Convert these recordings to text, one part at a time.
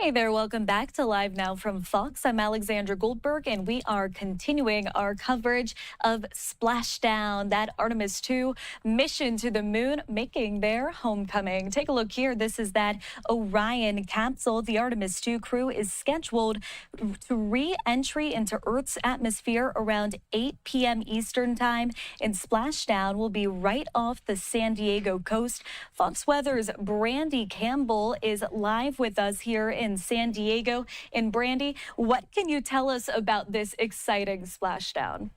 Hey there, welcome back to Live Now from Fox. I'm Alexandra Goldberg, and we are continuing our coverage of Splashdown, that Artemis 2 mission to the moon, making their homecoming. Take a look here. This is that Orion capsule. The Artemis 2 crew is scheduled to re-entry into Earth's atmosphere around 8 p.m. Eastern Time, and Splashdown will be right off the San Diego coast. Fox Weather's Brandy Campbell is live with us here in San Diego. And Brandy, what can you tell us about this exciting splashdown?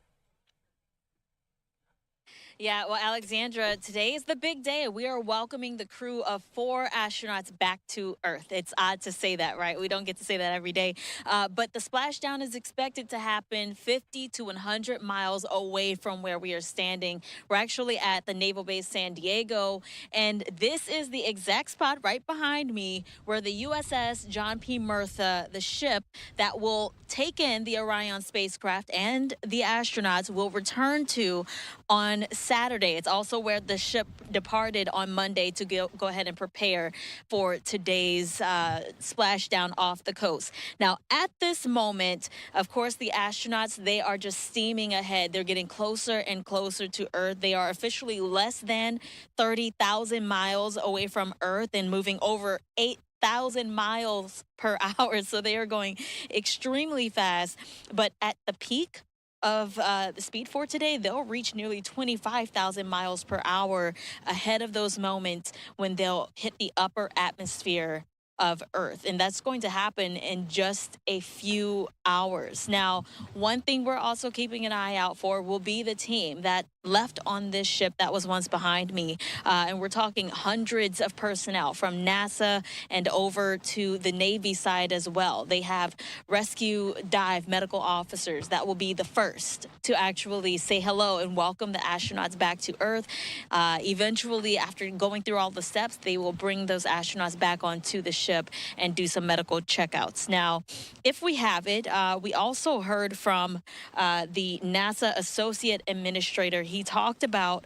Yeah, well, Alexandra, today is the big day. We are welcoming the crew of 4 astronauts back to Earth. It's odd to say that, right? We don't get to say that every day. But the splashdown is expected to happen 50 to 100 miles away from where we are standing. We're actually at the Naval Base San Diego, and this is the exact spot right behind me where the USS John P. Murtha, the ship that will take in the Orion spacecraft and the astronauts, will return to on Saturday. It's also where the ship departed on Monday to go ahead and prepare for today's splashdown off the coast. Now, at this moment, of course, the astronauts, they are just steaming ahead. They're getting closer and closer to Earth. They are officially less than 30,000 miles away from Earth and moving over 8,000 miles per hour. So they are going extremely fast. But at the peak of the speed for today, they'll reach nearly 25,000 miles per hour ahead of those moments when they'll hit the upper atmosphere of Earth. And that's going to happen in just a few hours. Now, one thing we're also keeping an eye out for will be the team that left on this ship that was once behind me. And we're talking hundreds of personnel from NASA and over to the Navy side as well. They have rescue dive medical officers that will be the first to actually say hello and welcome the astronauts back to Earth. Eventually, after going through all the steps, they will bring those astronauts back onto the ship and do some medical checkouts. Now, if we have it, we also heard from the NASA Associate Administrator. He talked about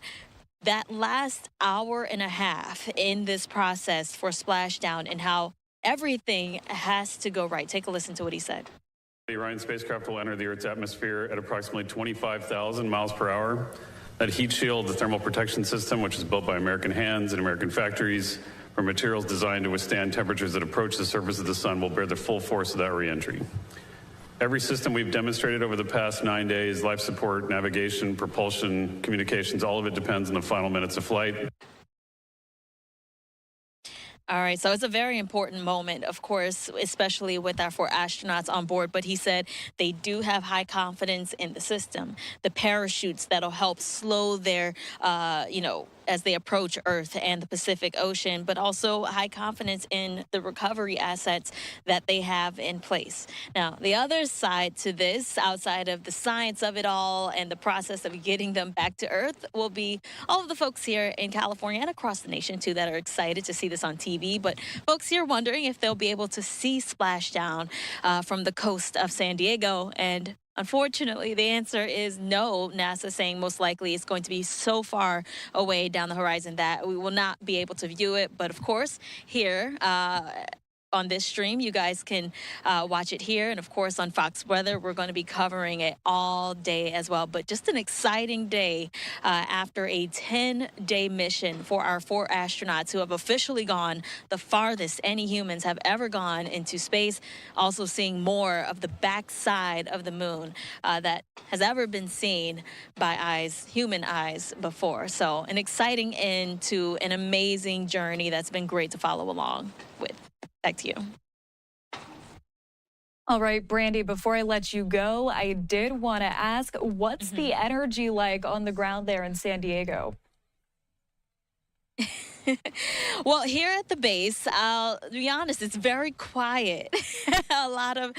that last hour and a half in this process for splashdown and how everything has to go right. Take a listen to what he said. The Orion spacecraft will enter the Earth's atmosphere at approximately 25,000 miles per hour. That heat shield, the thermal protection system, which is built by American hands and American factories, for materials designed to withstand temperatures that approach the surface of the sun, will bear the full force of that reentry. Every system we've demonstrated over the past 9 days, life support, navigation, propulsion, communications, all of it depends on the final minutes of flight. All right, so it's a very important moment, of course, especially with our 4 astronauts on board. But he said they do have high confidence in the system, the parachutes that'll help slow their, as they approach Earth and the Pacific Ocean, but also high confidence in the recovery assets that they have in place. Now, the other side to this, outside of the science of it all and the process of getting them back to Earth, will be all of the folks here in California and across the nation, too, that are excited to see this on TV. But folks here wondering if they'll be able to see Splashdown from the coast of San Diego. And unfortunately, the answer is no. NASA saying most likely it's going to be so far away down the horizon that we will not be able to view it. But of course, here on this stream, you guys can watch it here. And of course, on Fox Weather, we're going to be covering it all day as well. But just an exciting day after a 10-day mission for our 4 astronauts who have officially gone the farthest any humans have ever gone into space. Also seeing more of the backside of the moon that has ever been seen by human eyes before. So an exciting end to an amazing journey that's been great to follow along with. Back to you. All right, Brandy, before I let you go, I did want to ask, what's the energy like on the ground there in San Diego? Well, here at the base, I'll be honest, it's very quiet. A lot of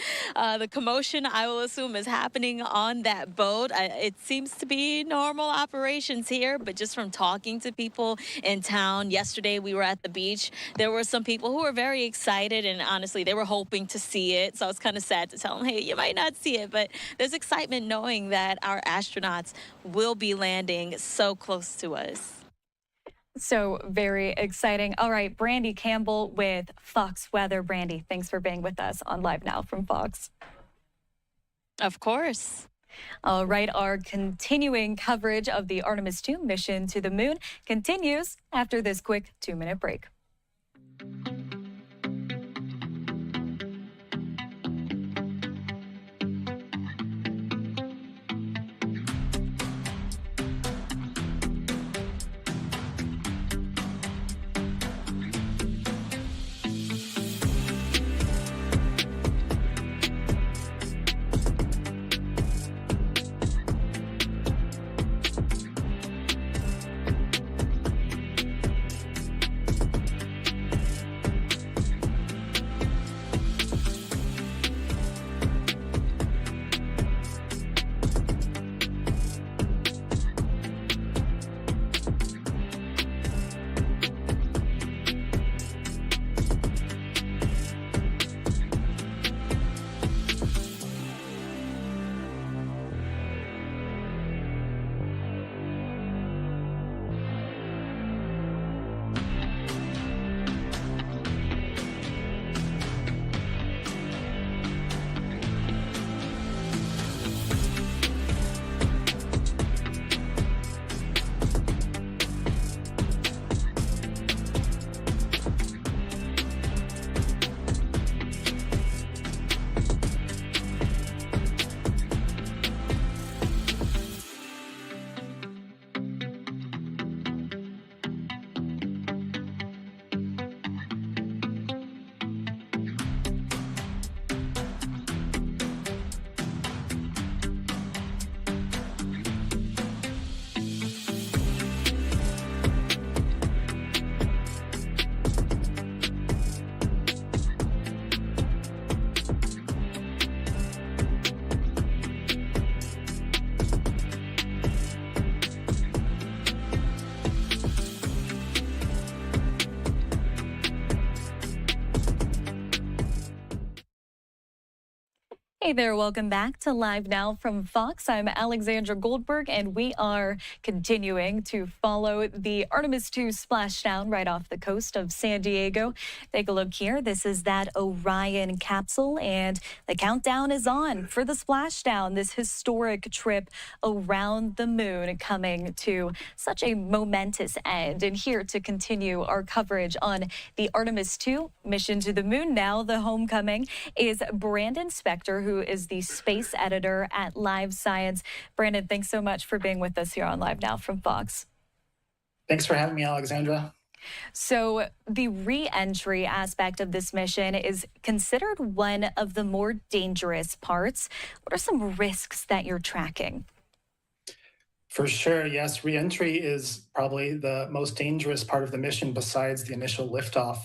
the commotion, I will assume, is happening on that boat. It seems to be normal operations here, but just from talking to people in town, yesterday we were at the beach, there were some people who were very excited, and honestly, they were hoping to see it. So I was kind of sad to tell them, hey, you might not see it, but there's excitement knowing that our astronauts will be landing so close to us. So very exciting. All right, Brandy Campbell with Fox Weather. Brandy, thanks for being with us on Live Now from Fox. Of course. All right, our continuing coverage of the Artemis 2 mission to the moon continues after this quick 2-minute break. Hey there, welcome back to Live Now from Fox. I'm Alexandra Goldberg, and we are continuing to follow the Artemis 2 splashdown right off the coast of San Diego. Take a look here. This is that Orion capsule, and the countdown is on for the splashdown, this historic trip around the moon coming to such a momentous end. And here to continue our coverage on the Artemis 2 mission to the moon now, the homecoming, is Brandon Spector, who is the space editor at Live Science. Brandon, thanks so much for being with us here on Live Now from Fox. Thanks for having me, Alexandra. So the re-entry aspect of this mission is considered one of the more dangerous parts. What are some risks that you're tracking? For sure, yes, re-entry is probably the most dangerous part of the mission besides the initial liftoff,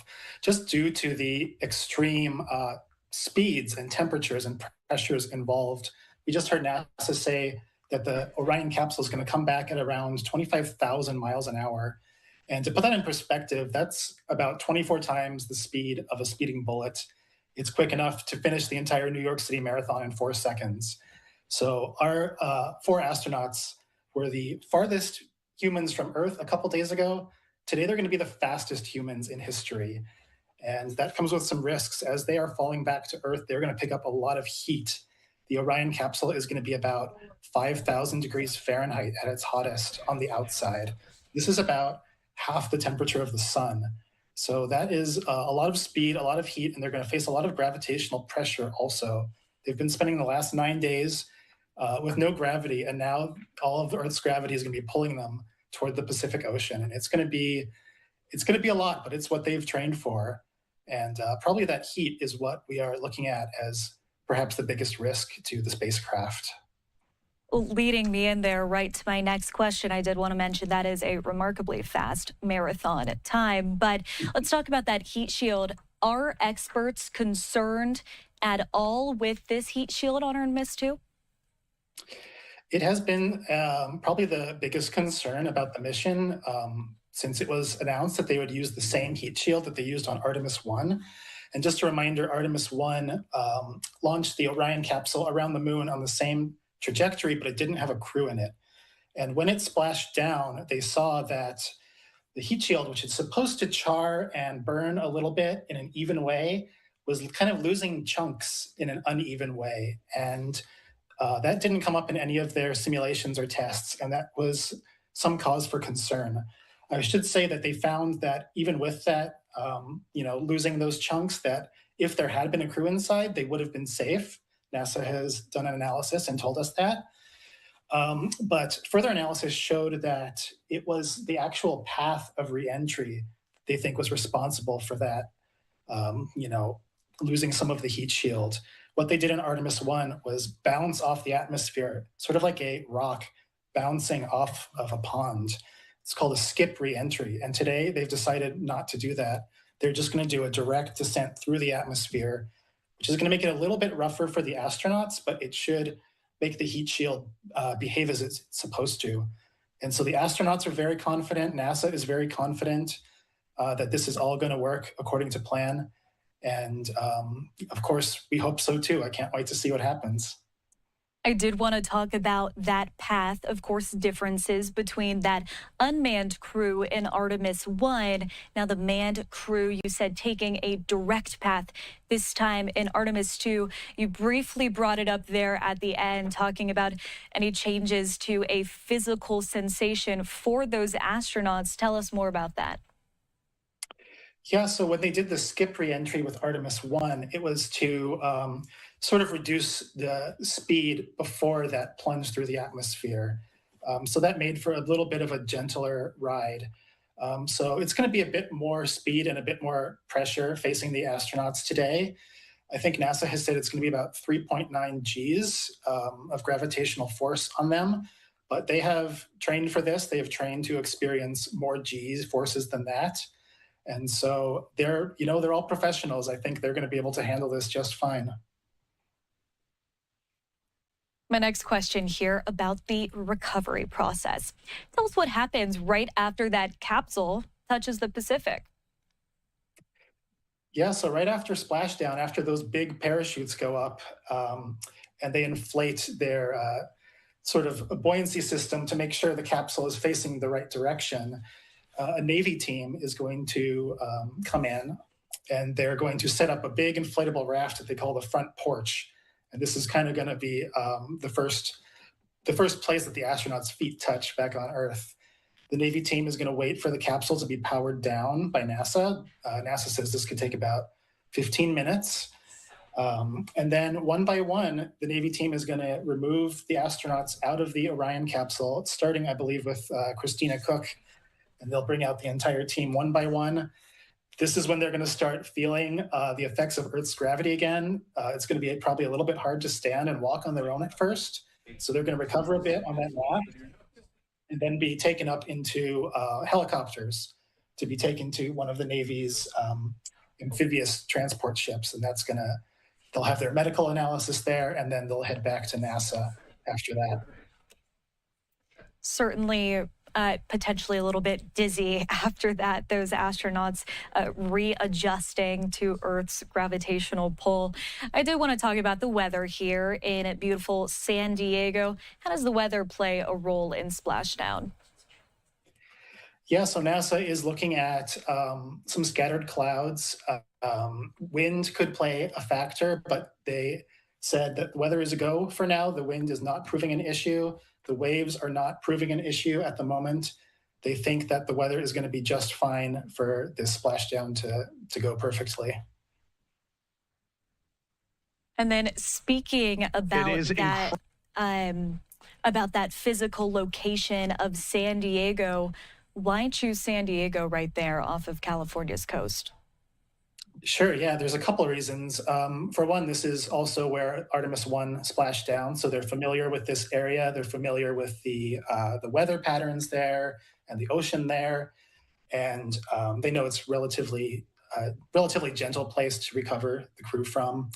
just due to the extreme speeds and temperatures and pressures involved. We just heard NASA say that the Orion capsule is going to come back at around 25,000 miles an hour. And to put that in perspective, that's about 24 times the speed of a speeding bullet. It's quick enough to finish the entire New York City Marathon in 4 seconds. So our 4 astronauts were the farthest humans from Earth a couple days ago. Today, they're going to be the fastest humans in history. And that comes with some risks. As they are falling back to Earth, they're going to pick up a lot of heat. The Orion capsule is going to be about 5,000 degrees Fahrenheit at its hottest on the outside. This is about half the temperature of the sun. So that is a lot of speed, a lot of heat, and they're going to face a lot of gravitational pressure also. They've been spending the last 9 days with no gravity, and now all of the Earth's gravity is going to be pulling them toward the Pacific Ocean. And it's going to be a lot, but it's what they've trained for. And probably that heat is what we are looking at as perhaps the biggest risk to the spacecraft. Leading me in there right to my next question, I did want to mention that is a remarkably fast marathon time. But let's talk about that heat shield. Are experts concerned at all with this heat shield on Artemis 2? It has been probably the biggest concern about the mission since it was announced that they would use the same heat shield that they used on Artemis 1. And just a reminder, Artemis 1 launched the Orion capsule around the moon on the same trajectory, but it didn't have a crew in it. And when it splashed down, they saw that the heat shield, which is supposed to char and burn a little bit in an even way, was kind of losing chunks in an uneven way. And that didn't come up in any of their simulations or tests, and that was some cause for concern. I should say that they found that even with that, losing those chunks, that if there had been a crew inside, they would have been safe. NASA has done an analysis and told us that. But further analysis showed that it was the actual path of reentry they think was responsible for that, losing some of the heat shield. What they did in Artemis 1 was bounce off the atmosphere, sort of like a rock bouncing off of a pond. It's called a skip reentry. And today they've decided not to do that. They're just going to do a direct descent through the atmosphere, which is going to make it a little bit rougher for the astronauts, but it should make the heat shield behave as it's supposed to. And so the astronauts are very confident. NASA is very confident that this is all going to work according to plan. And of course, we hope so too. I can't wait to see what happens. I did want to talk about that path, of course, differences between that unmanned crew in Artemis 1. Now, the manned crew, you said, taking a direct path this time in Artemis 2. You briefly brought it up there at the end, talking about any changes to a physical sensation for those astronauts. Tell us more about that. Yeah, so when they did the skip reentry with Artemis 1, it was to sort of reduce the speed before that plunge through the atmosphere. So that made for a little bit of a gentler ride. So it's going to be a bit more speed and a bit more pressure facing the astronauts today. I think NASA has said it's going to be about 3.9 Gs of gravitational force on them, but they have trained for this. They have trained to experience more Gs forces than that. And so they're all professionals. I think they're going to be able to handle this just fine. My next question here about the recovery process. Tell us what happens right after that capsule touches the Pacific. Yeah, so right after splashdown, after those big parachutes go up and they inflate their sort of buoyancy system to make sure the capsule is facing the right direction, a Navy team is going to come in, and they're going to set up a big inflatable raft that they call the front porch. And this is kind of going to be the first place that the astronauts' feet touch back on Earth. The Navy team is going to wait for the capsule to be powered down by NASA. NASA says this could take about 15 minutes. And then one by one, the Navy team is going to remove the astronauts out of the Orion capsule, starting, I believe, with Christina Cook. And they'll bring out the entire team one by one. This is when they're going to start feeling the effects of Earth's gravity again. It's going to be probably a little bit hard to stand and walk on their own at first. So they're going to recover a bit on that raft and then be taken up into helicopters to be taken to one of the Navy's amphibious transport ships. And they'll have their medical analysis there, and then they'll head back to NASA after that. Certainly potentially a little bit dizzy after that, those astronauts readjusting to Earth's gravitational pull. I did want to talk about the weather here in beautiful San Diego. How does the weather play a role in splashdown? Yeah, so NASA is looking at some scattered clouds. Wind could play a factor, but they said that the weather is a go for now. The wind is not proving an issue. The waves are not proving an issue at the moment. They think that the weather is going to be just fine for this splashdown to go perfectly. And then speaking about that physical location of San Diego, why choose San Diego right there off of California's coast? Sure, yeah, there's a couple of reasons. For one, this is also where Artemis 1 splashed down, so they're familiar with this area. They're familiar with the weather patterns there and the ocean there, and they know it's relatively gentle place to recover the crew from.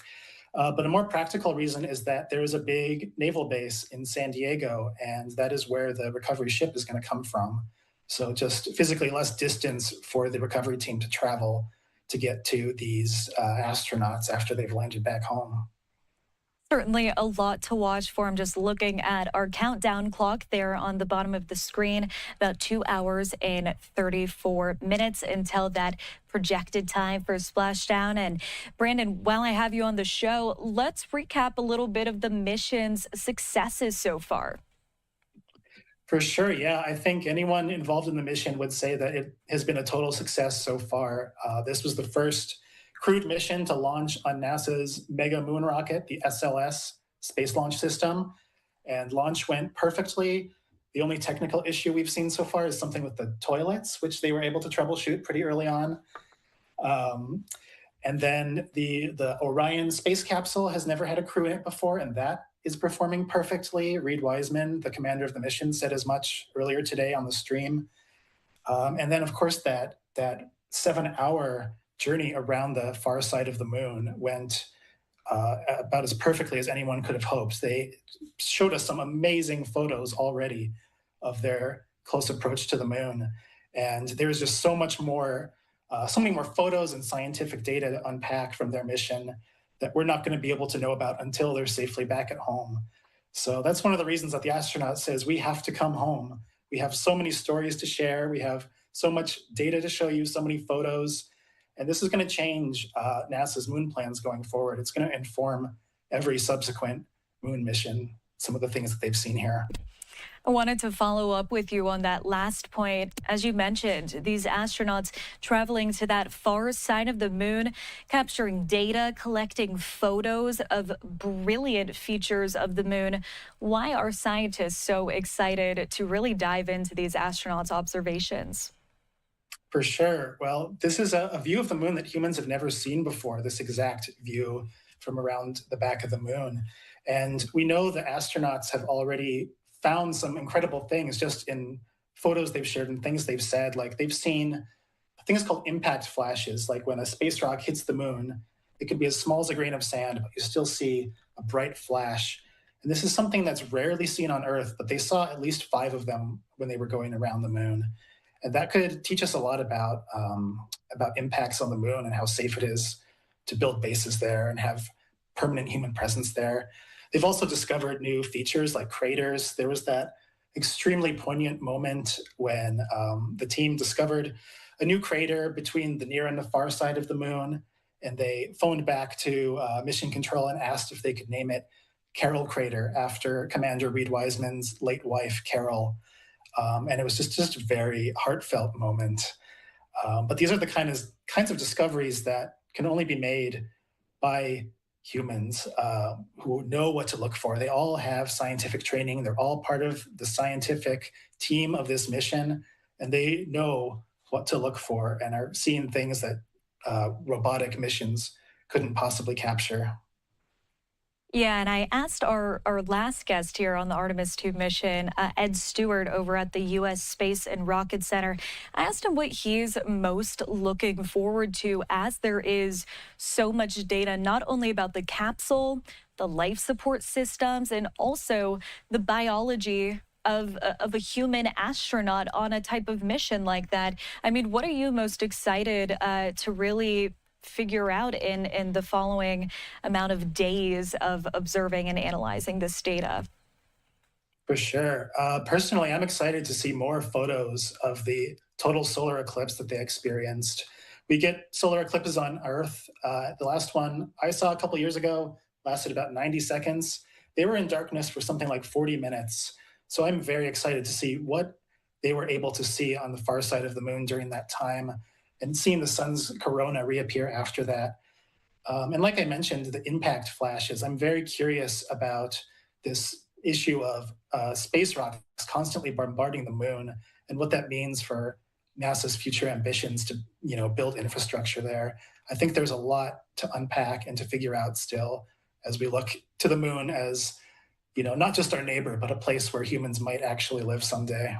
But a more practical reason is that there is a big naval base in San Diego, and that is where the recovery ship is going to come from. So just physically less distance for the recovery team to travel to get to these astronauts after they've landed back home. Certainly a lot to watch for. I'm just looking at our countdown clock there on the bottom of the screen. About 2 hours and 34 minutes until that projected time for splashdown. And Brandon, while I have you on the show, let's recap a little bit of the mission's successes so far. For sure, yeah. I think anyone involved in the mission would say that it has been a total success so far. This was the first crewed mission to launch on NASA's mega moon rocket, the SLS space launch system, and launch went perfectly. The only technical issue we've seen so far is something with the toilets, which they were able to troubleshoot pretty early on. Um, and then the Orion space capsule has never had a crew in it before, and that is performing perfectly. Reed Wiseman, the commander of the mission, said as much earlier today on the stream. And then, of course, that 7 hour journey around the far side of the moon went about as perfectly as anyone could have hoped. They showed us some amazing photos already of their close approach to the moon, and there's just so many more photos and scientific data to unpack from their mission that we're not going to be able to know about until they're safely back at home. So that's one of the reasons that the astronaut says we have to come home. We have so many stories to share. We have so much data to show you, so many photos. And this is going to change NASA's moon plans going forward. It's going to inform every subsequent moon mission, some of the things that they've seen here. I wanted to follow up with you on that last point. As you mentioned, these astronauts traveling to that far side of the moon, capturing data, collecting photos of brilliant features of the moon. Why are scientists so excited to really dive into these astronauts' observations? For sure. Well, this is a view of the moon that humans have never seen before, this exact view from around the back of the moon. And we know the astronauts have already found some incredible things just in photos they've shared and things they've said. Like they've seen things called impact flashes, like when a space rock hits the moon, it could be as small as a grain of sand, but you still see a bright flash. And this is something that's rarely seen on Earth, but they saw at least 5 of them when they were going around the moon. And that could teach us a lot about impacts on the moon and how safe it is to build bases there and have permanent human presence there. They've also discovered new features like craters. There was that extremely poignant moment when the team discovered a new crater between the near and the far side of the moon, and they phoned back to mission control and asked if they could name it Carroll Crater after Commander Reed Wiseman's late wife, Carol. And it was just a very heartfelt moment. But these are the kinds of discoveries that can only be made by humans who know what to look for. They all have scientific training. They're all part of the scientific team of this mission, and they know what to look for and are seeing things that robotic missions couldn't possibly capture. Yeah, and I asked our last guest here on the Artemis 2 mission, Ed Stewart over at the U.S. Space and Rocket Center. I asked him what he's most looking forward to as there is so much data, not only about the capsule, the life support systems, and also the biology of a human astronaut on a type of mission like that. I mean, what are you most excited to really figure out in the following amount of days of observing and analyzing this data? For sure. Personally, I'm excited to see more photos of the total solar eclipse that they experienced. We get solar eclipses on Earth. The last one I saw a couple years ago lasted about 90 seconds. They were in darkness for something like 40 minutes. So I'm very excited to see what they were able to see on the far side of the moon during that time and seeing the sun's corona reappear after that. And like I mentioned, the impact flashes, I'm very curious about this issue of space rocks constantly bombarding the moon and what that means for NASA's future ambitions to, build infrastructure there. I think there's a lot to unpack and to figure out still as we look to the moon as, not just our neighbor, but a place where humans might actually live someday.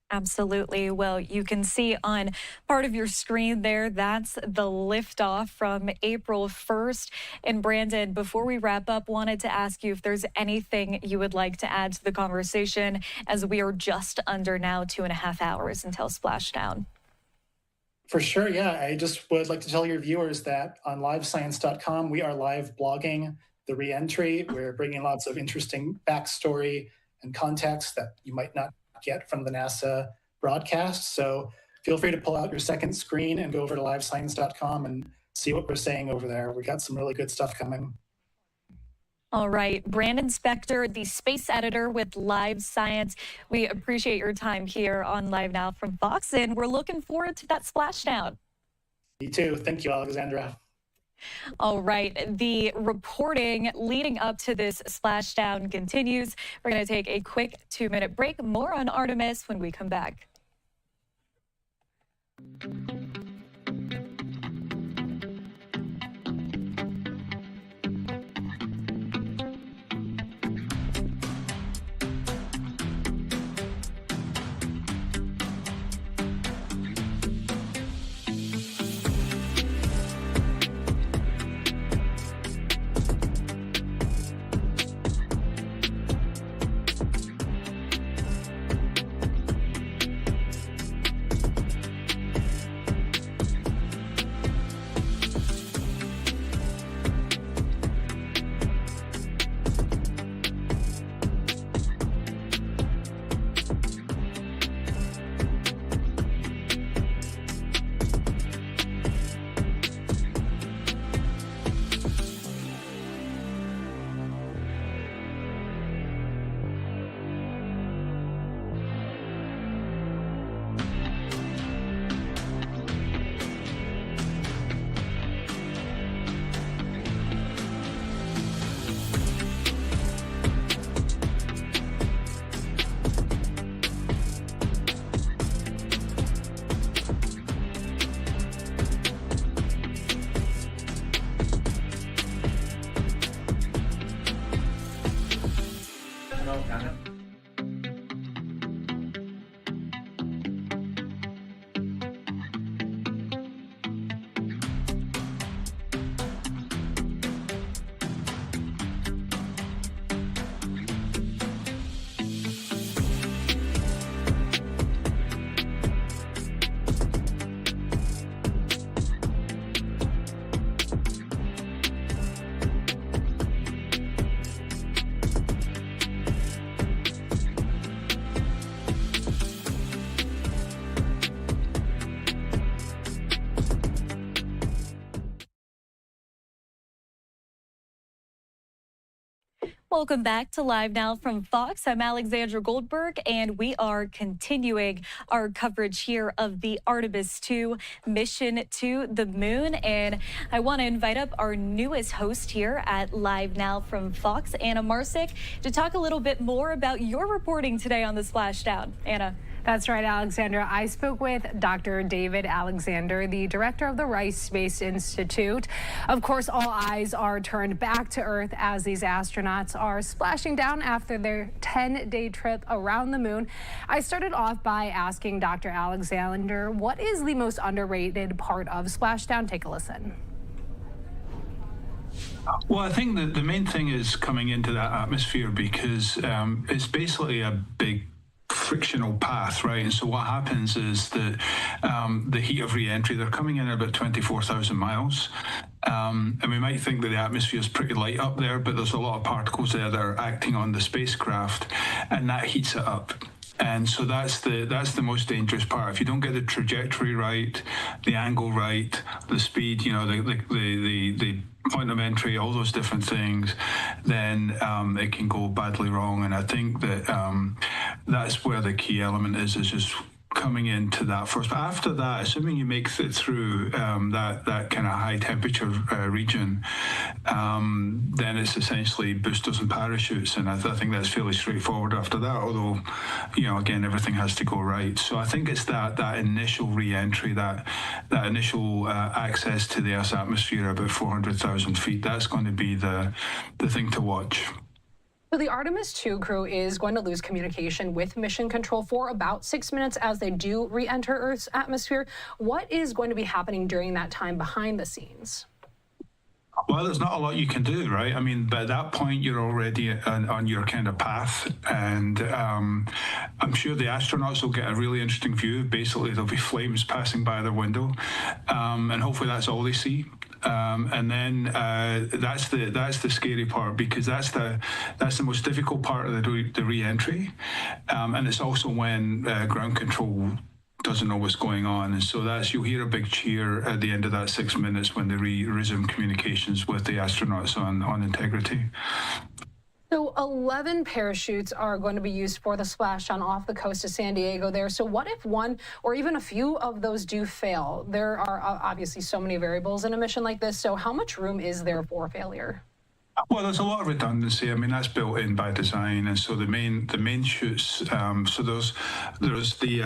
Absolutely. Well, you can see on part of your screen there, that's the liftoff from April 1st. And Brandon, before we wrap up, wanted to ask you if there's anything you would like to add to the conversation as we are just under now 2.5 hours until splashdown. For sure, yeah. I just would like to tell your viewers that on livescience.com, we are live blogging the re-entry. We're bringing lots of interesting backstory and context that you might not get from the NASA broadcast. So feel free to pull out your second screen and go over to livescience.com and see what we're saying over there. We got some really good stuff coming. All right, Brandon Spector, the space editor with Live Science. We appreciate your time here on Live Now from Fox, and we're looking forward to that splashdown. Me too. Thank you, Alexandra. All right, the reporting leading up to this splashdown continues. We're going to take a quick 2-minute break. More on Artemis when we come back. Welcome back to Live Now from Fox. I'm Alexandra Goldberg, and we are continuing our coverage here of the Artemis 2 mission to the moon. And I want to invite up our newest host here at Live Now from Fox, Anna Marsick, to talk a little bit more about your reporting today on the splashdown. Anna. That's right, Alexandra. I spoke with Dr. David Alexander, the director of the Rice Space Institute. Of course, all eyes are turned back to Earth as these astronauts are splashing down after their 10-day trip around the moon. I started off by asking Dr. Alexander, what is the most underrated part of splashdown? Take a listen. Well, I think that the main thing is coming into that atmosphere because it's basically a big frictional path, right? And so what happens is that the heat of re-entry, they're coming in at about 24,000 miles. And we might think that the atmosphere is pretty light up there, but there's a lot of particles there that are acting on the spacecraft, and that heats it up. And so that's the most dangerous part. If you don't get the trajectory right, the angle right, the speed, you know, the point of entry, all those different things, then it can go badly wrong. And I think that that's where the key element is just coming into that first. But after that, assuming you make it through that kind of high temperature region, then it's essentially boosters and parachutes, and I think that's fairly straightforward after that, although, you know, again, everything has to go right. So I think it's that initial re-entry, that initial access to the Earth's atmosphere about 400,000 feet, that's going to be the thing to watch. So the Artemis 2 crew is going to lose communication with Mission Control for about 6 minutes as they do re-enter Earth's atmosphere. What is going to be happening during that time behind the scenes? Well, there's not a lot you can do, right? I mean, by that point, you're already on your kind of path, and I'm sure the astronauts will get a really interesting view. Basically, there'll be flames passing by their window, and hopefully that's all they see. and then that's the scary part, because that's the most difficult part of the re-entry, and it's also when ground control doesn't know what's going on, and so you'll hear a big cheer at the end of that 6 minutes when they resume communications with the astronauts on integrity. So 11 parachutes are going to be used for the splashdown off the coast of San Diego there. So what if one or even a few of those do fail? There are obviously so many variables in a mission like this. So how much room is there for failure? Well, there's a lot of redundancy. I mean, that's built in by design, and so the main chutes. So there's the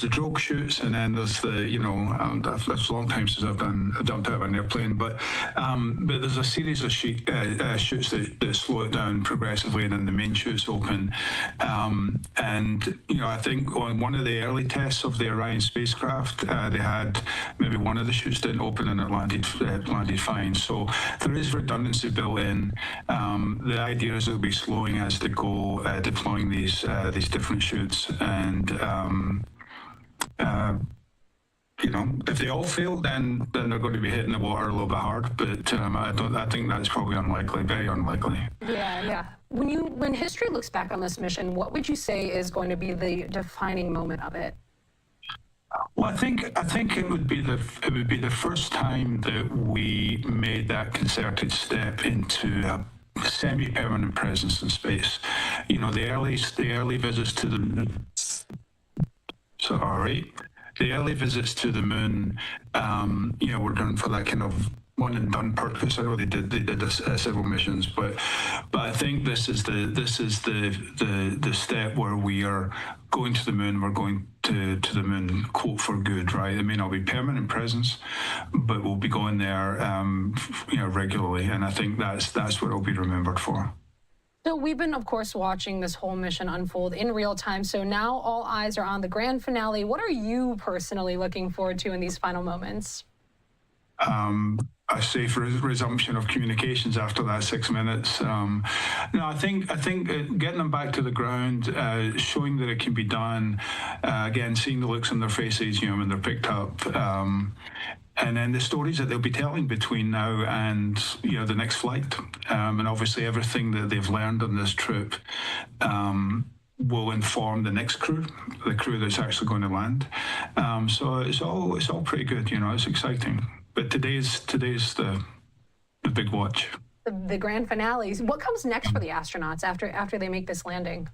drogue chutes, and then there's the that's a long time since I've jumped out of an airplane, but there's a series of chutes that slow it down progressively, and then the main chutes open. And I think on one of the early tests of the Orion spacecraft, they had maybe one of the chutes didn't open and it landed fine. So there is redundancy built in. The idea is it'll be slowing as they go, deploying these different chutes, and if they all fail, then they're going to be hitting the water a little bit hard. But I think that's probably unlikely, very unlikely. Yeah. When history looks back on this mission, what would you say is going to be the defining moment of it? Well, I think it would be the first time that we made that concerted step into a semi-permanent presence in space. The early visits to the moon. The early visits to the moon, were done for that kind of one and done purpose. I know they did several missions, but I think this is the step where we are going to the moon. We're going to the moon, quote, for good, right? It may not be permanent presence, but we'll be going there, regularly, and I think that's what it'll be remembered for. So we've been, of course, watching this whole mission unfold in real time. So now all eyes are on the grand finale. What are you personally looking forward to in these final moments? A safe resumption of communications after that 6 minutes. I think getting them back to the ground, showing that it can be done. Again, seeing the looks on their faces, when they're picked up. And then the stories that they'll be telling between now and the next flight, and obviously everything that they've learned on this trip will inform the next crew, the crew that's actually going to land. So it's all pretty good. It's exciting. But today's the big watch. The grand finale. What comes next for the astronauts after they make this landing?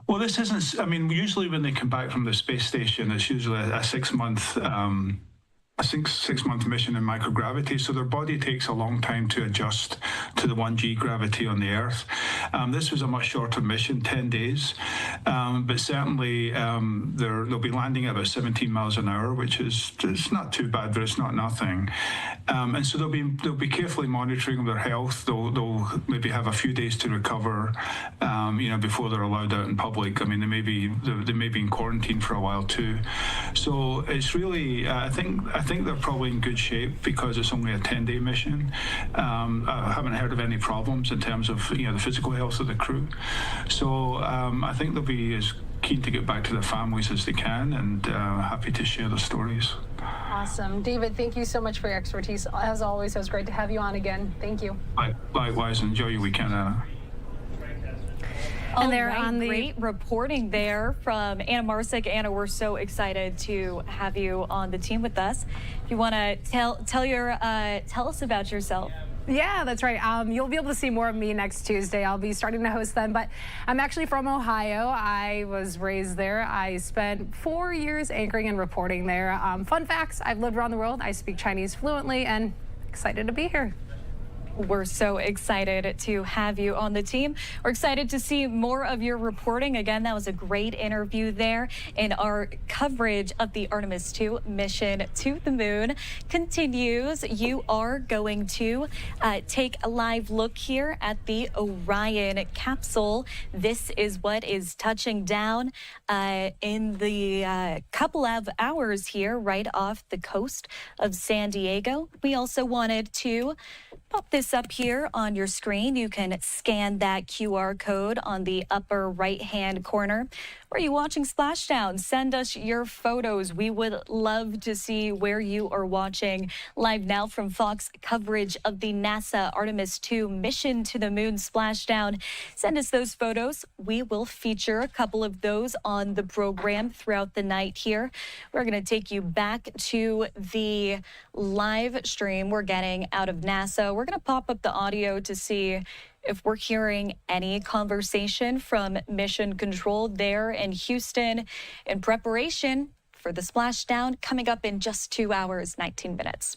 Well, this isn't. I mean, usually when they come back from the space station, it's usually a 6 month. A 6 month mission in microgravity, so their body takes a long time to adjust to the 1G gravity on the Earth. This was a much shorter mission, 10 days, but certainly they'll be landing at about 17 miles an hour, which is not too bad, but it's not nothing. And so they'll be carefully monitoring their health. They'll maybe have a few days to recover, before they're allowed out in public. I mean, they may be in quarantine for a while too. So it's really, I think they're probably in good shape because it's only a 10-day mission. I haven't heard of any problems in terms of the physical health of the crew. So I think they'll be as keen to get back to their families as they can, and happy to share the stories. Awesome. David, thank you so much for your expertise. As always, it was great to have you on again. Thank you. Likewise. Enjoy your weekend, Anna. And they're on great reporting there from Anna Marsick. Anna, we're so excited to have you on the team with us. If you want to tell us about yourself. Yeah, that's right. You'll be able to see more of me next Tuesday. I'll be starting to host them, but I'm actually from Ohio. I was raised there. I spent 4 years anchoring and reporting there. Fun facts, I've lived around the world. I speak Chinese fluently and excited to be here. We're so excited to have you on the team. We're excited to see more of your reporting. Again, that was a great interview there. And our coverage of the Artemis 2 mission to the moon continues. You are going to take a live look here at the Orion capsule. This is what is touching down in the couple of hours here right off the coast of San Diego. We also wanted to pop this this up here on your screen. You can scan that QR code on the upper right-hand corner. Are you watching Splashdown? Send us your photos. We would love to see where you are watching. Live now from Fox coverage of the NASA Artemis 2 mission to the moon splashdown. Send us those photos. We will feature a couple of those on the program throughout the night here. We're going to take you back to the live stream we're getting out of NASA. We're going to pop up the audio to see if we're hearing any conversation from Mission Control there in Houston in preparation for the splashdown coming up in just 2 hours, 19 minutes.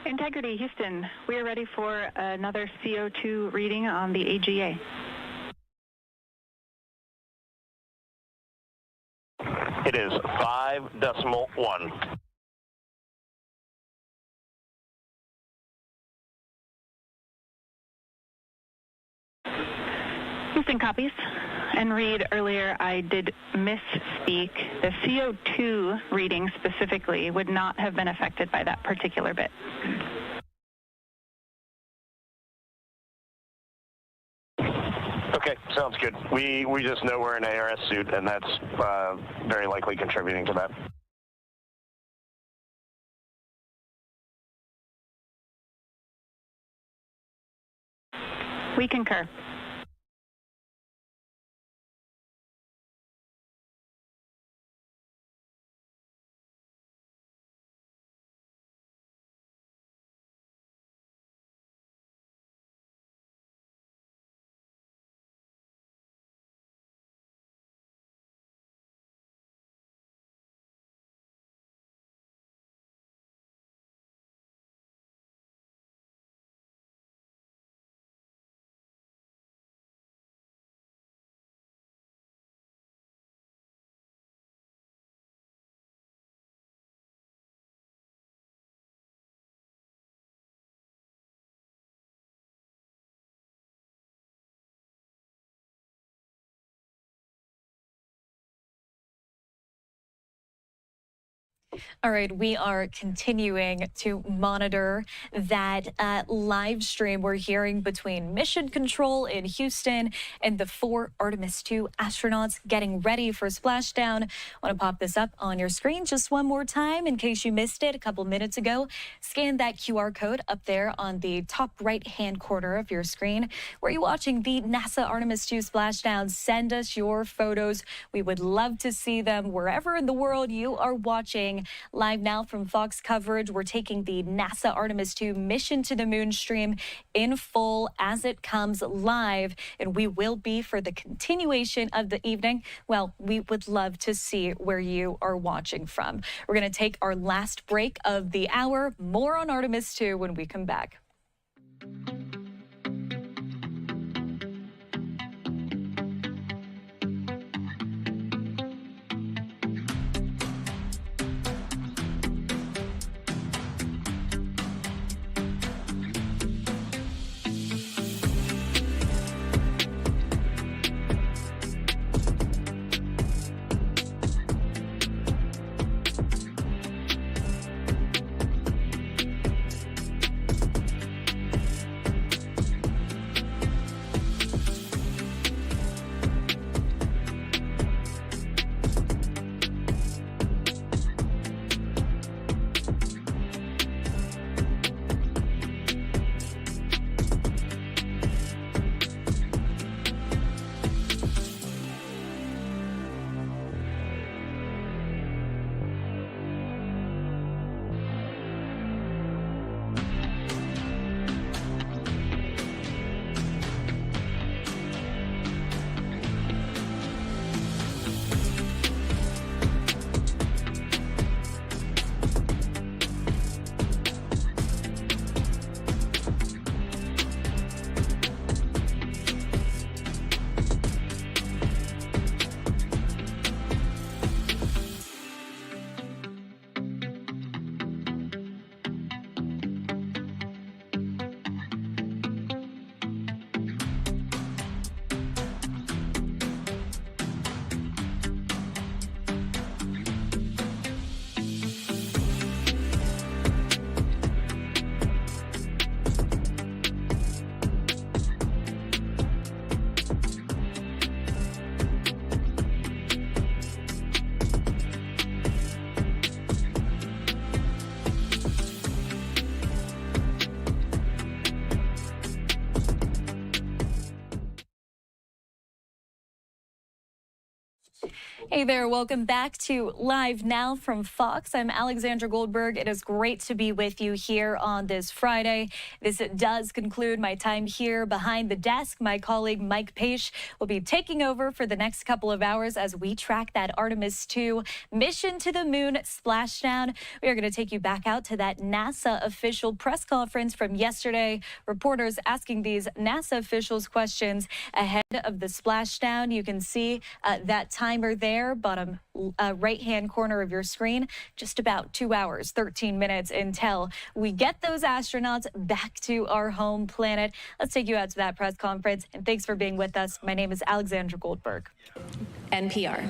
Integrity, Houston. We are ready for another CO2 reading on the AGA. It is 5.1. Houston copies. And Reed, earlier I did misspeak. The CO2 reading specifically would not have been affected by that particular bit. Okay, sounds good. We just know we're in an ARS suit, and that's very likely contributing to that. We concur. All right, we are continuing to monitor that live stream we're hearing between Mission Control in Houston and the 4 Artemis 2 astronauts getting ready for splashdown. I want to pop this up on your screen just one more time in case you missed it a couple minutes ago. Scan that QR code up there on the top right-hand corner of your screen. Where you're watching the NASA Artemis 2 splashdown, send us your photos. We would love to see them wherever in the world you are watching. Live now from Fox coverage, we're taking the NASA Artemis 2 mission to the moon stream in full as it comes live, and we will be for the continuation of the evening. Well, we would love to see where you are watching from. We're going to take our last break of the hour. More on Artemis 2 when we come back. Hey there, welcome back to Live Now from Fox. I'm Alexandra Goldberg. It is great to be with you here on this Friday. This does conclude my time here behind the desk. My colleague Mike Page will be taking over for the next couple of hours as we track that Artemis 2 mission to the moon splashdown. We are going to take you back out to that NASA official press conference from yesterday. Reporters asking these NASA officials questions ahead of the splashdown. You can see that timer there, bottom right-hand corner of your screen. Just about 2 hours, 13 minutes until we get those astronauts back to our home planet. Let's take you out to that press conference. And thanks for being with us. My name is Alexandra Goldberg. NPR.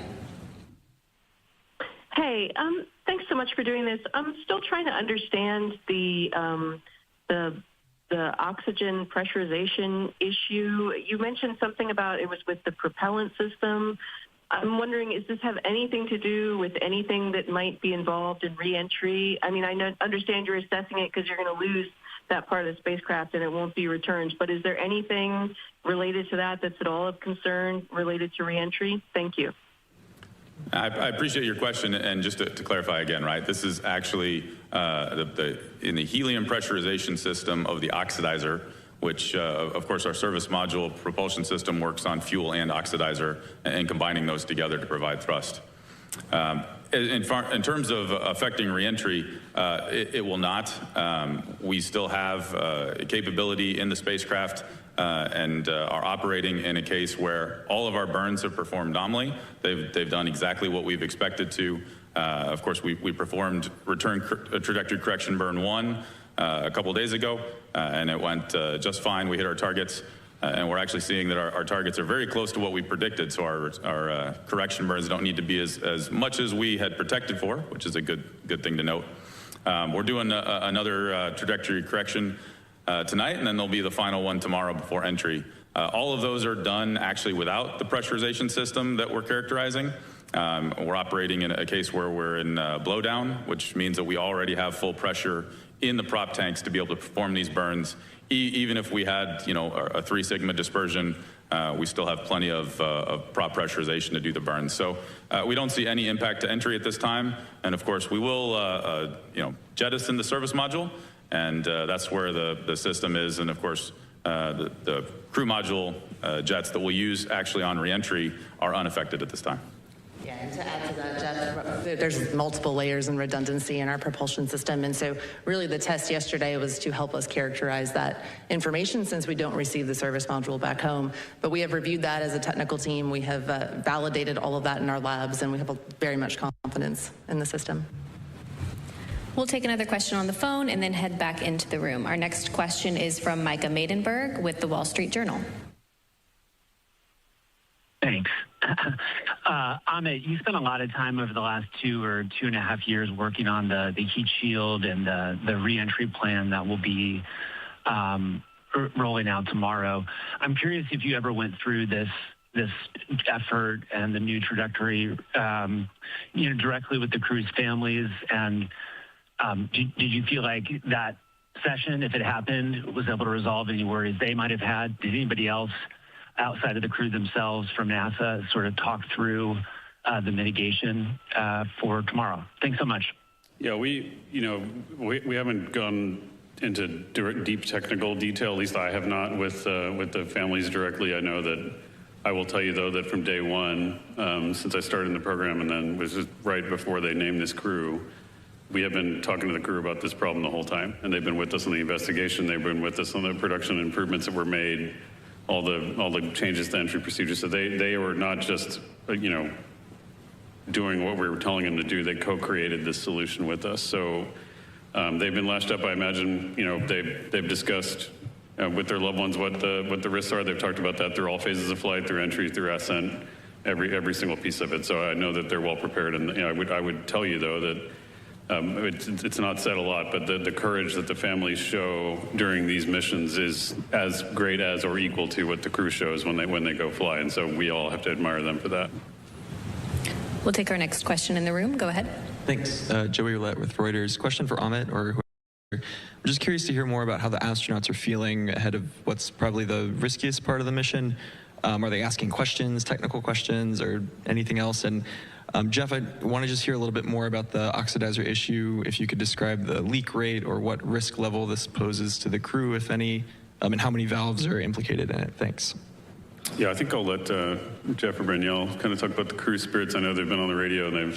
Hey, thanks so much for doing this. I'm still trying to understand the oxygen pressurization issue. You mentioned something about it was with the propellant system. I'm wondering, does this have anything to do with anything that might be involved in reentry? I mean, I understand you're assessing it because you're going to lose that part of the spacecraft and it won't be returned. But is there anything related to that that's at all of concern related to reentry? Thank you. I appreciate your question, and just to clarify again, right, this is actually in the helium pressurization system of the oxidizer, which, of course, our service module propulsion system works on fuel and oxidizer and combining those together to provide thrust. In terms of affecting reentry, it will not. We still have capability in the spacecraft and are operating in a case where all of our burns have performed nominally. They've done exactly what we've expected to. Of course, we performed return trajectory correction burn 1 a couple days ago, and it went just fine. We hit our targets, and we're actually seeing that our targets are very close to what we predicted, so our correction burns don't need to be as much as we had protected for, which is a good thing to note. We're doing another trajectory correction tonight, and then there'll be the final one tomorrow before entry. All of those are done actually without the pressurization system that we're characterizing. We're operating in a case where we're in blowdown, which means that we already have full pressure in the prop tanks to be able to perform these burns. Even if we had, a 3 sigma dispersion, we still have plenty of prop pressurization to do the burns. So we don't see any impact to entry at this time. And of course, we will, jettison the service module, and that's where the system is. And of course, the crew module jets that we'll use actually on reentry are unaffected at this time. Yeah, and to add to that, Jeff, there's multiple layers and redundancy in our propulsion system. And so really the test yesterday was to help us characterize that information since we don't receive the service module back home. But we have reviewed that as a technical team. We have validated all of that in our labs, and we have very much confidence in the system. We'll take another question on the phone and then head back into the room. Our next question is from Micah Maidenberg with the Wall Street Journal. Thanks. Amit, you spent a lot of time over the last 2 or 2.5 years working on the heat shield and the reentry plan that will be rolling out tomorrow. I'm curious if you ever went through this effort and the new trajectory, directly with the crew's families, and did you feel like that session, if it happened, was able to resolve any worries they might have had? Did anybody else outside of the crew themselves from NASA sort of talk through the mitigation for tomorrow? Thanks so much. Yeah, we haven't gone into deep technical detail. At least I have not with the families directly. I know that I will tell you though that from day one, since I started in the program and then was just right before they named this crew, we have been talking to the crew about this problem the whole time, and they've been with us on the investigation. They've been with us on the production improvements that were made, all the changes to entry procedures. So they were not just doing what we were telling them to do. They co-created this solution with us. So they've been lashed up. I imagine they've discussed with their loved ones what the risks are. They've talked about that through all phases of flight, through entry, through ascent, every single piece of it. So I know that they're well prepared. And I would tell you though that it's not said a lot, but the courage that the families show during these missions is as great as or equal to what the crew shows when they go fly. And so we all have to admire them for that. We'll take our next question in the room. Go ahead. Thanks. Joey Roulette with Reuters. Question for Amit or whoever. I'm just curious to hear more about how the astronauts are feeling ahead of what's probably the riskiest part of the mission. Are they asking questions, technical questions, or anything else? And Jeff, I want to just hear a little bit more about the oxidizer issue. If you could describe the leak rate or what risk level this poses to the crew, if any, and how many valves are implicated in it. Thanks. Yeah, I think I'll let Jeff or Braniel kind of talk about the crew spirits. I know they've been on the radio and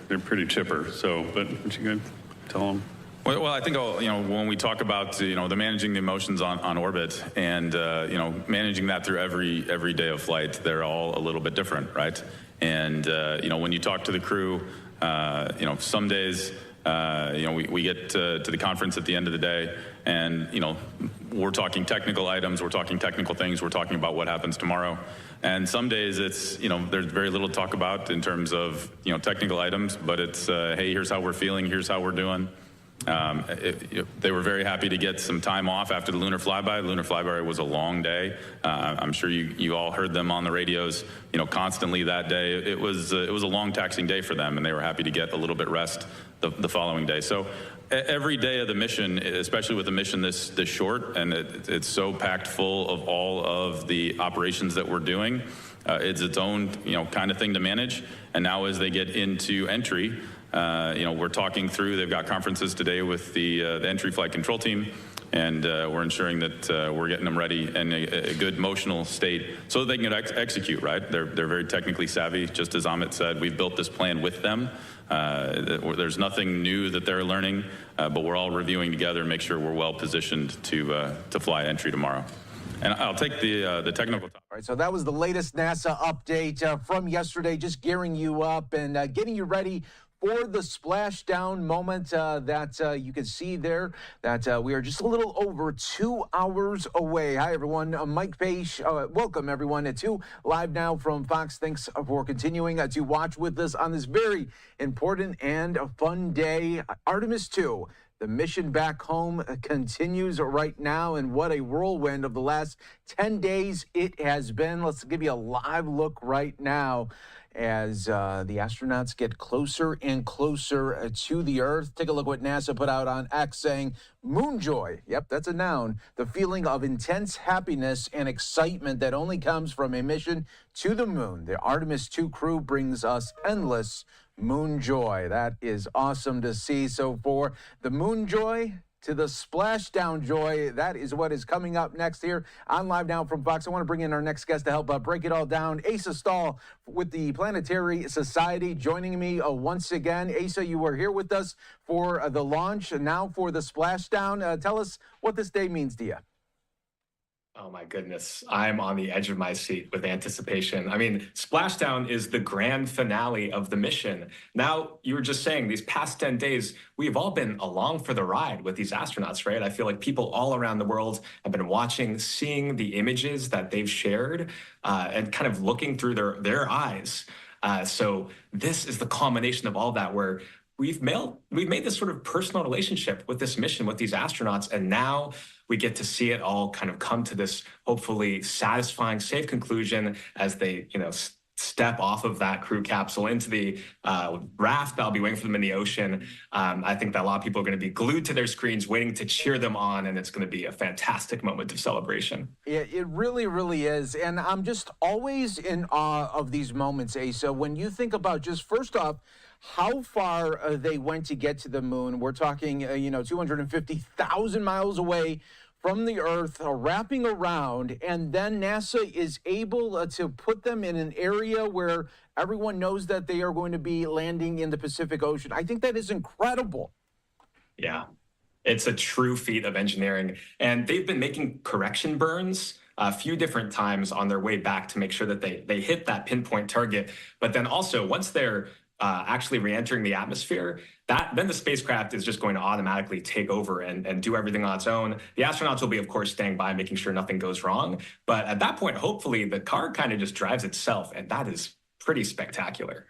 they're pretty chipper. So, but what you gonna tell them? Well, I think when we talk about the managing the emotions on orbit and managing that through every day of flight, they're all a little bit different, right? And when you talk to the crew, some days we get to the conference at the end of the day, and we're talking technical items, we're talking technical things, we're talking about what happens tomorrow. And some days it's there's very little to talk about in terms of technical items, but it's hey, here's how we're feeling, here's how we're doing. They were very happy to get some time off after the lunar flyby. The lunar flyby was a long day. I'm sure you all heard them on the radios, constantly that day. It was a long, taxing day for them, and they were happy to get a little bit rest the following day. So every day of the mission, especially with a mission this short, and it's so packed full of all of the operations that we're doing, it's its own kind of thing to manage. And now as they get into entry, we're talking through, they've got conferences today with the entry flight control team, and we're ensuring that we're getting them ready in a good emotional state so that they can execute, right? They're very technically savvy, just as Amit said. We've built this plan with them. There's nothing new that they're learning, but we're all reviewing together and make sure we're well positioned to fly entry tomorrow. And I'll take the technical topic. All right, so that was the latest NASA update from yesterday, just gearing you up and getting you ready for the splashdown moment that you can see there, that we are just a little over 2 hours away. Hi, everyone. Mike Page. Welcome, everyone, to Live Now from Fox. Thanks for continuing to watch with us on this very important and fun day. Artemis 2. The mission back home continues right now, and what a whirlwind of the last 10 days it has been. Let's give you a live look right now as the astronauts get closer and closer to the Earth. Take a look what NASA put out on X, saying, "Moon joy." Yep, that's a noun. The feeling of intense happiness and excitement that only comes from a mission to the moon. The Artemis 2 crew brings us endless moon joy. That is awesome to see. So for the moon joy to the splashdown joy, that is what is coming up next here on Live Now from Fox. I want to bring in our next guest to help break it all down. Asa Stahl with the Planetary Society joining me once again. Asa, you were here with us for the launch and now for the splashdown. Tell us what this day means to you. Oh my goodness, I'm on the edge of my seat with anticipation. I mean, splashdown is the grand finale of the mission. Now, you were just saying these past 10 days, we've all been along for the ride with these astronauts, right? I feel like people all around the world have been watching, seeing the images that they've shared and kind of looking through their eyes. So this is the culmination of all that, where we've made this sort of personal relationship with this mission, with these astronauts, and now we get to see it all kind of come to this hopefully satisfying, safe conclusion as they, step off of that crew capsule into the raft that'll be waiting for them in the ocean. I think that a lot of people are going to be glued to their screens waiting to cheer them on, and it's going to be a fantastic moment of celebration. It really, really is. And I'm just always in awe of these moments, Asa. When you think about, just first off, how far they went to get to the moon. We're talking, 250,000 miles away from the Earth, wrapping around, and then NASA is able to put them in an area where everyone knows that they are going to be landing in the Pacific Ocean. I think that is incredible. Yeah, it's a true feat of engineering. And they've been making correction burns a few different times on their way back to make sure that they hit that pinpoint target. But then also, once they're actually re-entering the atmosphere, then the spacecraft is just going to automatically take over and do everything on its own. The astronauts will be, of course, staying by, making sure nothing goes wrong. But at that point, hopefully, the car kind of just drives itself, and that is pretty spectacular.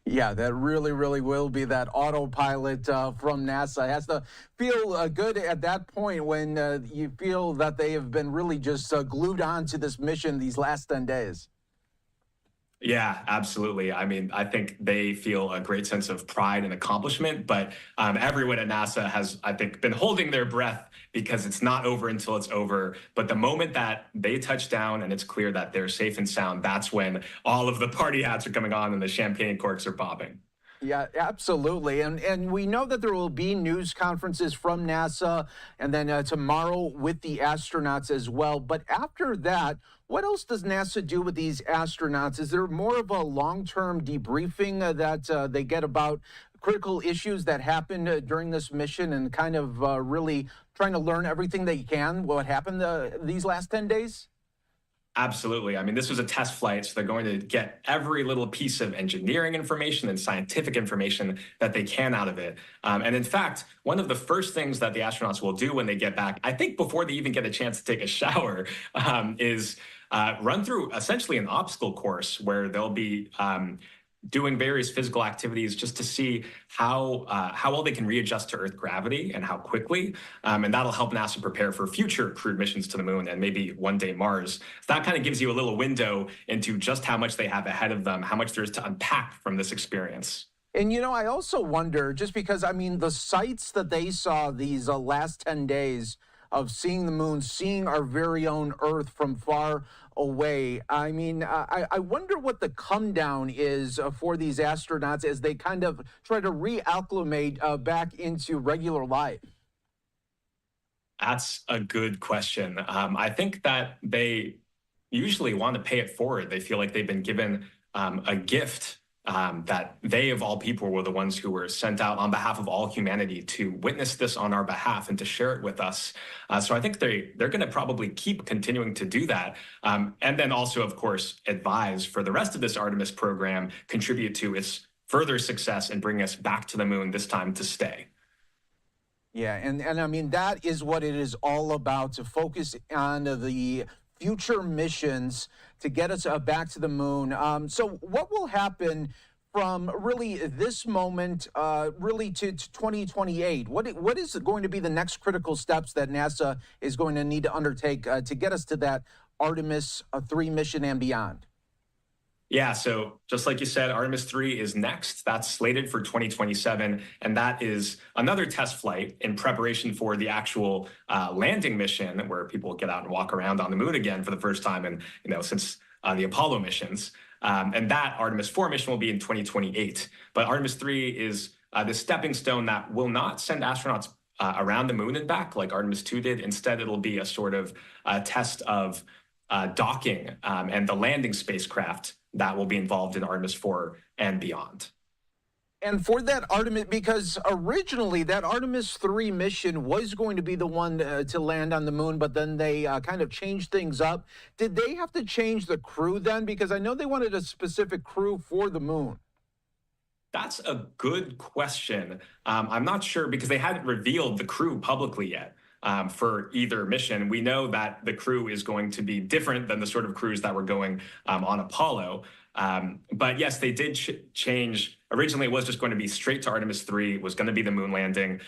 Yeah, that really, really will be that autopilot from NASA. It has to feel good at that point when you feel that they have been really just glued on to this mission these last 10 days. Yeah, absolutely. I mean, I think they feel a great sense of pride and accomplishment, but everyone at NASA has, I think, been holding their breath because it's not over until it's over. But the moment that they touch down and it's clear that they're safe and sound, that's when all of the party hats are coming on and the champagne corks are popping. Yeah, absolutely. And we know that there will be news conferences from NASA and then tomorrow with the astronauts as well. But after that, what else does NASA do with these astronauts? Is there more of a long-term debriefing that they get about critical issues that happened during this mission and kind of really trying to learn everything they can, what happened these last 10 days? Absolutely. I mean, this was a test flight, so they're going to get every little piece of engineering information and scientific information that they can out of it. And in fact, one of the first things that the astronauts will do when they get back, I think before they even get a chance to take a shower, is run through essentially an obstacle course where they'll be doing various physical activities just to see how well they can readjust to Earth gravity and how quickly. And that'll help NASA prepare for future crewed missions to the moon and maybe one day Mars. So that kind of gives you a little window into just how much they have ahead of them, how much there is to unpack from this experience. And, you know, I also wonder, just because, I mean, the sights that they saw these last 10 days of seeing the moon, seeing our very own Earth from far away. I mean, I wonder what the come down is for these astronauts as they kind of try to reacclimate back into regular life. That's a good question. I think that they usually want to pay it forward. They feel like they've been given a gift that they, of all people, were the ones who were sent out on behalf of all humanity to witness this on our behalf and to share it with us. So I think they're going to probably keep continuing to do that. And then also, of course, advise for the rest of this Artemis program, contribute to its further success and bring us back to the moon, this time to stay. Yeah, and I mean, that is what it is all about, to focus on the future missions to get us back to the moon. So what will happen from really this moment really to 2028? What is going to be the next critical steps that NASA is going to need to undertake to get us to that Artemis 3 mission and beyond? Yeah, so just like you said, Artemis 3 is next. That's slated for 2027, and that is another test flight in preparation for the actual landing mission, where people get out and walk around on the moon again for the first time, and since the Apollo missions. And that Artemis 4 mission will be in 2028. But Artemis 3 is the stepping stone that will not send astronauts around the moon and back like Artemis 2 did. Instead, it'll be a sort of test of docking and the landing spacecraft that will be involved in Artemis 4 and beyond. And for that Artemis, because originally that Artemis 3 mission was going to be the one to land on the moon, but then they kind of changed things up. Did they have to change the crew then? Because I know they wanted a specific crew for the moon. That's a good question. I'm not sure, because they hadn't revealed the crew publicly yet. For either mission. We know that the crew is going to be different than the sort of crews that were going on Apollo. But yes, they did change. Originally, it was just going to be straight to Artemis 3. It was going to be the moon landing.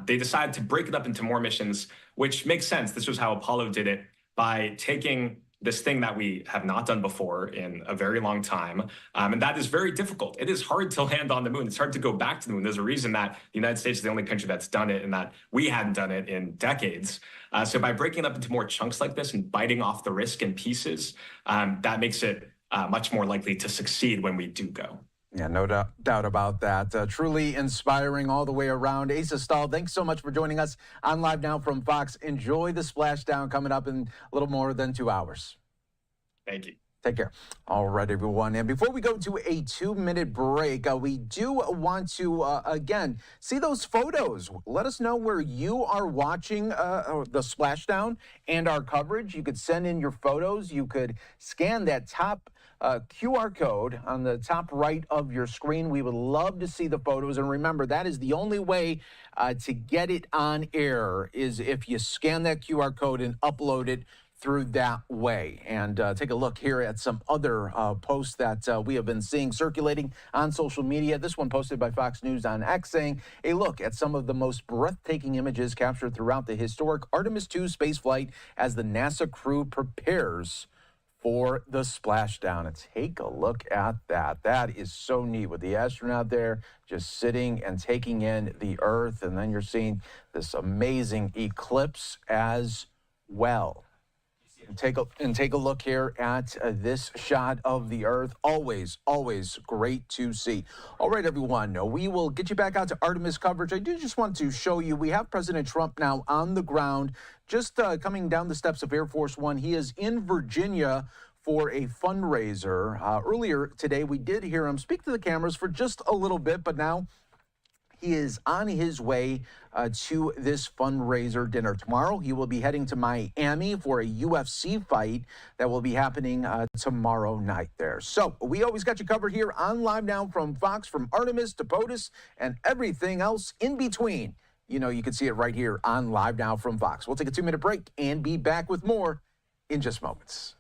They decided to break it up into more missions, which makes sense. This was how Apollo did it, by taking this thing that we have not done before in a very long time. And that is very difficult. It is hard to land on the moon. It's hard to go back to the moon. There's a reason that the United States is the only country that's done it, and that we hadn't done it in decades. So by breaking it up into more chunks like this and biting off the risk in pieces, that makes it much more likely to succeed when we do go. Yeah, no doubt about that. Truly inspiring all the way around. Asa Stahl, thanks so much for joining us on Live Now from Fox. Enjoy the splashdown coming up in a little more than 2 hours. Thank you. Take care. All right, everyone. And before we go to a 2-minute break, we do want to, again, see those photos. Let us know where you are watching the splashdown and our coverage. You could send in your photos. You could scan that top QR code on the top right of your screen. We would love to see the photos. And remember, that is the only way to get it on air, is if you scan that QR code and upload it through that way. And take a look here at some other posts that we have been seeing circulating on social media. This one posted by Fox News on X, saying a look at some of the most breathtaking images captured throughout the historic Artemis 2 spaceflight as the NASA crew prepares for the splashdown. And take a look at that. That is so neat with the astronaut there just sitting and taking in the Earth. And then you're seeing this amazing eclipse as well. And take a look here at this shot of the Earth. Always, always great to see. All right, everyone, we will get you back out to Artemis coverage. I do just want to show you, we have President Trump now on the ground, just coming down the steps of Air Force One. He is in Virginia for a fundraiser. Earlier today, we did hear him speak to the cameras for just a little bit, but now he is on his way to this fundraiser dinner. Tomorrow, he will be heading to Miami for a UFC fight that will be happening tomorrow night there. So we always got you covered here on Live Now from Fox, from Artemis to POTUS and everything else in between. You know, you can see it right here on Live Now from Fox. We'll take a 2-minute break and be back with more in just moments.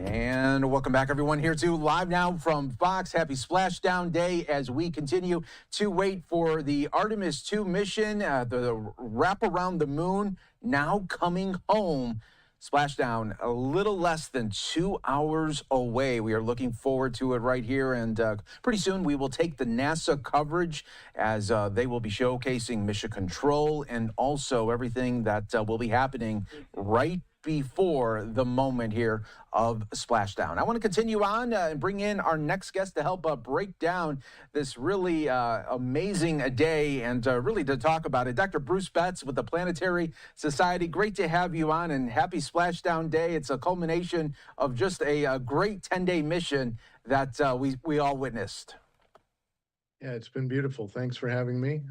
And welcome back, everyone, here to Live Now from Fox. Happy Splashdown Day as we continue to wait for the Artemis 2 mission, the wrap around the moon, now coming home. Splashdown a little less than 2 hours away. We are looking forward to it right here, and pretty soon we will take the NASA coverage as they will be showcasing mission control and also everything that will be happening right before the moment here of Splashdown. I want to continue on and bring in our next guest to help break down this really amazing day and really to talk about it. Dr. Bruce Betts with the Planetary Society. Great to have you on, and happy Splashdown Day. It's a culmination of just a great 10-day mission that we all witnessed. Yeah, it's been beautiful. Thanks for having me.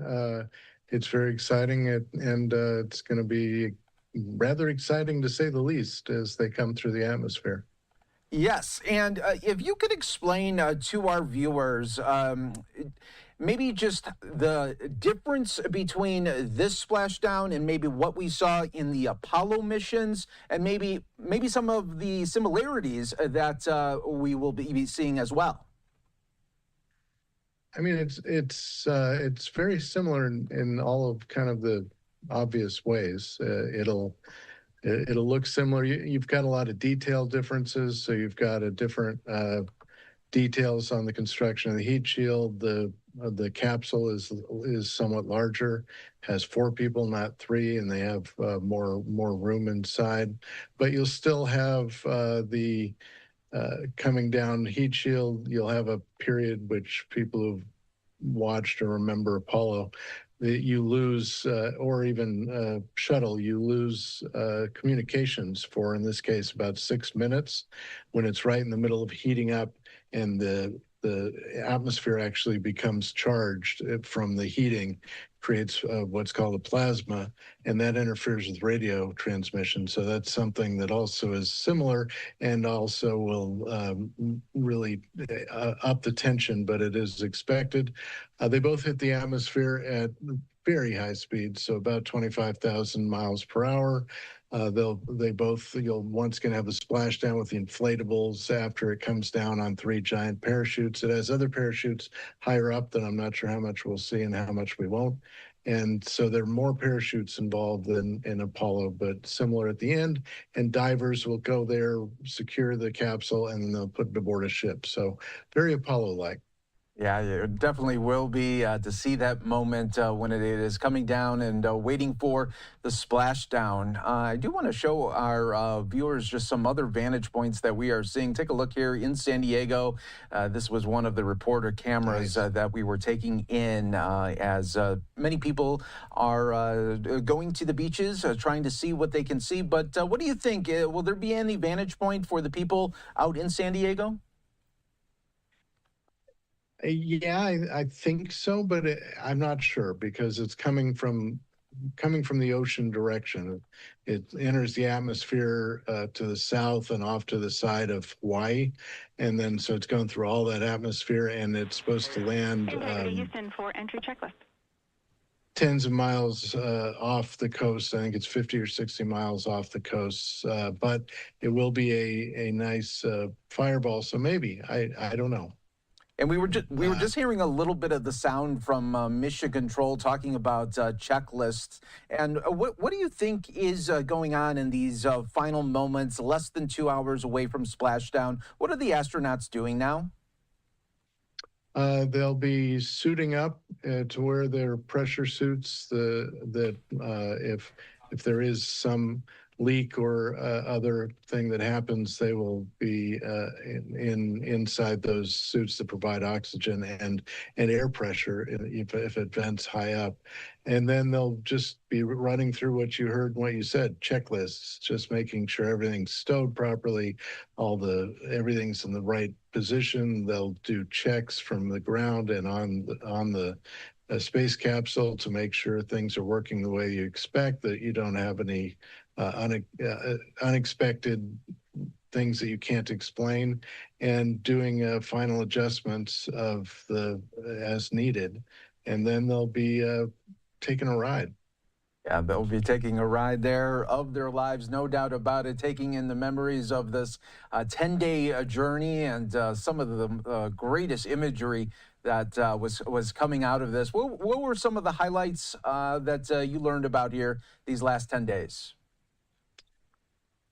It's very exciting, and it's going to be rather exciting to say the least as they come through the atmosphere. Yes, and if you could explain to our viewers maybe just the difference between this splashdown and maybe what we saw in the Apollo missions, and maybe some of the similarities that we will be seeing as well. I mean, it's very similar in all of kind of the obvious ways. It'll look similar. You've got a lot of detail differences. So you've got a different details on the construction of the heat shield. The capsule is somewhat larger, has 4 people, not 3, and they have more room inside. But you'll still have the coming down heat shield. You'll have a period which people who've watched or remember Apollo. you lose, or even shuttle, you lose communications for, in this case, about 6 minutes when it's right in the middle of heating up, and the atmosphere actually becomes charged from the heating, creates what's called a plasma, and that interferes with radio transmission. So that's something that also is similar and also will really up the tension, but it is expected. They both hit the atmosphere at very high speeds, so about 25,000 miles per hour. You'll once again have the splashdown with the inflatables after it comes down on 3 giant parachutes. It has other parachutes higher up that I'm not sure how much we'll see and how much we won't. And so there are more parachutes involved than in Apollo, but similar at the end. And divers will go there, secure the capsule, and then they'll put it aboard a ship. So very Apollo-like. Yeah, it definitely will be to see that moment when it is coming down and waiting for the splashdown. I do want to show our viewers just some other vantage points that we are seeing. Take a look here in San Diego. This was one of the reporter cameras that we were taking in as many people are going to the beaches, trying to see what they can see. But what do you think? Will there be any vantage point for the people out in San Diego? Yeah, I think so, but I'm not sure because it's coming from the ocean direction. It enters the atmosphere to the south and off to the side of Hawaii, and then so it's going through all that atmosphere, and it's supposed to land Houston for entry checklist. tens of miles off the coast. I think it's 50 or 60 miles off the coast, but it will be a nice fireball. So maybe I don't know. And we were just hearing a little bit of the sound from Mission Control talking about checklists. And what do you think is going on in these final moments, less than 2 hours away from splashdown? What are the astronauts doing now? They'll be suiting up to wear their pressure suits. If there is some leak or other thing that happens, they will be inside those suits that provide oxygen and air pressure if it vents high up. And then they'll just be running through what you heard and what you said, checklists, just making sure everything's stowed properly, everything's in the right position. They'll do checks from the ground and on the space capsule to make sure things are working the way you expect, that you don't have any unexpected things that you can't explain, and doing final adjustments as needed. And then they'll be taking a ride. Yeah, they'll be taking a ride there of their lives, no doubt about it, taking in the memories of this 10-day journey and some of the greatest imagery that was coming out of this. What were some of the highlights that you learned about here these last 10 days?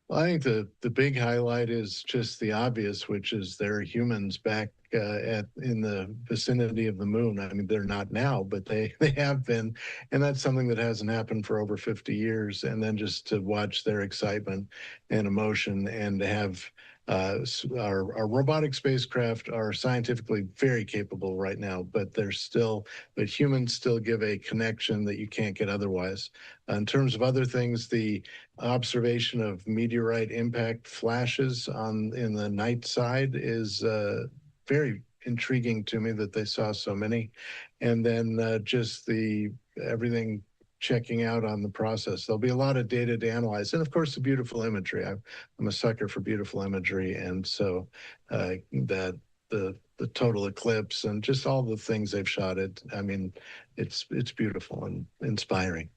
Well, I think the big highlight is just the obvious, which is there are humans back in the vicinity of the moon. I mean, they're not now, but they have been, and that's something that hasn't happened for over 50 years. And then just to watch their excitement and emotion, and to have our robotic spacecraft are scientifically very capable right now, but humans still give a connection that you can't get otherwise. In terms of other things, the observation of meteorite impact flashes in the night side is very intriguing to me, that they saw so many. And then just everything checking out on the process. There'll be a lot of data to analyze. And of course, the beautiful imagery. I'm a sucker for beautiful imagery. And so that the total eclipse and just all the things they've shot it, I mean, it's beautiful and inspiring.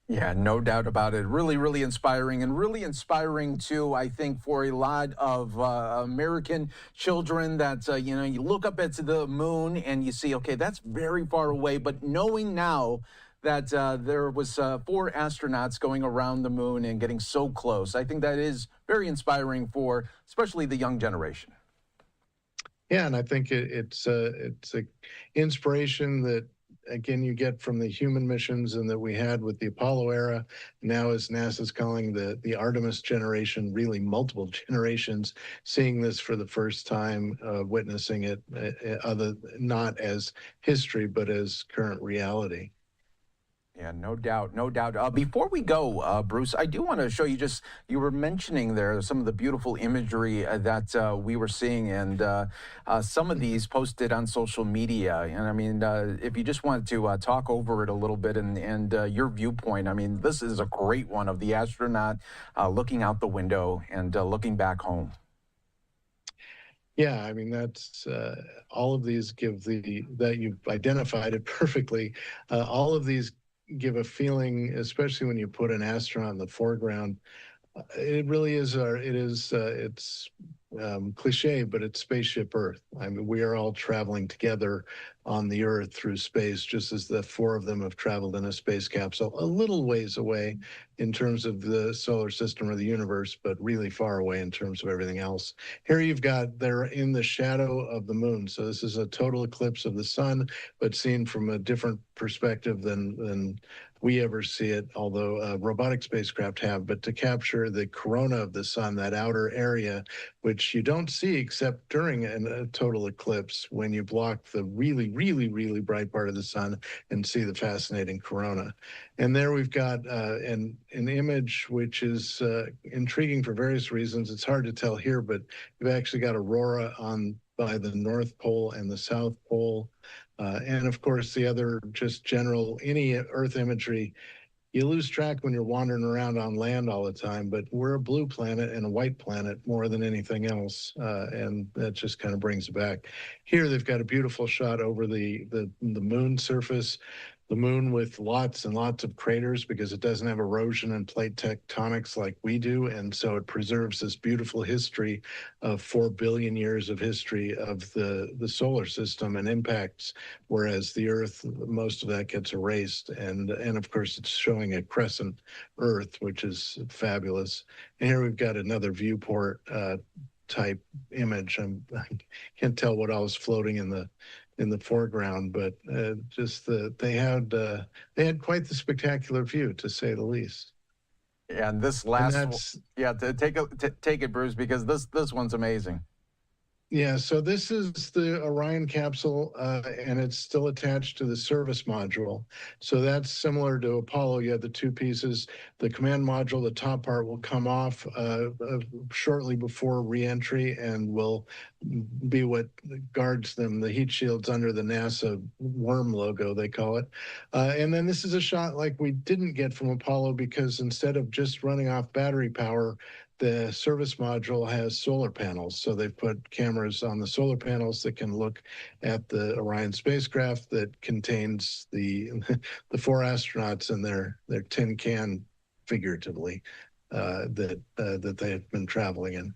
Yeah, no doubt about it. Really, really inspiring, and really inspiring too, I think, for a lot of American children that, you look up at the moon and you see, okay, that's very far away. But knowing now that there was 4 astronauts going around the moon and getting so close, I think that is very inspiring for especially the young generation. Yeah, and I think it's an inspiration that, again, you get from the human missions and that we had with the Apollo era. Now, as NASA's calling the Artemis generation, really multiple generations, seeing this for the first time, witnessing it, not as history, but as current reality. Yeah, no doubt, no doubt. Before we go, Bruce, I do want to show you you were mentioning there some of the beautiful imagery that we were seeing, and some of these posted on social media. And I mean, if you just wanted to talk over it a little bit and your viewpoint, I mean, this is a great one of the astronaut looking out the window and looking back home. Yeah, I mean, that's all of these give that you've identified it perfectly. All of these give a feeling, especially when you put an astronaut in the foreground. It really is it's cliche, but it's spaceship Earth. I mean, we are all traveling together on the Earth through space, just as the four of them have traveled in a space capsule, a little ways away in terms of the solar system or the universe, but really far away in terms of everything else. Here they're in the shadow of the moon. So this is a total eclipse of the sun, but seen from a different perspective than we ever see it, although robotic spacecraft have, but to capture the corona of the sun, that outer area, which you don't see except during a total eclipse when you block the really, really, really bright part of the sun and see the fascinating corona. And there we've got an image which is intriguing for various reasons. It's hard to tell here, but we've actually got aurora by the North Pole and the South Pole. And of course, the other just general, any Earth imagery, you lose track when you're wandering around on land all the time, but we're a blue planet and a white planet more than anything else. And that just kind of brings it back. Here, they've got a beautiful shot over the moon surface. The moon with lots and lots of craters because it doesn't have erosion and plate tectonics like we do. And so it preserves this beautiful history of 4 billion years of history of the solar system and impacts, whereas the Earth, most of that gets erased. And of course, it's showing a crescent Earth, which is fabulous. And here we've got another viewport type image. I can't tell what else floating in the foreground, but they had quite the spectacular view, to say the least. And this last, take it, Bruce, because this one's amazing. Yeah, so this is the Orion capsule, and it's still attached to the service module. So that's similar to Apollo. You have the two pieces. The command module, the top part, will come off shortly before reentry and will be what guards them, the heat shields under the NASA worm logo, they call it. And then this is a shot like we didn't get from Apollo because instead of just running off battery power, the service module has solar panels. So they've put cameras on the solar panels that can look at the Orion spacecraft that contains the four astronauts in their tin can, figuratively, that they have been traveling in.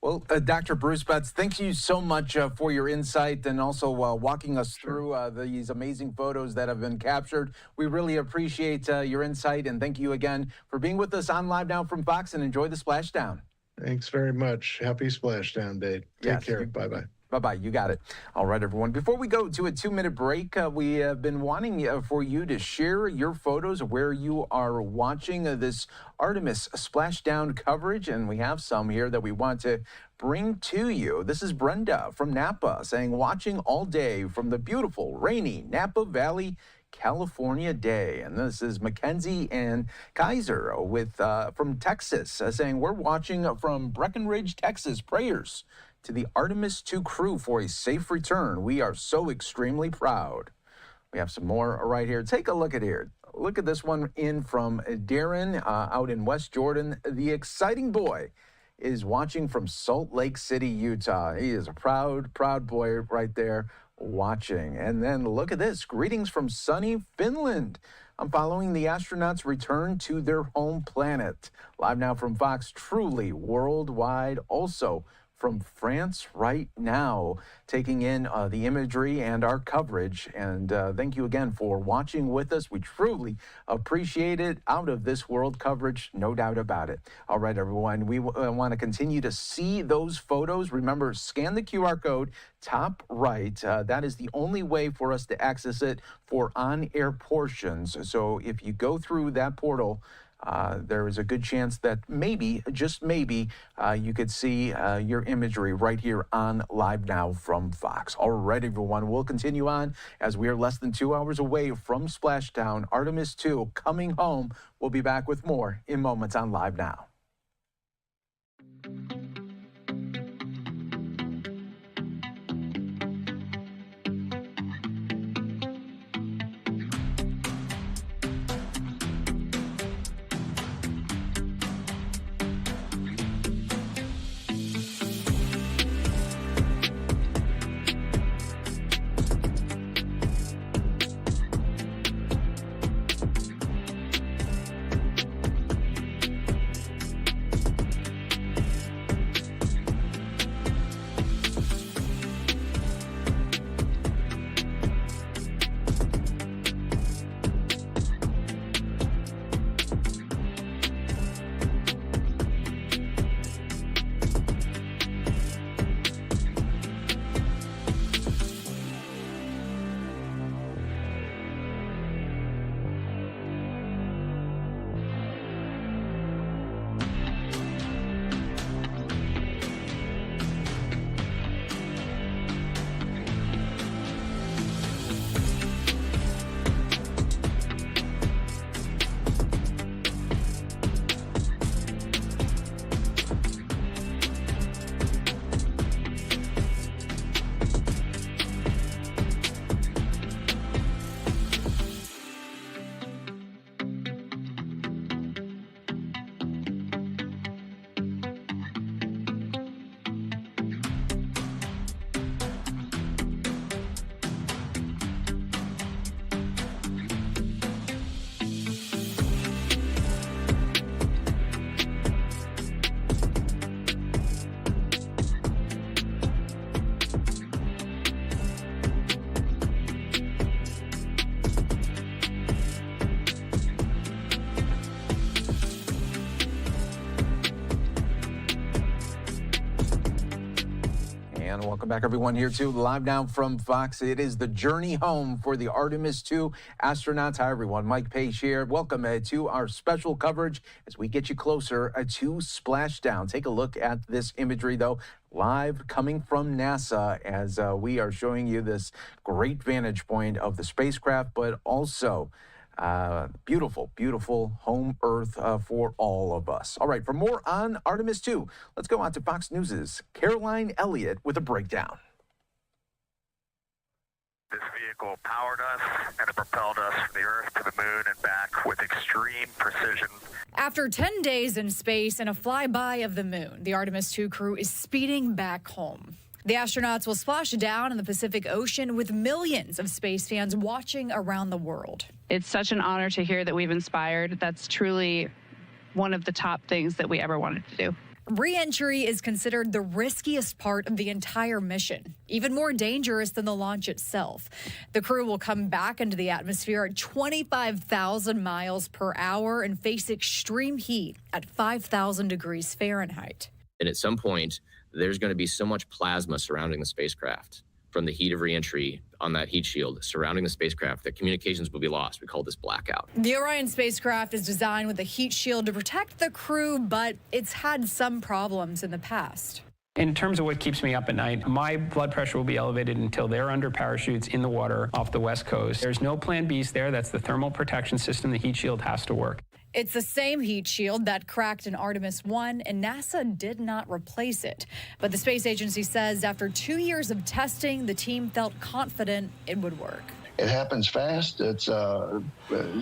Well, Dr. Bruce Betts, thank you so much for your insight and also walking us through these amazing photos that have been captured. We really appreciate your insight, and thank you again for being with us on Live Now from Fox, and enjoy the splashdown. Thanks very much. Happy splashdown, Dave. Take care. Bye-bye. Bye-bye. You got it. All right, everyone. Before we go to a 2-minute break, we have been wanting for you to share your photos of where you are watching this Artemis splashdown coverage, and we have some here that we want to bring to you. This is Brenda from Napa saying, watching all day from the beautiful, rainy Napa Valley, California day. And this is Mackenzie and Kaiser from Texas saying, we're watching from Breckenridge, Texas. Prayers to the Artemis 2 crew for a safe return. We are so extremely proud. We have some more right here. Take a look at here. Look at this one in from Darren out in West Jordan. The exciting boy is watching from Salt Lake City, Utah. He is a proud, proud boy right there watching. And then look at this. Greetings from sunny Finland. I'm following the astronauts' return to their home planet. Live now from Fox, truly worldwide. Also from France right now, taking in the imagery and our coverage. And thank you again for watching with us. We truly appreciate it. Out of this world coverage, no doubt about it. All right, everyone, we want to continue to see those photos. Remember, scan the QR code top right. That is the only way for us to access it for on-air portions. So if you go through that portal, there is a good chance that maybe, just maybe, you could see your imagery right here on Live Now from Fox. All right, everyone, we'll continue on as we are less than 2 hours away from Splashdown. Artemis 2 coming home. We'll be back with more in moments on Live Now. Welcome back, everyone, here to Live Now from Fox. It is the journey home for the Artemis 2 astronauts. Hi, everyone. Mike Page here. Welcome to our special coverage as we get you closer to Splashdown. Take a look at this imagery, though, live coming from NASA as we are showing you this great vantage point of the spacecraft, but also beautiful, beautiful home Earth for all of us. All right, for more on Artemis 2, let's go on to Fox News' Caroline Elliott with a breakdown. This vehicle powered us and it propelled us from the Earth to the Moon and back with extreme precision. After 10 days in space and a flyby of the Moon, the Artemis 2 crew is speeding back home. The astronauts will splash down in the Pacific Ocean with millions of space fans watching around the world. It's such an honor to hear that we've inspired. That's truly one of the top things that we ever wanted to do. Re-entry is considered the riskiest part of the entire mission, even more dangerous than the launch itself. The crew will come back into the atmosphere at 25,000 miles per hour and face extreme heat at 5,000 degrees Fahrenheit. And at some point, there's going to be so much plasma surrounding the spacecraft from the heat of reentry on that heat shield surrounding the spacecraft that communications will be lost. We call this blackout. The Orion spacecraft is designed with a heat shield to protect the crew, but it's had some problems in the past. In terms of what keeps me up at night, my blood pressure will be elevated until they're under parachutes in the water off the West Coast. There's no plan B's there. That's the thermal protection system. The heat shield has to work. It's the same heat shield that cracked in Artemis 1, and NASA did not replace it. But the space agency says after 2 years of testing, the team felt confident it would work. It happens fast. It's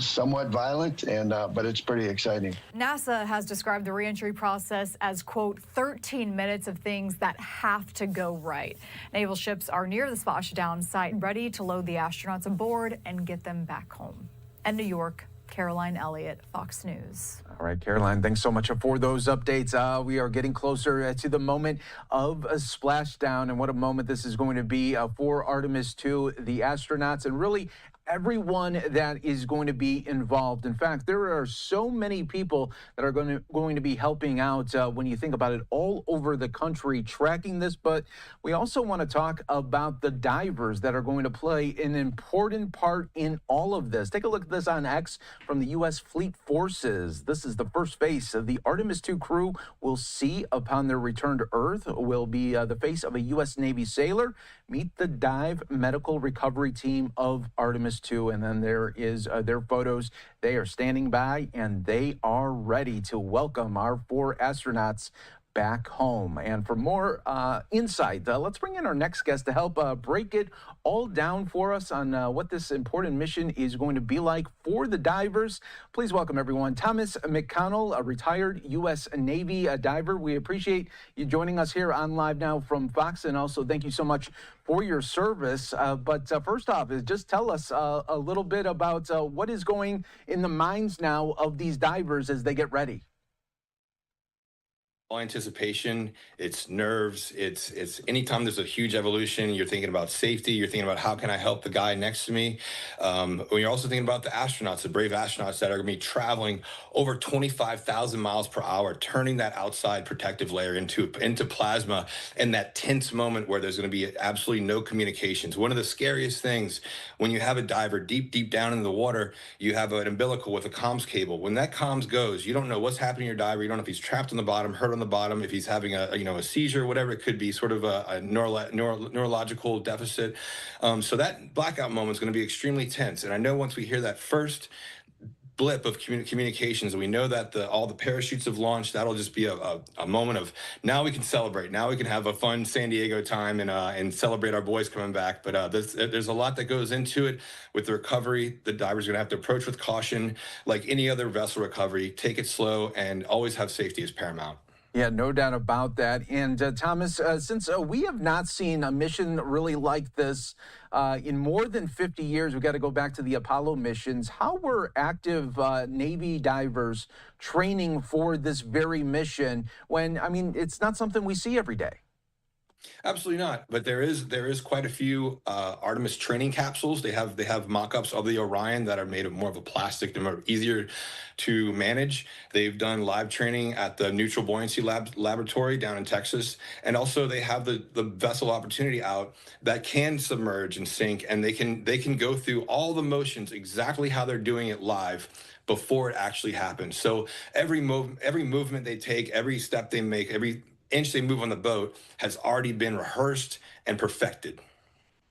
somewhat violent, but it's pretty exciting. NASA has described the reentry process as, quote, 13 minutes of things that have to go right. Naval ships are near the splashdown site, ready to load the astronauts aboard and get them back home. In New York, Caroline Elliott, Fox News. All right, Caroline, thanks so much for those updates. We are getting closer to the moment of a splashdown, and what a moment this is going to be for Artemis 2, the astronauts, and really everyone that is going to be involved. In fact, there are so many people that are going to be helping out when you think about it all over the country tracking this. But we also want to talk about the divers that are going to play an important part in all of this. Take a look at this on X from the U.S. Fleet Forces. This is the first face of the Artemis 2 crew will see upon their return to Earth. Will be the face of a U.S. Navy sailor. Meet the dive medical recovery team of Artemis 2. And then there is their photos. They are standing by and they are ready to welcome our 4 astronauts back home. And for more insight, let's bring in our next guest to help break it all down for us on what this important mission is going to be like for the divers. Please welcome everyone. Thomas McConnell, a retired U.S. Navy diver. We appreciate you joining us here on Live Now from Fox, and also thank you so much for your service. But first off, just tell us a little bit about what is going in the minds now of these divers as they get ready. Anticipation, it's nerves, it's anytime there's a huge evolution, you're thinking about safety, you're thinking about how can I help the guy next to me. When you're also thinking about the astronauts, the brave astronauts that are going to be traveling over 25,000 miles per hour, turning that outside protective layer into plasma in that tense moment where there's going to be absolutely no communications. One of the scariest things when you have a diver deep down in the water, you have an umbilical with a comms cable. When that comms goes, you don't know what's happening to your diver. You don't know if he's trapped on the bottom, hurt on the bottom, if he's having a seizure, whatever it could be, sort of a neurological deficit. So that blackout moment is going to be extremely tense. And I know once we hear that first blip of communications, we know that all the parachutes have launched. That'll just be a moment of now we can celebrate. Now we can have a fun San Diego time and celebrate our boys coming back. But there's a lot that goes into it with the recovery. The diver's going to have to approach with caution, like any other vessel recovery. Take it slow and always have safety as paramount. Yeah, no doubt about that. And Thomas, since we have not seen a mission really like this in more than 50 years, we've got to go back to the Apollo missions. How were active Navy divers training for this very mission when, I mean, it's not something we see every day? Absolutely not. But there is quite a few Artemis training capsules. They have mock-ups of the Orion that are made of more of a plastic. They're more easier to manage. They've done live training at the Neutral Buoyancy Laboratory down in Texas. And also they have the vessel Opportunity out that can submerge and sink, and they can go through all the motions exactly how they're doing it live before it actually happens. So every movement they take, every step they make, every inch they move on the boat has already been rehearsed and perfected.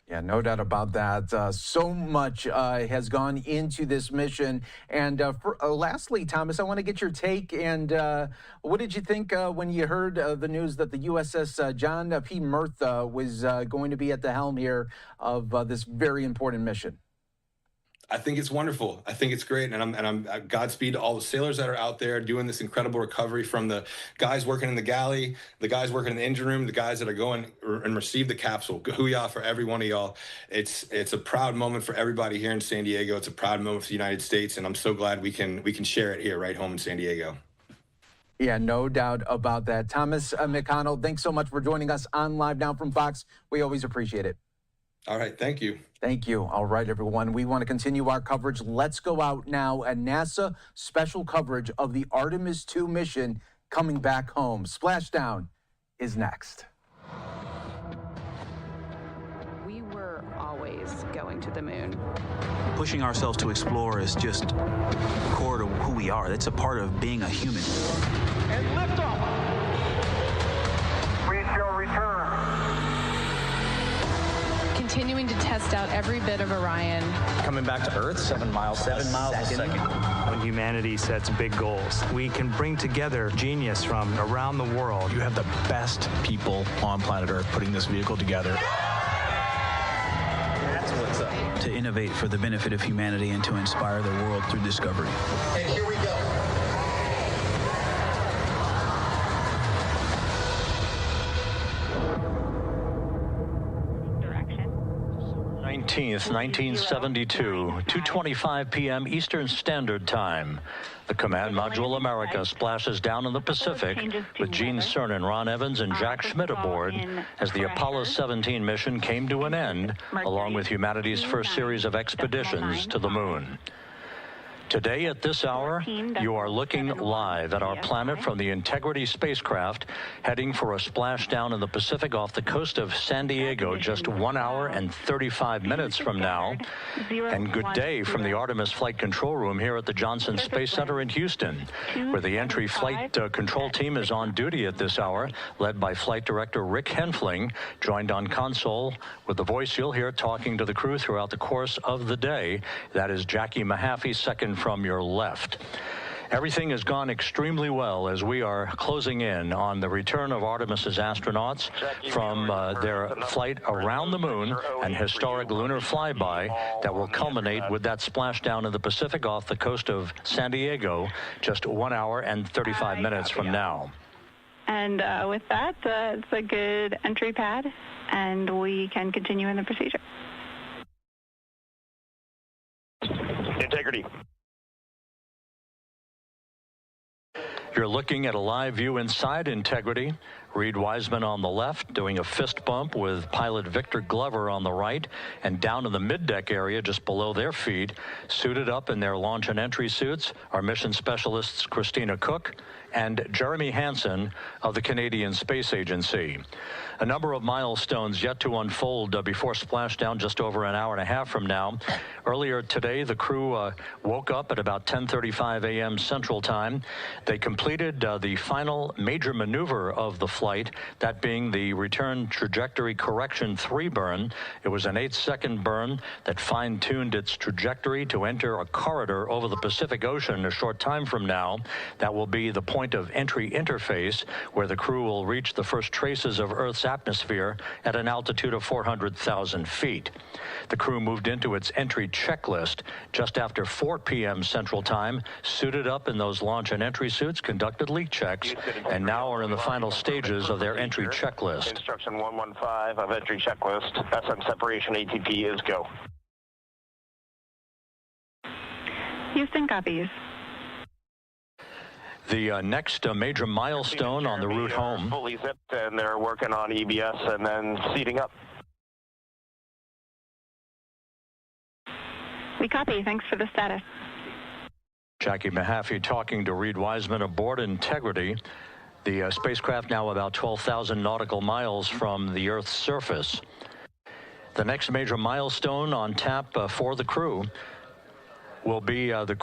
Yeah, no doubt about that. So much has gone into this mission. And lastly, Thomas, I want to get your take. And what did you think when you heard the news that the USS John P. Murtha was going to be at the helm here of this very important mission? I think it's wonderful. I think it's great, and I'm Godspeed to all the sailors that are out there doing this incredible recovery, from the guys working in the galley, the guys working in the engine room, the guys that are going and receive the capsule. Hoo-yah for every one of y'all. It's a proud moment for everybody here in San Diego. It's a proud moment for the United States, and I'm so glad we can share it here right home in San Diego. Yeah, no doubt about that. Thomas McConnell, thanks so much for joining us on Live Now from Fox. We always appreciate it. All right, thank you. Thank you. All right, everyone. We want to continue our coverage. Let's go out now. A NASA special coverage of the Artemis 2 mission coming back home. Splashdown is next. We were always going to the moon. Pushing ourselves to explore is just core to who we are. That's a part of being a human. And liftoff. We shall return. Continuing to test out every bit of Orion. Coming back to Earth, 7 miles a second. When humanity sets big goals, we can bring together genius from around the world. You have the best people on planet Earth putting this vehicle together. That's what's up. To innovate for the benefit of humanity and to inspire the world through discovery. And here we go. 19th, 1972, 2:25 p.m. Eastern Standard Time. The Command Module America splashes down in the Pacific with Gene Cernan, Ron Evans, and Jack Schmidt aboard as the Apollo 17 mission came to an end, along with humanity's first series of expeditions to the moon. Today at this hour, you are looking live at our planet from the Integrity spacecraft, heading for a splashdown in the Pacific off the coast of San Diego just 1 hour and 35 minutes from now. And good day from the Artemis Flight Control Room here at the Johnson Space Center in Houston, where the entry flight control team is on duty at this hour, led by Flight Director Rick Henfling, joined on console with the voice you'll hear talking to the crew throughout the course of the day. That is Jackie Mahaffey, second from your left. Everything has gone extremely well as we are closing in on the return of Artemis's astronauts from their flight around the moon and historic lunar flyby that will culminate with that splashdown in the Pacific off the coast of San Diego just 1 hour and 35 minutes from now. And with that, it's a good entry pad, and we can continue in the procedure. Integrity. You're looking at a live view inside Integrity. Reed Wiseman on the left doing a fist bump with pilot Victor Glover on the right, and down in the middeck area just below their feet, suited up in their launch and entry suits, are mission specialists Christina Cook and Jeremy Hansen of the Canadian Space Agency. A number of milestones yet to unfold before splashdown just over an hour and a half from now. Earlier today, the crew woke up at about 10:35 a.m. Central Time. They completed the final major maneuver of the flight, that being the return trajectory correction 3 burn. It was an 8-second burn that fine-tuned its trajectory to enter a corridor over the Pacific Ocean a short time from now. That will be the point of entry interface where the crew will reach the first traces of Earth's atmosphere at an altitude of 400,000 feet. The crew moved into its entry checklist just after 4 p.m. Central Time, suited up in those launch and entry suits, conducted leak checks, and now are in the final stages of their entry checklist. Instruction 115 of entry checklist. SM separation ATP is go. Houston copies. The next major milestone on the route home. Fully zipped, and they're working on EBS and then seating up. We copy. Thanks for the status. Jackie Mahaffey talking to Reed Wiseman aboard Integrity. The spacecraft now about 12,000 nautical miles from the Earth's surface. The next major milestone on tap for the crew will be the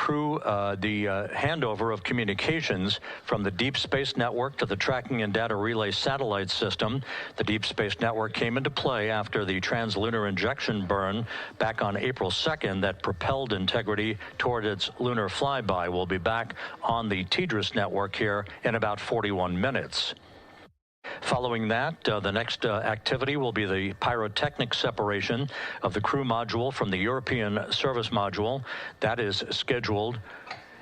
handover of communications from the Deep Space Network to the Tracking and Data Relay Satellite System. The Deep Space Network came into play after the translunar injection burn back on April 2nd that propelled Integrity toward its lunar flyby. We'll be back on the TDRS network here in about 41 minutes. Following that, the next activity will be the pyrotechnic separation of the crew module from the European service module. That is scheduled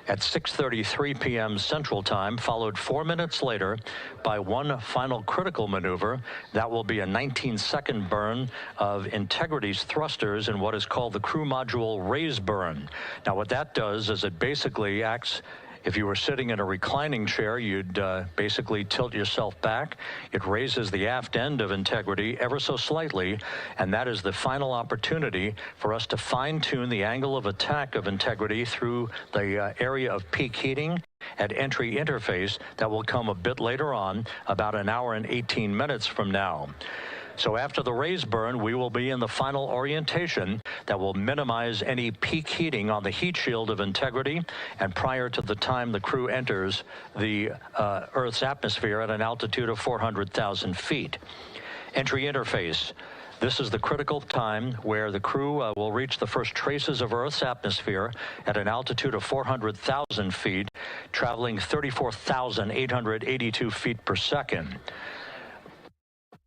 at 6:33 p.m. Central Time, followed 4 minutes later by one final critical maneuver. That will be a 19-second burn of Integrity's thrusters in what is called the crew module raise burn. Now, what that does is it basically acts. If you were sitting in a reclining chair, you'd basically tilt yourself back. It raises the aft end of Integrity ever so slightly, and that is the final opportunity for us to fine-tune the angle of attack of Integrity through the area of peak heating at entry interface. That will come a bit later on, about an hour and 18 minutes from now. So after the raise burn, we will be in the final orientation that will minimize any peak heating on the heat shield of Integrity, and prior to the time the crew enters the Earth's atmosphere at an altitude of 400,000 feet. Entry interface. This is the critical time where the crew will reach the first traces of Earth's atmosphere at an altitude of 400,000 feet, traveling 34,882 feet per second.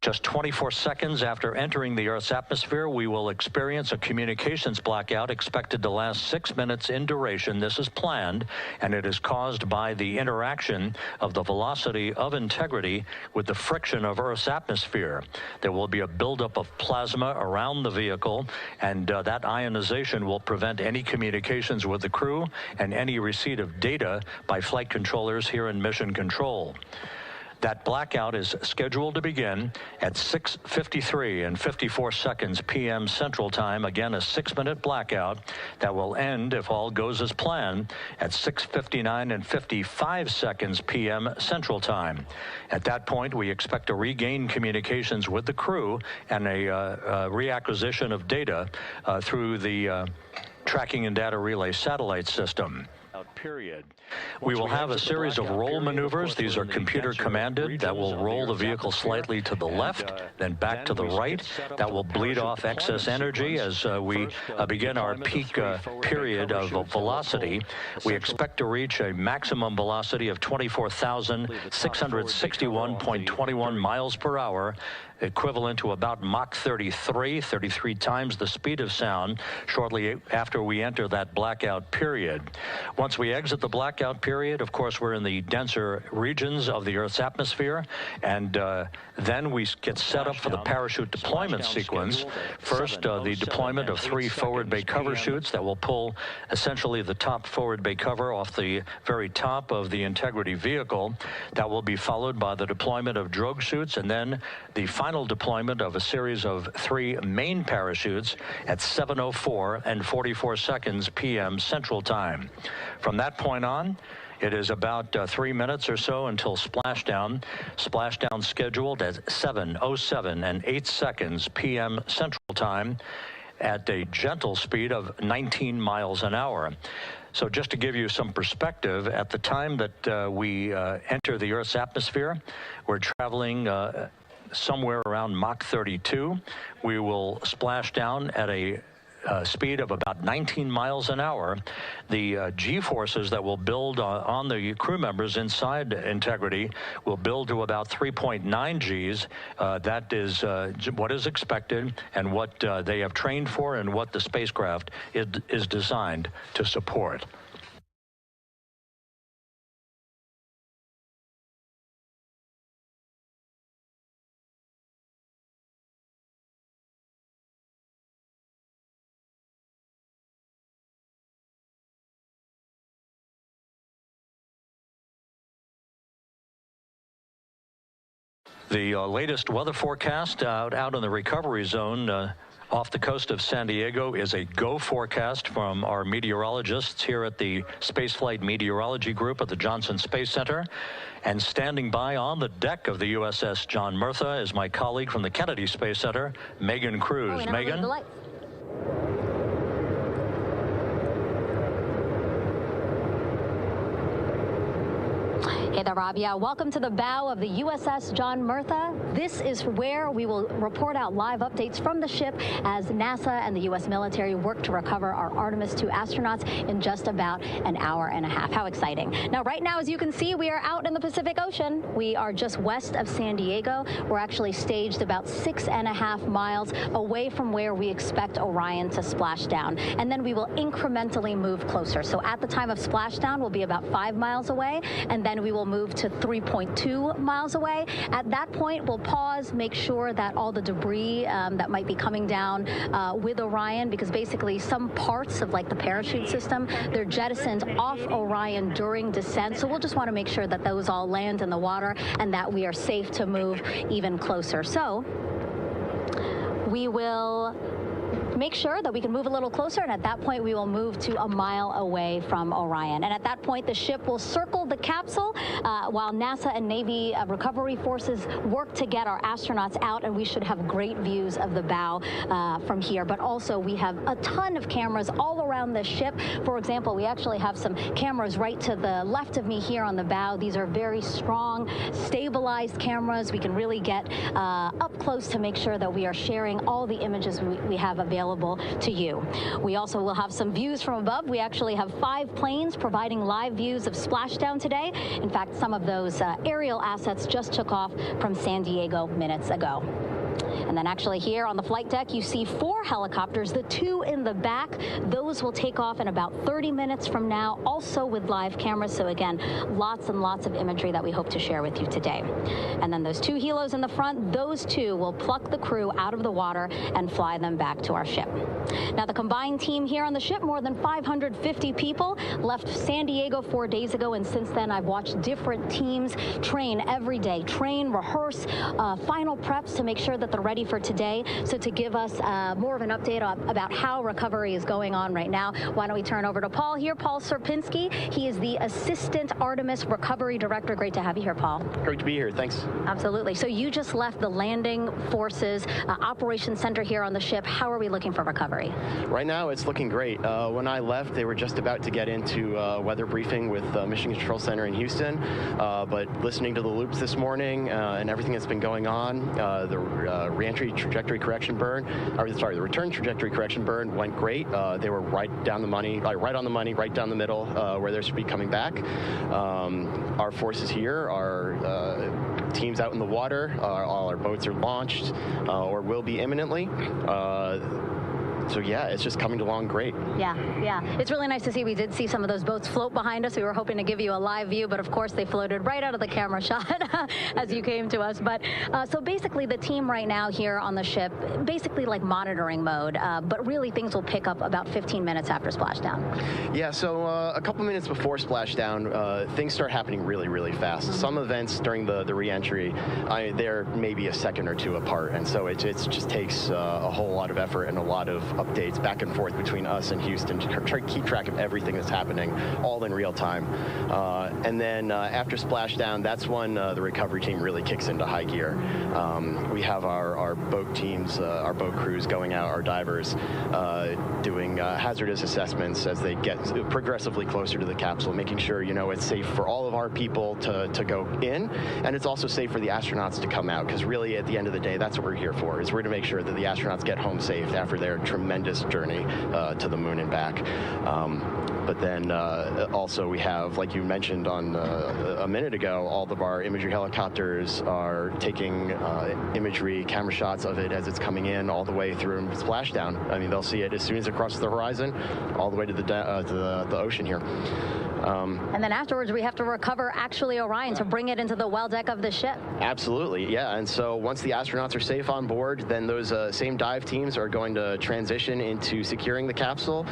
Just 24 seconds after entering the Earth's atmosphere, we will experience a communications blackout expected to last 6 minutes in duration. This is planned, and it is caused by the interaction of the velocity of integrity with the friction of Earth's atmosphere. There will be a buildup of plasma around the vehicle, and that ionization will prevent any communications with the crew and any receipt of data by flight controllers here in Mission Control. That blackout is scheduled to begin at 6:53 and 54 seconds p.m. Central Time. Again, a 6-minute blackout that will end, if all goes as planned, at 6:59 and 55 seconds p.m. Central Time. At that point, we expect to regain communications with the crew and a reacquisition of data through the Tracking and Data Relay satellite system. Period. We will have a series of roll maneuvers. These are computer commanded that will roll the vehicle slightly to the left, then back to the right. That will bleed off excess energy as we begin our peak period of velocity. We expect to reach a maximum velocity of 24,661.21 miles per hour, equivalent to about Mach 33 times the speed of sound, shortly after we enter that blackout period. Once we exit the blackout period, of course, we're in the denser regions of the Earth's atmosphere, and then we get set up for the parachute deployment sequence. First, the deployment of 3 forward bay cover chutes that will pull essentially the top forward bay cover off the very top of the Integrity vehicle. That will be followed by the deployment of drogue chutes, and then the final deployment of a series of 3 main parachutes at 7:04 and 44 seconds p.m. Central Time. From that point on, it is about 3 minutes or so until splashdown. Splashdown scheduled at 7:07 and 8 seconds p.m. Central Time at a gentle speed of 19 miles an hour. So just to give you some perspective, at the time that we enter the Earth's atmosphere, we're traveling somewhere around Mach 32. We will splash down at a speed of about 19 miles an hour. The G-forces that will build on the crew members inside Integrity will build to about 3.9 Gs. That is what is expected and what they have trained for and what the spacecraft is designed to support. The latest weather forecast out in the recovery zone off the coast of San Diego is a go forecast from our meteorologists here at the Spaceflight Meteorology Group at the Johnson Space Center. And standing by on the deck of the USS John Murtha is my colleague from the Kennedy Space Center, Megan Cruz. Megan? Hey there, Rob. Yeah, welcome to the bow of the USS John Murtha. This is where we will report out live updates from the ship as NASA and the U.S. military work to recover our Artemis 2 astronauts in just about an hour and a half. How exciting. Now, right now, as you can see, we are out in the Pacific Ocean. We are just west of San Diego. We're actually staged about 6.5 miles away from where we expect Orion to splash down. And then we will incrementally move closer. So at the time of splashdown, we'll be about 5 miles away, and then we will move to 3.2 miles away. At that point, we'll pause, make sure that all the debris that might be coming down with Orion, because basically some parts of like the parachute system, they're jettisoned off Orion during descent. So we'll just want to make sure that those all land in the water and that we are safe to move even closer. So we will make sure that we can move a little closer, and at that point we will move to a mile away from Orion. And at that point the ship will circle the capsule while NASA and Navy recovery forces work to get our astronauts out, and we should have great views of the bow from here. But also we have a ton of cameras all around the ship. For example, we actually have some cameras right to the left of me here on the bow. These are very strong, stabilized cameras. We can really get up close to make sure that we are sharing all the images we have available available to you. We also will have some views from above. We actually have 5 planes providing live views of splashdown today. In fact, some of those aerial assets just took off from San Diego minutes ago. And then actually here on the flight deck, you see 4 helicopters, the 2 in the back. Those will take off in about 30 minutes from now, also with live cameras. So again, lots and lots of imagery that we hope to share with you today. And then those 2 helos in the front, those 2 will pluck the crew out of the water and fly them back to our ship. Now, the combined team here on the ship, more than 550 people, left San Diego 4 days ago. And since then, I've watched different teams train every day, rehearse, final preps to make sure that they're ready for today. So to give us more of an update about how recovery is going on right now, why don't we turn over to Paul here, Paul Serpinski. He is the Assistant Artemis Recovery Director. Great to have you here, Paul. Great to be here. Thanks. Absolutely. So you just left the landing forces operations center here on the ship. How are we looking for recovery? Right now, it's looking great. When I left, they were just about to get into weather briefing with Mission Control Center in Houston. But listening to the loops this morning and everything that's been going on, the reentry trajectory correction burn, the return trajectory correction burn went great. They were right down the money, right on the money, right down the middle where they should be coming back. Our forces here, our teams out in the water, all our boats are launched or will be imminently. So yeah, it's just coming along great. Yeah. It's really nice to see. We did see some of those boats float behind us. We were hoping to give you a live view, but of course they floated right out of the camera shot as you came to us. But so basically the team right now here on the ship, basically like monitoring mode, but really things will pick up about 15 minutes after splashdown. Yeah, so a couple minutes before splashdown, things start happening really, really fast. Mm-hmm. Some events during the re-entry, they're maybe a second or 2 apart. And so it just takes a whole lot of effort and a lot of updates back and forth between us and Houston to try to keep track of everything that's happening, all in real time. And then after splashdown, that's when the recovery team really kicks into high gear. We have our boat teams, our boat crews going out, our divers doing hazardous assessments as they get progressively closer to the capsule, making sure, it's safe for all of our people to go in, and it's also safe for the astronauts to come out, because really at the end of the day, that's what we're here for, is we're to make sure that the astronauts get home safe after their tremendous journey to the moon and back. But then also we have, like you mentioned on a minute ago, all of our imagery helicopters are taking imagery, camera shots of it as it's coming in all the way through splashdown. I mean, they'll see it as soon as it crosses the horizon, all the way to the ocean here. And then afterwards, we have to recover actually Orion to bring it into the well deck of the ship. Absolutely, yeah. And so once the astronauts are safe on board, then those same dive teams are going to transition into securing the capsule.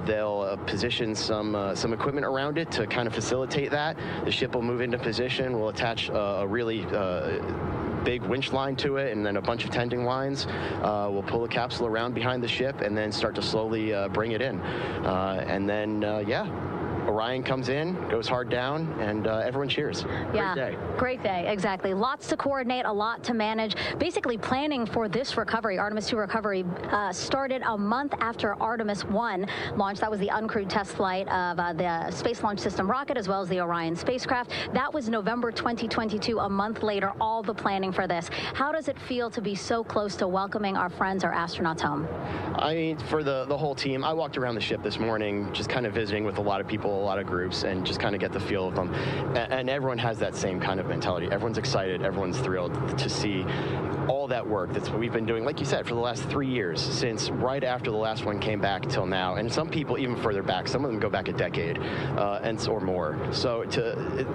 They'll position some equipment around it to kind of facilitate that. The ship will move into position. We'll attach a really big winch line to it, and then a bunch of tending lines. We'll pull the capsule around behind the ship and then start to slowly bring it in. And then, Orion comes in, goes hard down, and everyone cheers. Yeah, great day. Great day, exactly. Lots to coordinate, a lot to manage. Basically planning for this recovery, Artemis 2 recovery, started a month after Artemis 1 launched. That was the uncrewed test flight of the Space Launch System rocket, as well as the Orion spacecraft. That was November 2022, a month later, all the planning for this. How does it feel to be so close to welcoming our friends, our astronauts home? I mean, for the whole team, I walked around the ship this morning, just kind of visiting with a lot of people, a lot of groups, and just kind of get the feel of them. And everyone has that same kind of mentality. Everyone's excited. Everyone's thrilled to see all that work that's what we've been doing, like you said, for the last 3 years, since right after the last one came back till now. And some people even further back. Some of them go back a decade or more. So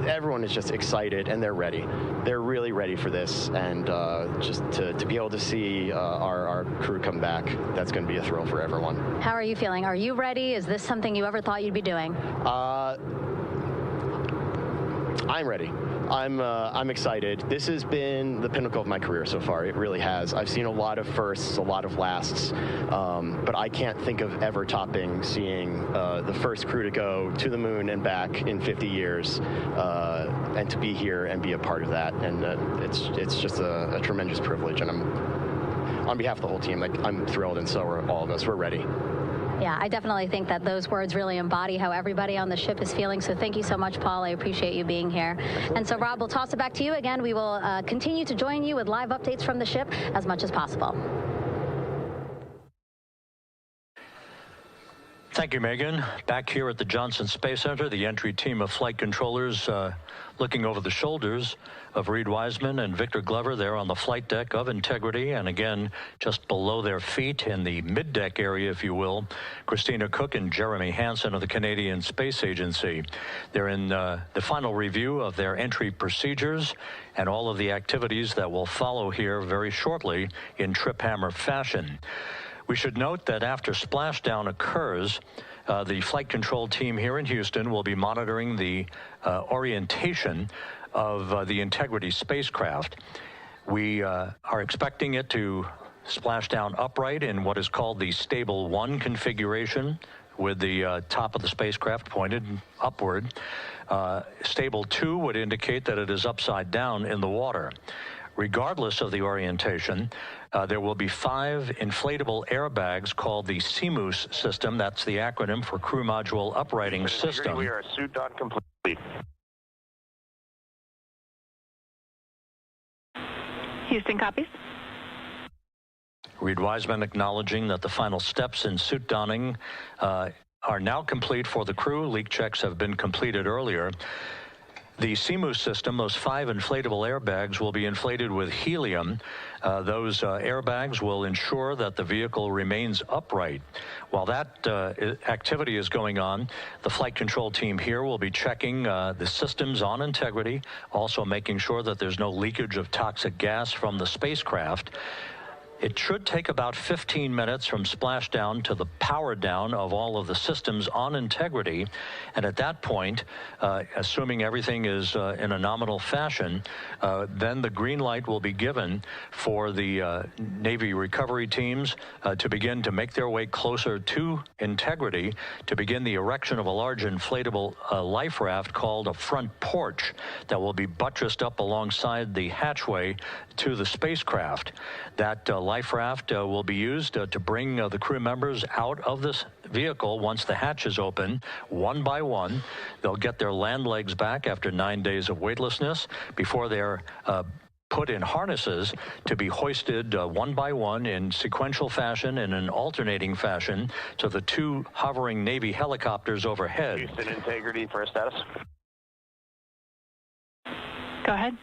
everyone is just excited, and they're ready. They're really ready for this. And just to be able to see our crew come back, that's going to be a thrill for everyone. How are you feeling? Are you ready? Is this something you ever thought you'd be doing? I'm ready. I'm excited. This has been the pinnacle of my career so far. It really has. I've seen a lot of firsts, a lot of lasts, but I can't think of ever topping seeing the first crew to go to the moon and back in 50 years, and to be here and be a part of that. And it's just a tremendous privilege. And on behalf of the whole team, I'm thrilled, and so are all of us. We're ready. Yeah, I definitely think that those words really embody how everybody on the ship is feeling. So thank you so much, Paul. I appreciate you being here. And so, Rob, we'll toss it back to you again. We will continue to join you with live updates from the ship as much as possible. Thank you, Megan. Back here at the Johnson Space Center, the entry team of flight controllers looking over the shoulders of Reed Wiseman and Victor Glover there on the flight deck of Integrity, and again, just below their feet in the mid-deck area, if you will, Christina Cook and Jeremy Hansen of the Canadian Space Agency. They're in the final review of their entry procedures and all of the activities that will follow here very shortly in trip hammer fashion. We should note that after splashdown occurs, the flight control team here in Houston will be monitoring the orientation of the Integrity spacecraft. We are expecting it to splash down upright in what is called the Stable 1 configuration, with the top of the spacecraft pointed upward. Stable 2 would indicate that it is upside down in the water. Regardless of the orientation, there will be 5 inflatable airbags called the CMOOS system. That's the acronym for Crew Module Uprighting System. We are suit on complete. Houston copies. Reed Wiseman acknowledging that the final steps in suit donning are now complete for the crew. Leak checks have been completed earlier. The CMOOS system, those 5 inflatable airbags, will be inflated with helium. Those airbags will ensure that the vehicle remains upright. While that activity is going on, the flight control team here will be checking the systems on Integrity, also making sure that there's no leakage of toxic gas from the spacecraft. It should take about 15 minutes from splashdown to the power down of all of the systems on Integrity. And at that point, assuming everything is in a nominal fashion, then the green light will be given for the Navy recovery teams to begin to make their way closer to Integrity to begin the erection of a large inflatable life raft called a front porch that will be buttressed up alongside the hatchway to the spacecraft. That life raft will be used to bring the crew members out of this vehicle once the hatch is open, one by one. They'll get their land legs back after 9 days of weightlessness before they're put in harnesses to be hoisted one by one in sequential fashion, in an alternating fashion, to the 2 hovering Navy helicopters overhead. Houston Integrity for a status. Go ahead.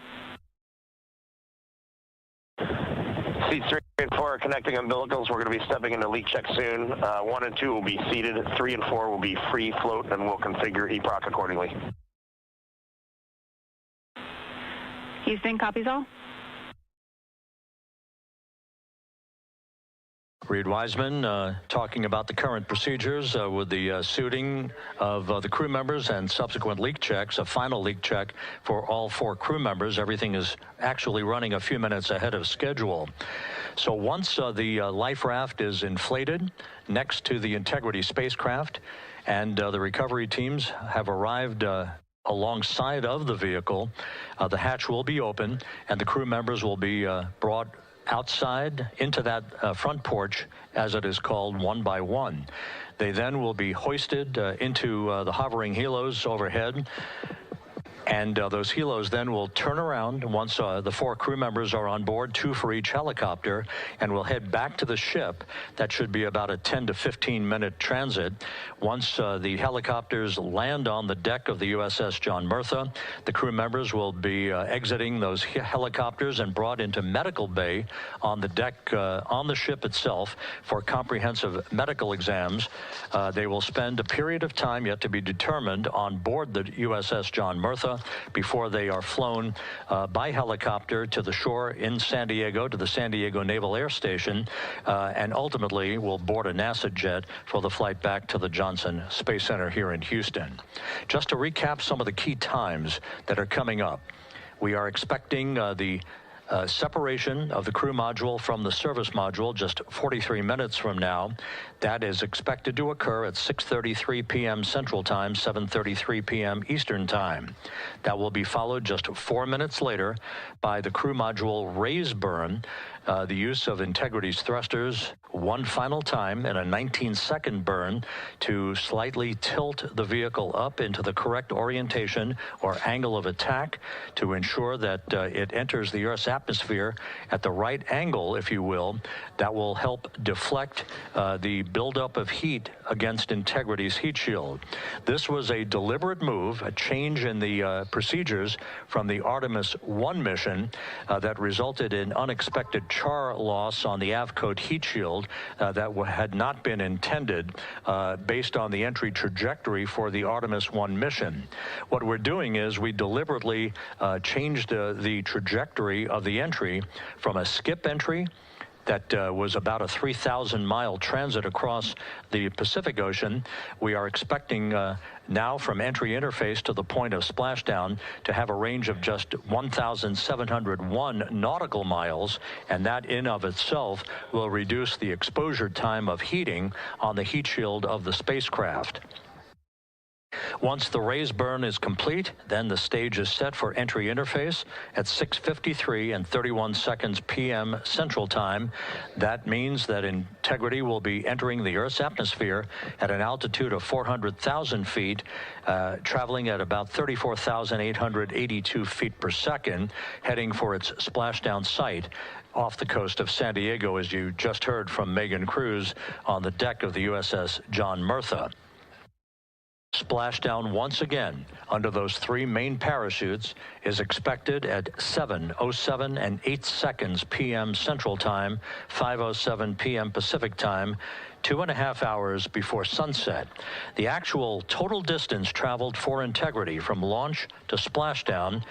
Seats 3 and 4 are connecting umbilicals. We're going to be stepping into leak check soon. 1 and 2 will be seated. 3 and 4 will be free float, and we'll configure EPROC accordingly. Houston copies all. Reed Wiseman talking about the current procedures with the suiting of the crew members and subsequent leak checks, a final leak check for all 4 crew members. Everything is actually running a few minutes ahead of schedule. So once the life raft is inflated next to the Integrity spacecraft and the recovery teams have arrived alongside of the vehicle, the hatch will be open and the crew members will be brought outside into that front porch, as it is called, one by one. They then will be hoisted into the hovering helos overhead. And those helos then will turn around once the 4 crew members are on board, 2 for each helicopter, and will head back to the ship. That should be about a 10 to 15 minute transit. Once the helicopters land on the deck of the USS John Murtha, the crew members will be exiting those helicopters and brought into medical bay on the deck on the ship itself for comprehensive medical exams. They will spend a period of time yet to be determined on board the USS John Murtha before they are flown by helicopter to the shore in San Diego, to the San Diego Naval Air Station, and ultimately will board a NASA jet for the flight back to the Johnson Space Center here in Houston. Just to recap some of the key times that are coming up, we are expecting the separation of the crew module from the service module just 43 minutes from now. That is expected to occur at 6:33 p.m. Central Time, 7:33 p.m. Eastern Time. That will be followed just 4 minutes later by the crew module raise burn. the use of Integrity's thrusters one final time in a 19-second burn to slightly tilt the vehicle up into the correct orientation or angle of attack to ensure that it enters the Earth's atmosphere at the right angle, if you will. That will help deflect the buildup of heat against Integrity's heat shield. This was a deliberate move, a change in the procedures from the Artemis 1 mission that resulted in unexpected char loss on the Avcode heat shield that had not been intended based on the entry trajectory for the Artemis 1 mission. What we're doing is we deliberately changed the trajectory of the entry from a skip entry that was about a 3,000-mile transit across the Pacific Ocean. We are expecting now from entry interface to the point of splashdown to have a range of just 1,701 nautical miles, and that in of itself will reduce the exposure time of heating on the heat shield of the spacecraft. Once the raise burn is complete, then the stage is set for entry interface at 6:53 and 31 seconds p.m. Central Time. That means that Integrity will be entering the Earth's atmosphere at an altitude of 400,000 feet, traveling at about 34,882 feet per second, heading for its splashdown site off the coast of San Diego, as you just heard from Megan Cruz on the deck of the USS John Murtha. Splashdown once again under those three main parachutes is expected at 7:07 and 8 seconds p.m. Central Time, 5:07 p.m. Pacific Time, 2.5 hours before sunset. The actual total distance traveled for Integrity from launch to splashdown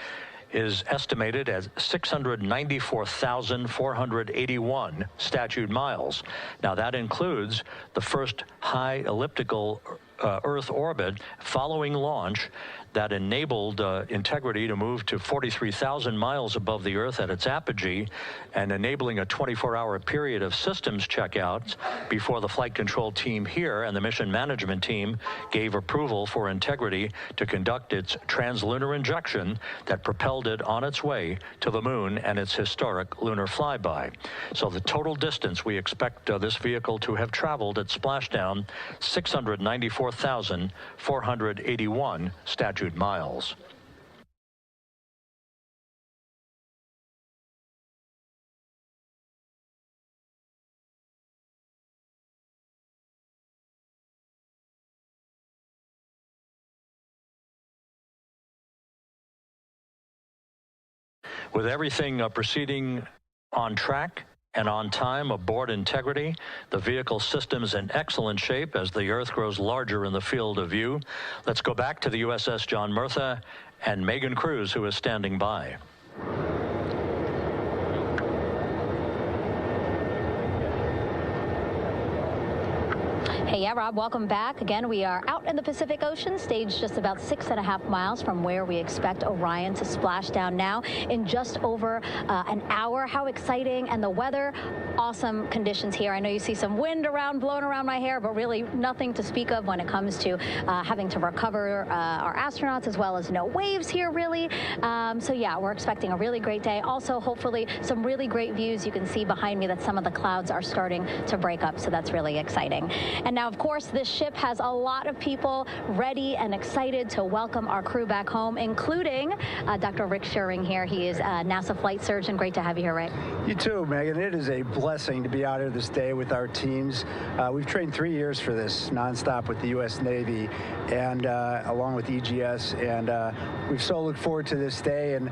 is estimated at 694,481 statute miles. Now that includes the first high elliptical Earth orbit following launch that enabled Integrity to move to 43,000 miles above the Earth at its apogee, and enabling a 24-hour period of systems checkouts before the flight control team here and the mission management team gave approval for Integrity to conduct its translunar injection that propelled it on its way to the moon and its historic lunar flyby. So the total distance we expect this vehicle to have traveled at splashdown, 694,481 statute miles. With everything proceeding on track and on time aboard Integrity, the vehicle system's in excellent shape as the Earth grows larger in the field of view. Let's go back to the USS John Murtha and Megan Cruz, who is standing by. Hey, yeah, Rob, welcome back. Again, we are out in the Pacific Ocean, staged just about 6.5 miles from where we expect Orion to splash down now in just over an hour. How exciting. And the weather, awesome conditions here. I know you see some wind blowing around my hair, but really nothing to speak of when it comes to having to recover our astronauts, as well as no waves here, really. So yeah, we're expecting a really great day. Also, hopefully, some really great views. You can see behind me that some of the clouds are starting to break up, so that's really exciting. And now, of course, this ship has a lot of people ready and excited to welcome our crew back home, including Dr. Rick Schuring here. He is a NASA flight surgeon. Great to have you here, Rick. You too, Megan. It is a blessing to be out here this day with our teams. We've trained 3 years for this nonstop with the U.S. Navy and along with EGS, and we've so looked forward to this day. And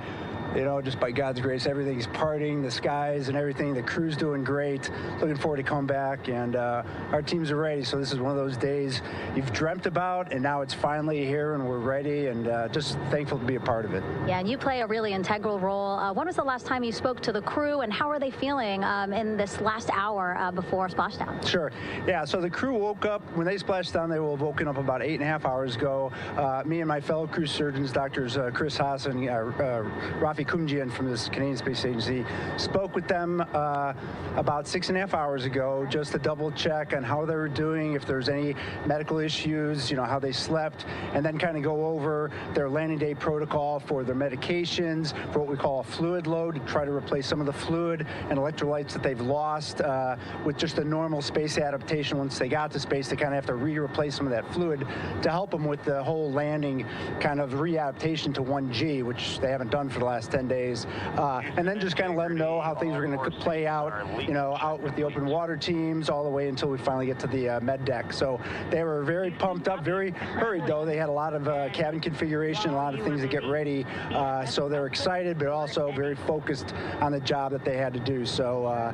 you know, just by God's grace, everything's parting, the skies and everything. The crew's doing great. Looking forward to come back, and our teams are ready. So this is one of those days you've dreamt about, and now it's finally here, and we're ready, and just thankful to be a part of it. Yeah, and you play a really integral role. When was the last time you spoke to the crew, and how are they feeling in this last hour before splashdown? Sure. Yeah, so the crew woke up. When they splashed down, they were woken up about 8.5 hours ago. Me and my fellow crew surgeons, Doctors Chris Haas and Rafi Jesse Kumjian from the Canadian Space Agency spoke with them about 6.5 hours ago, just to double check on how they were doing, if there's any medical issues, how they slept, and then kind of go over their landing day protocol for their medications, for what we call a fluid load, to try to replace some of the fluid and electrolytes that they've lost with just a normal space adaptation. Once they got to space, they kind of have to replace some of that fluid to help them with the whole landing kind of readaptation to 1G, which they haven't done for the last 10 days. And then just kind of let them know how things are going to play out, out with the open water teams all the way until we finally get to the med deck. So they were very pumped up, very hurried though. They had a lot of cabin configuration, a lot of things to get ready. So they're excited, but also very focused on the job that they had to do. So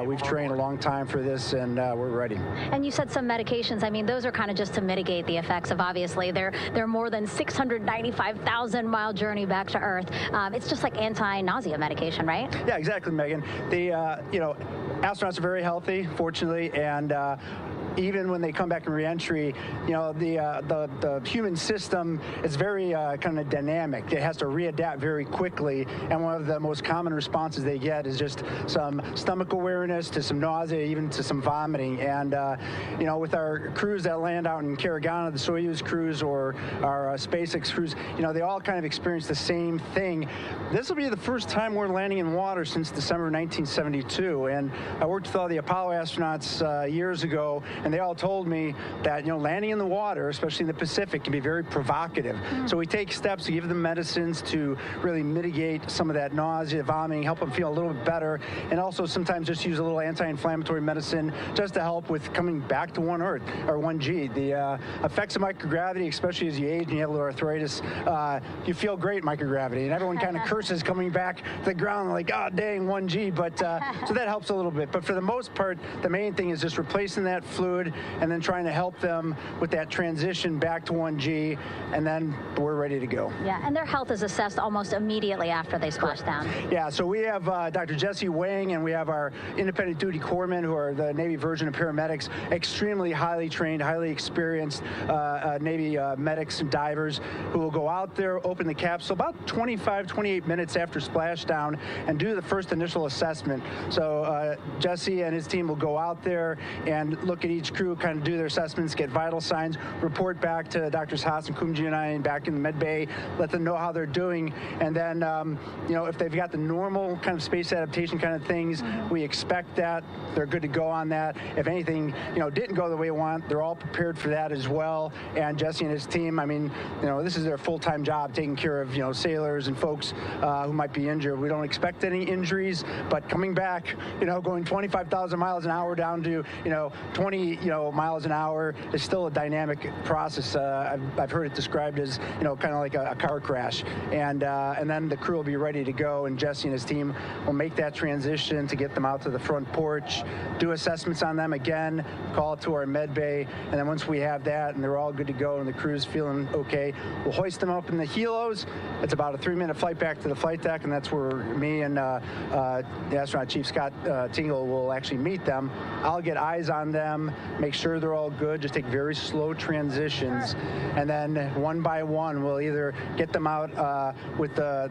we've trained a long time for this, and we're ready. And you said some medications. I mean, those are kind of just to mitigate the effects of, obviously, their more than 695,000-mile journey back to Earth. It's just like anti-nausea medication, right? Yeah, exactly, Megan. The astronauts are very healthy, fortunately, and even when they come back in reentry, the human system is very kind of dynamic. It has to readapt very quickly, and one of the most common responses they get is just some stomach awareness, to some nausea, even to some vomiting. And with our crews that land out in Karagana, the Soyuz crews or our SpaceX crews, they all kind of experience the same thing. This will be the first time we're landing in water since December 1972, and I worked with all the Apollo astronauts years ago, and they all told me that landing in the water, especially in the Pacific, can be very provocative. So we take steps to give them medicines to really mitigate some of that nausea, vomiting, help them feel a little bit better, and also sometimes just use a little anti-inflammatory medicine just to help with coming back to 1 Earth or 1G. The effects of microgravity, especially as you age and you have a little arthritis, you feel great in microgravity, and everyone kind of curses coming back to the ground like, oh dang, 1G, but so that helps a little bit. But for the most part, the main thing is just replacing that fluid and then trying to help them with that transition back to 1G, and then we're ready to go. Yeah, and their health is assessed almost immediately after they splash down. Yeah, so we have Dr. Jesse Wang, and we have our independent duty corpsmen, who are the Navy version of paramedics, extremely highly trained, highly experienced Navy medics and divers who will go out there, open the capsule about 25, 28 minutes after splashdown and do the first initial assessment. So Jesse and his team will go out there and look at each crew, kind of do their assessments, get vital signs, report back to Drs. Haas and Kumji and I back in the med bay, let them know how they're doing, and then if they've got the normal kind of space adaptation kind of things, we expect that they're good to go on that. If anything didn't go the way we want, they're all prepared for that as well. And Jesse and his team, I mean, this is their full-time job, taking care of sailors and folks who might be injured. We don't expect any injuries, but coming back, going 25,000 miles an hour down to 20 miles an hour is still a dynamic process. I've heard it described as kind of like a car crash, and then the crew will be ready to go, and Jesse and his team will make that transition to get them out to the front porch, do assessments on them again, call it to our med bay, and then once we have that and they're all good to go and the crew's feeling okay, we'll hoist them up in the helos. It's about a 3-minute flight back to the flight deck, and that's where me and the astronaut chief Scott Tingle will actually meet them. I'll get eyes on them, make sure they're all good, just take very slow transitions, and then one by one we'll either get them out with the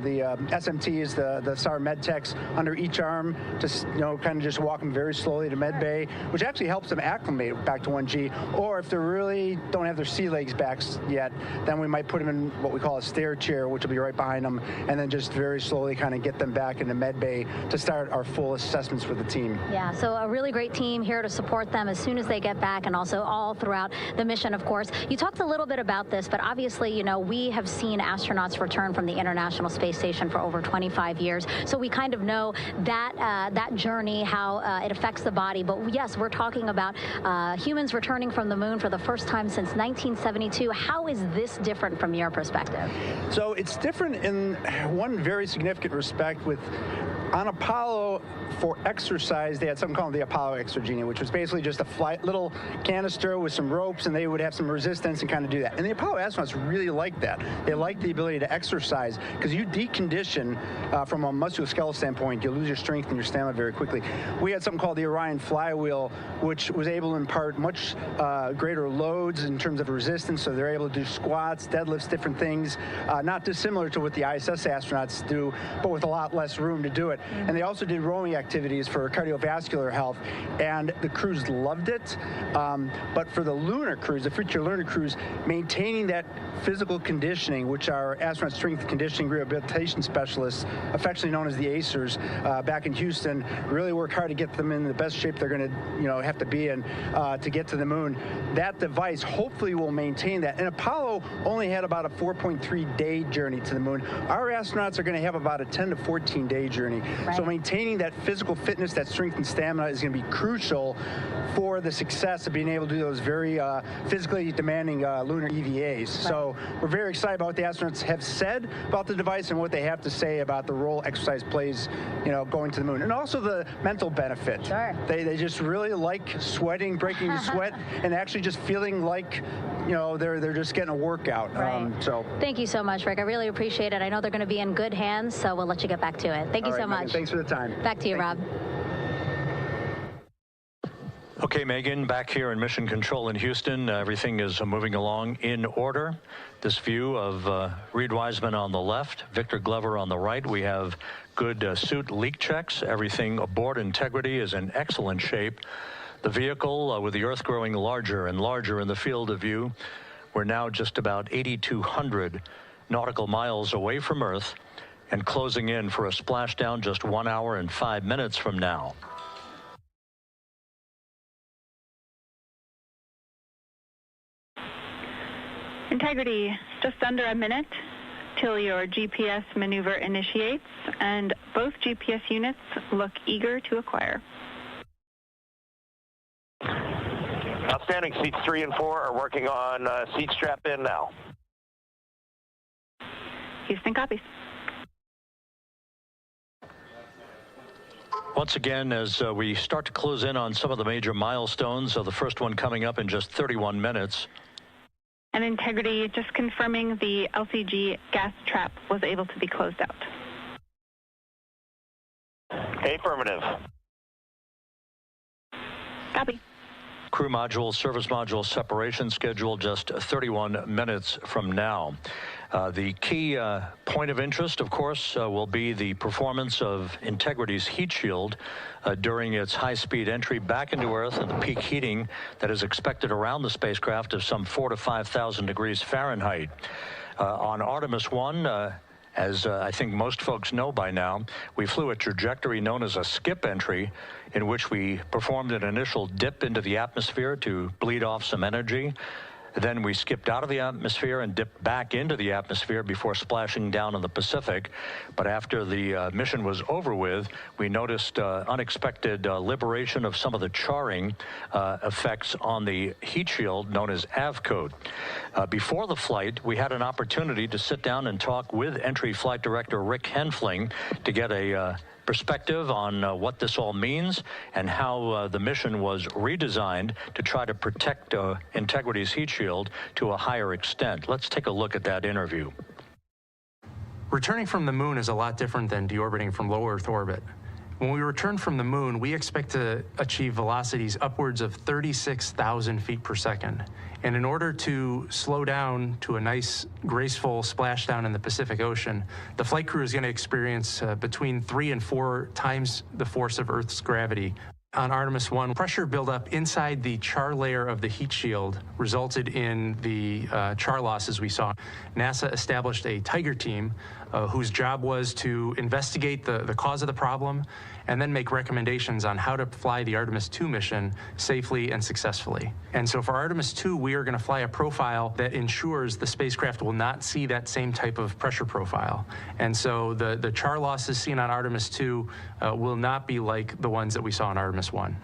SMTs, the SAR med techs under each arm, just kind of just walk them very slowly to med bay, which actually helps them acclimate back to 1G. Or if they really don't have their sea legs back yet, then we might put them in what we call a stair chair, which will be right behind them, and then just very slowly kind of get them back into med bay to start our full assessments for the team. Yeah, so a really great team here to support them as soon as they get back, and also all throughout the mission, of course. You talked a little bit about this, but obviously, we have seen astronauts return from the International Space Station for over 25 years, so we kind of know that journey, how it affects the body. But yes, we're talking about humans returning from the moon for the first time since 1972. How is this different from your perspective? So it's different in one very significant respect. On Apollo, for exercise, they had something called the Apollo Exergenia, which was basically just a little canister with some ropes, and they would have some resistance and kind of do that. And the Apollo astronauts really like that. They like the ability to exercise, because you decondition from a musculoskeletal standpoint, you lose your strength and your stamina very quickly. We had something called the Orion flywheel, which was able to impart much greater loads in terms of resistance, so they're able to do squats, deadlifts, different things, not dissimilar to what the ISS astronauts do, but with a lot less room to do it. And they also did rowing activities for cardiovascular health, and the crews loved it. But for the lunar crews, the future lunar crews, maintaining that physical conditioning, which our astronaut strength and conditioning rehabilitation specialists, affectionately known as the ACERs, back in Houston, really work hard to get them in the best shape they're going to, have to be in to get to the moon. That device hopefully will maintain that. And Apollo only had about a 4.3-day journey to the moon. Our astronauts are going to have about a 10 to 14-day journey. Right. So maintaining that physical fitness, that strength and stamina is going to be crucial for the success of being able to do those very physically demanding lunar EVAs. Right. So we're very excited about what the astronauts have said about the device and what they have to say about the role exercise plays, going to the moon. And also the mental benefit. Sure. They just really like sweating, breaking the sweat, and actually just feeling like, they're just getting a workout. Right. So thank you so much, Rick. I really appreciate it. I know they're going to be in good hands, so we'll let you get back to it. Thank you so much. Megan, thanks for the time. Back to you, Rob. Okay, Megan, back here in Mission Control in Houston. Everything is moving along in order. This view of Reed Wiseman on the left, Victor Glover on the right. We have good suit leak checks. Everything aboard integrity is in excellent shape. The vehicle, with the Earth growing larger and larger in the field of view, we're now just about 8,200 nautical miles away from Earth and closing in for a splashdown just 1 hour and 5 minutes from now. Integrity, just under a minute till your GPS maneuver initiates, and both GPS units look eager to acquire. Outstanding. Seats 3 and 4 are working on seat strap in now. Houston copies. Once again, as we start to close in on some of the major milestones, the first one coming up in just 31 minutes. And Integrity, just confirming the LCG gas trap was able to be closed out. Affirmative. Copy. Crew module, service module separation scheduled just 31 minutes from now. The key point of interest, of course, will be the performance of Integrity's heat shield during its high-speed entry back into Earth and the peak heating that is expected around the spacecraft of some 4,000 to 5,000 degrees Fahrenheit. On Artemis 1, as I think most folks know by now, we flew a trajectory known as a skip entry, in which we performed an initial dip into the atmosphere to bleed off some energy. Then we skipped out of the atmosphere and dipped back into the atmosphere before splashing down in the Pacific. But after the mission was over with, we noticed unexpected liberation of some of the charring effects on the heat shield known as AVCOAT. Before the flight, we had an opportunity to sit down and talk with Entry Flight Director Rick Henfling to get a perspective on what this all means and how the mission was redesigned to try to protect Integrity's heat shield to a higher extent. Let's take a look at that interview. Returning from the moon is a lot different than deorbiting from low Earth orbit. When we return from the moon, we expect to achieve velocities upwards of 36,000 feet per second. And in order to slow down to a nice, graceful splashdown in the Pacific Ocean, the flight crew is going to experience between 3 and 4 times the force of Earth's gravity. On Artemis 1, pressure buildup inside the char layer of the heat shield resulted in the char losses we saw. NASA established a Tiger team whose job was to investigate the cause of the problem and then make recommendations on how to fly the Artemis 2 mission safely and successfully. And so for Artemis 2, we are going to fly a profile that ensures the spacecraft will not see that same type of pressure profile. And so the char losses seen on Artemis 2 will not be like the ones that we saw on Artemis 1.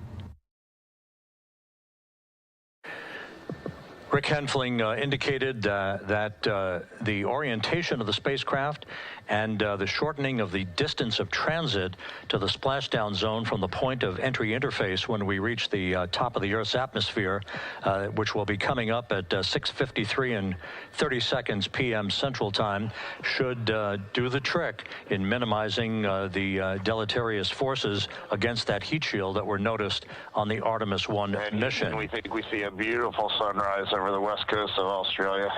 Rick Henfling indicated that the orientation of the spacecraft and the shortening of the distance of transit to the splashdown zone from the point of entry interface when we reach the top of the Earth's atmosphere, which will be coming up at 6:53 and 30 seconds p.m. Central Time, should do the trick in minimizing the deleterious forces against that heat shield that were noticed on the Artemis 1 mission. We think we see a beautiful sunrise over the west coast of Australia.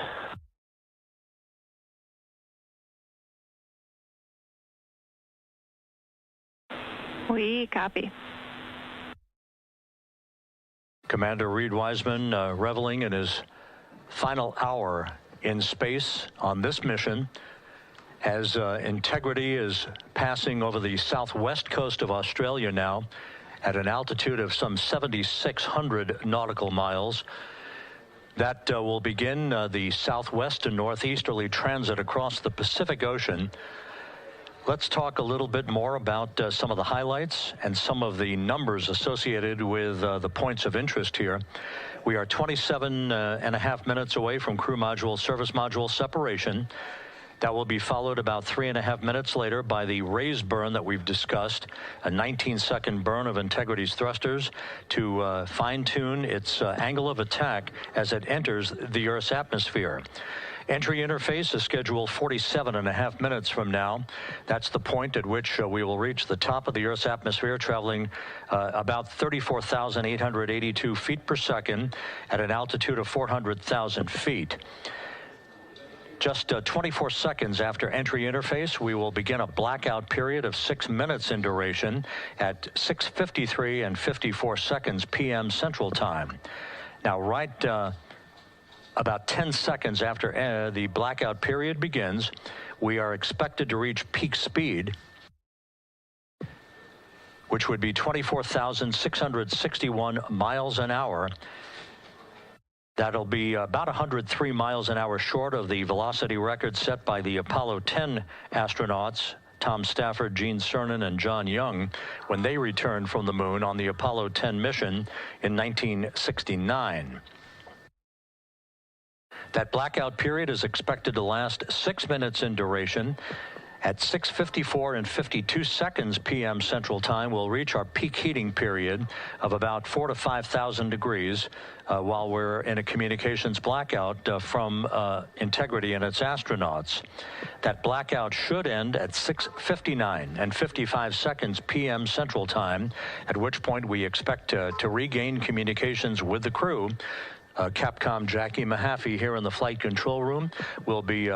We copy. Commander Reed Wiseman reveling in his final hour in space on this mission as Integrity is passing over the southwest coast of Australia now at an altitude of some 7,600 nautical miles. That will begin the southwest and northeasterly transit across the Pacific Ocean. Let's talk a little bit more about some of the highlights and some of the numbers associated with the points of interest here. We are 27.5 minutes away from crew module, service module separation. That will be followed about 3.5 minutes later by the raise burn that we've discussed, a 19-second burn of Integrity's thrusters to fine-tune its angle of attack as it enters the Earth's atmosphere. Entry interface is scheduled 47.5 minutes from now. That's the point at which we will reach the top of the Earth's atmosphere, traveling about 34,882 feet per second at an altitude of 400,000 feet. Just 24 seconds after entry interface, we will begin a blackout period of 6 minutes in duration at 6:53 and 54 seconds p.m. Central Time. Now, about 10 seconds after the blackout period begins, we are expected to reach peak speed, which would be 24,661 miles an hour. That'll be about 103 miles an hour short of the velocity record set by the Apollo 10 astronauts, Tom Stafford, Gene Cernan, and John Young, when they returned from the moon on the Apollo 10 mission in 1969. That blackout period is expected to last 6 minutes in duration. At 6:54 and 52 seconds p.m. Central Time, we'll reach our peak heating period of about 4,000 to 5,000 degrees while we're in a communications blackout from Integrity and its astronauts. That blackout should end at 6:59 and 55 seconds p.m. Central Time, at which point we expect to regain communications with the crew. Capcom Jackie Mahaffey here in the flight control room will be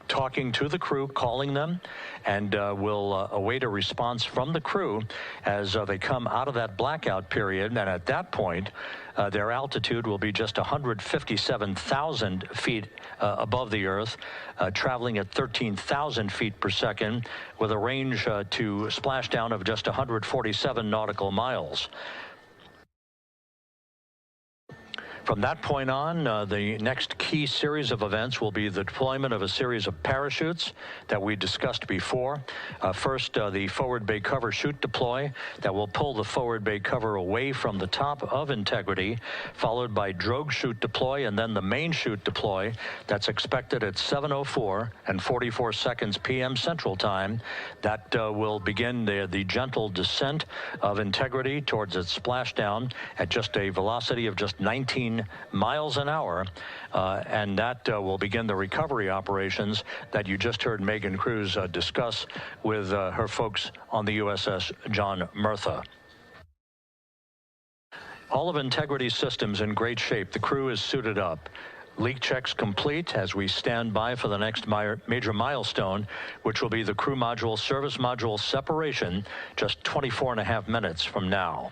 talking to the crew, calling them, and we'll await a response from the crew as they come out of that blackout period. And at that point, their altitude will be just 157,000 feet above the Earth, traveling at 13,000 feet per second, with a range to splashdown of just 147 nautical miles. From that point on, the next key series of events will be the deployment of a series of parachutes that we discussed before. First, the forward bay cover chute deploy that will pull the forward bay cover away from the top of Integrity, followed by drogue chute deploy, and then the main chute deploy that's expected at 7:04 and 44 seconds p.m. Central Time. That will begin the gentle descent of Integrity towards its splashdown at just a velocity of just 19 miles an hour, and that will begin the recovery operations that you just heard Megan Cruz discuss with her folks on the USS John Murtha. All of Integrity's systems in great shape. The crew is suited up. Leak checks complete as we stand by for the next major milestone, which will be the crew module service module separation just 24.5 minutes from now.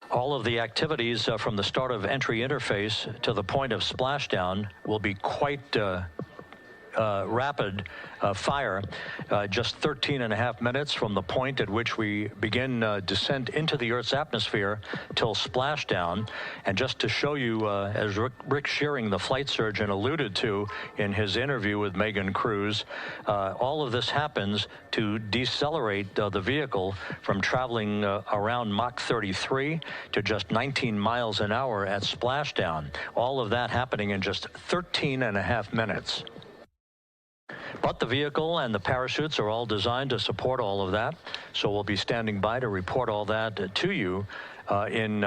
All of the activities from the start of entry interface to the point of splashdown will be quite rapid fire, just 13.5 minutes from the point at which we begin descent into the Earth's atmosphere till splashdown. And just to show you, as Rick Shearing, the flight surgeon, alluded to in his interview with Megan Cruz, all of this happens to decelerate the vehicle from traveling around Mach 33 to just 19 miles an hour at splashdown. All of that happening in just 13.5 minutes. But the vehicle and the parachutes are all designed to support all of that, so we'll be standing by to report all that to you in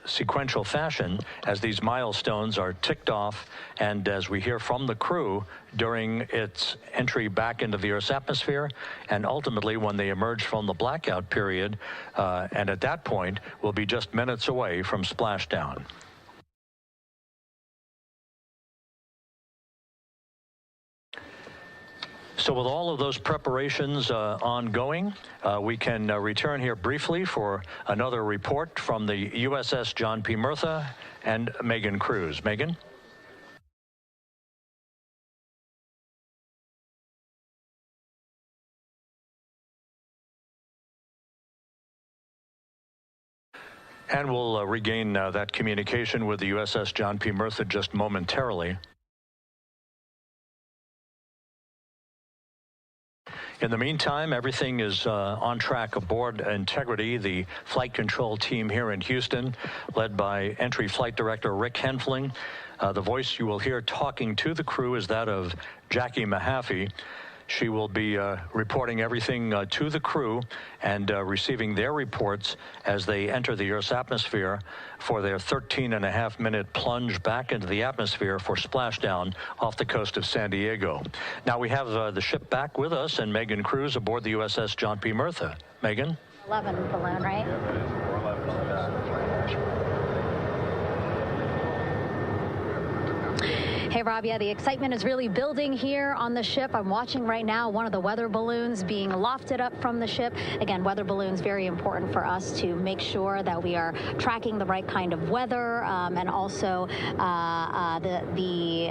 sequential fashion as these milestones are ticked off and as we hear from the crew during its entry back into the Earth's atmosphere and ultimately when they emerge from the blackout period, and at that point we'll be just minutes away from splashdown. So with all of those preparations ongoing, we can return here briefly for another report from the USS John P. Murtha and Megan Cruz. Megan? And we'll regain that communication with the USS John P. Murtha just momentarily. In the meantime, everything is on track aboard Integrity, the flight control team here in Houston, led by Entry Flight Director Rick Henfling. The voice you will hear talking to the crew is that of Jackie Mahaffey. She will be reporting everything to the crew and receiving their reports as they enter the Earth's atmosphere for their 13.5-minute plunge back into the atmosphere for splashdown off the coast of San Diego. Now we have the ship back with us and Megan Cruz aboard the USS John P. Murtha. Megan? 11 balloon, right? Hey, Rob, yeah, the excitement is really building here on the ship. I'm watching right now one of the weather balloons being lofted up from the ship. Again, weather balloons, very important for us to make sure that we are tracking the right kind of weather and also the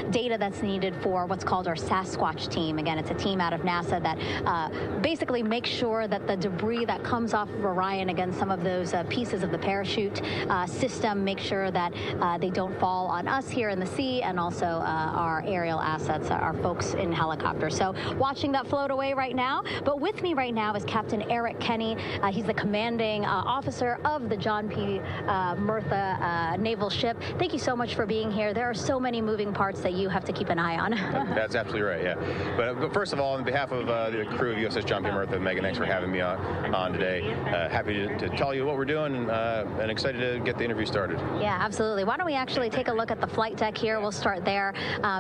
data that's needed for what's called our Sasquatch team. Again, it's a team out of NASA that basically makes sure that the debris that comes off of Orion, again, some of those pieces of the parachute system, make sure that they don't fall on us here in the sea, and also our aerial assets, our folks in helicopters. So watching that float away right now. But with me right now is Captain Eric Kenny. He's the commanding officer of the John P. Murtha naval ship. Thank you so much for being here. There are so many moving parts that you have to keep an eye on. That's absolutely right, yeah. But first of all, on behalf of the crew of USS John P. Murtha, Megan, thanks for having me on today. Happy to tell you what we're doing and excited to get the interview started. Yeah, absolutely. Why don't we actually take a look at the flight deck here? We'll start there.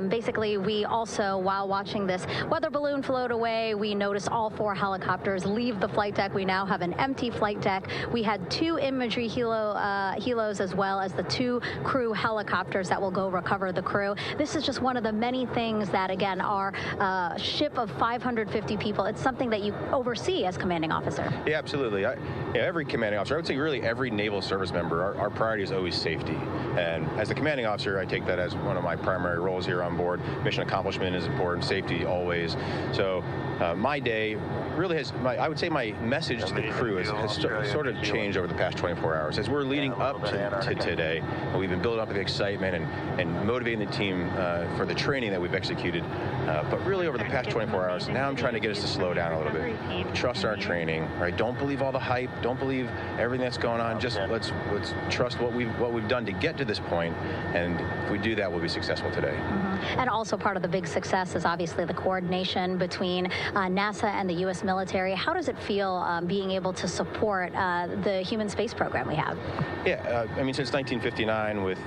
Basically, we also, while watching this weather balloon float away, we noticed all 4 helicopters leave the flight deck. We now have an empty flight deck. We had 2 imagery helos as well as the 2 crew helicopters that will go recover the crew. This is just one of the many things that, again, our ship of 550 people, it's something that you oversee as commanding officer. Yeah, absolutely. Every commanding officer, I would say really every naval service member, our priority is always safety. And as the commanding officer, I take that as one of my primary roles here on board. Mission accomplishment is important, safety always. So my day really has, I would say my message to the crew has sort of changed over the past 24 hours. As we're leading up to today, we've been building up the excitement and motivating the team for the training that we've executed. But really over the past 24 hours, now I'm trying to get us to slow down a little bit. Trust our training, right? Don't believe all the hype. Don't believe everything that's going on. Just let's trust what we've done to get to this point, and if we do that, we'll be successful today. Mm-hmm. And also part of the big success is obviously the coordination between NASA and the U.S. military. How does it feel being able to support the human space program we have? Yeah, I mean, since 1959 with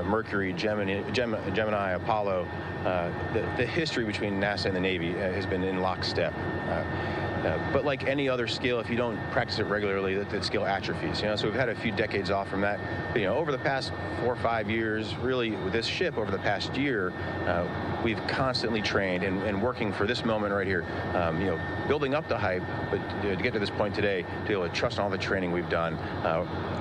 Mercury, Gemini, Apollo, the history between NASA and the Navy has been in lockstep. But like any other skill, if you don't practice it regularly, that skill atrophies. So we've had a few decades off from that. But, over the past 4 or 5 years, really with this ship over the past year, we've constantly trained and working for this moment right here. Building up the hype, but to get to this point today, to be able to trust in all the training we've done.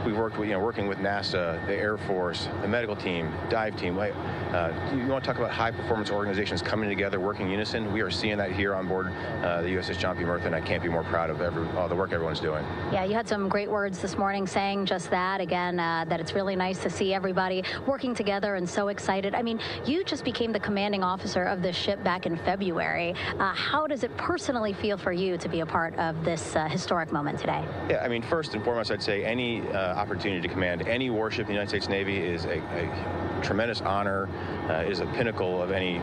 We've worked with, working with NASA, the Air Force, the medical team, dive team. You want to talk about high-performance organizations coming together, working in unison? We are seeing that here on board the USS John P. Murtha, and I can't be more proud of all the work everyone's doing. Yeah, you had some great words this morning saying just that, again, that it's really nice to see everybody working together and so excited. I mean, you just became the commanding officer of this ship back in February. How does it personally feel for you to be a part of this historic moment today? Yeah, I mean, first and foremost, I'd say any opportunity to command any warship in the United States Navy is a tremendous honor, is a pinnacle of any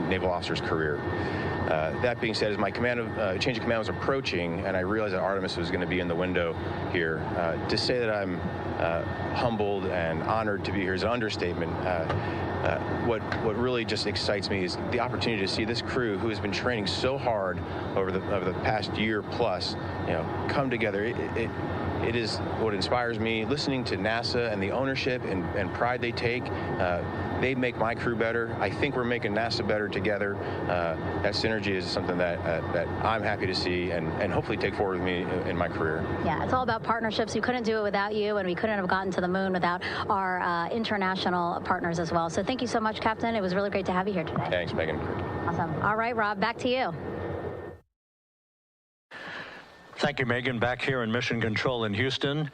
naval officer's career. That being said, as my change of command was approaching, and I realized that Artemis was going to be in the window here, to say that I'm humbled and honored to be here is an understatement. What really just excites me is the opportunity to see this crew, who has been training so hard over the past year plus, come together. It is what inspires me. Listening to NASA and the ownership and pride they take, they make my crew better. I think we're making NASA better together. That synergy is something that I'm happy to see and hopefully take forward with me in my career. Yeah, it's all about partnerships. We couldn't do it without you, and we couldn't have gotten to the moon without our international partners as well. So thank you so much, Captain. It was really great to have you here today. Thanks, Megan. Awesome. All right, Rob, back to you. Thank you, Megan. Back here in Mission Control in Houston.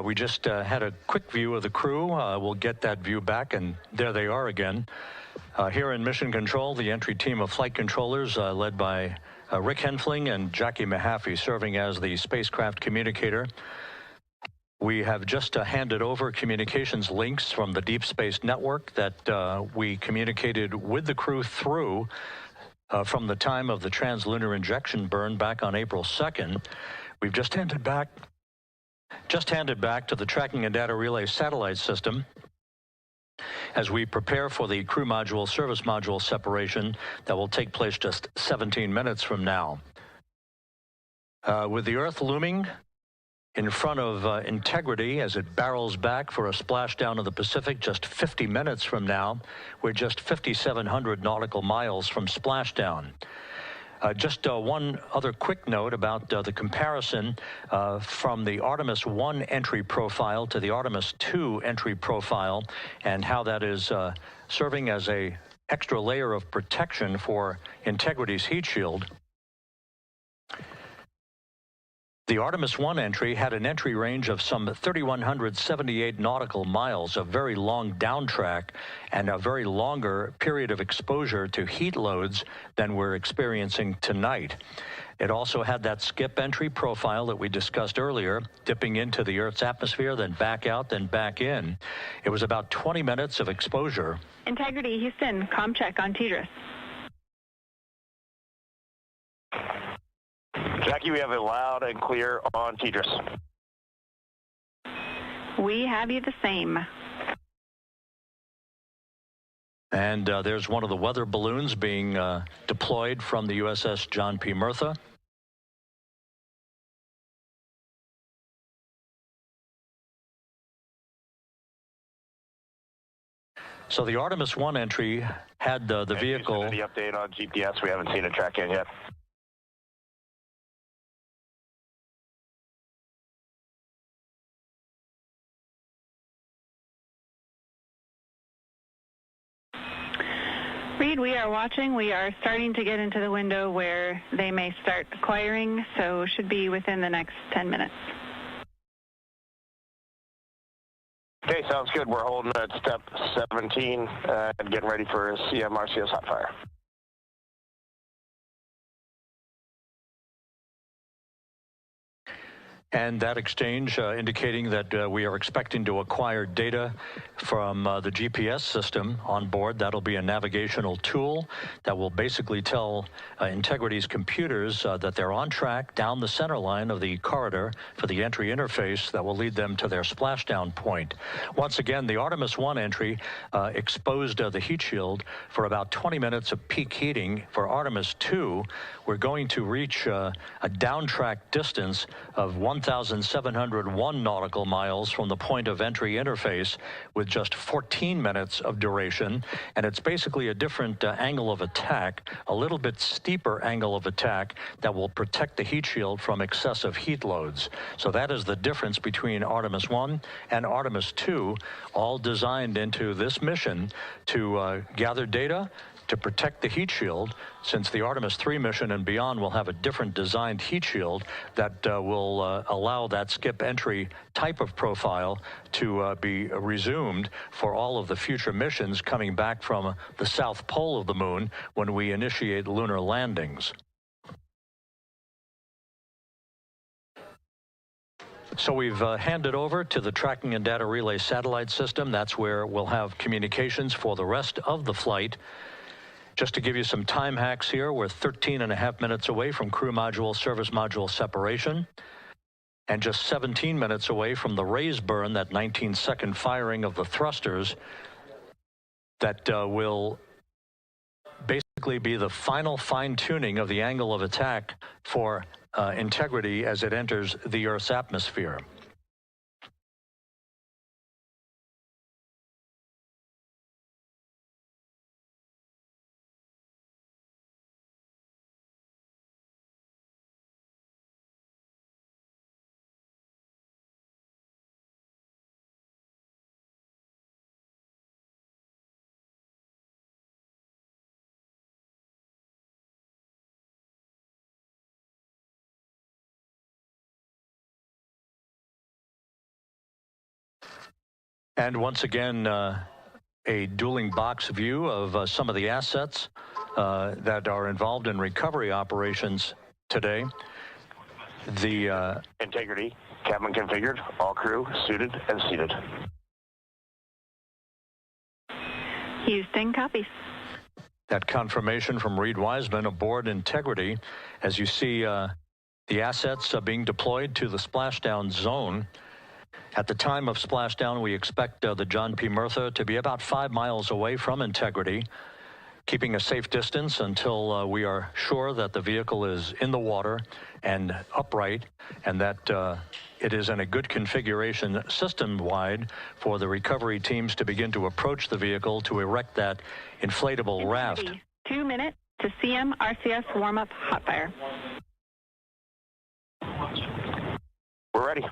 We just had a quick view of the crew. We'll get that view back, and there they are again. Here in Mission Control, the entry team of flight controllers led by Rick Henfling and Jackie Mahaffey serving as the spacecraft communicator. We have just handed over communications links from the Deep Space Network that we communicated with the crew through from the time of the translunar injection burn back on April 2nd. We've just handed back to the Tracking and Data Relay satellite system as we prepare for the crew module service module separation that will take place just 17 minutes from now. With the Earth looming in front of Integrity as it barrels back for a splashdown of the Pacific just 50 minutes from now, we're just 5,700 nautical miles from splashdown. Just one other quick note about the comparison from the Artemis 1 entry profile to the Artemis 2 entry profile and how that is serving as an extra layer of protection for Integrity's heat shield. The Artemis 1 entry had an entry range of some 3,178 nautical miles, a very long downtrack and a very longer period of exposure to heat loads than we're experiencing tonight. It also had that skip entry profile that we discussed earlier, dipping into the Earth's atmosphere, then back out, then back in. It was about 20 minutes of exposure. Integrity, Houston, comm check on TDRS. Jackie, we have it loud and clear on TDRS. We have you the same. And there's one of the weather balloons being deployed from the USS John P. Murtha. So the Artemis 1 entry had the vehicle. Any update on GPS? We haven't seen a track in yet. Reed, we are watching. We are starting to get into the window where they may start acquiring, so should be within the next 10 minutes. Okay, sounds good. We're holding at step 17 and getting ready for CMRCS hot fire. And that exchange indicating that we are expecting to acquire data from the GPS system on board. That'll be a navigational tool that will basically tell Integrity's computers that they're on track down the center line of the corridor for the entry interface that will lead them to their splashdown point. Once again, the Artemis 1 entry exposed the heat shield for about 20 minutes of peak heating. For Artemis 2, we're going to reach a downtrack distance of 1,701 nautical miles from the point of entry interface with just 14 minutes of duration. And it's basically a different angle of attack, a little bit steeper angle of attack that will protect the heat shield from excessive heat loads. So that is the difference between Artemis 1 and Artemis 2, all designed into this mission to gather data to protect the heat shield, since the Artemis 3 mission and beyond will have a different designed heat shield that will allow that skip entry type of profile to be resumed for all of the future missions coming back from the south pole of the moon when we initiate lunar landings. So we've handed over to the Tracking and Data Relay Satellite System. That's where we'll have communications for the rest of the flight. Just to give you some time hacks here, we're 13.5 minutes away from crew module, service module separation, and just 17 minutes away from the raise burn, that 19-second firing of the thrusters that will basically be the final fine-tuning of the angle of attack for Integrity as it enters the Earth's atmosphere. And once again, a dueling box view of some of the assets that are involved in recovery operations today. The Integrity, cabin configured, all crew suited and seated. Houston, copies. That confirmation from Reed Wiseman aboard Integrity, as you see the assets being deployed to the splashdown zone. At the time of splashdown, we expect the John P. Murtha to be about 5 miles away from Integrity, keeping a safe distance until we are sure that the vehicle is in the water and upright, and that it is in a good configuration system-wide for the recovery teams to begin to approach the vehicle to erect that inflatable raft. 2 minutes to CM RCS warm-up hot fire. We're ready.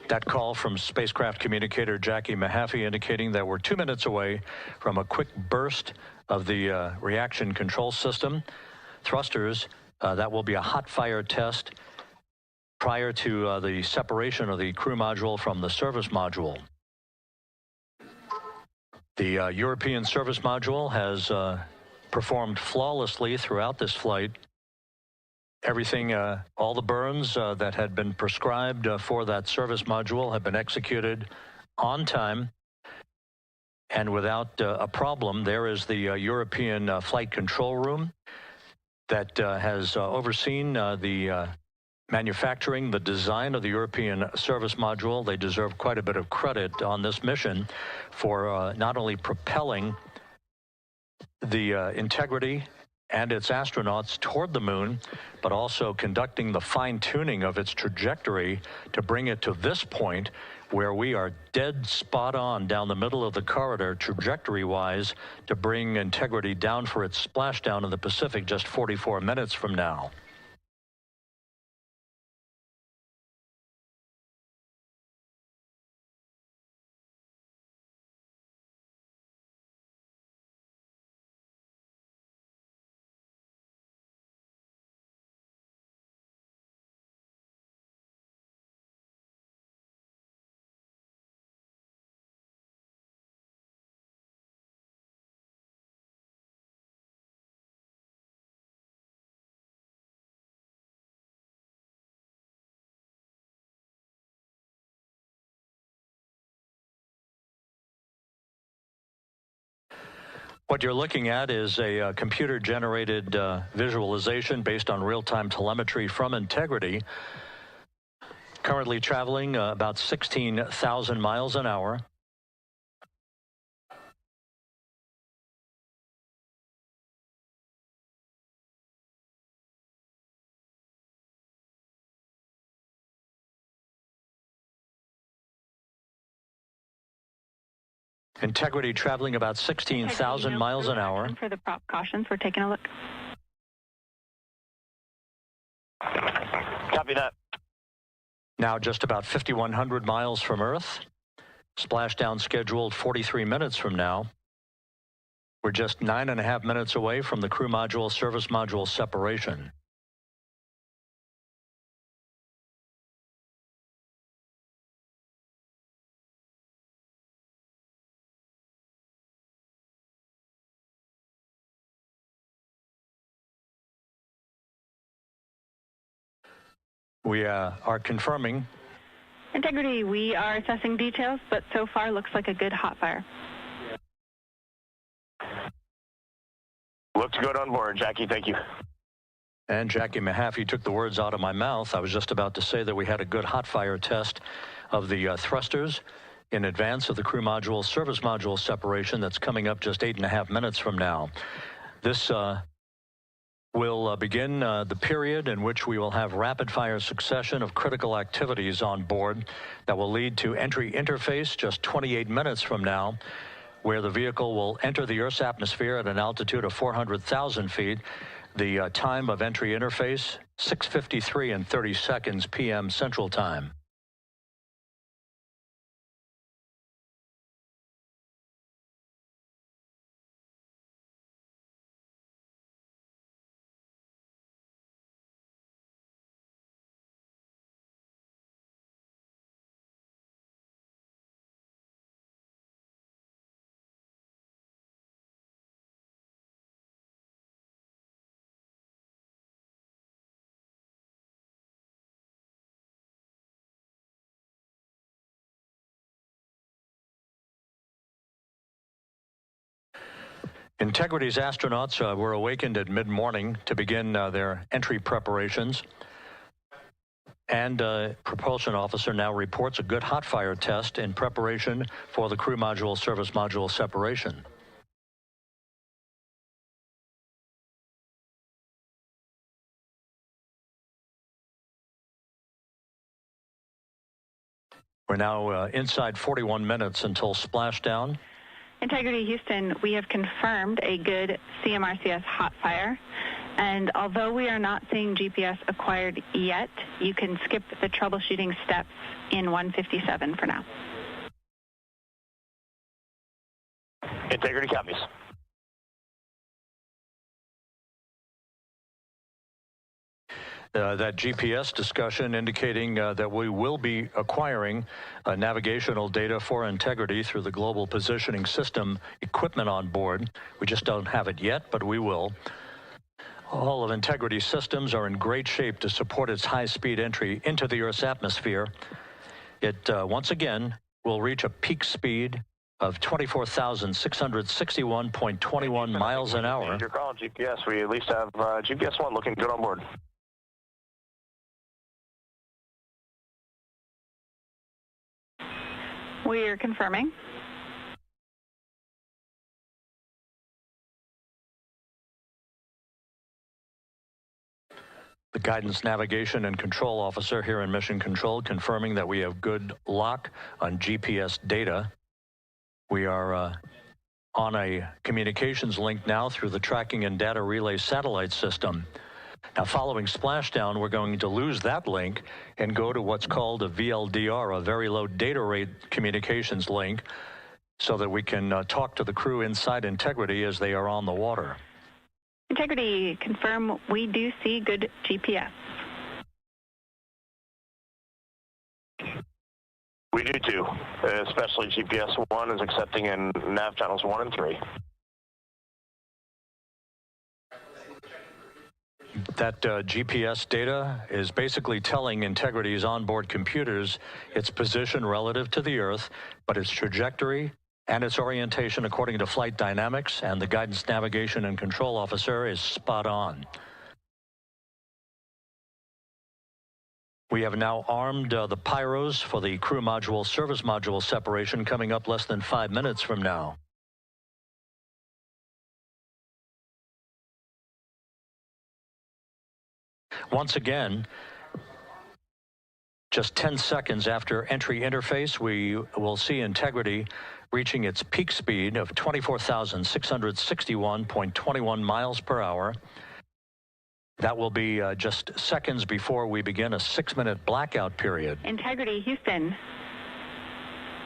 That call from spacecraft communicator Jackie Mahaffey indicating that we're 2 minutes away from a quick burst of the reaction control system. Thrusters, that will be a hot fire test prior to the separation of the crew module from the service module. The European service module has performed flawlessly throughout this flight. Everything, all the burns that had been prescribed for that service module have been executed on time and without a problem. There is the European flight control room that has overseen the manufacturing, the design of the European service module. They deserve quite a bit of credit on this mission for not only propelling the Integrity and its astronauts toward the moon, but also conducting the fine-tuning of its trajectory to bring it to this point where we are dead spot on down the middle of the corridor trajectory-wise to bring Integrity down for its splashdown in the Pacific just 44 minutes from now. What you're looking at is a computer-generated visualization based on real-time telemetry from Integrity. Currently traveling about 16,000 miles an hour. Integrity traveling about 16,000 miles an hour. For the prop cautions, we're taking a look. Copy that. Now just about 5,100 miles from Earth. Splashdown scheduled 43 minutes from now. We're just 9.5 minutes away from the crew module service module separation. We are confirming. Integrity, we are assessing details, but so far looks like a good hot fire. Looks good on board, Jackie. Thank you. And Jackie Mahaffey took the words out of my mouth. I was just about to say that we had a good hot fire test of the thrusters in advance of the crew module service module separation that's coming up just 8.5 minutes from now. This will begin the period in which we will have rapid-fire succession of critical activities on board that will lead to entry interface just 28 minutes from now, where the vehicle will enter the Earth's atmosphere at an altitude of 400,000 feet. The time of entry interface, 6:53 and 30 seconds p.m. Central Time. Integrity's astronauts were awakened at mid-morning to begin their entry preparations. And propulsion officer now reports a good hot fire test in preparation for the crew module service module separation. We're now inside 41 minutes until splashdown. Integrity Houston, we have confirmed a good CMRCS hot fire. And although we are not seeing GPS acquired yet, you can skip the troubleshooting steps in 157 for now. Integrity copies. That GPS discussion indicating that we will be acquiring navigational data for Integrity through the Global Positioning System equipment on board. We just don't have it yet, but we will. All of Integrity's systems are in great shape to support its high-speed entry into the Earth's atmosphere. It, once again, will reach a peak speed of 24,661.21 miles an hour. Your call, GPS. We at least have GPS 1 looking good on board. We are confirming. The guidance, navigation, and control officer here in Mission Control confirming that we have good lock on GPS data. We are on a communications link now through the tracking and data relay satellite system. Now, following splashdown, we're going to lose that link and go to what's called a VLDR, a very low data rate communications link, so that we can talk to the crew inside Integrity as they are on the water. Integrity, confirm we do see good GPS. We do too, especially GPS 1 is accepting in nav channels 1 and 3. That GPS data is basically telling Integrity's onboard computers its position relative to the Earth, but its trajectory And its orientation according to flight dynamics and the guidance, navigation, and control officer is spot on. We have now armed the pyros for the crew module service module separation coming up less than 5 minutes from now. Once again, just 10 seconds after entry interface, we will see Integrity reaching its peak speed of 24,661.21 miles per hour. That will be just seconds before we begin a 6-minute blackout period. Integrity, Houston.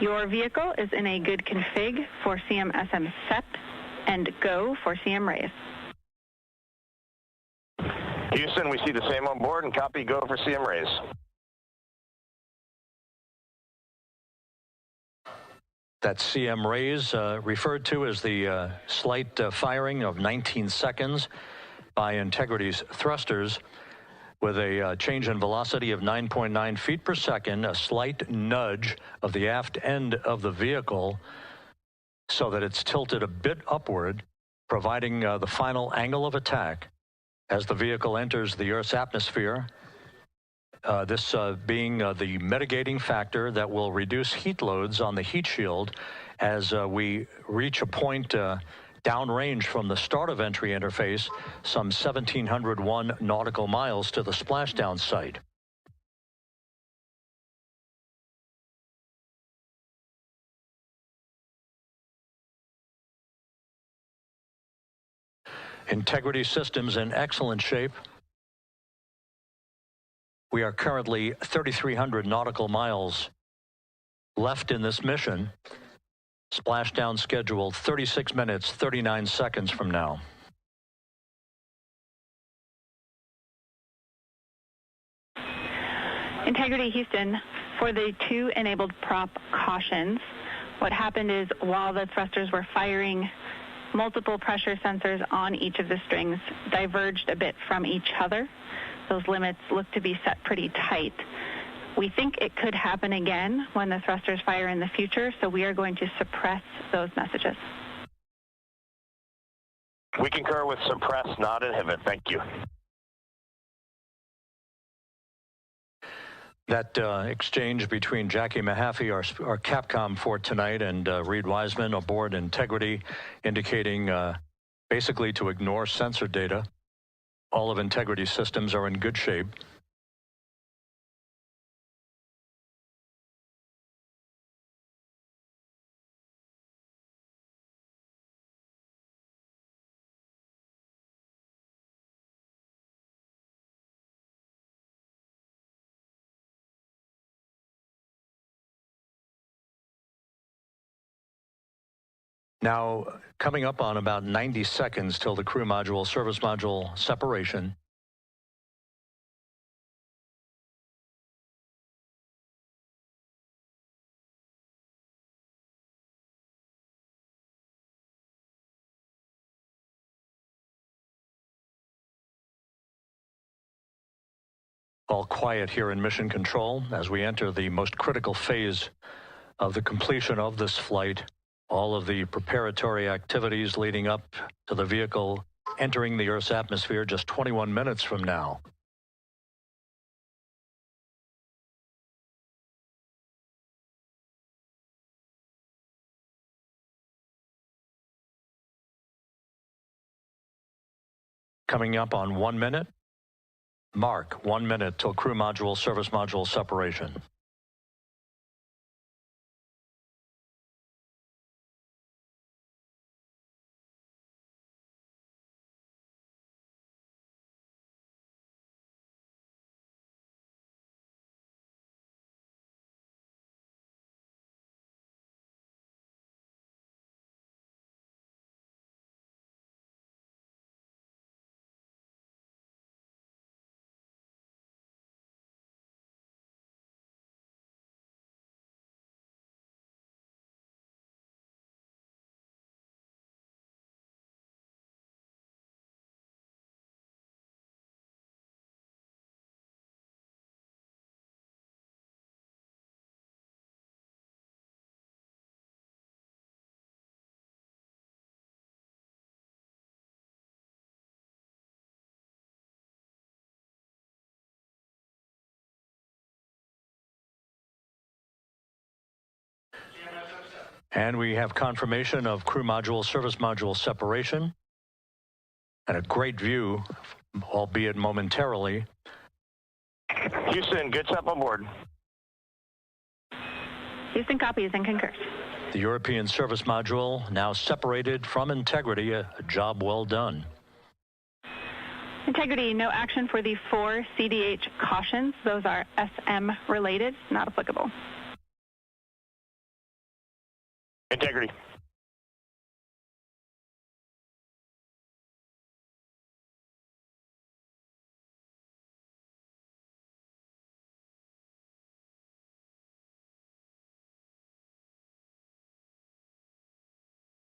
Your vehicle is in a good config for CM-SM SEP and go for CM raise. Houston, we see the same on board and copy go for CM raise. That CM raise referred to as the slight firing of 19 seconds by Integrity's thrusters with a change in velocity of 9.9 feet per second, a slight nudge of the aft end of the vehicle so that it's tilted a bit upward, providing the final angle of attack as the vehicle enters the Earth's atmosphere. This being the mitigating factor that will reduce heat loads on the heat shield as we reach a point downrange from the start of entry interface, some 1,701 nautical miles to the splashdown site. Integrity systems in excellent shape. We are currently 3,300 nautical miles left in this mission. Splashdown scheduled 36 minutes, 39 seconds from now. Integrity, Houston. For the 2 enabled prop cautions, what happened is while the thrusters were firing, multiple pressure sensors on each of the strings diverged a bit from each other. Those limits look to be set pretty tight. We think it could happen again when the thrusters fire in the future, so we are going to suppress those messages. We concur with suppress, not inhibit. Thank you. That exchange between Jackie Mahaffey, our Capcom for tonight, and Reed Wiseman aboard Integrity, indicating basically to ignore sensor data. All of Integrity's systems are in good shape. Now, coming up on about 90 seconds till the crew module, service module separation. All quiet here in Mission Control as we enter the most critical phase of the completion of this flight. All of the preparatory activities leading up to the vehicle entering the Earth's atmosphere just 21 minutes from now. Coming up on 1 minute. Mark 1 minute till crew module, service module separation. And we have confirmation of crew module, service module separation, and a great view, albeit momentarily. Houston, good step on board. Houston copies and concurs. The European service module now separated from Integrity, a job well done. Integrity, no action for the 4 CDH cautions. Those are SM related, not applicable. Integrity.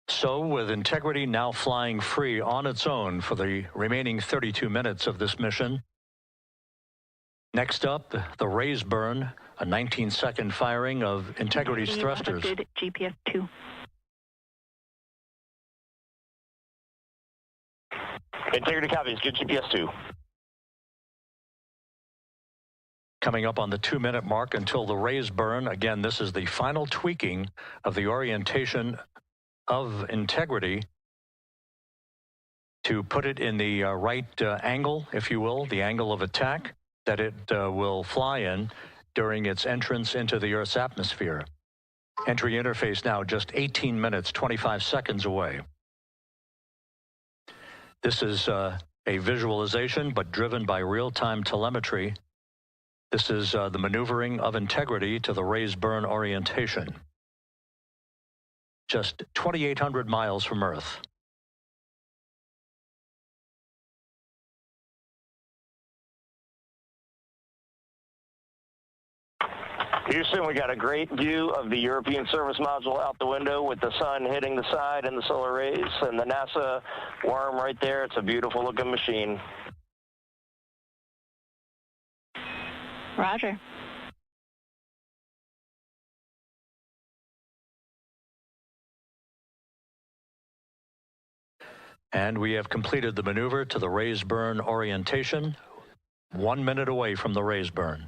So, with Integrity now flying free on its own for the remaining 32 minutes of this mission. Next up, the raise burn, a 19-second firing of Integrity's thrusters. Good GPS 2. Integrity copies, good GPS 2. Coming up on the 2-minute mark until the raise burn. Again, this is the final tweaking of the orientation of Integrity to put it in the right angle, if you will, the angle of attack that it will fly in during its entrance into the Earth's atmosphere. Entry interface now just 18 minutes, 25 seconds away. This is a visualization, but driven by real-time telemetry. This is the maneuvering of Integrity to the raise burn orientation. Just 2,800 miles from Earth. Houston, we got a great view of the European service module out the window with the sun hitting the side and the solar rays and the NASA worm right there. It's a beautiful looking machine. Roger. And we have completed the maneuver to the raise burn orientation, 1 minute away from the raise burn.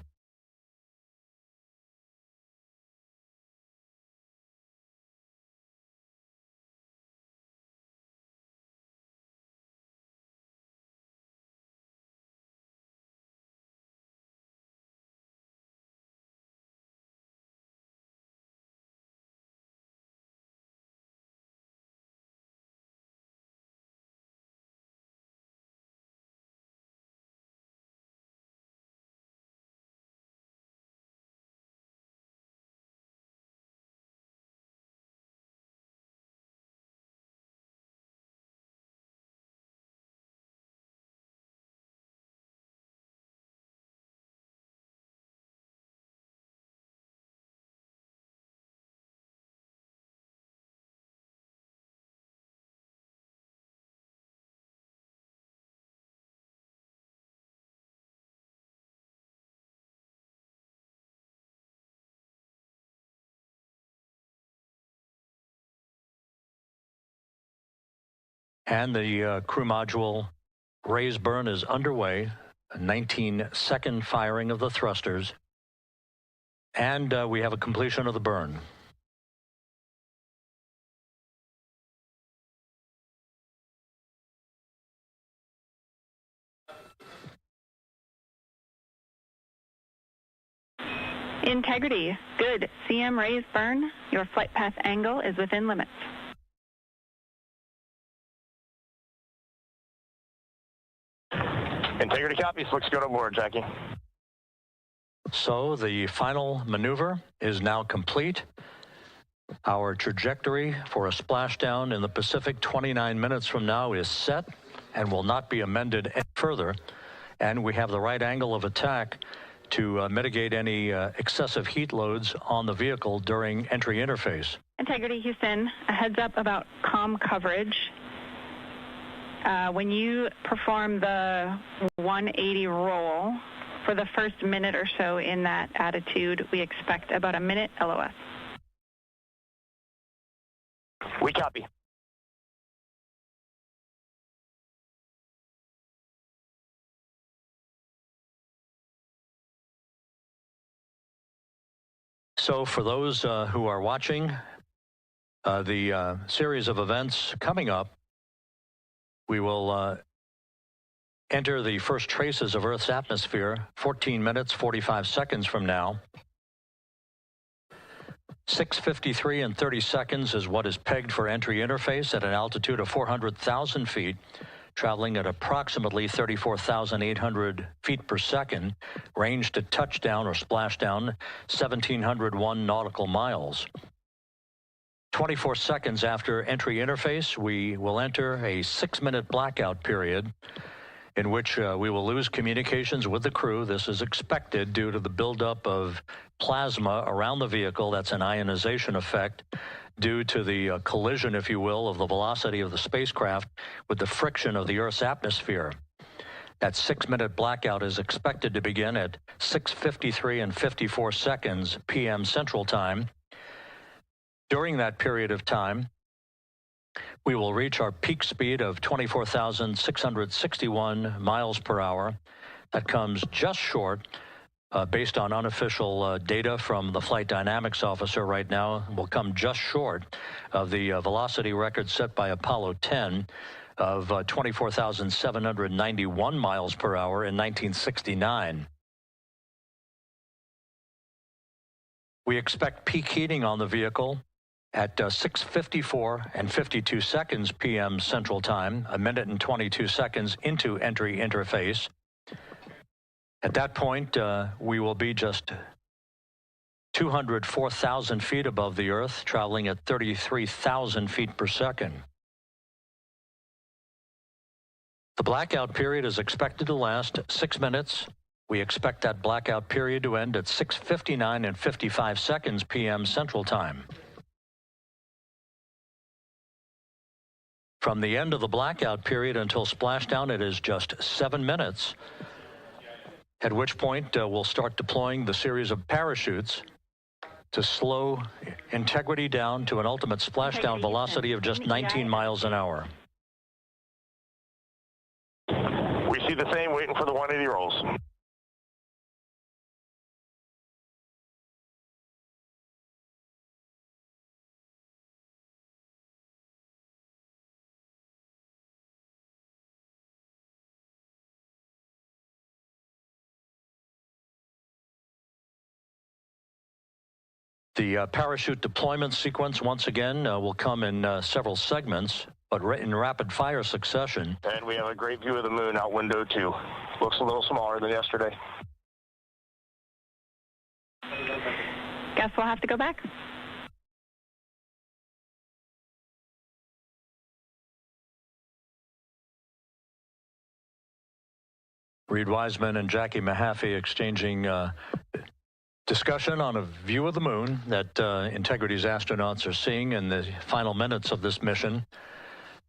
And the crew module raise burn is underway, a 19-second firing of the thrusters. And we have a completion of the burn. Integrity, good. CM raise burn. Your flight path angle is within limits. Integrity copies. Looks good on board, Jackie. So the final maneuver is now complete. Our trajectory for a splashdown in the Pacific 29 minutes from now is set and will not be amended any further. And we have the right angle of attack to mitigate any excessive heat loads on the vehicle during entry interface. Integrity, Houston, a heads up about comm coverage. When you perform the 180 roll, for the first minute or so in that attitude, we expect about a minute LOS. We copy. So for those who are watching, The series of events coming up, we will enter the first traces of Earth's atmosphere 14 minutes, 45 seconds from now. 6:53 and 30 seconds is what is pegged for entry interface at an altitude of 400,000 feet, traveling at approximately 34,800 feet per second, range to touchdown or splashdown 1,701 nautical miles. 24 seconds after entry interface, we will enter a 6-minute blackout period in which we will lose communications with the crew. This is expected due to the buildup of plasma around the vehicle. That's an ionization effect due to the collision, if you will, of the velocity of the spacecraft with the friction of the Earth's atmosphere. That 6-minute blackout is expected to begin at 6:53 and 54 seconds p.m. Central Time. During that period of time, we will reach our peak speed of 24,661 miles per hour. That comes just short, based on unofficial data from the flight dynamics officer right now, will come just short of the velocity record set by Apollo 10 of 24,791 miles per hour in 1969. We expect peak heating on the vehicle at 6:54 and 52 seconds p.m. Central Time, a minute and 22 seconds into entry interface. At that point, we will be just 204,000 feet above the Earth, traveling at 33,000 feet per second. The blackout period is expected to last 6 minutes. We expect that blackout period to end at 6:59 and 55 seconds p.m. Central Time. From the end of the blackout period until splashdown, it is just 7 minutes, at which point we'll start deploying the series of parachutes to slow integrity down to an ultimate splashdown velocity of just 19 miles an hour. We see the same, waiting for the 180 rolls. The parachute deployment sequence, once again, will come in several segments, but in rapid fire succession. And we have a great view of the moon out window 2. Looks a little smaller than yesterday. Guess we'll have to go back. Reed Wiseman and Jackie Mahaffey exchanging discussion on a view of the moon that Integrity's astronauts are seeing in the final minutes of this mission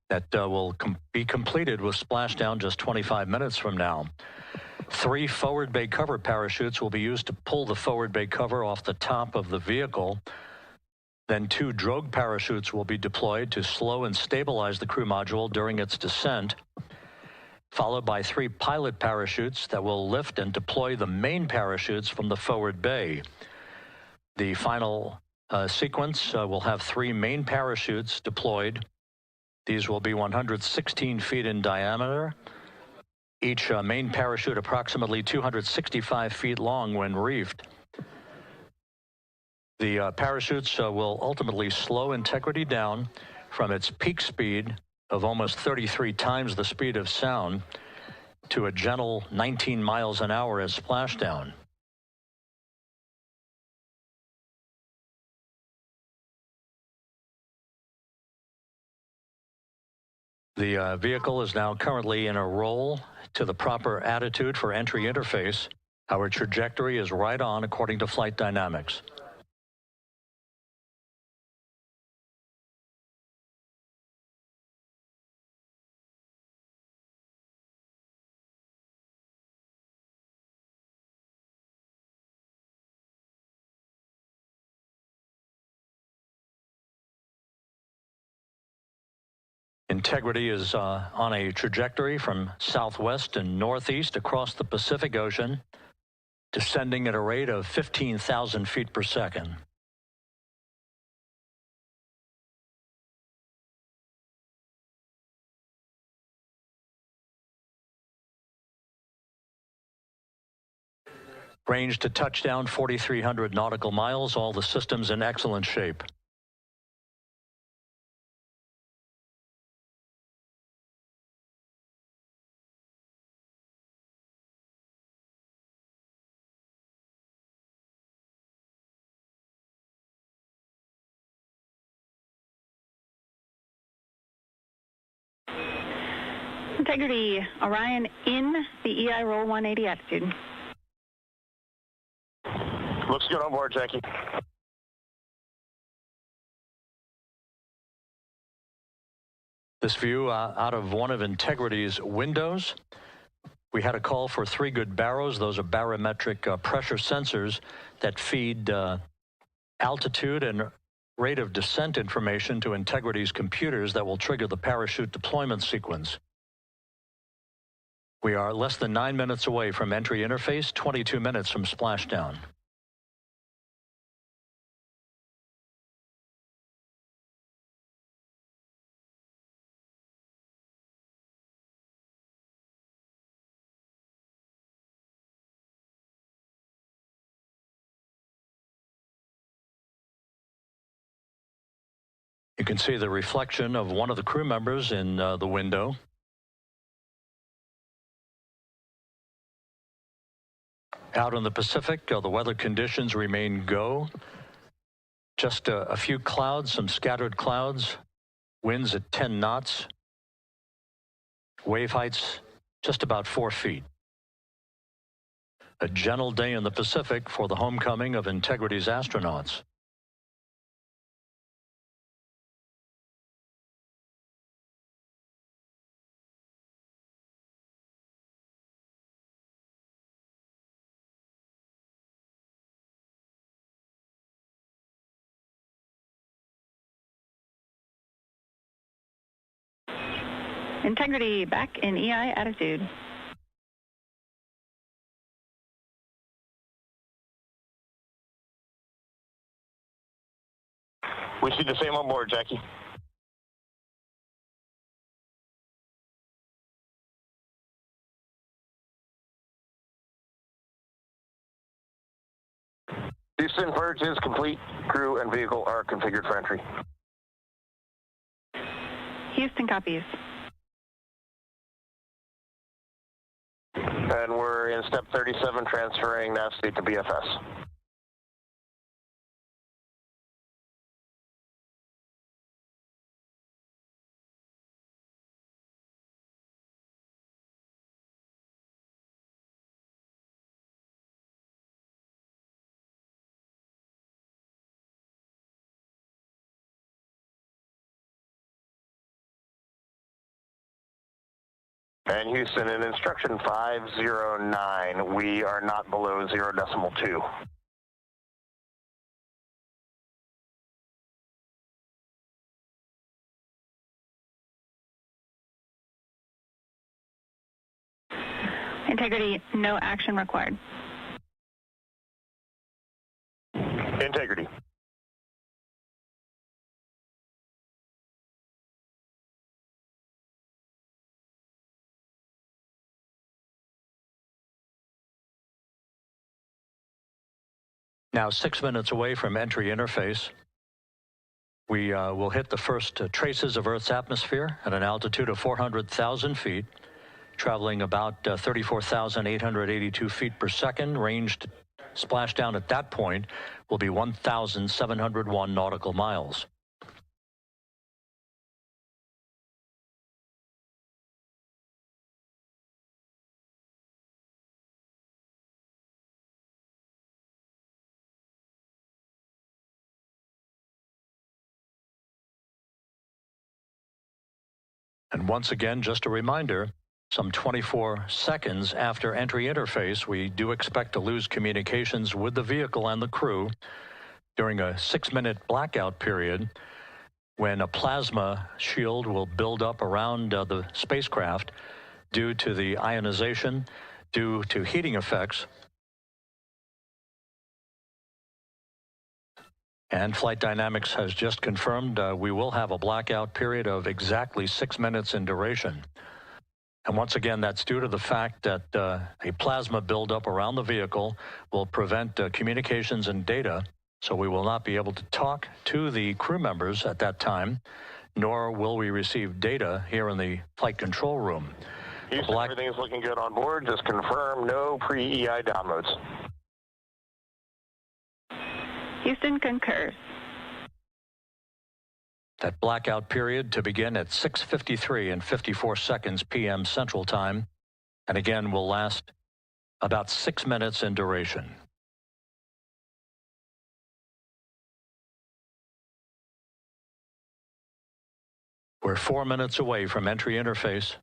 that will be completed with splashdown just 25 minutes from now. 3 forward bay cover parachutes will be used to pull the forward bay cover off the top of the vehicle. Then 2 drogue parachutes will be deployed to slow and stabilize the crew module during its descent, followed by 3 pilot parachutes that will lift and deploy the main parachutes from the forward bay. The final sequence will have 3 main parachutes deployed. These will be 116 feet in diameter, each main parachute approximately 265 feet long when reefed. The parachutes will ultimately slow Integrity down from its peak speed of almost 33 times the speed of sound to a gentle 19 miles an hour as splashdown. The vehicle is now currently in a roll to the proper attitude for entry interface. Our trajectory is right on according to flight dynamics. Integrity is on a trajectory from southwest and northeast across the Pacific Ocean, descending at a rate of 15,000 feet per second. Range to touchdown 4,300 nautical miles, all the systems in excellent shape. Integrity, Orion in the EI roll 180 attitude. Looks good on board, Jackie. This view out of one of Integrity's windows. We had a call for 3 good baros. Those are barometric pressure sensors that feed altitude and rate of descent information to Integrity's computers that will trigger the parachute deployment sequence. We are less than 9 minutes away from entry interface, 22 minutes from splashdown. You can see the reflection of one of the crew members in the window. Out in the Pacific, the weather conditions remain go. Just a few clouds, some scattered clouds, winds at 10 knots, wave heights just about 4 feet. A gentle day in the Pacific for the homecoming of Integrity's astronauts. Integrity back in EI attitude. We see the same on board, Jackie. Houston, purge is complete. Crew and vehicle are configured for entry. Houston copies. And we're in step 37, transferring nav state to BFS. And Houston, in instruction 509, we are not below 0.2. Integrity, no action required. Integrity. Now 6 minutes away from entry interface. We will hit the first traces of Earth's atmosphere at an altitude of 400,000 feet, traveling about 34,882 feet per second. Range to splashdown at that point will be 1,701 nautical miles. And once again, just a reminder, some 24 seconds after entry interface, we do expect to lose communications with the vehicle and the crew during a 6-minute blackout period when a plasma shield will build up around the spacecraft due to the ionization, due to heating effects. And Flight Dynamics has just confirmed we will have a blackout period of exactly 6 minutes in duration. And once again, that's due to the fact that a plasma buildup around the vehicle will prevent communications and data, so we will not be able to talk to the crew members at that time, nor will we receive data here in the flight control room. Houston, everything's looking good on board. Just confirm no pre-EI downloads. Houston concurs. That blackout period to begin at 6:53 and 54 seconds p.m. Central Time, and again will last about 6 minutes in duration. We're 4 minutes away from entry interface.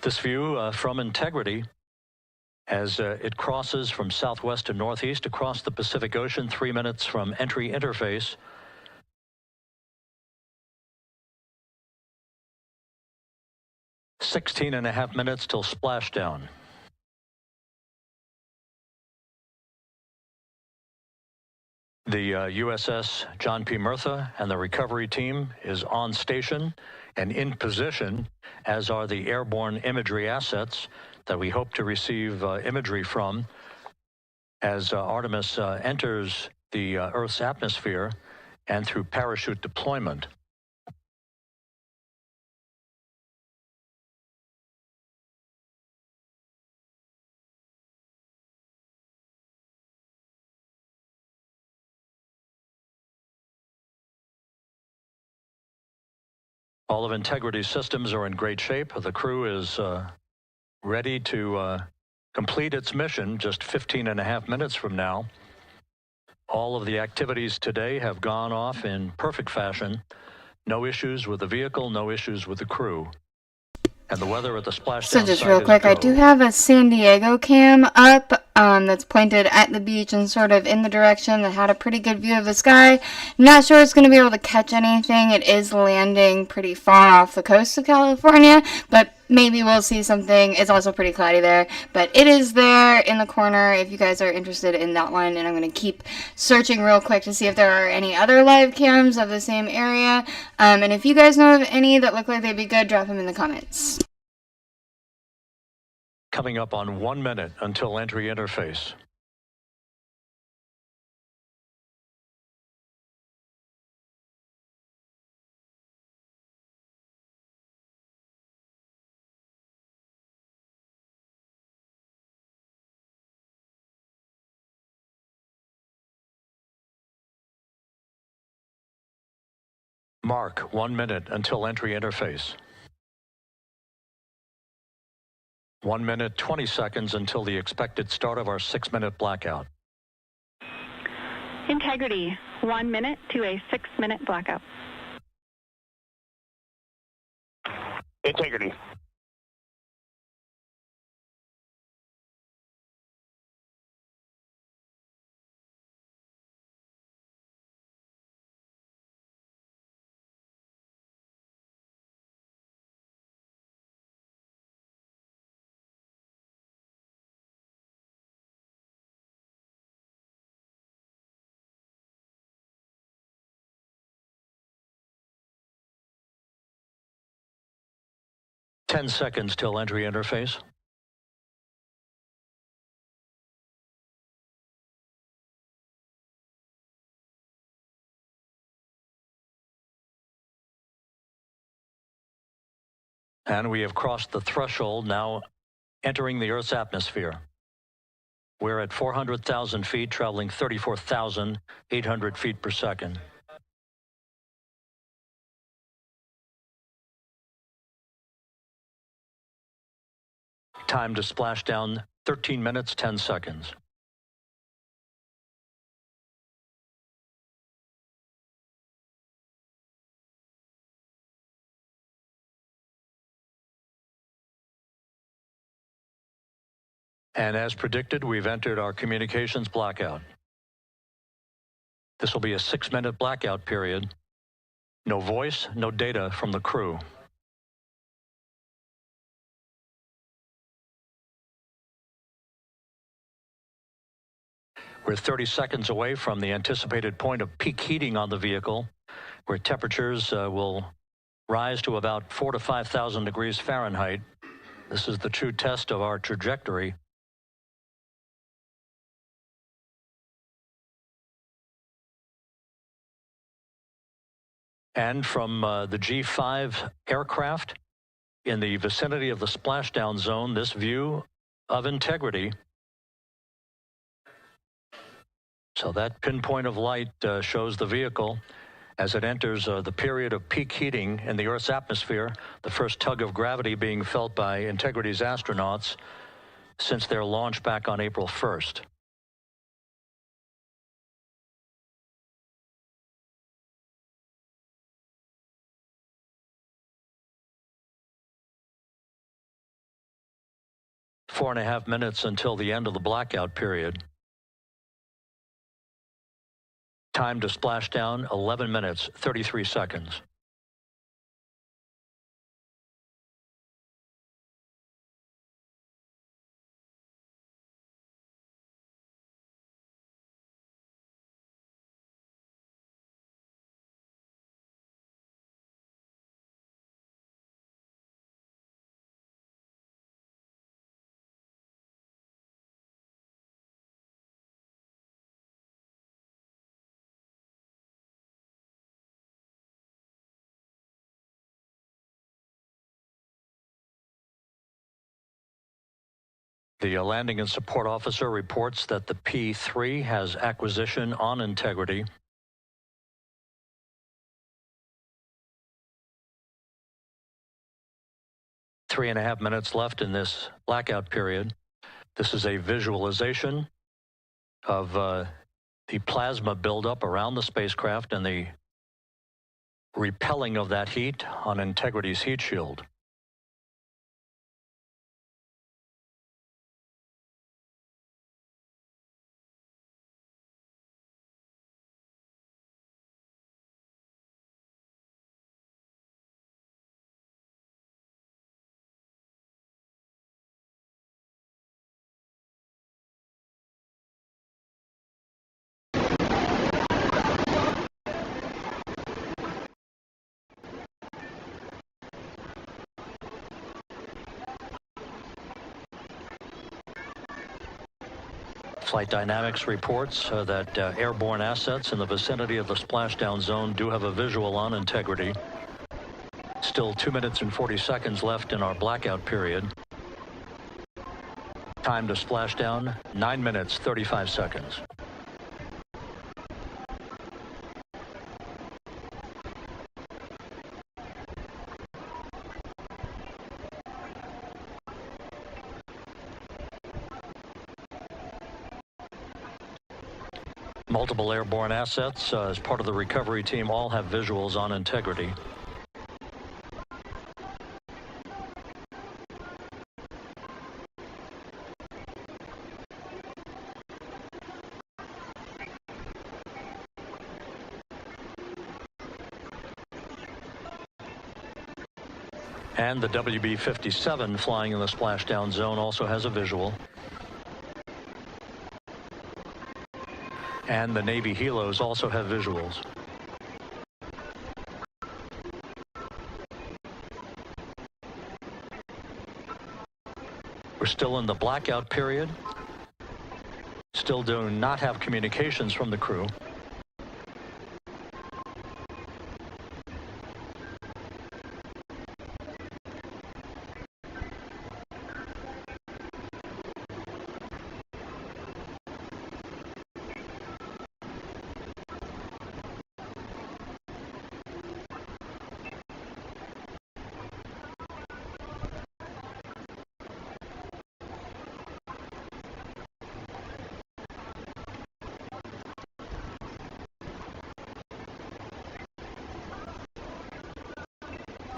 This view from Integrity as it crosses from southwest to northeast across the Pacific Ocean, 3 minutes from entry interface. "16.5 minutes till splashdown." The USS John P. Murtha and the recovery team is on station and in position, as are the airborne imagery assets that we hope to receive imagery from as Artemis enters the Earth's atmosphere and through parachute deployment. All of Integrity's systems are in great shape. The crew is ready to complete its mission just 15.5 minutes from now. All of the activities today have gone off in perfect fashion. No issues with the vehicle, no issues with the crew. And the weather at the splashdown So just site real is quick, I go. do have a San Diego cam up that's pointed at the beach and sort of in the direction that had a pretty good view of the sky. Not sure it's going to be able to catch anything. It is landing pretty far off the coast of California, but maybe we'll see something. It's also pretty cloudy there, but it is there in the corner if you guys are interested in that one, and I'm going to keep searching real quick to see if there are any other live cams of the same area, and if you guys know of any that look like they'd be good, drop them in the comments. Coming up on 1 minute until entry interface. Mark 1 minute until entry interface. 1 minute, 20 seconds until the expected start of our 6-minute blackout. Integrity, 1 minute to a 6-minute blackout. Integrity. Ten seconds till entry interface. And we have crossed the threshold, now entering the Earth's atmosphere. We're at 400,000 feet, traveling 34,800 feet per second. Time to splash down, 13 minutes, 10 seconds. And as predicted, we've entered our communications blackout. This will be a 6-minute blackout period. No voice, no data from the crew. We're 30 seconds away from the anticipated point of peak heating on the vehicle, where temperatures will rise to about 4,000 to 5,000 degrees Fahrenheit. This is the true test of our trajectory. And from the G5 aircraft in the vicinity of the splashdown zone, this view of integrity. So that pinpoint of light shows the vehicle as it enters the period of peak heating in the Earth's atmosphere, the first tug of gravity being felt by Integrity's astronauts since their launch back on April 1st. Four and a half minutes until the end of the blackout period. Time to splash down, 11 minutes, 33 seconds. The landing and support officer reports that the P3 has acquisition on Integrity. Three and a half minutes left in this blackout period. This is a visualization of the plasma buildup around the spacecraft and the repelling of that heat on Integrity's heat shield. Flight Dynamics reports that airborne assets in the vicinity of the splashdown zone do have a visual on Integrity. Still 2 minutes and 40 seconds left in our blackout period. Time to splashdown, 9 minutes, 35 seconds. Multiple airborne assets as part of the recovery team all have visuals on Integrity. And the WB-57 flying in the splashdown zone also has a visual. And the Navy helos also have visuals. We're still in the blackout period. Still do not have communications from the crew.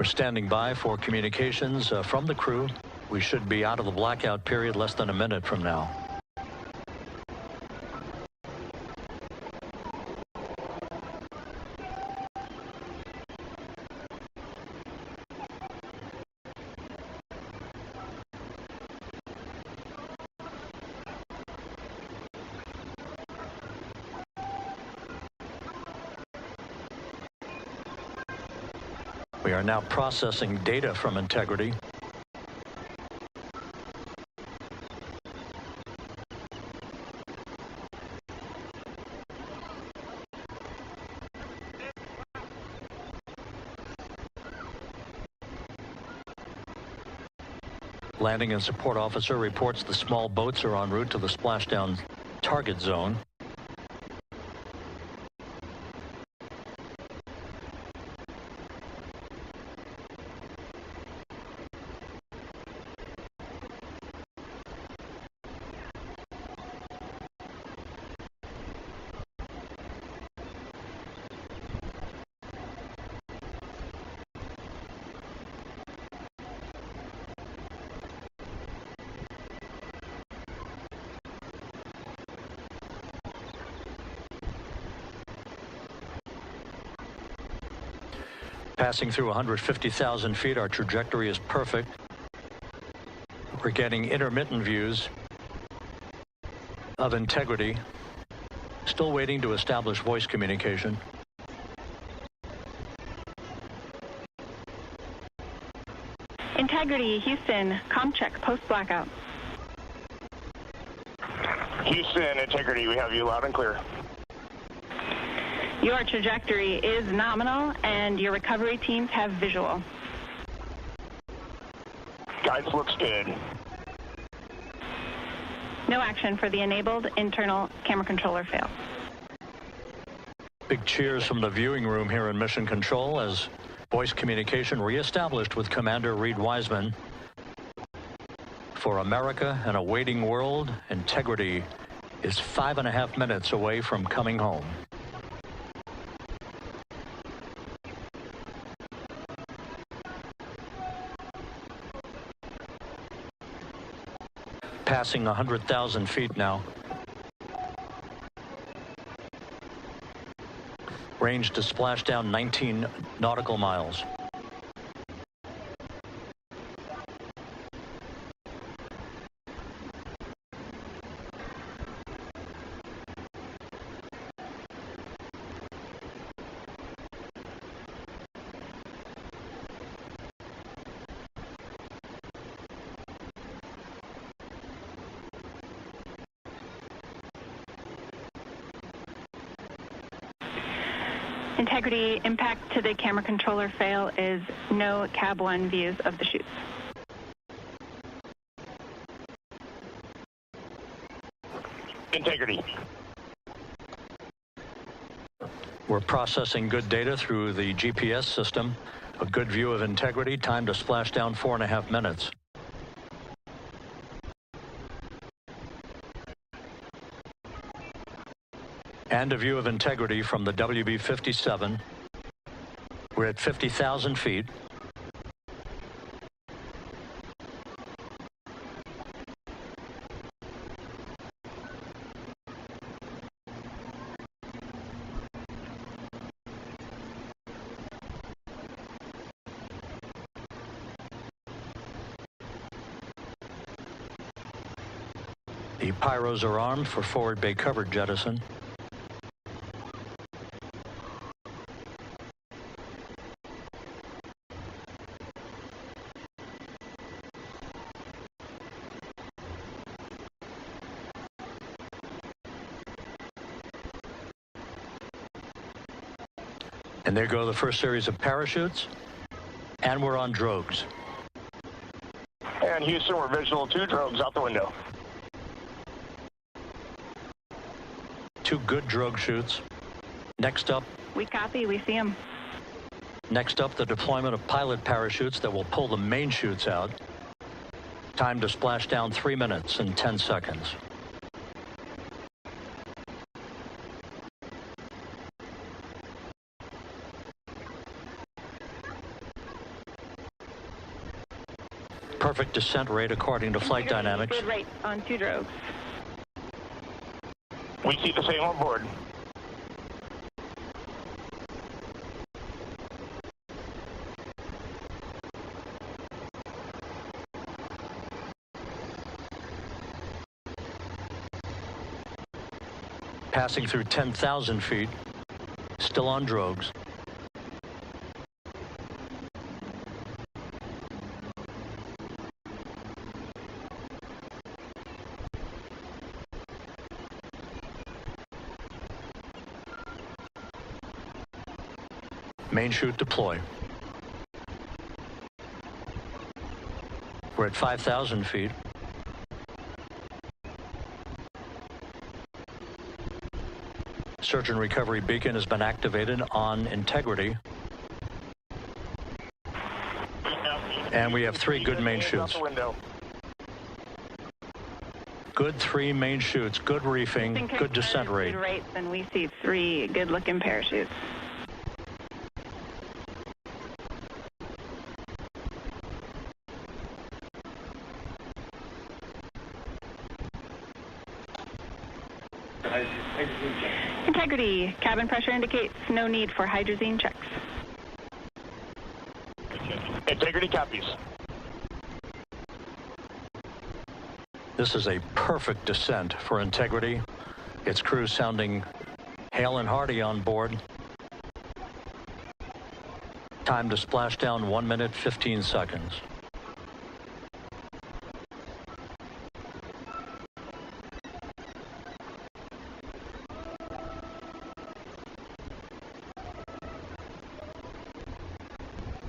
We're standing by for communications from the crew. We should be out of the blackout period less than a minute from now. We are now processing data from Integrity. Landing and support officer reports the small boats are en route to the splashdown target zone. Passing through 150,000 feet, our trajectory is perfect. We're getting intermittent views of Integrity. Still waiting to establish voice communication. Integrity, Houston, comm check, post-blackout. Houston, Integrity, we have you loud and clear. Your trajectory is nominal, and your recovery teams have visual. Guidance looks good. No action for the enabled internal camera controller fail. Big cheers from the viewing room here in Mission Control as voice communication reestablished with Commander Reed Wiseman. For America and a waiting world, Integrity is 5.5 minutes away from coming home. Passing 100,000 feet now. Range to splashdown 19 nautical miles. Integrity, impact to the camera controller fail is no Cab 1 views of the chutes. Integrity. We're processing good data through the GPS system. A good view of Integrity, time to splash down 4.5 minutes. And a view of Integrity from the WB-57. We're at 50,000 feet. The pyros are armed for forward bay cover jettison. And there go the first series of parachutes, and we're on drogues. And Houston, we're visual 2 drogues out the window. 2 good drogue chutes. Next up. We copy, we see them. Next up, the deployment of pilot parachutes that will pull the main chutes out. Time to splash down 3 minutes and 10 seconds. Perfect descent rate according to flight dynamics. Good rate on 2 drogues. We see the same on board. Passing through 10,000 feet, still on drogues. Main chute deploy. We're at 5,000 feet. Search and recovery beacon has been activated on integrity. And we have 3 good main chutes. Good 3 main chutes, good reefing, good descent rate. Good rates, and we see 3 good-looking parachutes. Integrity. Cabin pressure indicates no need for hydrazine checks. Integrity copies. This is a perfect descent for integrity. Its crew sounding hale and hearty on board. Time to splash down 1 minute, 15 seconds.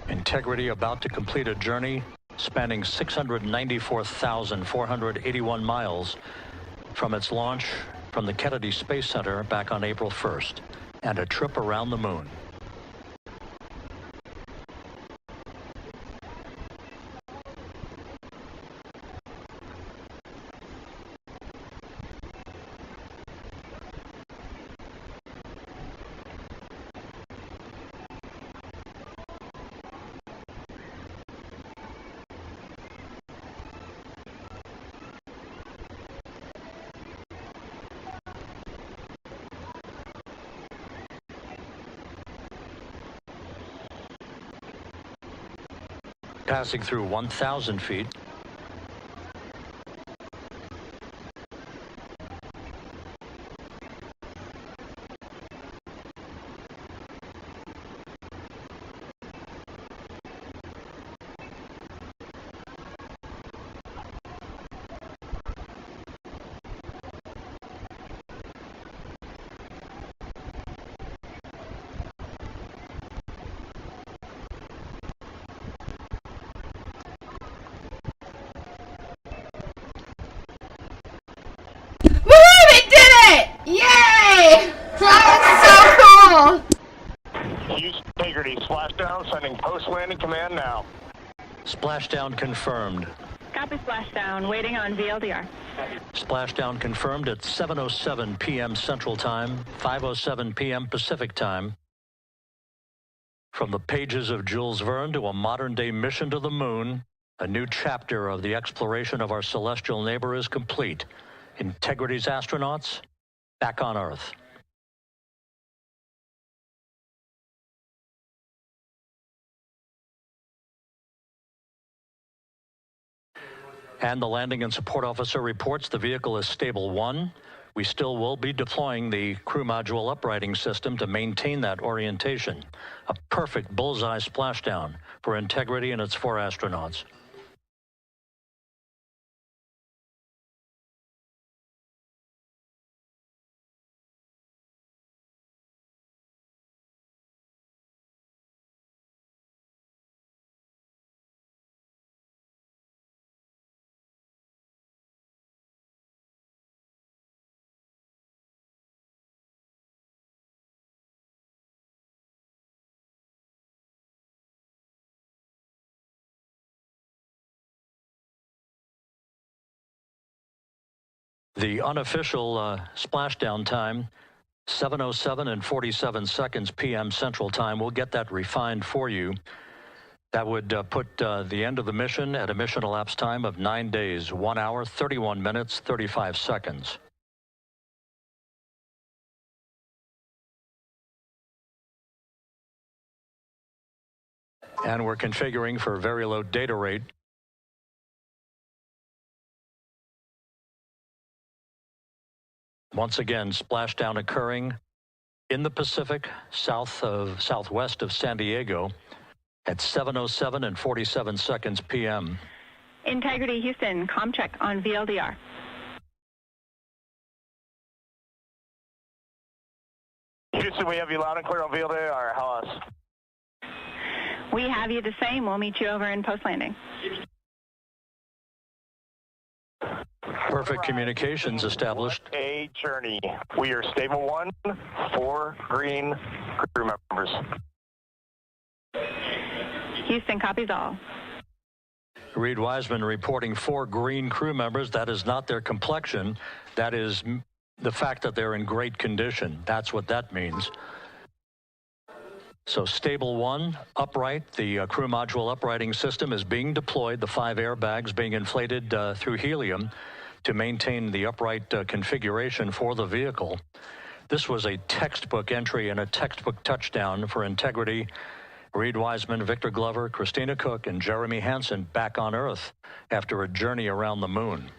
Integrity about to complete a journey spanning 694,481 miles from its launch from the Kennedy Space Center back on April 1st, and a trip around the moon. Passing through 1,000 feet. Integrity, splashdown, sending post-landing command now. Splashdown confirmed. Copy splashdown, waiting on VLDR. Splashdown confirmed at 7:07 p.m. Central Time, 5:07 p.m. Pacific Time. From the pages of Jules Verne to a modern-day mission to the moon, a new chapter of the exploration of our celestial neighbor is complete. Integrity's astronauts back on Earth. And the landing and support officer reports the vehicle is stable 1. We still will be deploying the crew module uprighting system to maintain that orientation. A perfect bullseye splashdown for Integrity and its 4 astronauts. The unofficial splashdown time, 7:07 and 47 seconds p.m. Central Time. We'll get that refined for you. That would put the end of the mission at a mission elapsed time of 9 days, 1 hour, 31 minutes, 35 seconds. And we're configuring for very low data rate. Once again, splashdown occurring in the Pacific, southwest of San Diego at 7:07 and 47 seconds p.m. Integrity Houston, comm check on VLDR. Houston, we have you loud and clear on VLDR. How us? We have you the same. We'll meet you over in post landing. Perfect communications established. A journey. We are stable 1, 4 green crew members. Houston copies all. Reed Wiseman reporting 4 green crew members. That is not their complexion. That is the fact that they're in great condition. That's what that means. So stable 1, upright. The crew module uprighting system is being deployed. The 5 airbags being inflated through helium to maintain the upright configuration for the vehicle. This was a textbook entry and a textbook touchdown for Integrity. Reed Wiseman, Victor Glover, Christina Cook, and Jeremy Hansen back on Earth after a journey around the moon.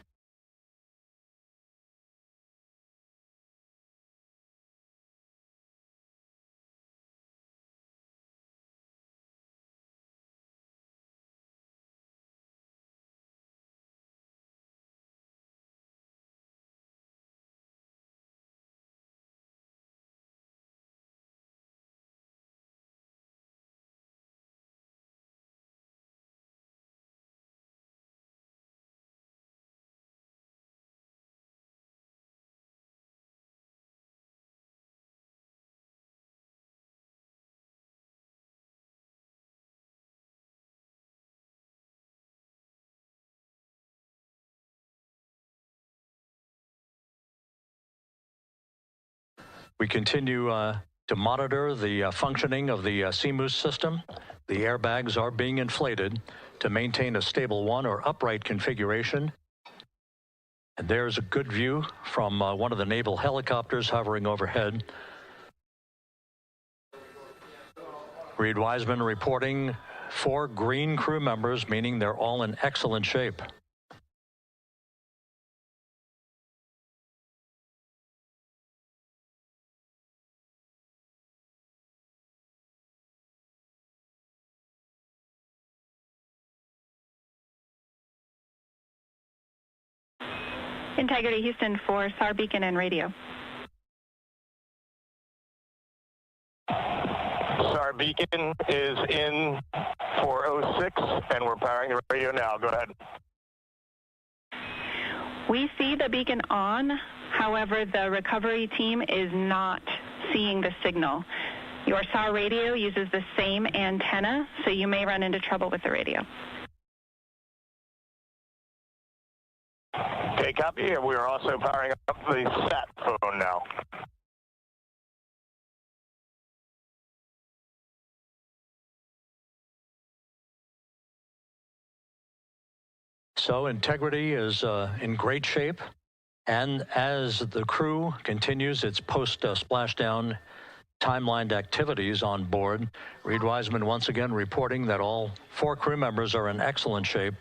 We continue to monitor the functioning of the CMOOS system. The airbags are being inflated to maintain a stable 1 or upright configuration. And there's a good view from one of the naval helicopters hovering overhead. Reed Wiseman reporting 4 green crew members, meaning they're all in excellent shape. Integrity Houston for SAR beacon and radio. SAR beacon is in for 06, and we're powering the radio now. Go ahead. We see the beacon on. However, the recovery team is not seeing the signal. Your SAR radio uses the same antenna, so you may run into trouble with the radio. Okay, copy. We are also powering up the sat phone now. So Integrity is in great shape. And as the crew continues its post-splashdown timelined activities on board, Reed Wiseman once again reporting that all 4 crew members are in excellent shape.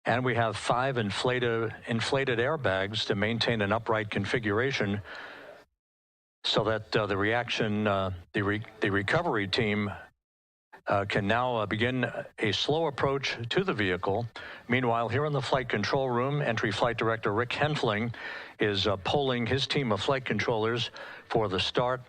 And we have 5 inflated airbags to maintain an upright configuration so that the recovery team can now begin a slow approach to the vehicle. Meanwhile, here in the flight control room, Entry Flight Director Rick Henfling is polling his team of flight controllers for the start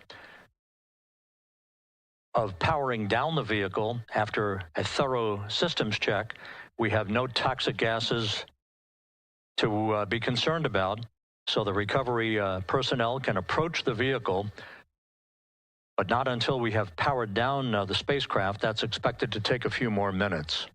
of powering down the vehicle after a thorough systems check. We have no toxic gases to be concerned about, so the recovery personnel can approach the vehicle, but not until we have powered down the spacecraft. That's expected to take a few more minutes.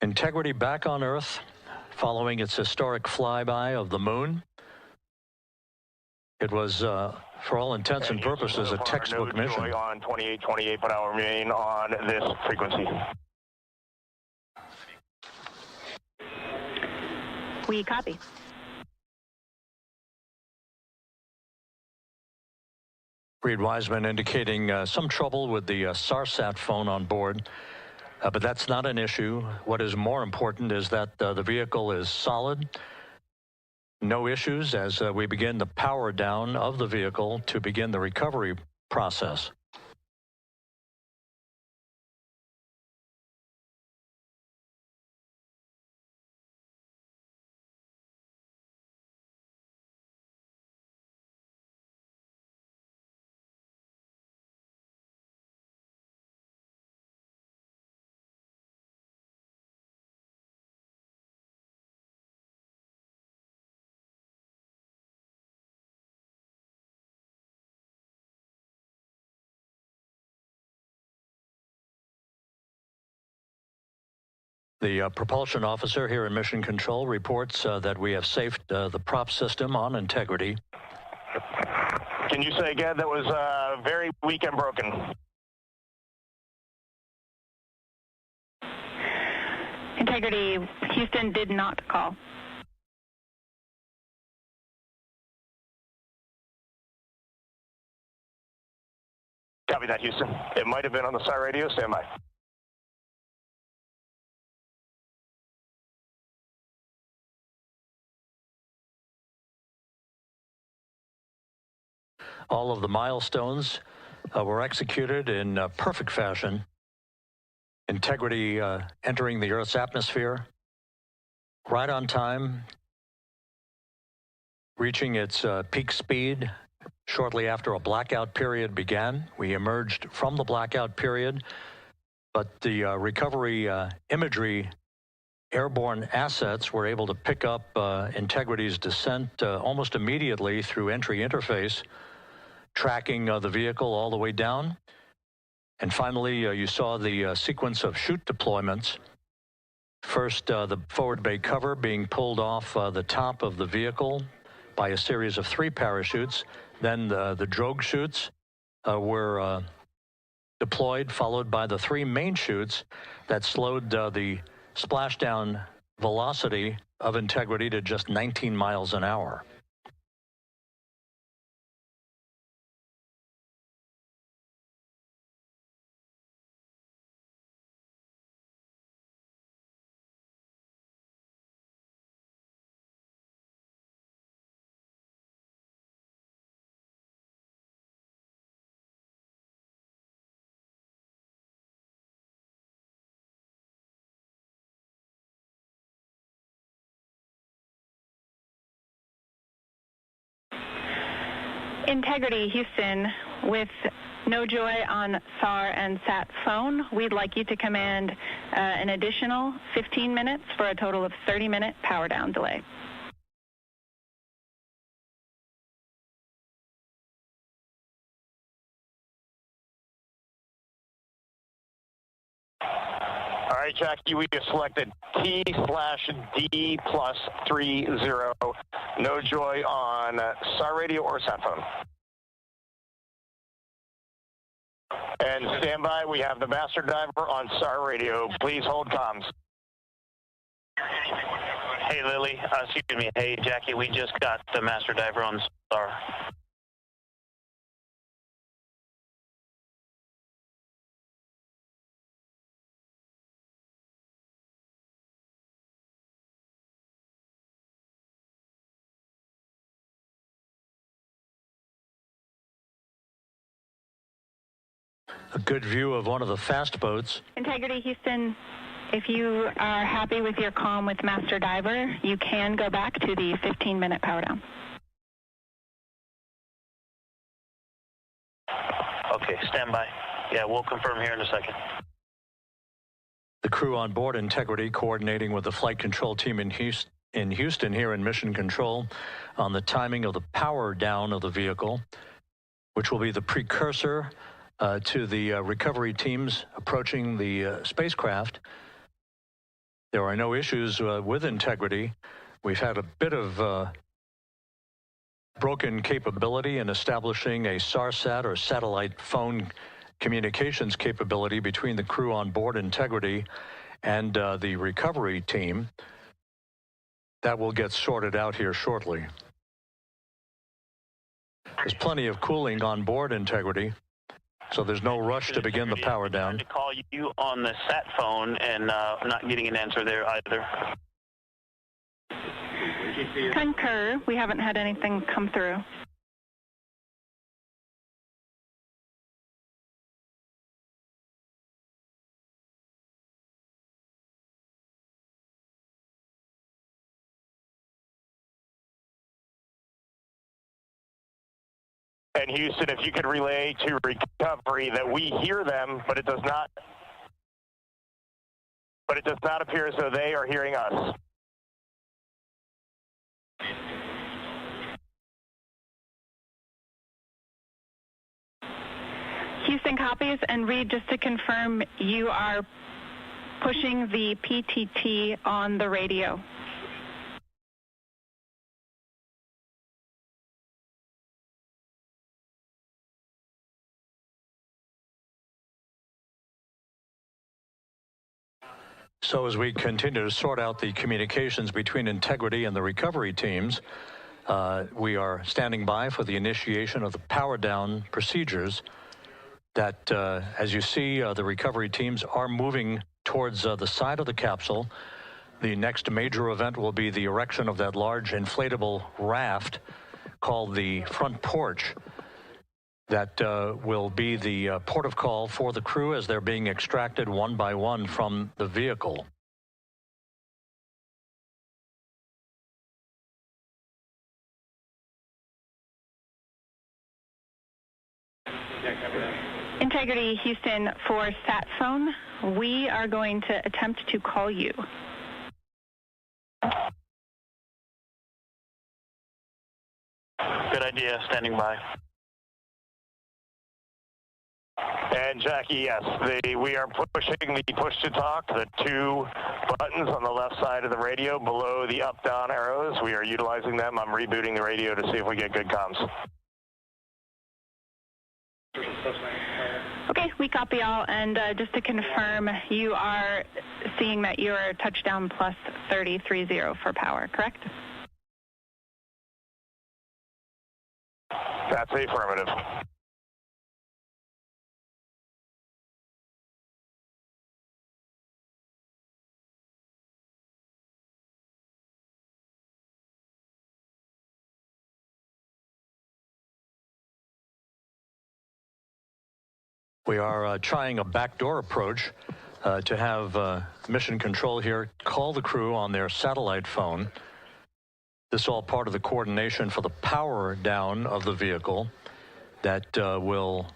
Integrity back on Earth following its historic flyby of the moon. It was, for all intents and purposes, a textbook mission. On 2828, but I'll remain on this frequency. We copy. Reed Wiseman indicating some trouble with the SARSAT phone on board, but that's not an issue. What is more important is that the vehicle is solid. No issues as we begin the power down of the vehicle to begin the recovery process. The propulsion officer here in Mission Control reports that we have safed the prop system on Integrity. Can you say again? That was very weak and broken. Integrity, Houston did not call. Copy that, Houston. It might have been on the SAR radio. Stand by. All of the milestones were executed in perfect fashion. Integrity entering the Earth's atmosphere right on time, reaching its peak speed shortly after a blackout period began. We emerged from the blackout period, but the recovery imagery airborne assets were able to pick up Integrity's descent almost immediately through entry interface, tracking the vehicle all the way down. And finally, you saw the sequence of chute deployments. First, the forward bay cover being pulled off the top of the vehicle by a series of 3 parachutes. Then the drogue chutes were deployed, followed by the 3 main chutes that slowed the splashdown velocity of Integrity to just 19 miles an hour. Integrity, Houston, with no joy on SAR and SAT phone, we'd like you to command an additional 15 minutes for a total of 30-minute power down delay. All right, Jackie, we just selected T/D+30. No joy on SAR radio or SAT phone. And stand by, we have the master diver on SAR radio. Please hold comms. Hey, Lily, excuse me. Hey, Jackie, we just got the master diver on SAR. A good view of one of the fast boats. Integrity, Houston, if you are happy with your comm with Master Diver, you can go back to the 15-minute power down. Okay, stand by. Yeah, we'll confirm here in a second. The crew on board Integrity coordinating with the flight control team in Houston here in Mission Control on the timing of the power down of the vehicle, which will be the precursor to the recovery teams approaching the spacecraft. There are no issues with integrity. We've had a bit of broken capability in establishing a SARSAT, or satellite phone communications capability, between the crew on board Integrity and the recovery team. That will get sorted out here shortly. There's plenty of cooling on board Integrity, so there's no rush to begin the power down. To call you on the sat phone and not getting an answer there either. Concur. We haven't had anything come through. And Houston, if you could relay to recovery that we hear them, but it does not appear as though they are hearing us. Houston copies, and Reed, just to confirm, you are pushing the PTT on the radio. So as we continue to sort out the communications between Integrity and the recovery teams, we are standing by for the initiation of the power down procedures that, as you see, the recovery teams are moving towards the side of the capsule. The next major event will be the erection of that large inflatable raft called the front porch. That will be the port of call for the crew as they're being extracted one by one from the vehicle. Integrity, Houston, for sat phone, we are going to attempt to call you. Good idea. Standing by. And Jackie, yes, we are pushing the push to talk, the two buttons on the left side of the radio below the up-down arrows. We are utilizing them. I'm rebooting the radio to see if we get good comms. Okay, we copy all, and just to confirm, you are seeing that you are touchdown plus 3030 for power, correct? That's affirmative. We are trying a backdoor approach to have mission control here call the crew on their satellite phone. This is all part of the coordination for the power down of the vehicle that will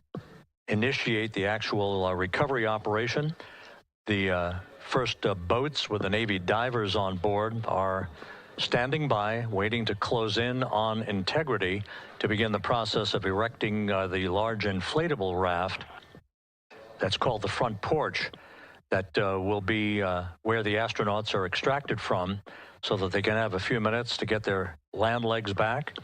initiate the actual recovery operation. The first boats with the Navy divers on board are standing by, waiting to close in on Integrity to begin the process of erecting the large inflatable raft. That's called the front porch. That will be where the astronauts are extracted from so that they can have a few minutes to get their land legs back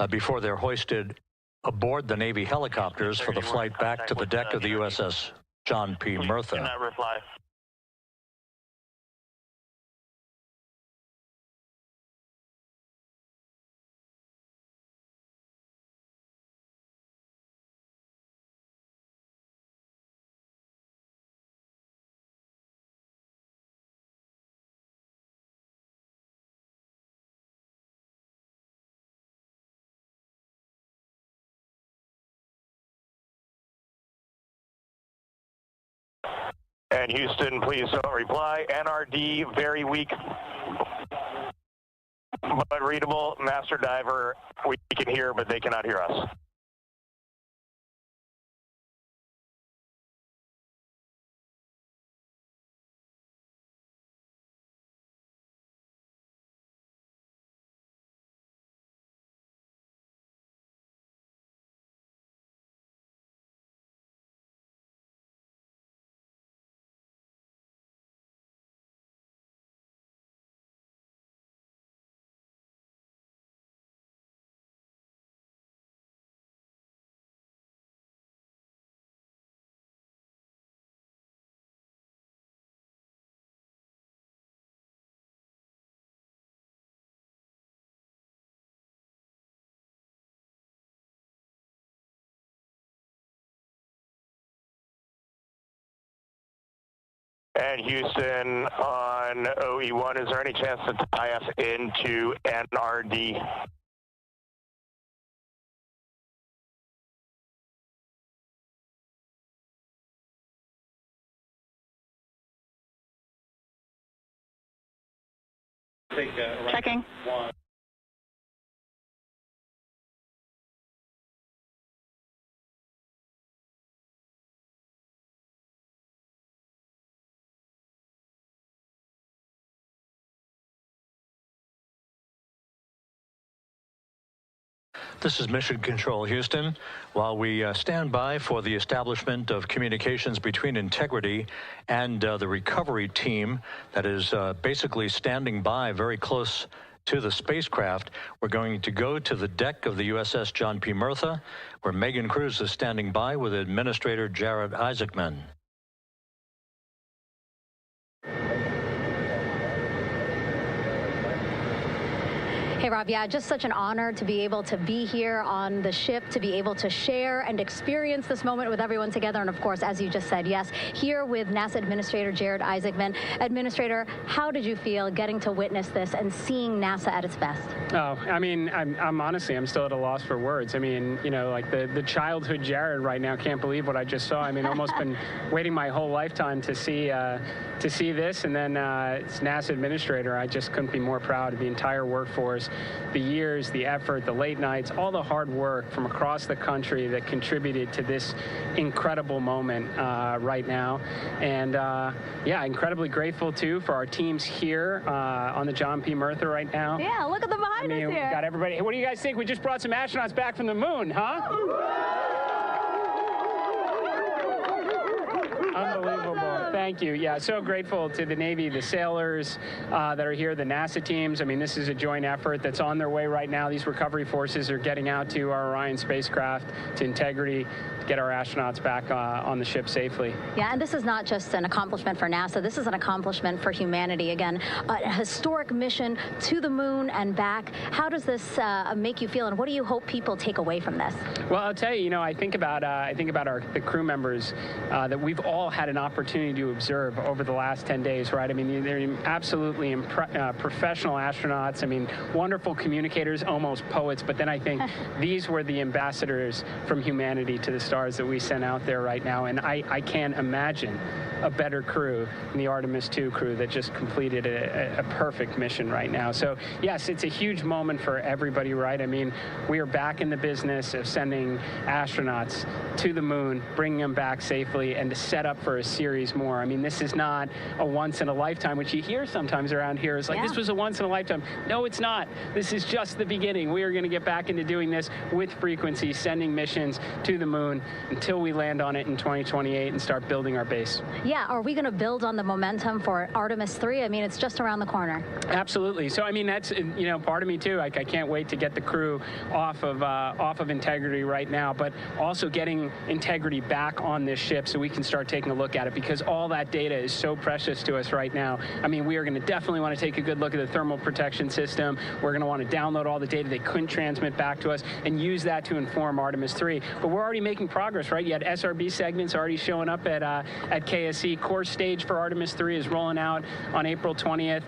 before they're hoisted aboard the Navy helicopters for the flight back to the deck of the USS John P. Murtha. Cannot reply. And Houston, please don't reply. NRD, very weak, but readable. Master diver, we can hear, but they cannot hear us. And Houston on OE1, is there any chance to tie us into NRD? Checking. This is Mission Control Houston. While we stand by for the establishment of communications between Integrity and the recovery team that is basically standing by very close to the spacecraft, we're going to go to the deck of the USS John P. Murtha, where Megan Cruz is standing by with Administrator Jared Isaacman. Hey, Rob, yeah, just such an honor to be able to be here on the ship, to be able to share and experience this moment with everyone together. And of course, as you just said, yes, here with NASA Administrator Jared Isaacman. Administrator, how did you feel getting to witness this and seeing NASA at its best? Oh, I mean, I'm honestly, I'm still at a loss for words. I mean, you know, like the childhood Jared right now can't believe what I just saw. I mean, almost been waiting my whole lifetime to see this. And then it's NASA Administrator. I just couldn't be more proud of the entire workforce. The years, the effort, the late nights, all the hard work from across the country that contributed to this incredible moment right now. And yeah, incredibly grateful too for our teams here on the John P. Murtha right now. Yeah, look at them behind us here. We got everybody. Hey, what do you guys think? We just brought some astronauts back from the moon, huh? Unbelievable. Thank you. Yeah, so grateful to the Navy, the sailors that are here, the NASA teams. I mean, this is a joint effort that's on their way right now. These recovery forces are getting out to our Orion spacecraft, to Integrity, to get our astronauts back on the ship safely. Yeah, and this is not just an accomplishment for NASA. This is an accomplishment for humanity. Again, a historic mission to the moon and back. How does this make you feel, and what do you hope people take away from this? Well, I'll tell you, you know, I think about the crew members that we've all had an opportunity to observe over the last 10 days, right? I mean, they're absolutely professional astronauts. I mean, wonderful communicators, almost poets. But then I think these were the ambassadors from humanity to the stars that we sent out there right now. And I can't imagine a better crew than the Artemis II crew that just completed a perfect mission right now. So yes, it's a huge moment for everybody, right? I mean, we are back in the business of sending astronauts to the moon, bringing them back safely, and to set up for a series more. I mean, this is not a once in a lifetime, which you hear sometimes around here. It's like, this was a once in a lifetime. No, it's not. This is just the beginning. We are going to get back into doing this with frequency, sending missions to the moon until we land on it in 2028 and start building our base. Yeah, are we going to build on the momentum for Artemis 3? I mean, it's just around the corner. Absolutely. So, I mean, that's, you know, part of me too. Like, I can't wait to get the crew off of Integrity right now, but also getting Integrity back on this ship so we can start taking a look at it, because all that data is so precious to us right now. I mean, we are going to definitely want to take a good look at the thermal protection system. We're going to want to download all the data they couldn't transmit back to us and use that to inform Artemis 3. But we're already making progress, right? You had SRB segments already showing up at KSC. Core stage for Artemis 3 is rolling out on April 20th.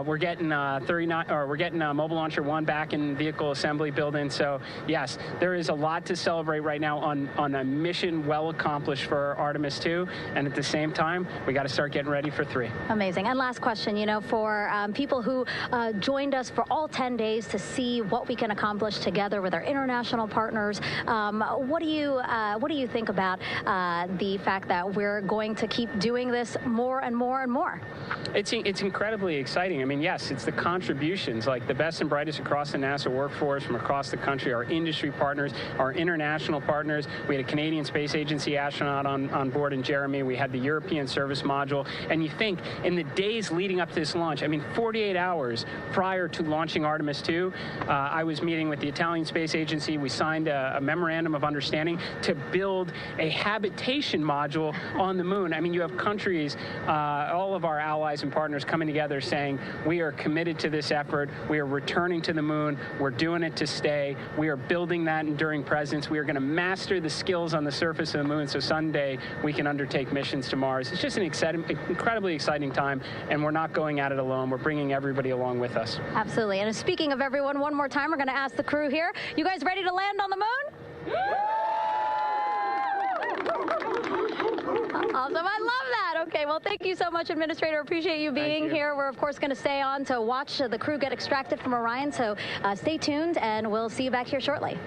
We're getting Mobile Launcher 1 back in vehicle assembly building. So yes, there is a lot to celebrate right now on a mission well accomplished for Artemis 2, and at the same time, we got to start getting ready for 3. Amazing. And last question, you know, for people who joined us for all 10 days to see what we can accomplish together with our international partners, what do you think about the fact that we're going to keep doing this more and more and more? It's incredibly exciting. I mean, yes, it's the contributions, like the best and brightest across the NASA workforce from across the country, our industry partners, our international partners. We had a Canadian Space Agency astronaut on board in Jeremy. We had the European Service Module. And you think in the days leading up to this launch, I mean, 48 hours prior to launching Artemis 2, I was meeting with the Italian Space Agency. We signed a memorandum of understanding to build a habitation module on the moon. I mean, you have countries, all of our allies and partners coming together saying, we are committed to this effort. We are returning to the moon. We're doing it to stay. We are building that enduring presence. We are going to master the skills on the surface of the moon so someday we can undertake missions to Mars. Mars. It's just an incredibly exciting time, and we're not going at it alone. We're bringing everybody along with us. Absolutely. And speaking of everyone, one more time, we're going to ask the crew here, you guys ready to land on the moon? Awesome. I love that. Okay, well, thank you so much, Administrator. Appreciate you being here. We're, of course, going to stay on to watch the crew get extracted from Orion, so stay tuned, and we'll see you back here shortly.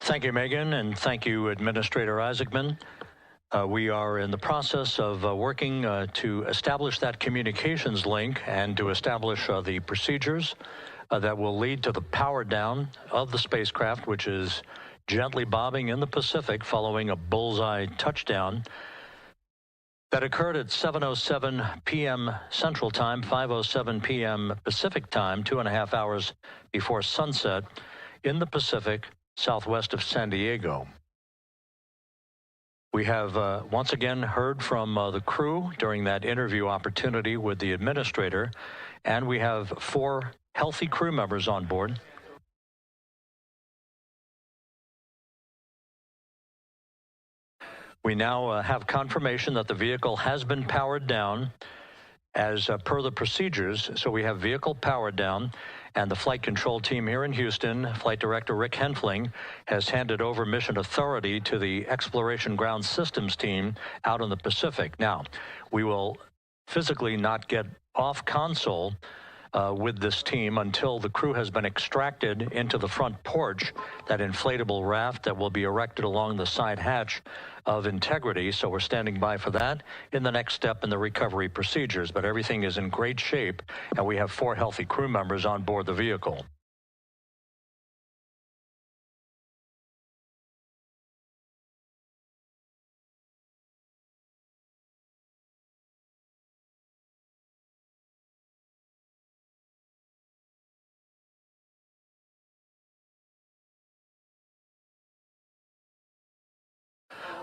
Thank you, Megan, and thank you, Administrator Isaacman. We are in the process of working to establish that communications link and to establish the procedures that will lead to the power down of the spacecraft, which is gently bobbing in the Pacific following a bullseye touchdown that occurred at 7:07 p.m. Central Time, 5:07 p.m. Pacific Time, 2.5 hours before sunset in the Pacific, southwest of San Diego. We have once again heard from the crew during that interview opportunity with the administrator, and we have 4 healthy crew members on board. We now have confirmation that the vehicle has been powered down as per the procedures. So we have vehicle powered down, and the flight control team here in Houston, Flight Director Rick Henfling, has handed over mission authority to the Exploration Ground Systems team out in the Pacific. Now, we will physically not get off console with this team until the crew has been extracted into the front porch, that inflatable raft that will be erected along the side hatch of Integrity. So we're standing by for that in the next step in the recovery procedures. But everything is in great shape, and we have 4 healthy crew members on board the vehicle.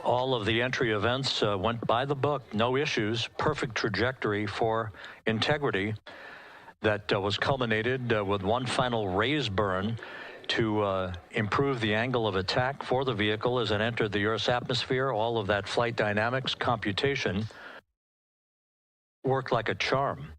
All of the entry events went by the book, no issues, perfect trajectory for Integrity that was culminated with one final raise burn to improve the angle of attack for the vehicle as it entered the Earth's atmosphere. All of that flight dynamics computation worked like a charm.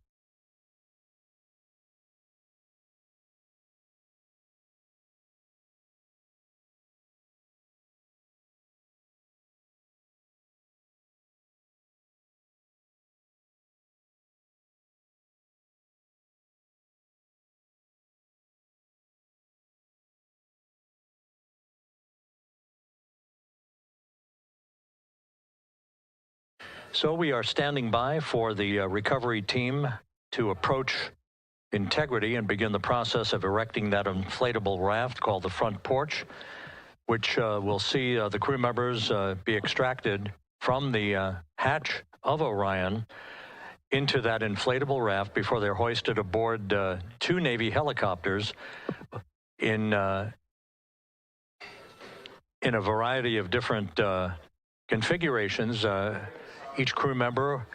So we are standing by for the recovery team to approach Integrity and begin the process of erecting that inflatable raft called the front porch, which will see the crew members be extracted from the hatch of Orion into that inflatable raft before they're hoisted aboard 2 Navy helicopters in a variety of different configurations. Each crew member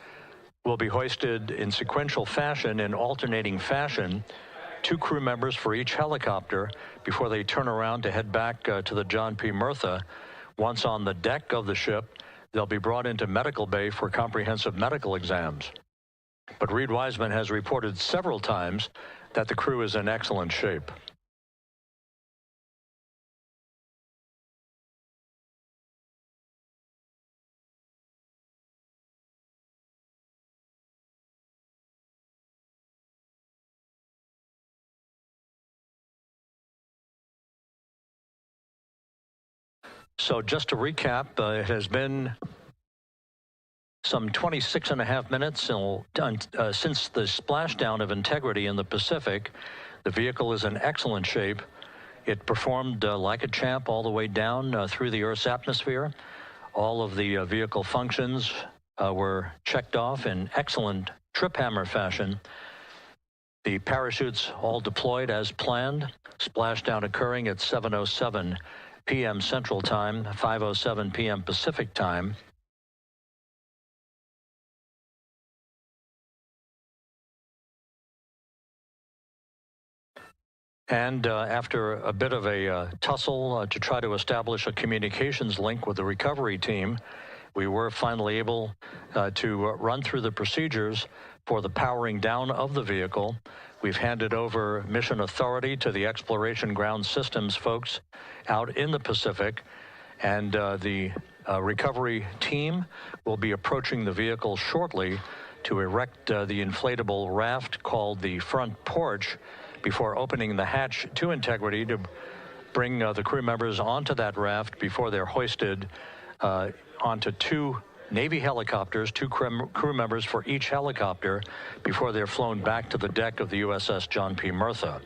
will be hoisted in sequential fashion, in alternating fashion, 2 crew members for each helicopter before they turn around to head back to the John P. Murtha. Once on the deck of the ship, they'll be brought into medical bay for comprehensive medical exams. But Reed Wiseman has reported several times that the crew is in excellent shape. So just to recap, it has been some 26.5 minutes since the splashdown of Integrity in the Pacific. The vehicle is in excellent shape. It performed like a champ all the way down through the Earth's atmosphere. All of the vehicle functions were checked off in excellent trip hammer fashion. The parachutes all deployed as planned. Splashdown occurring at 7:07 p.m. Central Time, 5:07 p.m. Pacific Time. And after a bit of a tussle to try to establish a communications link with the recovery team, we were finally able to run through the procedures for the powering down of the vehicle. We've handed over mission authority to the Exploration Ground Systems folks out in the Pacific, and the recovery team will be approaching the vehicle shortly to erect the inflatable raft called the front porch before opening the hatch to Integrity to bring the crew members onto that raft before they're hoisted onto two Navy helicopters, two crew members for each helicopter, before they're flown back to the deck of the USS John P. Murtha.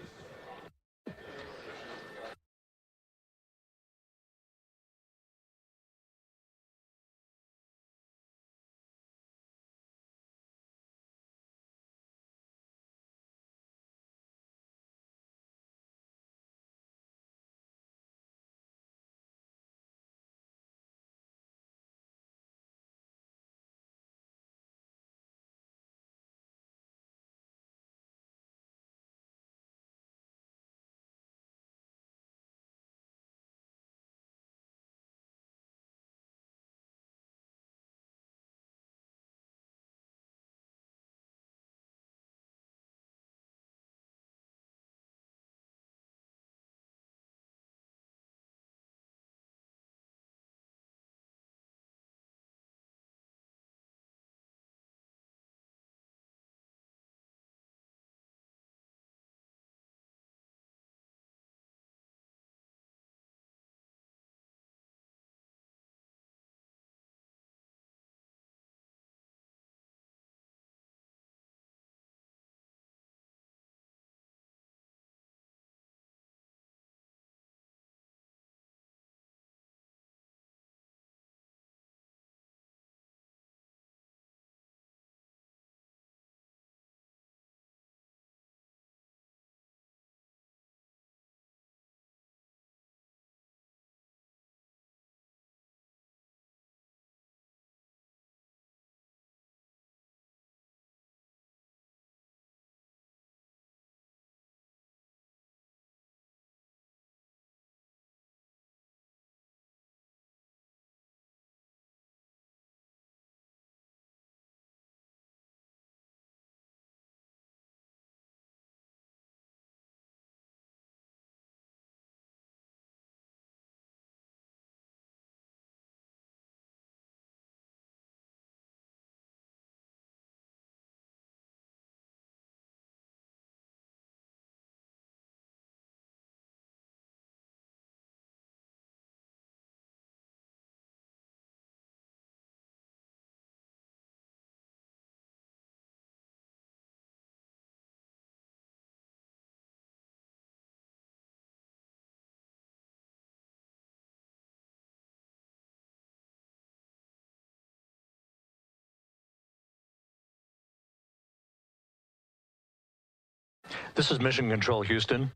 This is Mission Control Houston.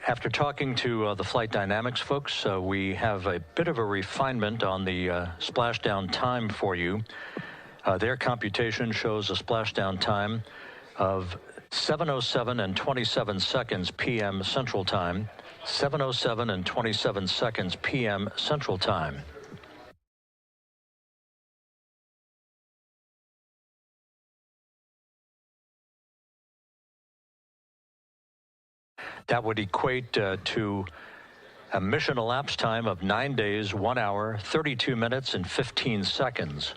After talking to the flight dynamics folks, we have a bit of a refinement on the splashdown time for you. Their computation shows a splashdown time of 7:07 and 27 seconds p.m. Central Time, 7:07 and 27 seconds p.m. Central Time. That would equate to a mission elapsed time of 9 days, 1 hour, 32 minutes, and 15 seconds.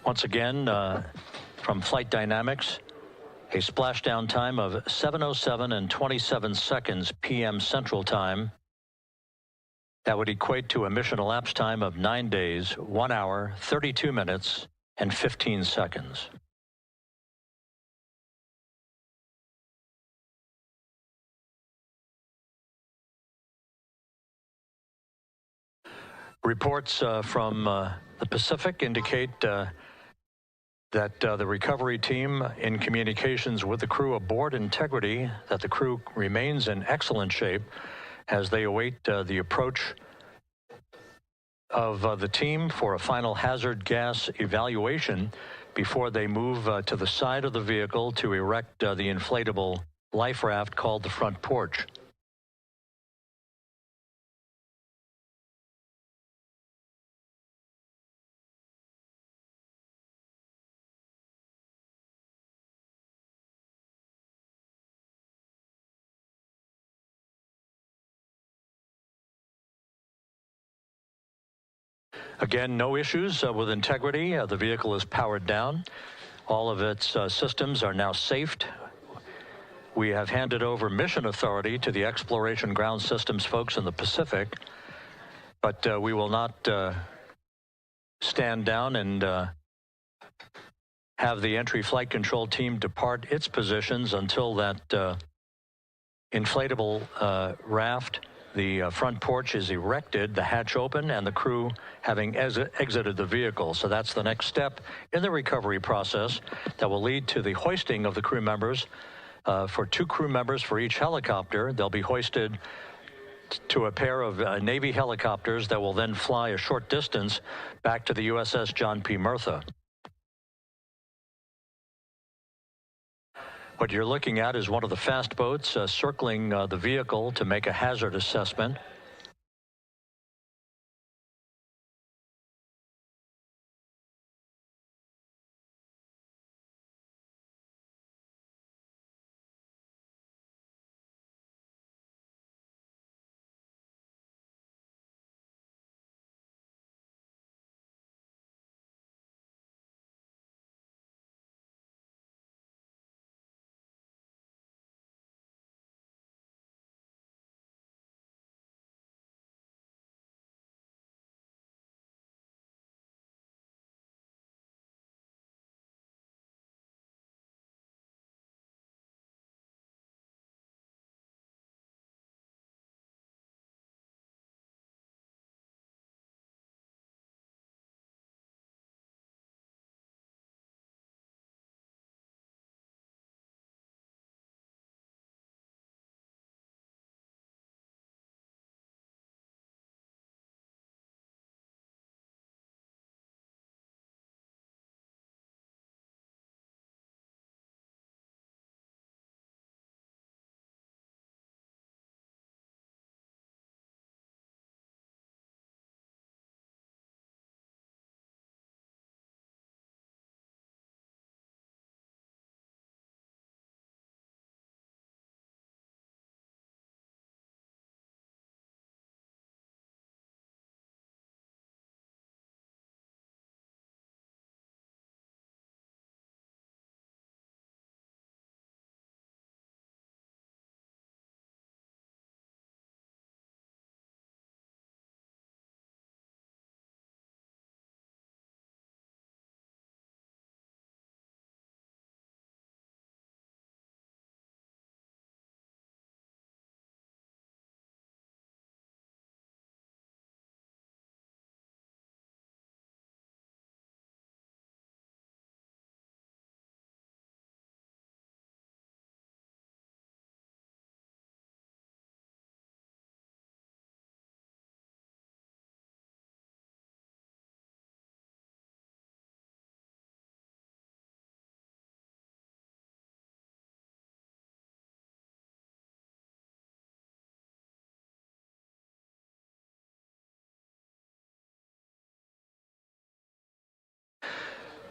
Once again, from Flight Dynamics, a splashdown time of 7:07 and 27 seconds p.m. Central Time. That would equate to a mission elapsed time of 9 days, 1 hour, 32 minutes, and 15 seconds. Reports from the Pacific indicate that the recovery team, in communications with the crew aboard Integrity, that the crew remains in excellent shape as they await the approach of the team for a final hazard gas evaluation before they move to the side of the vehicle to erect the inflatable life raft called the front porch. Again, no issues with integrity. The vehicle is powered down. All of its systems are now safed. We have handed over mission authority to the Exploration Ground Systems folks in the Pacific, but we will not stand down and have the entry flight control team depart its positions until that inflatable raft, the front porch, is erected, the hatch open, and the crew having exited the vehicle. So that's the next step in the recovery process that will lead to the hoisting of the crew members. For 2 crew members for each helicopter, they'll be hoisted to a pair of Navy helicopters that will then fly a short distance back to the USS John P. Murtha. What you're looking at is one of the fast boats circling the vehicle to make a hazard assessment.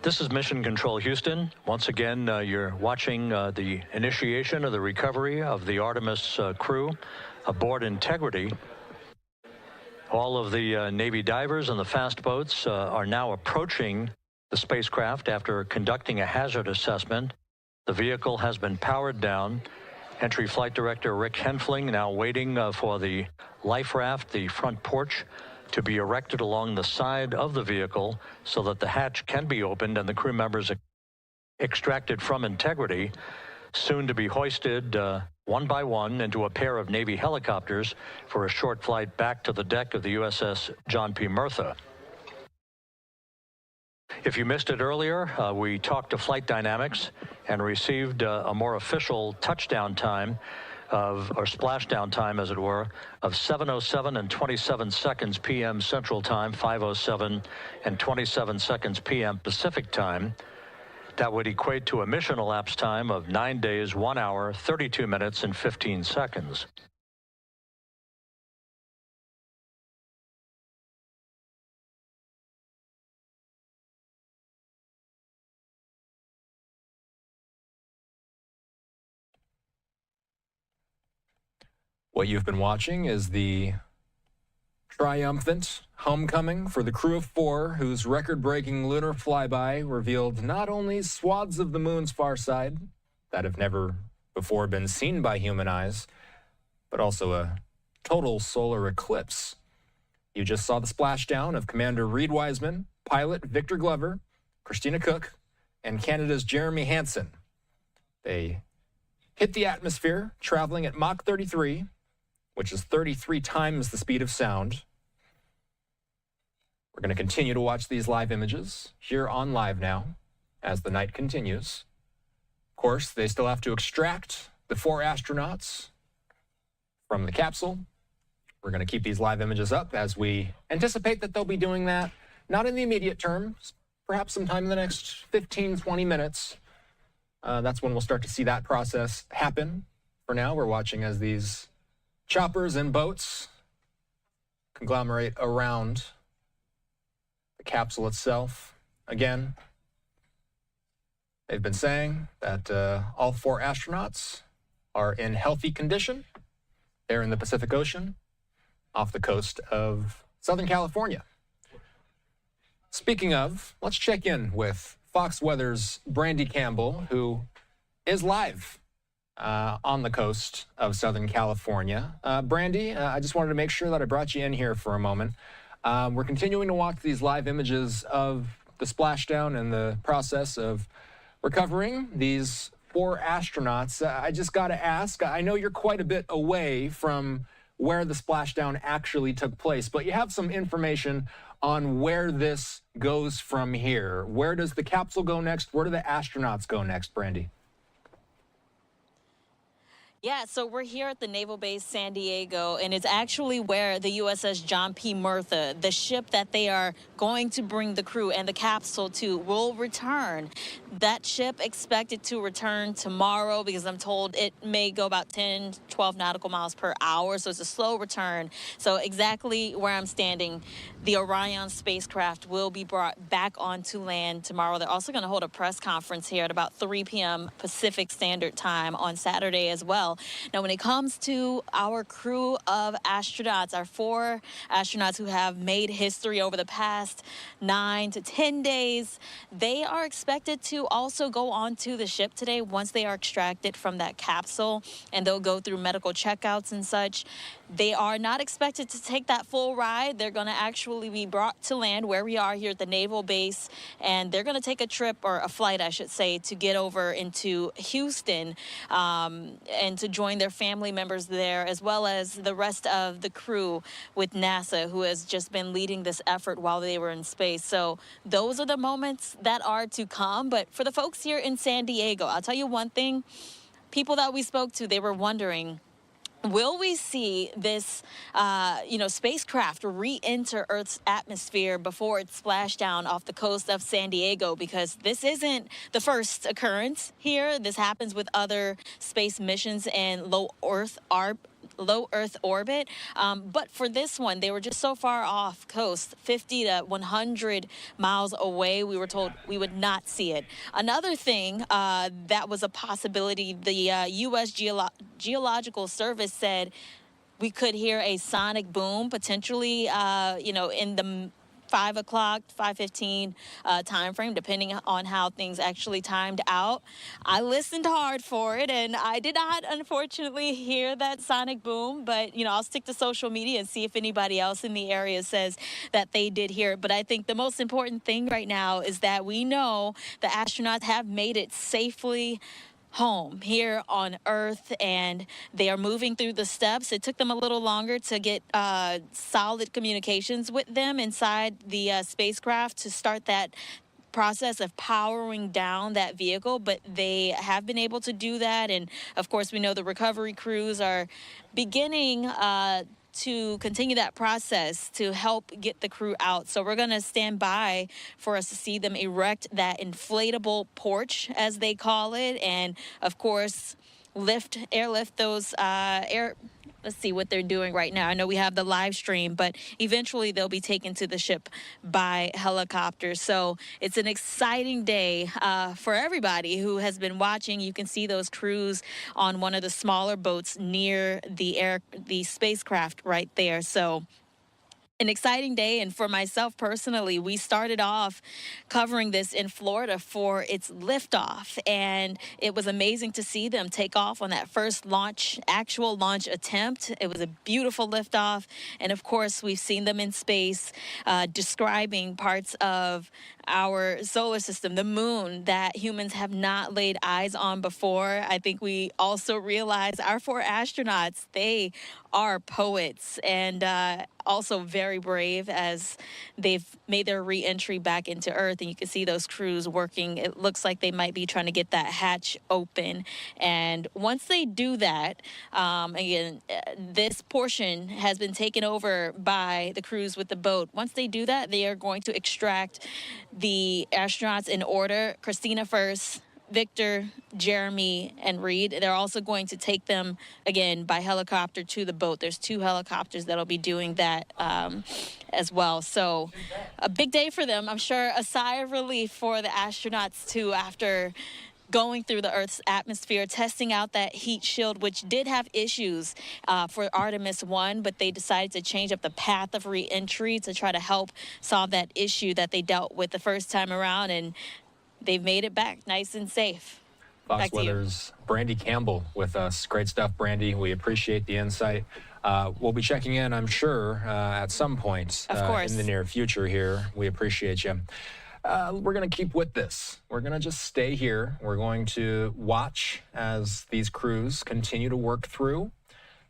This is Mission Control Houston. Once again, you're watching the initiation of the recovery of the Artemis crew aboard Integrity. All of the Navy divers and the fast boats are now approaching the spacecraft after conducting a hazard assessment. The vehicle has been powered down. Entry Flight Director Rick Henfling now waiting for the life raft, the front porch, to be erected along the side of the vehicle so that the hatch can be opened and the crew members extracted from Integrity, soon to be hoisted one by one into a pair of Navy helicopters for a short flight back to the deck of the USS John P. Murtha. If you missed it earlier, we talked to Flight Dynamics and received a more official touchdown time or splashdown time, as it were, of 7:07 and 27 seconds p.m. Central Time, 5:07 and 27 seconds p.m. Pacific Time. That would equate to a mission elapsed time of 9 days, 1 hour, 32 minutes, and 15 seconds. What you've been watching is the triumphant homecoming for the crew of 4, whose record-breaking lunar flyby revealed not only swaths of the moon's far side that have never before been seen by human eyes, but also a total solar eclipse. You just saw the splashdown of Commander Reed Wiseman, pilot Victor Glover, Christina Cook, and Canada's Jeremy Hansen. They hit the atmosphere, traveling at Mach 33, which is 33 times the speed of sound. We're going to continue to watch these live images here on Live Now as the night continues. Of course, they still have to extract the 4 astronauts from the capsule. We're going to keep these live images up as we anticipate that they'll be doing that, not in the immediate term, perhaps sometime in the next 15, 20 minutes. That's when we'll start to see that process happen. For now, we're watching as these choppers and boats conglomerate around the capsule itself. Again, they've been saying that all 4 astronauts are in healthy condition. They're in the Pacific Ocean off the coast of Southern California. Speaking of, let's check in with Fox Weather's Brandy Campbell, who is live on the coast of Southern California. Brandy, I just wanted to make sure that I brought you in here for a moment. We're continuing to watch these live images of the splashdown and the process of recovering these 4 astronauts. I just got to ask, I know you're quite a bit away from where the splashdown actually took place, but you have some information on where this goes from here. Where does the capsule go next? Where do the astronauts go next, Brandy? Yeah, so we're here at the Naval Base San Diego, and it's actually where the USS John P. Murtha, the ship that they are going to bring the crew and the capsule to, will return. That ship expected to return tomorrow because I'm told it may go about 10, 12 nautical miles per hour, so it's a slow return. So exactly where I'm standing, the Orion spacecraft will be brought back onto land tomorrow. They're also going to hold a press conference here at about 3 p.m. Pacific Standard Time on Saturday as well. Now, when it comes to our crew of astronauts, our 4 astronauts who have made history over the past 9 to 10 days, they are expected to also go onto the ship today once they are extracted from that capsule, and they'll go through medical checkouts and such. They are not expected to take that full ride. They're going to actually be brought to land where we are here at the Naval Base, and they're going to take a trip, or a flight, I should say, to get over into Houston and to join their family members there, as well as the rest of the crew with NASA, who has just been leading this effort while they were in space. So those are the moments that are to come. But for the folks here in San Diego, I'll tell you one thing. People that we spoke to, they were wondering, will we see this, spacecraft re-enter Earth's atmosphere before it splashed down off the coast of San Diego? Because this isn't the first occurrence here. This happens with other space missions in low Earth orbit. But for this one, they were just so far off coast, 50 to 100 miles away. We were told we would not see it. Another thing that was a possibility, the U.S. Geological Service said we could hear a sonic boom potentially, in the 5 o'clock, 5:15 time frame, depending on how things actually timed out. I listened hard for it, and I did not, unfortunately, hear that sonic boom. But, I'll stick to social media and see if anybody else in the area says that they did hear it. But I think the most important thing right now is that we know the astronauts have made it safely home here on Earth, and they are moving through the steps. It took them a little longer to get solid communications with them inside the spacecraft to start that process of powering down that vehicle, but they have been able to do that. And of course, we know the recovery crews are beginning to continue that process to help get the crew out. So we're going to stand by for us to see them erect that inflatable porch, as they call it, and of course airlift those let's see what they're doing right now. I know we have the live stream, but eventually they'll be taken to the ship by helicopter. So it's an exciting day for everybody who has been watching. You can see those crews on one of the smaller boats near the spacecraft right there. So an exciting day, and for myself personally, we started off covering this in Florida for its liftoff, and it was amazing to see them take off on that first actual launch attempt. It was a beautiful liftoff, and of course, we've seen them in space describing parts of our solar system, the moon, that humans have not laid eyes on before. I think we also realize our 4 astronauts, they are poets and also very brave as they've made their re-entry back into Earth. And you can see those crews working. It looks like they might be trying to get that hatch open. And once they do that, again, this portion has been taken over by the crews with the boat. Once they do that, they are going to extract the astronauts in order. Christina first, Victor, Jeremy, and Reed. They're also going to take them, again, by helicopter to the boat. There's 2 helicopters that'll be doing that as well. So a big day for them. I'm sure a sigh of relief for the astronauts, too, after going through the Earth's atmosphere, testing out that heat shield, which did have issues for Artemis 1, but they decided to change up the path of re-entry to try to help solve that issue that they dealt with the first time around, and they've made it back nice and safe. Fox Weather's Brandy Campbell with us. Great stuff, Brandy. We appreciate the insight. We'll be checking in, I'm sure, at some point in the near future here. We appreciate you. We're going to keep with this. We're going to just stay here. We're going to watch as these crews continue to work through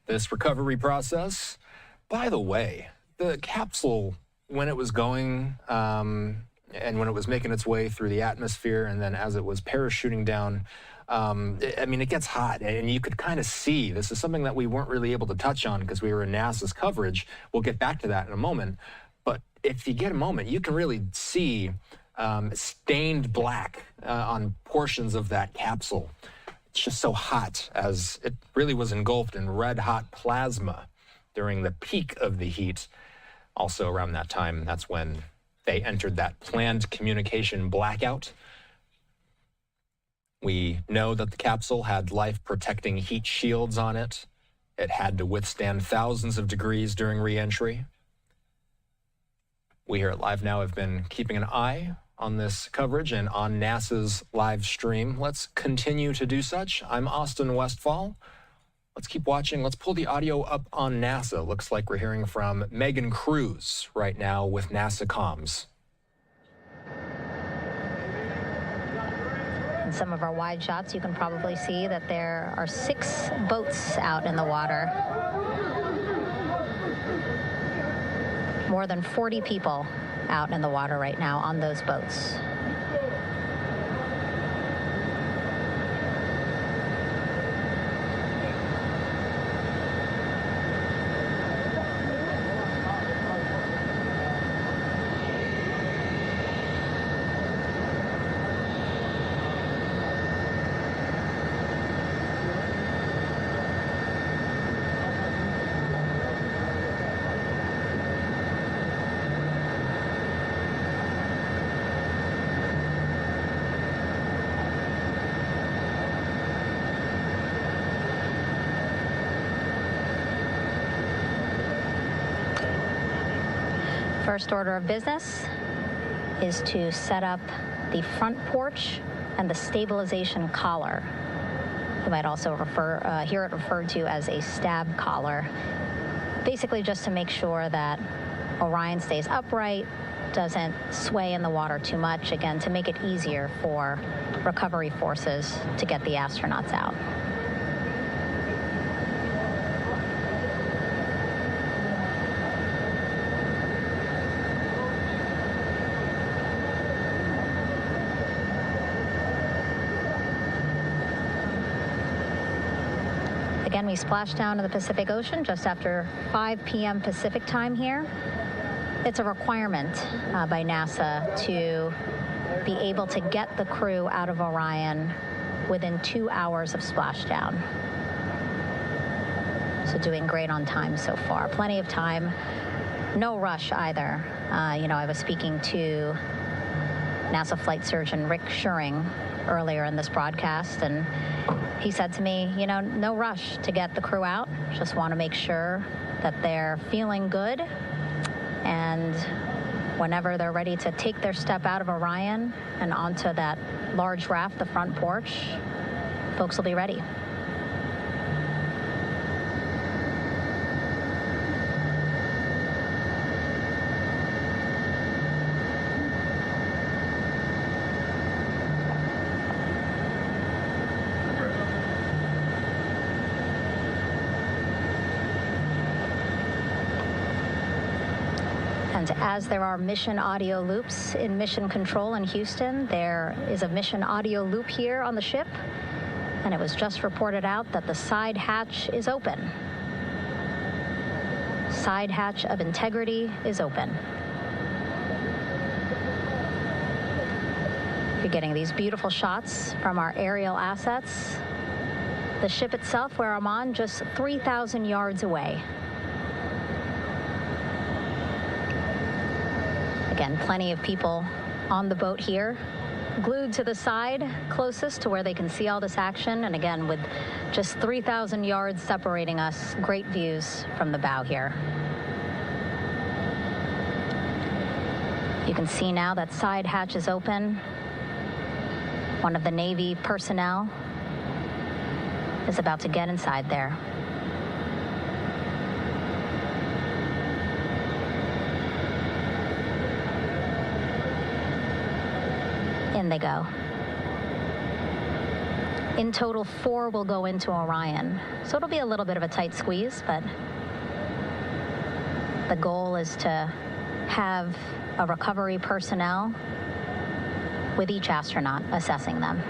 this recovery process. By the way, the capsule, when it was going and when it was making its way through the atmosphere, and then as it was parachuting down, I mean, it gets hot, and you could kind of see, this is something that we weren't really able to touch on because we were in NASA's coverage. We'll get back to that in a moment. But if you get a moment, you can really see stained black on portions of that capsule. It's just so hot, as it really was engulfed in red hot plasma during the peak of the heat. Also around that time, that's when they entered that planned communication blackout. We know that the capsule had life-protecting heat shields on it. It had to withstand thousands of degrees during re-entry. We here at Live Now have been keeping an eye on this coverage and on NASA's live stream. Let's continue to do such. I'm Austin Westfall. Let's keep watching. Let's pull the audio up on NASA. Looks like we're hearing from Megan Cruz right now with NASA comms. In some of our wide shots, you can probably see that there are 6 boats out in the water. More than 40 people out in the water right now on those boats. First order of business is to set up the front porch and the stabilization collar. You might also hear it referred to as a stab collar. Basically just to make sure that Orion stays upright, doesn't sway in the water too much, again, to make it easier for recovery forces to get the astronauts out. Again, we splashed down to the Pacific Ocean just after 5 p.m. Pacific time here. It's a requirement by NASA to be able to get the crew out of Orion within 2 hours of splashdown. So doing great on time so far. Plenty of time. No rush either. I was speaking to NASA flight surgeon Rick Schuring earlier in this broadcast, and he said to me, no rush to get the crew out. Just want to make sure that they're feeling good, and whenever they're ready to take their step out of Orion and onto that large raft, the front porch, folks will be ready. And as there are mission audio loops in Mission Control in Houston, there is a mission audio loop here on the ship, and it was just reported out that the side hatch is open. Side hatch of Integrity is open. You're getting these beautiful shots from our aerial assets. The ship itself, where I'm on, just 3,000 yards away. Again, plenty of people on the boat here, glued to the side closest to where they can see all this action. And again, with just 3,000 yards separating us, great views from the bow here. You can see now that side hatch is open. One of the Navy personnel is about to get inside there. In they go. In total, 4 will go into Orion. So it'll be a little bit of a tight squeeze, but the goal is to have a recovery personnel with each astronaut assessing them.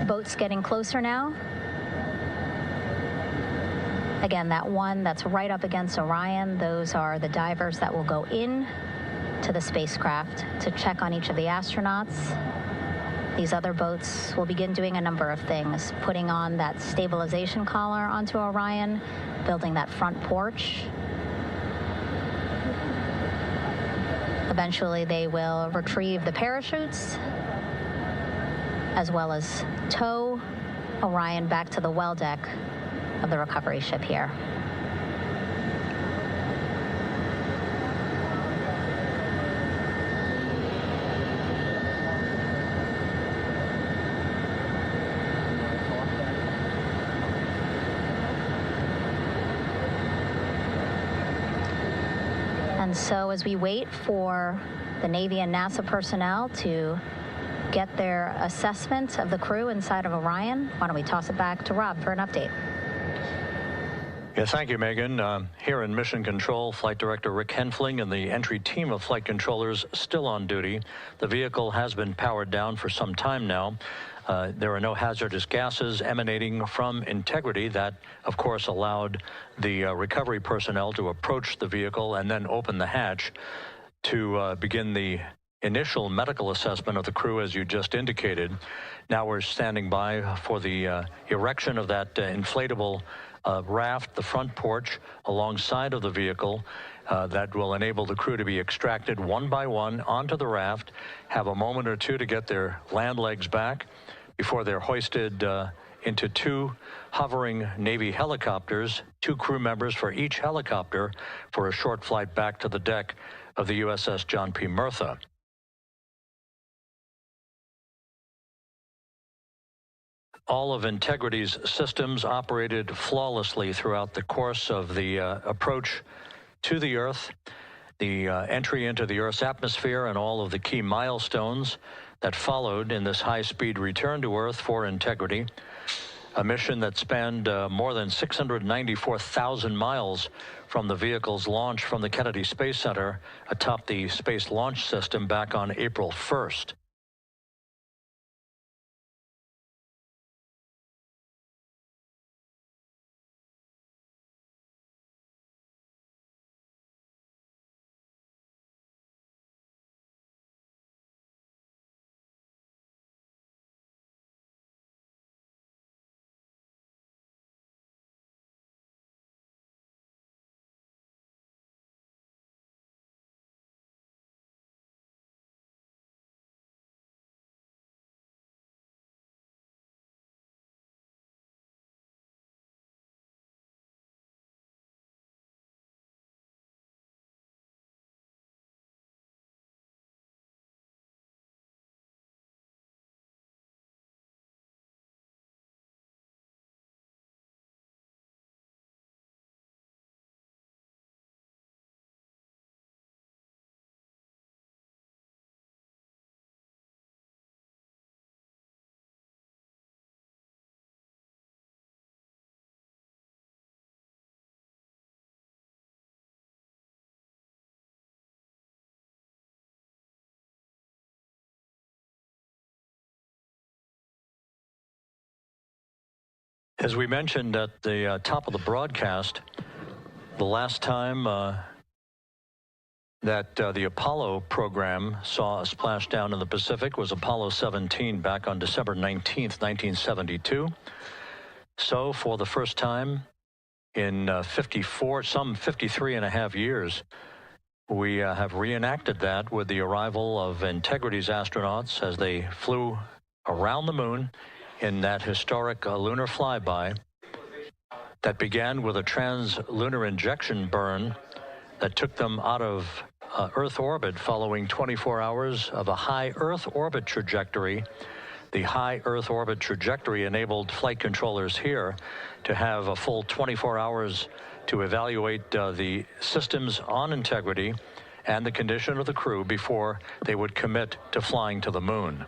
Boats getting closer now. Again, that one that's right up against Orion, those are the divers that will go in to the spacecraft to check on each of the astronauts. These other boats will begin doing a number of things, putting on that stabilization collar onto Orion, building that front porch. Eventually, they will retrieve the parachutes, as well as tow Orion back to the well deck of the recovery ship here. And so as we wait for the Navy and NASA personnel to get their assessment of the crew inside of Orion, why don't we toss it back to Rob for an update? Yeah, thank you, Megan. Here in Mission Control, Flight Director Rick Henfling and the entry team of flight controllers still on duty. The vehicle has been powered down for some time now. There are no hazardous gases emanating from Integrity. That, of course, allowed the recovery personnel to approach the vehicle and then open the hatch to begin the initial medical assessment of the crew, as you just indicated. Now we're standing by for the erection of that inflatable raft, the front porch, alongside of the vehicle that will enable the crew to be extracted one by one onto the raft, have a moment or two to get their land legs back before they're hoisted into 2 hovering Navy helicopters, 2 crew members for each helicopter, for a short flight back to the deck of the USS John P. Murtha. All of Integrity's systems operated flawlessly throughout the course of the approach to the Earth, the entry into the Earth's atmosphere, and all of the key milestones that followed in this high-speed return to Earth for Integrity, a mission that spanned more than 694,000 miles from the vehicle's launch from the Kennedy Space Center atop the Space Launch System back on April 1st. As we mentioned at the top of the broadcast, the last time that the Apollo program saw a splashdown in the Pacific was Apollo 17 back on December 19th, 1972. So for the first time in 53 and a half years, we have reenacted that with the arrival of Integrity's astronauts as they flew around the moon in that historic lunar flyby that began with a trans-lunar injection burn that took them out of Earth orbit following 24 hours of a high Earth orbit trajectory. The high Earth orbit trajectory enabled flight controllers here to have a full 24 hours to evaluate the systems on Integrity and the condition of the crew before they would commit to flying to the moon.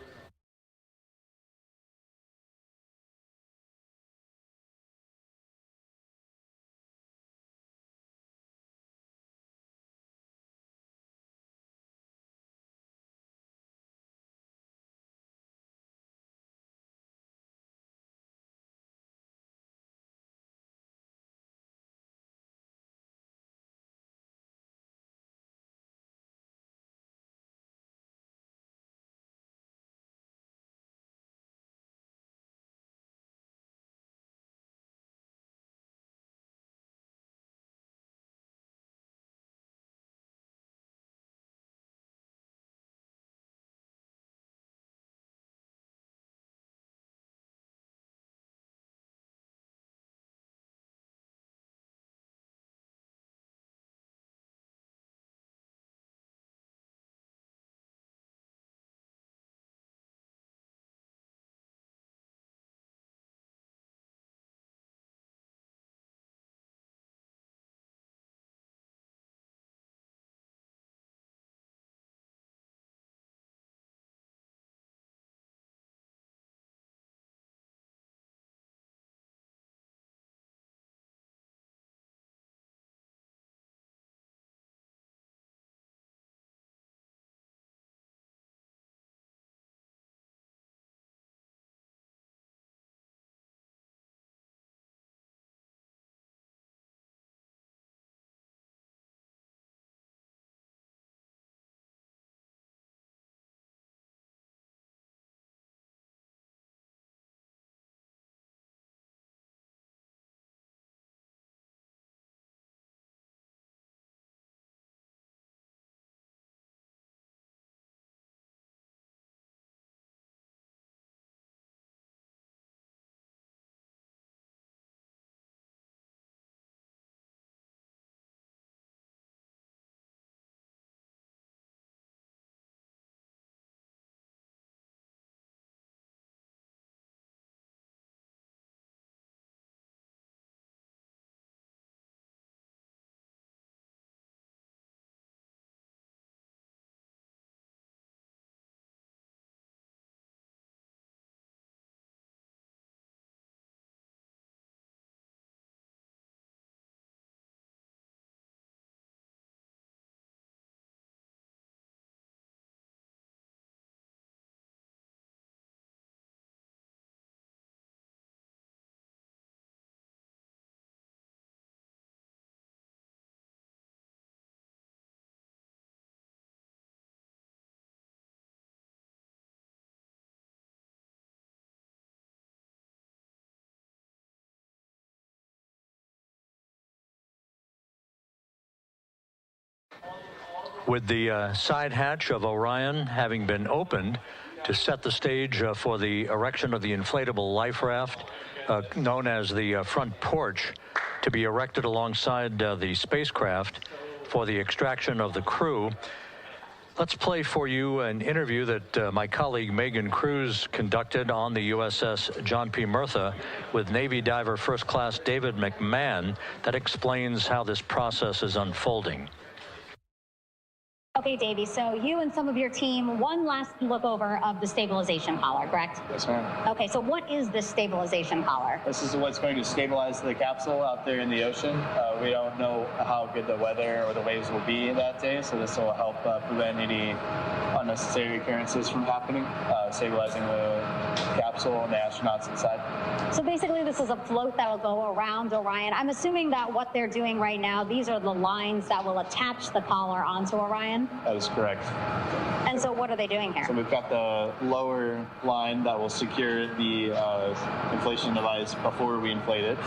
With the side hatch of Orion having been opened to set the stage for the erection of the inflatable life raft, known as the front porch, to be erected alongside the spacecraft for the extraction of the crew. Let's play for you an interview that my colleague Megan Cruz conducted on the USS John P. Murtha with Navy diver First Class David McMahon that explains how this process is unfolding. Okay, Davey, so you and some of your team, one last look over of the stabilization collar, correct? Yes, ma'am. Okay, so what is this stabilization collar? This is what's going to stabilize the capsule out there in the ocean. We don't know how good the weather or the waves will be that day, so this will help prevent any unnecessary occurrences from happening, stabilizing the capsule and the astronauts inside. So basically this is a float that will go around Orion. I'm assuming that what they're doing right now, these are the lines that will attach the collar onto Orion? That is correct. And so what are they doing here? So we've got the lower line that will secure the inflation device before we inflate it.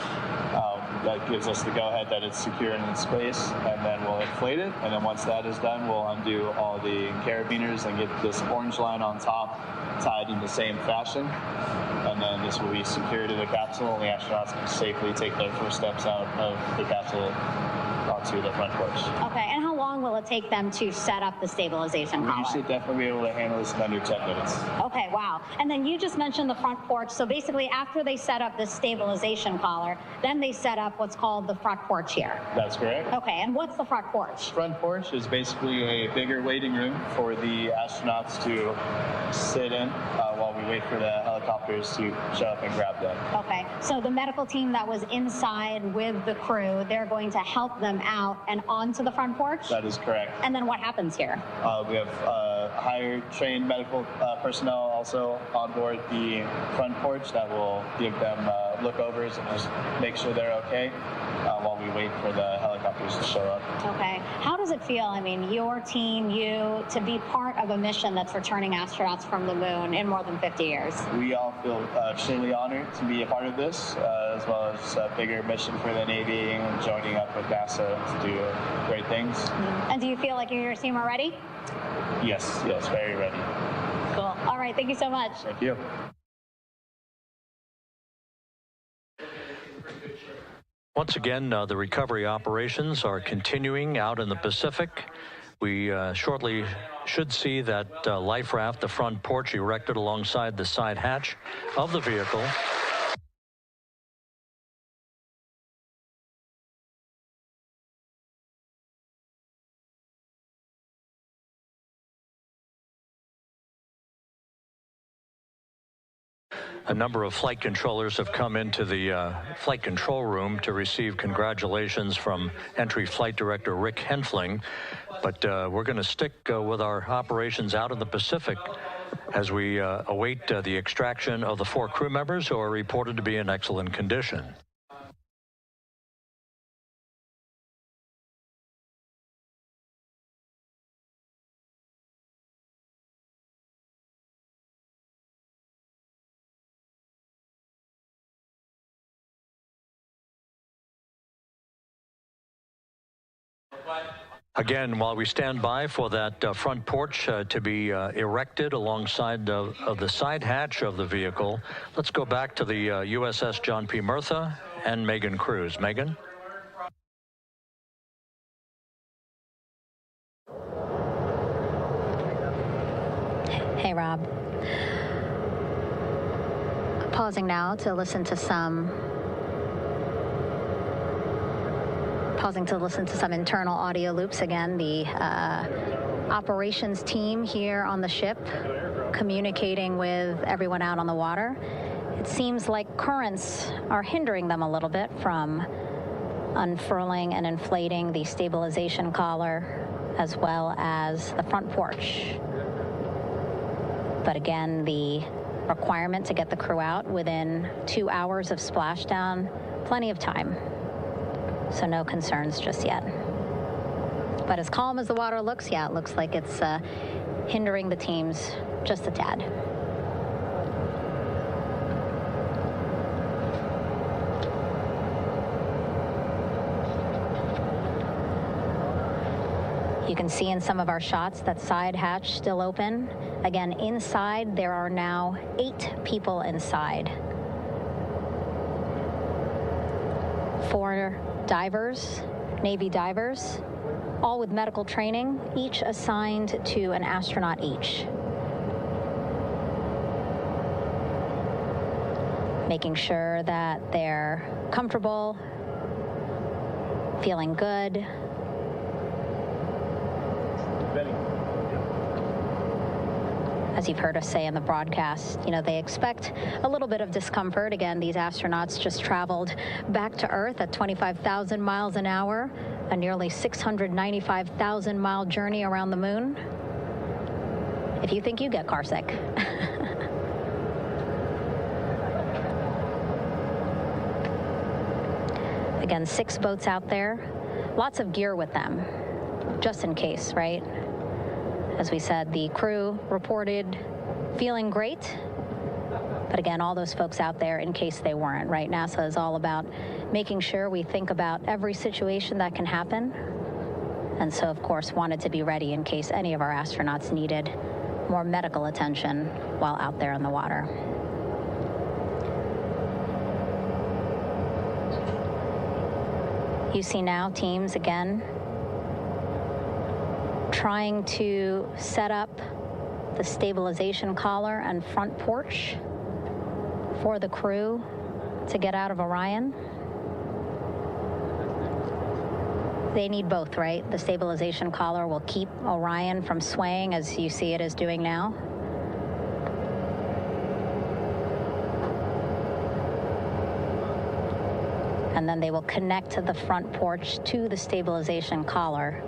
That gives us the go-ahead that it's secure in its space, and then we'll inflate it. And then once that is done, we'll undo all the carabiners and get this orange line on top tied in the same fashion. And then this will be secured to the capsule, and the astronauts can safely take their first steps out of the capsule onto the front porch. Okay, and how long will it take them to set up the stabilization collar? You should definitely be able to handle this in under 10 minutes. Okay, wow. And then you just mentioned the front porch. So basically after they set up this stabilization collar, then they set up what's called the front porch here. That's correct. Okay, and what's the front porch? Front porch is basically a bigger waiting room for the astronauts to sit in while we wait for the helicopters to show up and grab them. Okay, so the medical team that was inside with the crew, they're going to help them out and onto the front porch? That is correct. And then what happens here? We have higher trained medical personnel also on board the front porch that will give them lookovers and just make sure they're okay while we wait for the helicopters to show up. Okay. How does it feel, I mean, your team, you, to be part of a mission that's returning astronauts from the moon in more than 50 years? We all feel extremely honored to be a part of this, as well as a bigger mission for the Navy and joining up with NASA to do great things. Mm-hmm. And do you feel like you and your team are ready? Yes, very ready. Cool. All right, thank you so much. Thank you. Once again, the recovery operations are continuing out in the Pacific. We shortly should see that life raft, the front porch, erected alongside the side hatch of the vehicle. A number of flight controllers have come into the flight control room to receive congratulations from Entry Flight Director Rick Henfling. But we're going to stick with our operations out in the Pacific as we await the extraction of the 4 crew members who are reported to be in excellent condition. Again, while we stand by for that front porch to be erected alongside of the side hatch of the vehicle, let's go back to the USS John P. Murtha and Megan Cruz. Megan? Hey, Rob. Pausing now to listen to some internal audio loops. Again, the operations team here on the ship communicating with everyone out on the water. It seems like currents are hindering them a little bit from unfurling and inflating the stabilization collar as well as the front porch. But again, the requirement to get the crew out within 2 hours of splashdown, plenty of time. So no concerns just yet. But as calm as the water looks, yeah, it looks like it's hindering the teams just a tad. You can see in some of our shots that side hatch still open. Again, inside there are now 8 people inside. 4 divers, Navy divers, all with medical training, each assigned to an astronaut each. Making sure that they're comfortable, feeling good. As you've heard us say in the broadcast, you know, they expect a little bit of discomfort. Again, these astronauts just traveled back to Earth at 25,000 miles an hour, a nearly 695,000-mile journey around the moon. If you think you get carsick. Again, 6 boats out there, lots of gear with them, just in case, right? As we said, the crew reported feeling great, but again, all those folks out there in case they weren't, right? NASA is all about making sure we think about every situation that can happen, and so, of course, wanted to be ready in case any of our astronauts needed more medical attention while out there in the water. You see now teams, again, trying to set up the stabilization collar and front porch for the crew to get out of Orion. They need both, right? The stabilization collar will keep Orion from swaying as you see it is doing now. And then they will connect to the front porch to the stabilization collar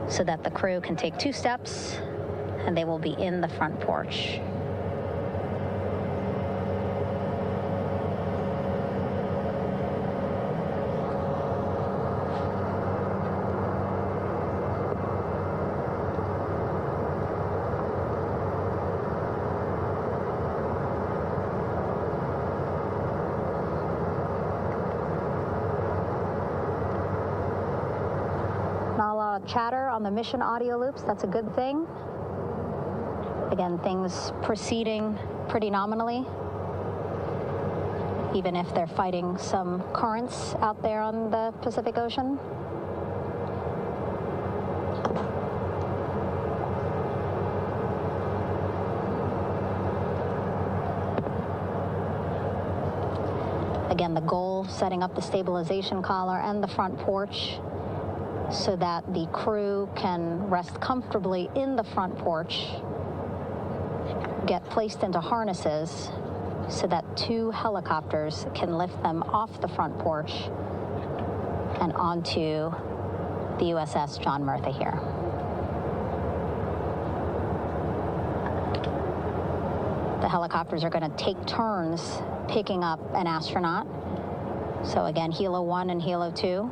so that the crew can take 2 steps and they will be in the front porch. Chatter on the mission audio loops, that's a good thing. Again, things proceeding pretty nominally, even if they're fighting some currents out there on the Pacific Ocean. Again, the goal, setting up the stabilization collar and the front porch so that the crew can rest comfortably in the front porch, get placed into harnesses so that 2 helicopters can lift them off the front porch and onto the USS John Murtha here. The helicopters are going to take turns picking up an astronaut. So again, Helo 1 and Helo 2.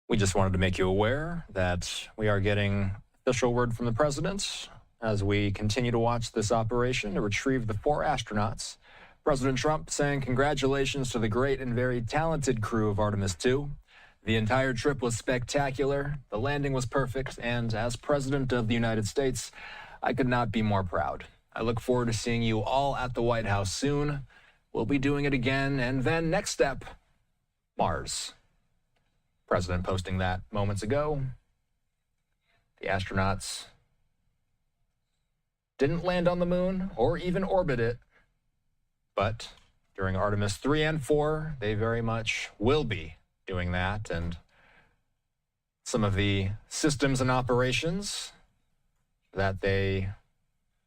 We just wanted to make you aware that we are getting official word from the president as we continue to watch this operation to retrieve the 4 astronauts. President Trump saying congratulations to the great and very talented crew of Artemis 2. The entire trip was spectacular, the landing was perfect, and as President of the United States, I could not be more proud. I look forward to seeing you all at the White House soon. We'll be doing it again, and then next step, Mars. President posting that moments ago. The astronauts didn't land on the moon or even orbit it, but during Artemis 3 and 4, they very much will be doing that. And some of the systems and operations that they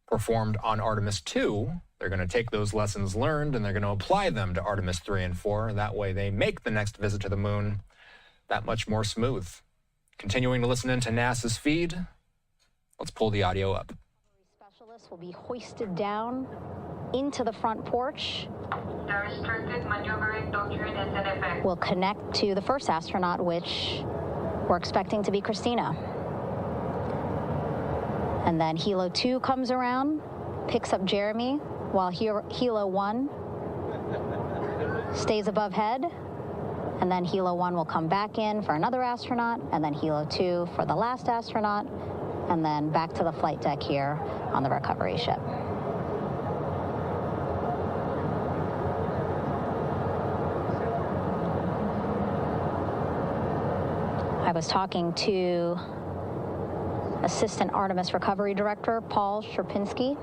performed on Artemis 2, they're going to take those lessons learned and they're going to apply them to Artemis 3 and 4. That way they make the next visit to the moon that much more smooth. Continuing to listen into NASA's feed, let's pull the audio up. Specialists will be hoisted down into the front porch. The restricted maneuvering doctrine is in effect. We'll connect to the first astronaut, which we're expecting to be Christina. And then Helo 2 comes around, picks up Jeremy, while Helo 1 stays above head, and then Helo 1 will come back in for another astronaut, and then Helo 2 for the last astronaut, and then back to the flight deck here on the recovery ship. I was talking to Assistant Artemis Recovery Director Paul Sierpinski.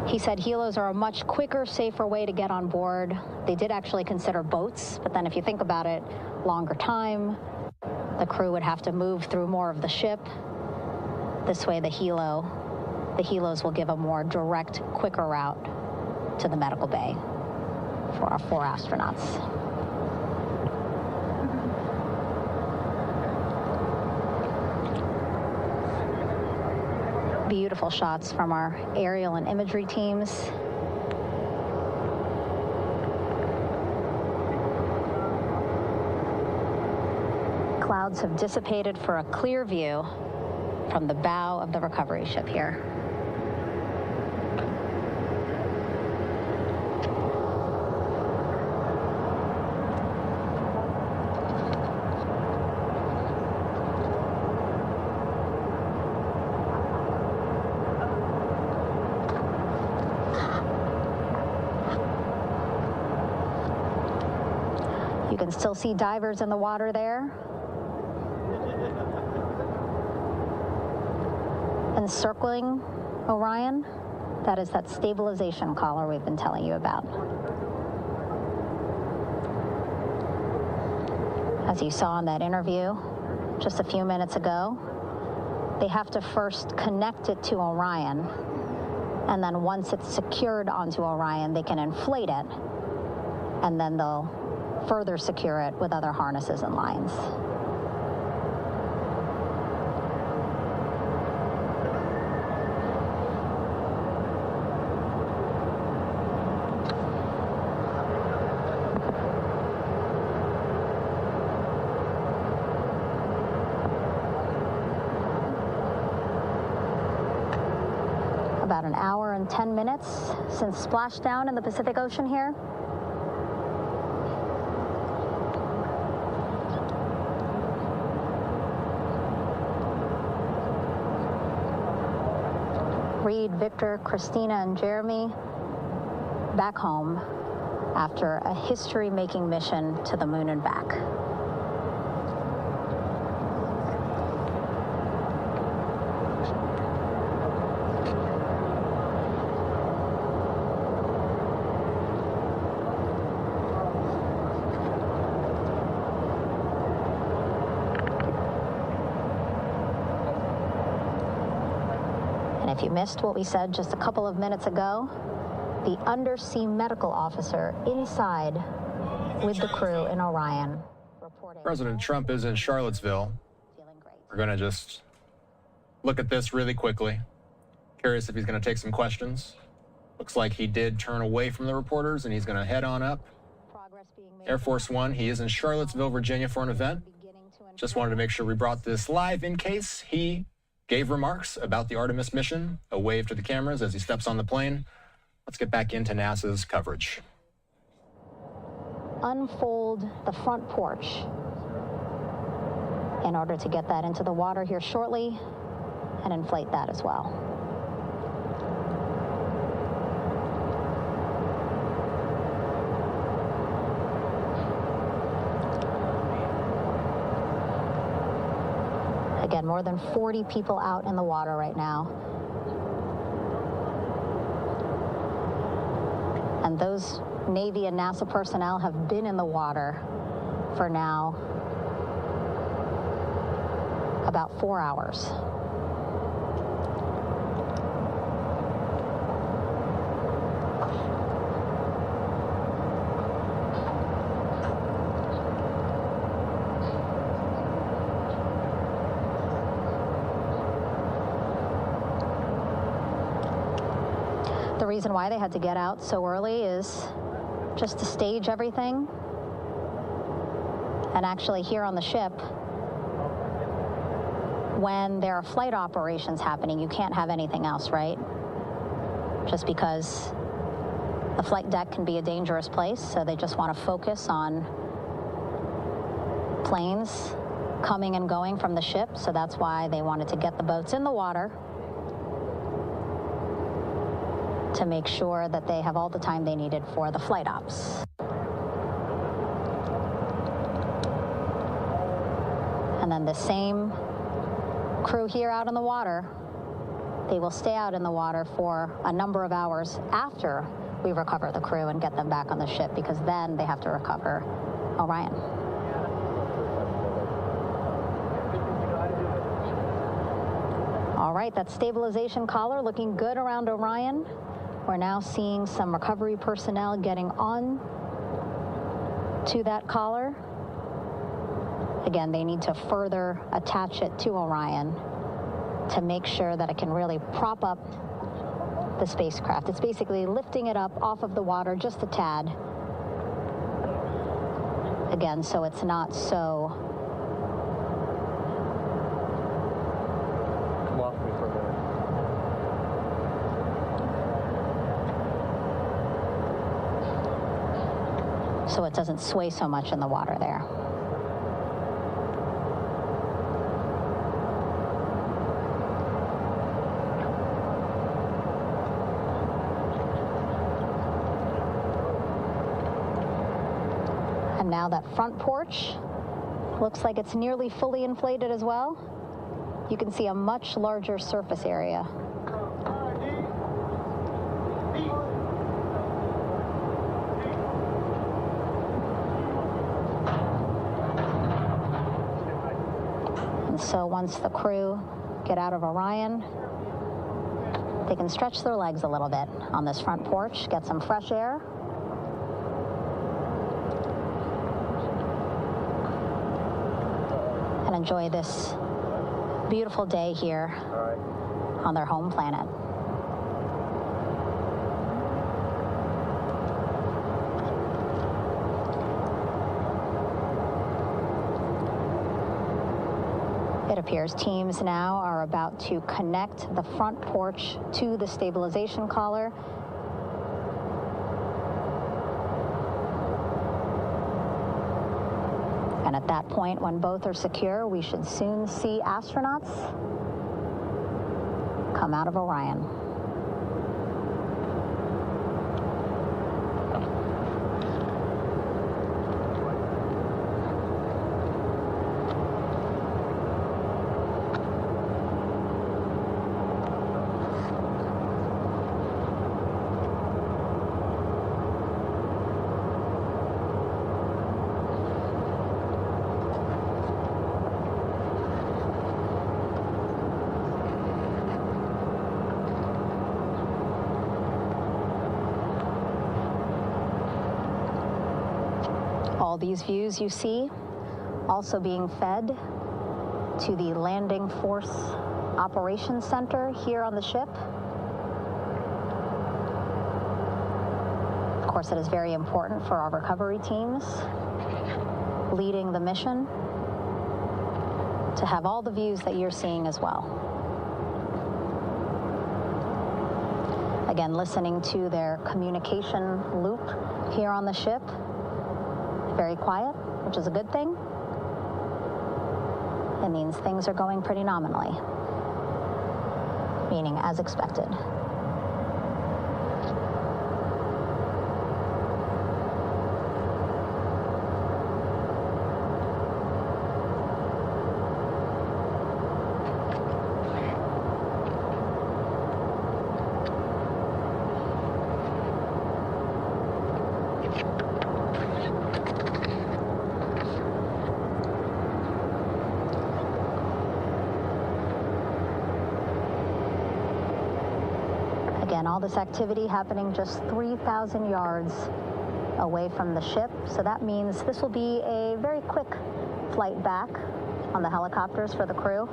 He said helos are a much quicker, safer way to get on board. They did actually consider boats, but then if you think about it, longer time, the crew would have to move through more of the ship. This way the helos will give a more direct, quicker route to the medical bay for our 4 astronauts. Beautiful shots from our aerial and imagery teams. Clouds have dissipated for a clear view from the bow of the recovery ship here. You can still see divers in the water there. Encircling Orion, that is that stabilization collar we've been telling you about. As you saw in that interview just a few minutes ago, they have to first connect it to Orion, and then once it's secured onto Orion, they can inflate it, and then they'll further secure it with other harnesses and lines. About an hour and 10 minutes since splashdown in the Pacific Ocean here. Reed, Victor, Christina, and Jeremy back home after a history-making mission to the moon and back. If you missed what we said just a couple of minutes ago, the undersea medical officer inside with the crew in Orion reporting. President Trump is in Charlottesville. We're going to just look at this really quickly. Curious if he's going to take some questions. Looks like he did turn away from the reporters and he's going to head on up. Air Force One, he is in Charlottesville, Virginia for an event. Just wanted to make sure we brought this live in case he gave remarks about the Artemis mission, a wave to the cameras as he steps on the plane. Let's get back into NASA's coverage. Unfold the front porch in order to get that into the water here shortly and inflate that as well. Again, more than 40 people out in the water right now. And those Navy and NASA personnel have been in the water for now about 4 hours. The reason why they had to get out so early is just to stage everything. And actually here on the ship, when there are flight operations happening, you can't have anything else, right? Just because the flight deck can be a dangerous place, so they just want to focus on planes coming and going from the ship, so that's why they wanted to get the boats in the water to make sure that they have all the time they needed for the flight ops. And then the same crew here out in the water, they will stay out in the water for a number of hours after we recover the crew and get them back on the ship, because then they have to recover Orion. All right, that stabilization collar looking good around Orion. We're now seeing some recovery personnel getting on to that collar. Again, they need to further attach it to Orion to make sure that it can really prop up the spacecraft. It's basically lifting it up off of the water just a tad. Again, so it's not so so it doesn't sway so much in the water there. And now that front porch looks like it's nearly fully inflated as well. You can see a much larger surface area. So once the crew get out of Orion, they can stretch their legs a little bit on this front porch, get some fresh air. And enjoy this beautiful day here on their home planet. It appears teams now are about to connect the front porch to the stabilization collar. And at that point, when both are secure, we should soon see astronauts come out of Orion. All these views you see also being fed to the Landing Force Operations Center here on the ship. Of course, it is very important for our recovery teams leading the mission to have all the views that you're seeing as well. Again, listening to their communication loop here on the ship. Very quiet, which is a good thing. It means things are going pretty nominally, meaning as expected. Again, all this activity happening just 3,000 yards away from the ship. So that means this will be a very quick flight back on the helicopters for the crew.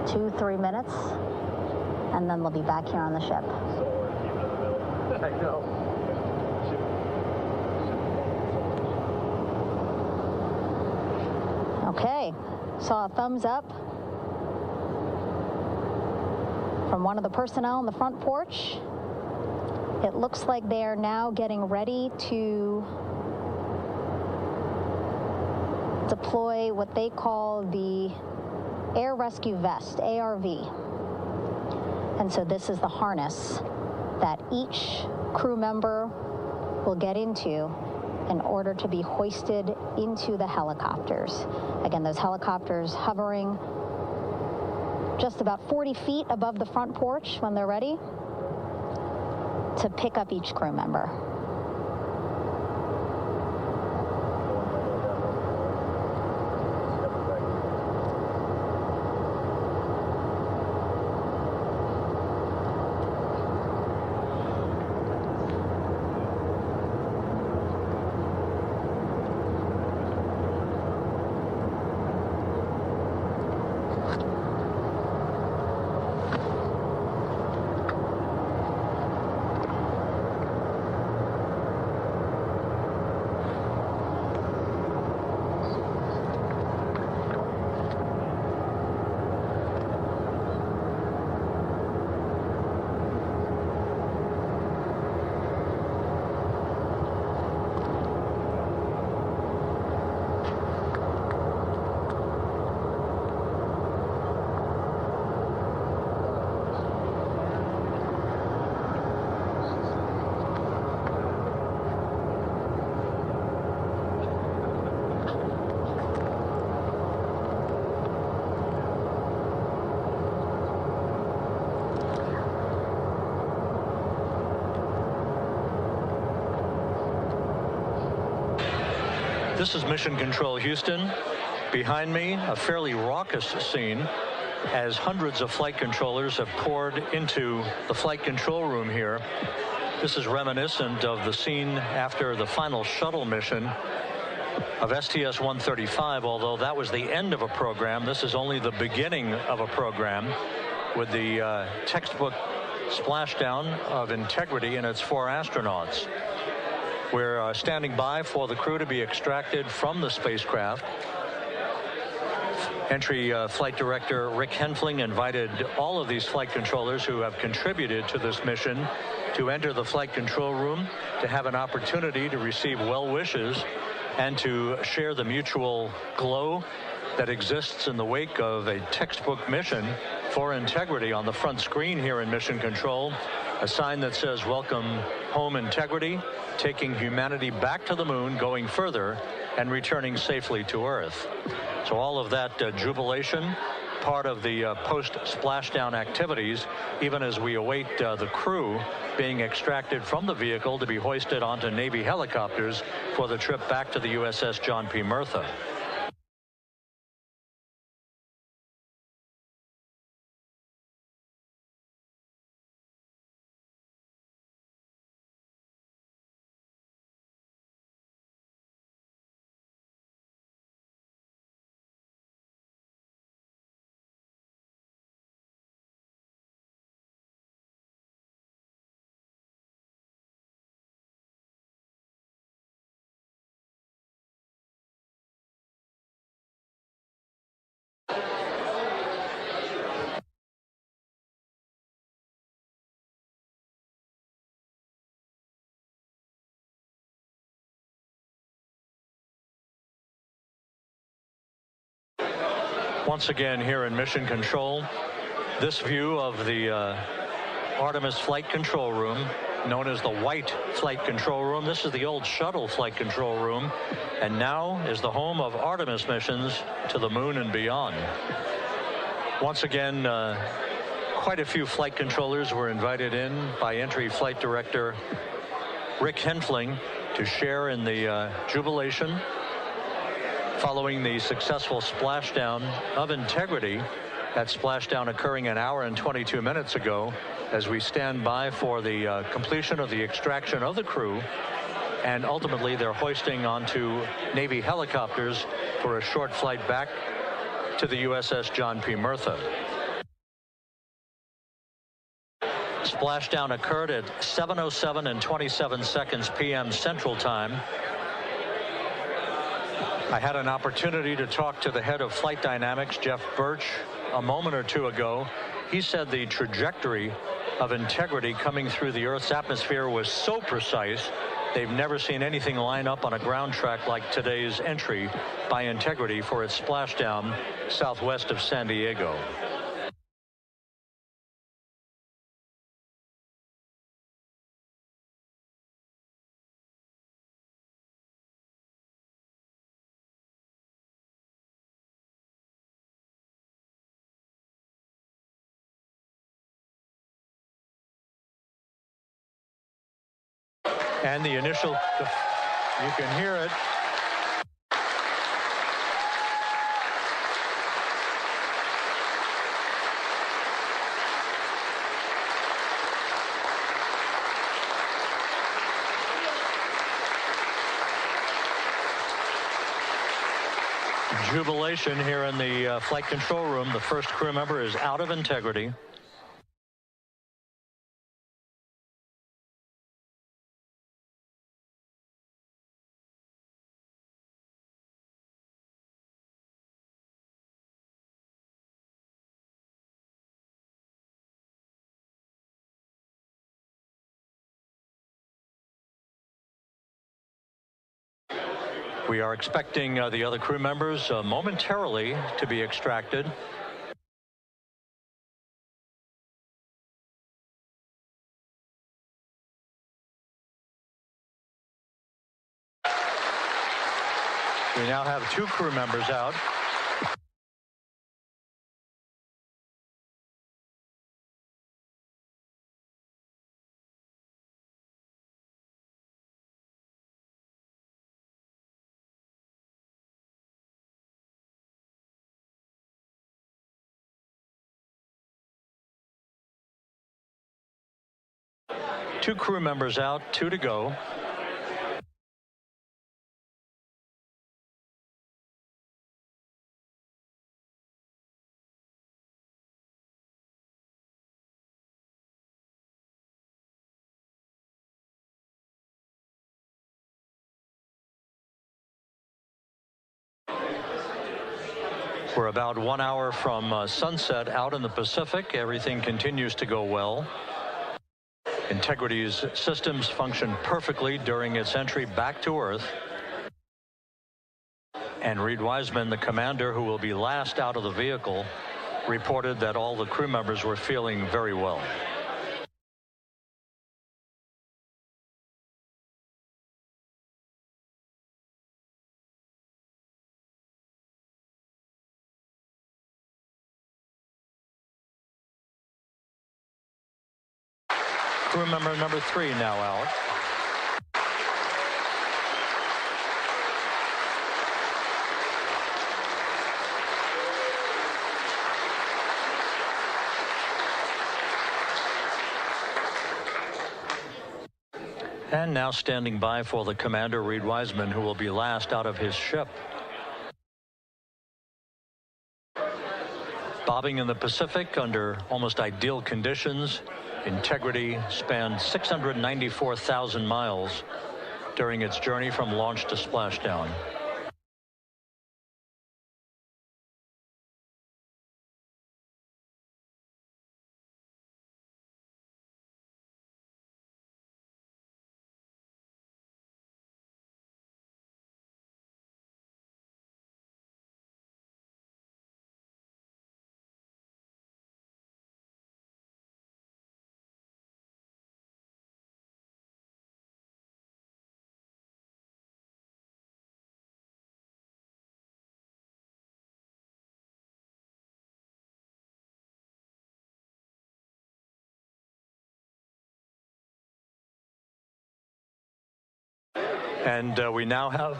2-3 minutes, and then they'll be back here on the ship. I know. Okay, saw a thumbs up from one of the personnel on the front porch. It looks like they are now getting ready to deploy what they call the Air Rescue Vest, ARV. And so this is the harness that each crew member will get into in order to be hoisted into the helicopters. Again, those helicopters hovering just about 40 feet above the front porch when they're ready to pick up each crew member. This is Mission Control Houston. Behind me, a fairly raucous scene as hundreds of flight controllers have poured into the flight control room here. This is reminiscent of the scene after the final shuttle mission of STS-135, although that was the end of a program. This is only the beginning of a program with the textbook splashdown of Integrity and its 4 astronauts. We're standing by for the crew to be extracted from the spacecraft. Entry Flight Director Rick Henfling invited all of these flight controllers who have contributed to this mission to enter the flight control room to have an opportunity to receive well wishes and to share the mutual glow that exists in the wake of a textbook mission for Integrity. On the front screen here in Mission Control, a sign that says, "Welcome home, Integrity, taking humanity back to the moon, going further, and returning safely to Earth." So all of that jubilation, part of the post-splashdown activities, even as we await the crew being extracted from the vehicle to be hoisted onto Navy helicopters for the trip back to the USS John P. Murtha. Once again here in Mission Control, this view of the Artemis flight control room, known as the White Flight Control Room. This is the old shuttle flight control room, and now is the home of Artemis missions to the moon and beyond. Once again, quite a few flight controllers were invited in by Entry Flight Director Rick Henfling to share in the jubilation following the successful splashdown of Integrity. That splashdown occurring an hour and 22 minutes ago, as we stand by for the completion of the extraction of the crew, and ultimately they're hoisting onto Navy helicopters for a short flight back to the USS John P. Murtha. Splashdown occurred at 7:07 and 27 seconds p.m. Central Time. I had an opportunity to talk to the head of flight dynamics, Jeff Birch, a moment or two ago. He said the trajectory of Integrity coming through the Earth's atmosphere was so precise, they've never seen anything line up on a ground track like today's entry by Integrity for its splashdown southwest of San Diego. And the initial, you can hear it. Jubilation here in the flight control room. The first crew member is out of Integrity. We are expecting the other crew members momentarily to be extracted. We now have 2 crew members out. Two crew members out, 2 to go. We're about 1 hour from sunset out in the Pacific. Everything continues to go well. Integrity's systems function perfectly during its entry back to Earth. And Reed Wiseman, the commander who will be last out of the vehicle, reported that all the crew members were feeling very well. Crew member number 3 now out. And now standing by for the commander, Reed Wiseman, who will be last out of his ship. Bobbing in the Pacific under almost ideal conditions, Integrity spanned 694,000 miles during its journey from launch to splashdown. And we now have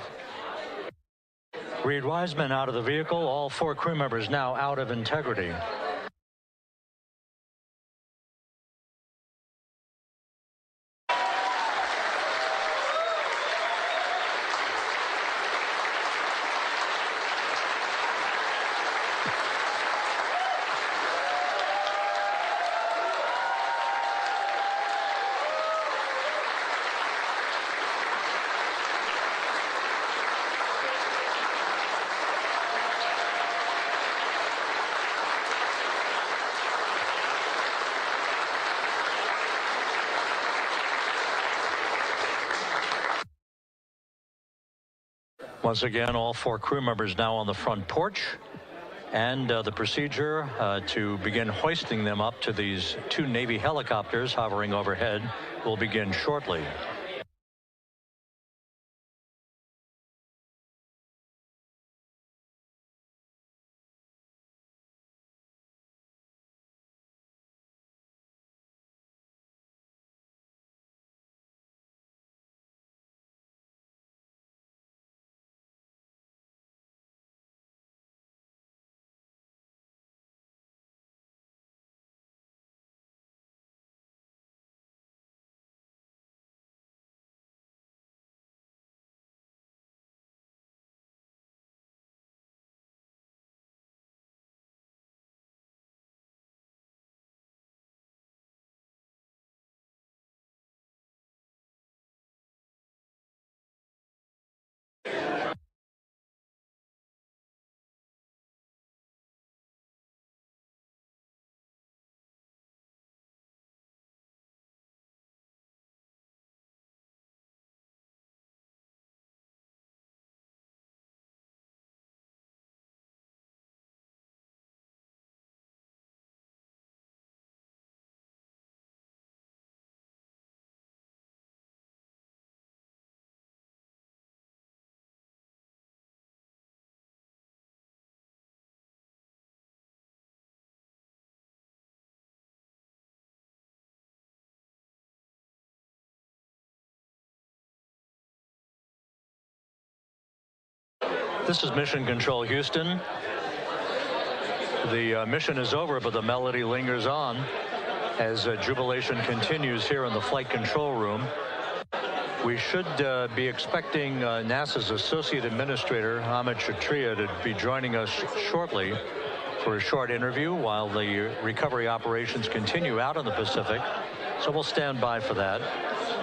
Reed Wiseman out of the vehicle. All 4 crew members now out of Integrity. Once again, all 4 crew members now on the front porch, and the procedure to begin hoisting them up to these 2 Navy helicopters hovering overhead will begin shortly. This is Mission Control Houston. The mission is over, but the melody lingers on as jubilation continues here in the flight control room. We should be expecting NASA's Associate Administrator, Amit Kshatriya, to be joining us shortly for a short interview while the recovery operations continue out in the Pacific. So we'll stand by for that.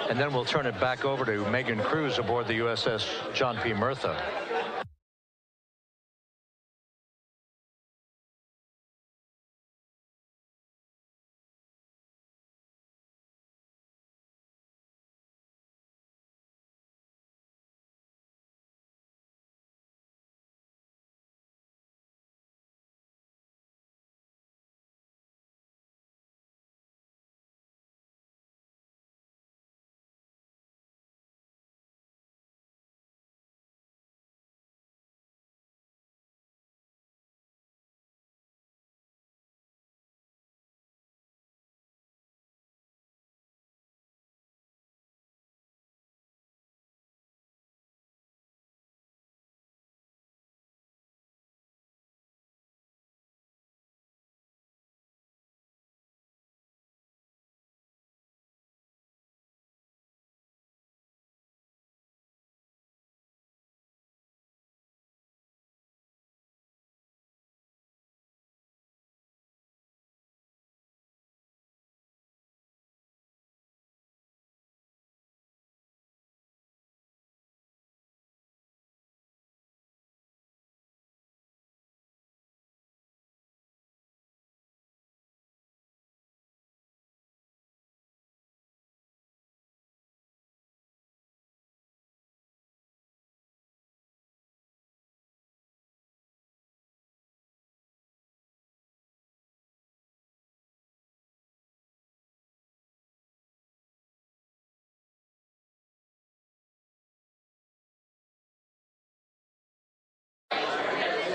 And then we'll turn it back over to Megan Cruz aboard the USS John P. Murtha.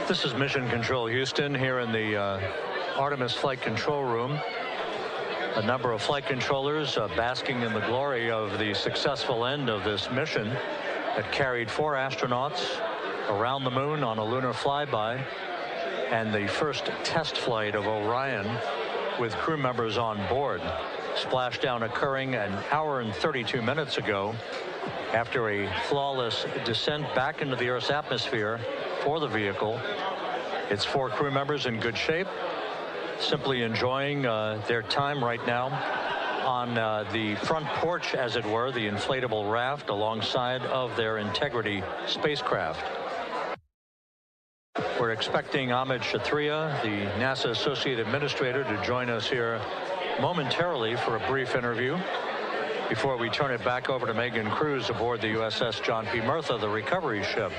This is Mission Control Houston here in the Artemis Flight Control Room. A number of flight controllers basking in the glory of the successful end of this mission that carried 4 astronauts around the moon on a lunar flyby, and the first test flight of Orion with crew members on board. Splashdown occurring an hour and 32 minutes ago after a flawless descent back into the Earth's atmosphere for the vehicle. Its 4 crew members in good shape, simply enjoying their time right now on the front porch, as it were, the inflatable raft alongside of their Integrity spacecraft. We're expecting Amit Kshatriya, the NASA Associate Administrator, to join us here momentarily for a brief interview before we turn it back over to Megan Cruz aboard the USS John P. Murtha, the recovery ship.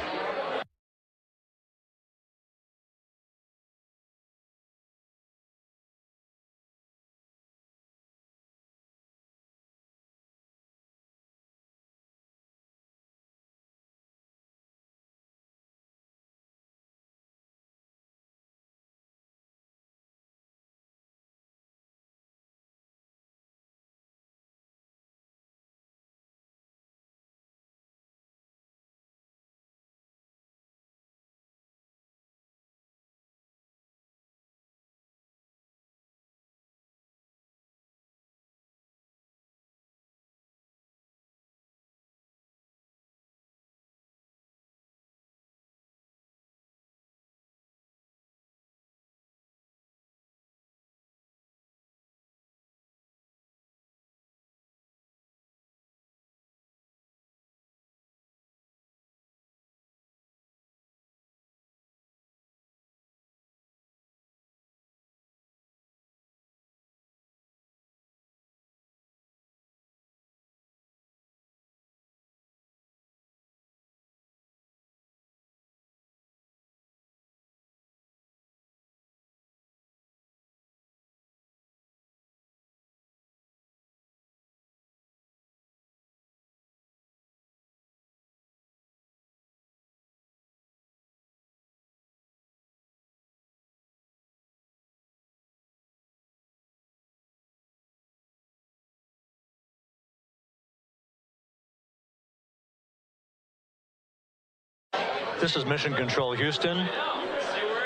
This is Mission Control Houston.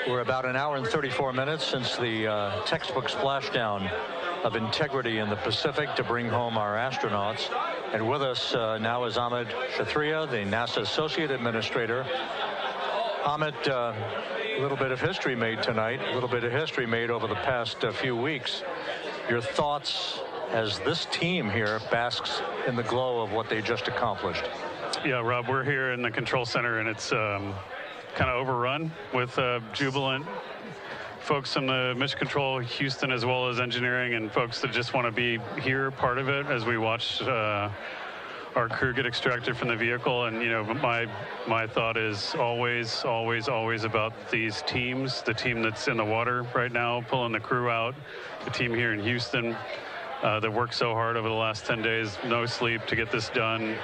We're about an hour and 34 minutes since the textbook splashdown of integrity in the Pacific to bring home our astronauts. And with us now is Amit Kshatriya, the NASA Associate Administrator. Amit, a little bit of history made tonight, a little bit of history made over the past few weeks. Your thoughts as this team here basks in the glow of what they just accomplished? Yeah, Rob, we're here in the control center, and it's kind of overrun with jubilant folks in the Mission Control Houston, as well as engineering, and folks that just want to be here, part of it, as we watch our crew get extracted from the vehicle. And, you know, my thought is always, always, always about these teams, the team that's in the water right now, pulling the crew out, the team here in Houston that worked so hard over the last 10 days, no sleep to get this done.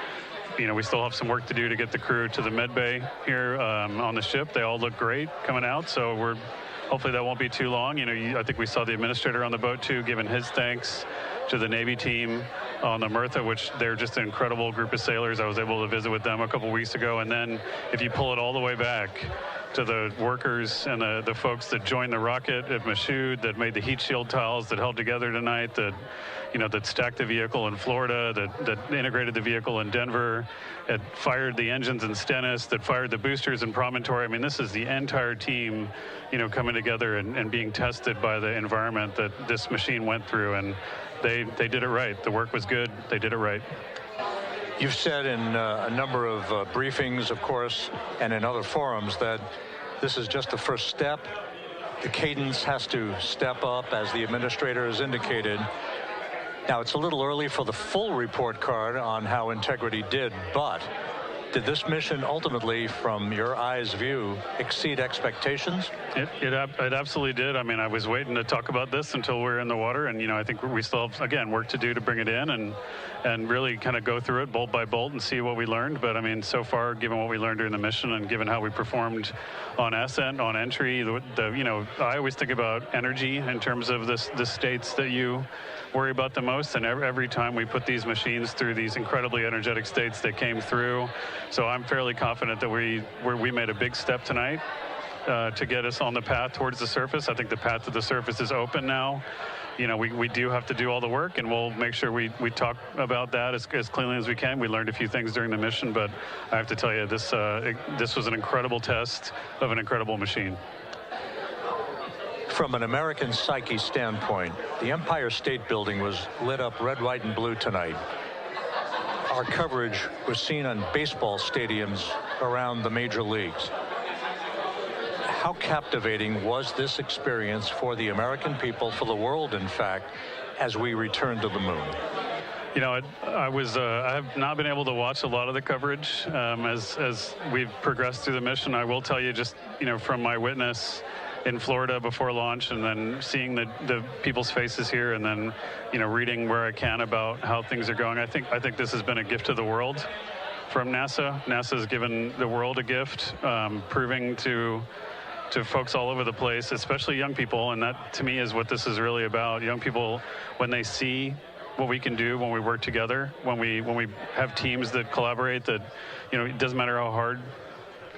You know, we still have some work to do to get the crew to the med bay here on the ship. They all look great coming out, so hopefully that won't be too long. You know, I think we saw the administrator on the boat too, giving his thanks to the Navy team on the Mirtha, which they're just an incredible group of sailors. I was able to visit with them a couple weeks ago. And then if you pull it all the way back to the workers and the folks that joined the rocket at Michoud, that made the heat shield tiles, that held together tonight, that stacked the vehicle in Florida, that integrated the vehicle in Denver, that fired the engines in Stennis, that fired the boosters in Promontory. I mean, this is the entire team, coming together and being tested by the environment that this machine went through. And they did it right. The work was good. They did it right. You've said in a number of briefings, of course, and in other forums that this is just the first step. The cadence has to step up, as the administrator has indicated. Now, it's a little early for the full report card on how integrity did, but did this mission ultimately, from your eyes view, exceed expectations? It absolutely did. I mean, I was waiting to talk about this until we were in the water, and I think we still have, again, work to do to bring it in and really kind of go through it bolt by bolt and see what we learned. But I mean, so far, given what we learned during the mission and given how we performed on ascent, on entry, I always think about energy in terms of the states that you worry about the most, and every time we put these machines through these incredibly energetic states that came through. So I'm fairly confident that we made a big step tonight to get us on the path towards the surface. I think the path to the surface is open now. We do have to do all the work, and we'll make sure we talk about that as cleanly as we can. We learned a few things during the mission, but I have to tell you, this was an incredible test of an incredible machine. From an American psyche standpoint, the Empire State Building was lit up red, white, and blue tonight. Our coverage was seen on baseball stadiums around the major leagues. How captivating was this experience for the American people, for the world, in fact, as we returned to the moon? I have not been able to watch a lot of the coverage as we've progressed through the mission. I will tell you, just from my witness in Florida before launch, and then seeing the people's faces here, and then reading where I can about how things are going. I think this has been a gift to the world from NASA. NASA has given the world a gift, proving to folks all over the place, especially young people, and that to me is what this is really about. Young people, when they see what we can do when we work together, when we have teams that collaborate, that it doesn't matter how hard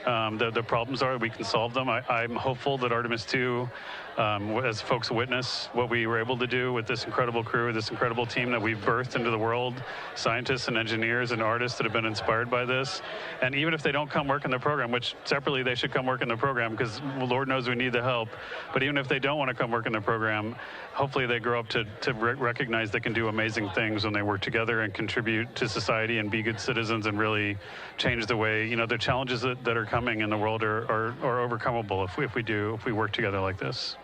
the problems are, we can solve them. I'm hopeful that Artemis 2, as folks witness what we were able to do with this incredible crew, this incredible team that we've birthed into the world, scientists and engineers and artists that have been inspired by this. And even if they don't come work in the program, which separately they should come work in the program, because Lord knows we need the help, but even if they don't want to come work in the program, hopefully they grow up to recognize they can do amazing things when they work together and contribute to society and be good citizens and really change the way, the challenges that are coming in the world are overcomable if we work together like this.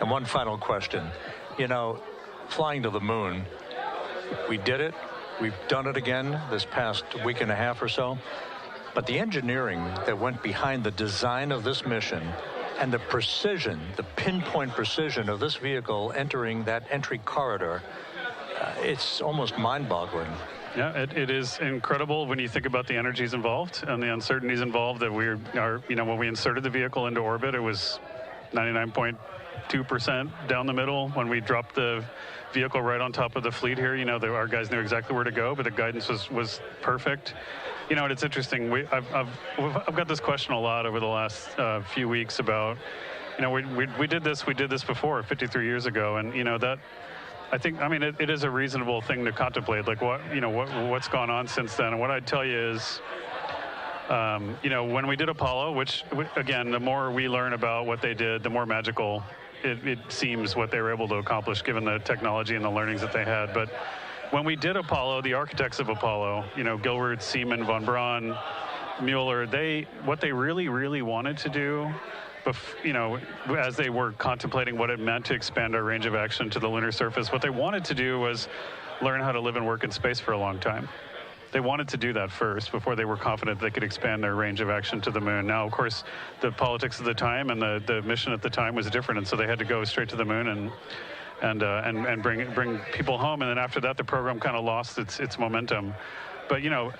And one final question. Flying to the moon, we did it. We've done it again this past week and a half or so. But the engineering that went behind the design of this mission and the precision, the pinpoint precision of this vehicle entering that entry corridor, it's almost mind-boggling. Yeah, it is incredible when you think about the energies involved and the uncertainties involved. That when we inserted the vehicle into orbit, it was 99.9 2% down the middle when we dropped the vehicle right on top of the fleet here. You know, our guys knew exactly where to go, but the guidance was perfect. You know, and it's interesting. I've got this question a lot over the last few weeks about, you know, we did this before 53 years ago, and you know that. I think, I mean, it is a reasonable thing to contemplate, like what's gone on since then. And what I'd tell you is, you know, when we did Apollo, which again, the more we learn about what they did, the more magical it seems what they were able to accomplish given the technology and the learnings that they had. But when we did Apollo, the architects of Apollo, you know, Gilbert, Seaman, von Braun, Mueller, what they really wanted to do, you know, as they were contemplating what it meant to expand our range of action to the lunar surface, what they wanted to do was learn how to live and work in space for a long time. They wanted to do that first before they were confident they could expand their range of action to the moon. Now, of course, the politics of the time and the mission at the time was different, and so they had to go straight to the moon and bring people home. And then after that, the program kind of lost its momentum. But you know,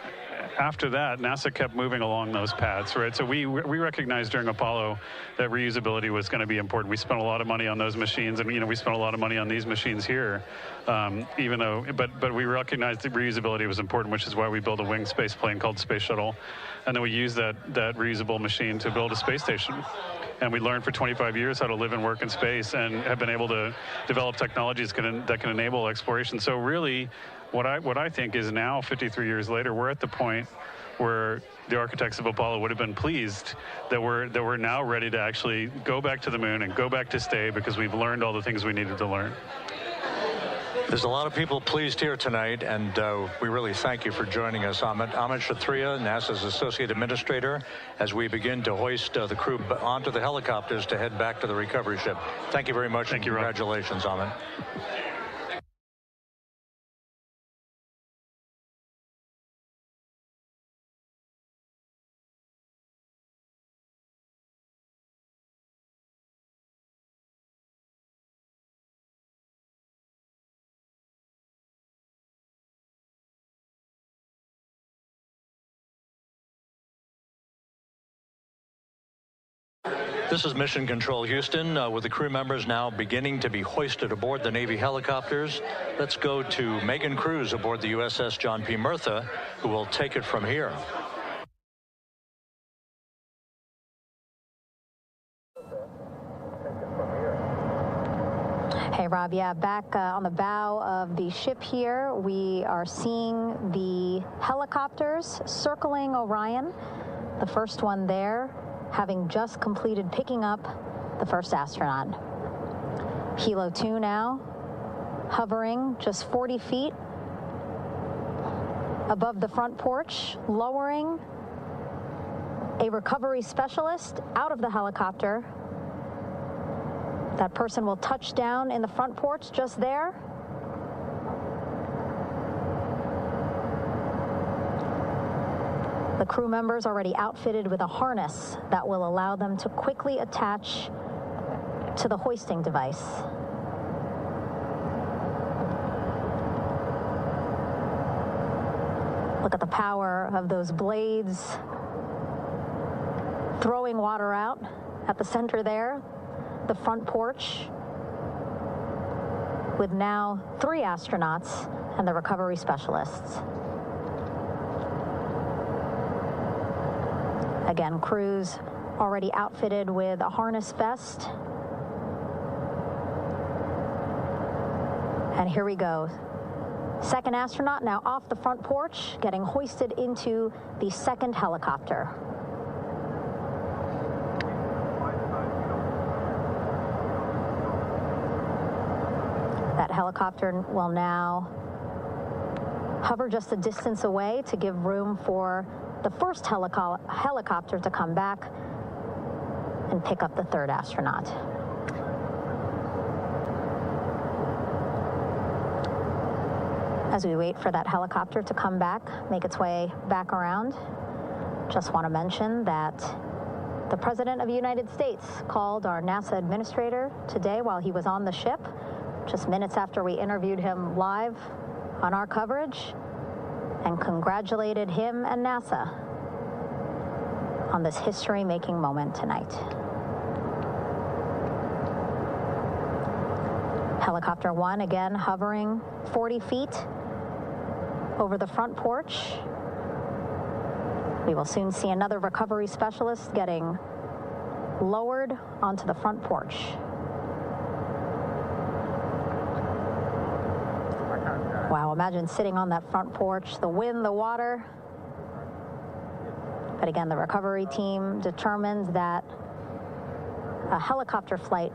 after that, NASA kept moving along those paths, right? So we recognized during Apollo that reusability was going to be important. We spent a lot of money on those machines, and you know, we spent a lot of money on these machines here, even though, but we recognized that reusability was important, which is why we built a winged space plane called Space Shuttle, and then we used that reusable machine to build a space station. And we learned for 25 years how to live and work in space, and have been able to develop technologies that can enable exploration. So really, what I think is now, 53 years later, we're at the point where the architects of Apollo would have been pleased that we're now ready to actually go back to the moon and go back to stay, because we've learned all the things we needed to learn. There's a lot of people pleased here tonight, and we really thank you for joining us. Amit Kshatriya, NASA's Associate Administrator, as we begin to hoist the crew onto the helicopters to head back to the recovery ship. Thank you very much, and congratulations, Amit. This is Mission Control Houston, with the crew members now beginning to be hoisted aboard the Navy helicopters. Let's go to Megan Cruz aboard the USS John P. Murtha, who will take it from here. Hey, Rob, yeah, back on the bow of the ship here, we are seeing the helicopters circling Orion, the first one there, having just completed picking up the first astronaut. Helo 2 now, hovering just 40 feet above the front porch, lowering a recovery specialist out of the helicopter. That person will touch down in the front porch just there. The crew members already outfitted with a harness that will allow them to quickly attach to the hoisting device. Look at the power of those blades throwing water out at the center there, the front porch, with now 3 astronauts and the recovery specialists. Again, crews already outfitted with a harness vest. And here we go. Second astronaut now off the front porch, getting hoisted into the second helicopter. That helicopter will now hover just a distance away to give room for the first helicopter to come back and pick up the third astronaut. As we wait for that helicopter to come back, make its way back around, just want to mention that the President of the United States called our NASA administrator today while he was on the ship, just minutes after we interviewed him live on our coverage, and congratulated him and NASA on this history-making moment tonight. Helicopter 1 again hovering 40 feet over the front porch. We will soon see another recovery specialist getting lowered onto the front porch. Wow, imagine sitting on that front porch, the wind, the water. But again, the recovery team determined that a helicopter flight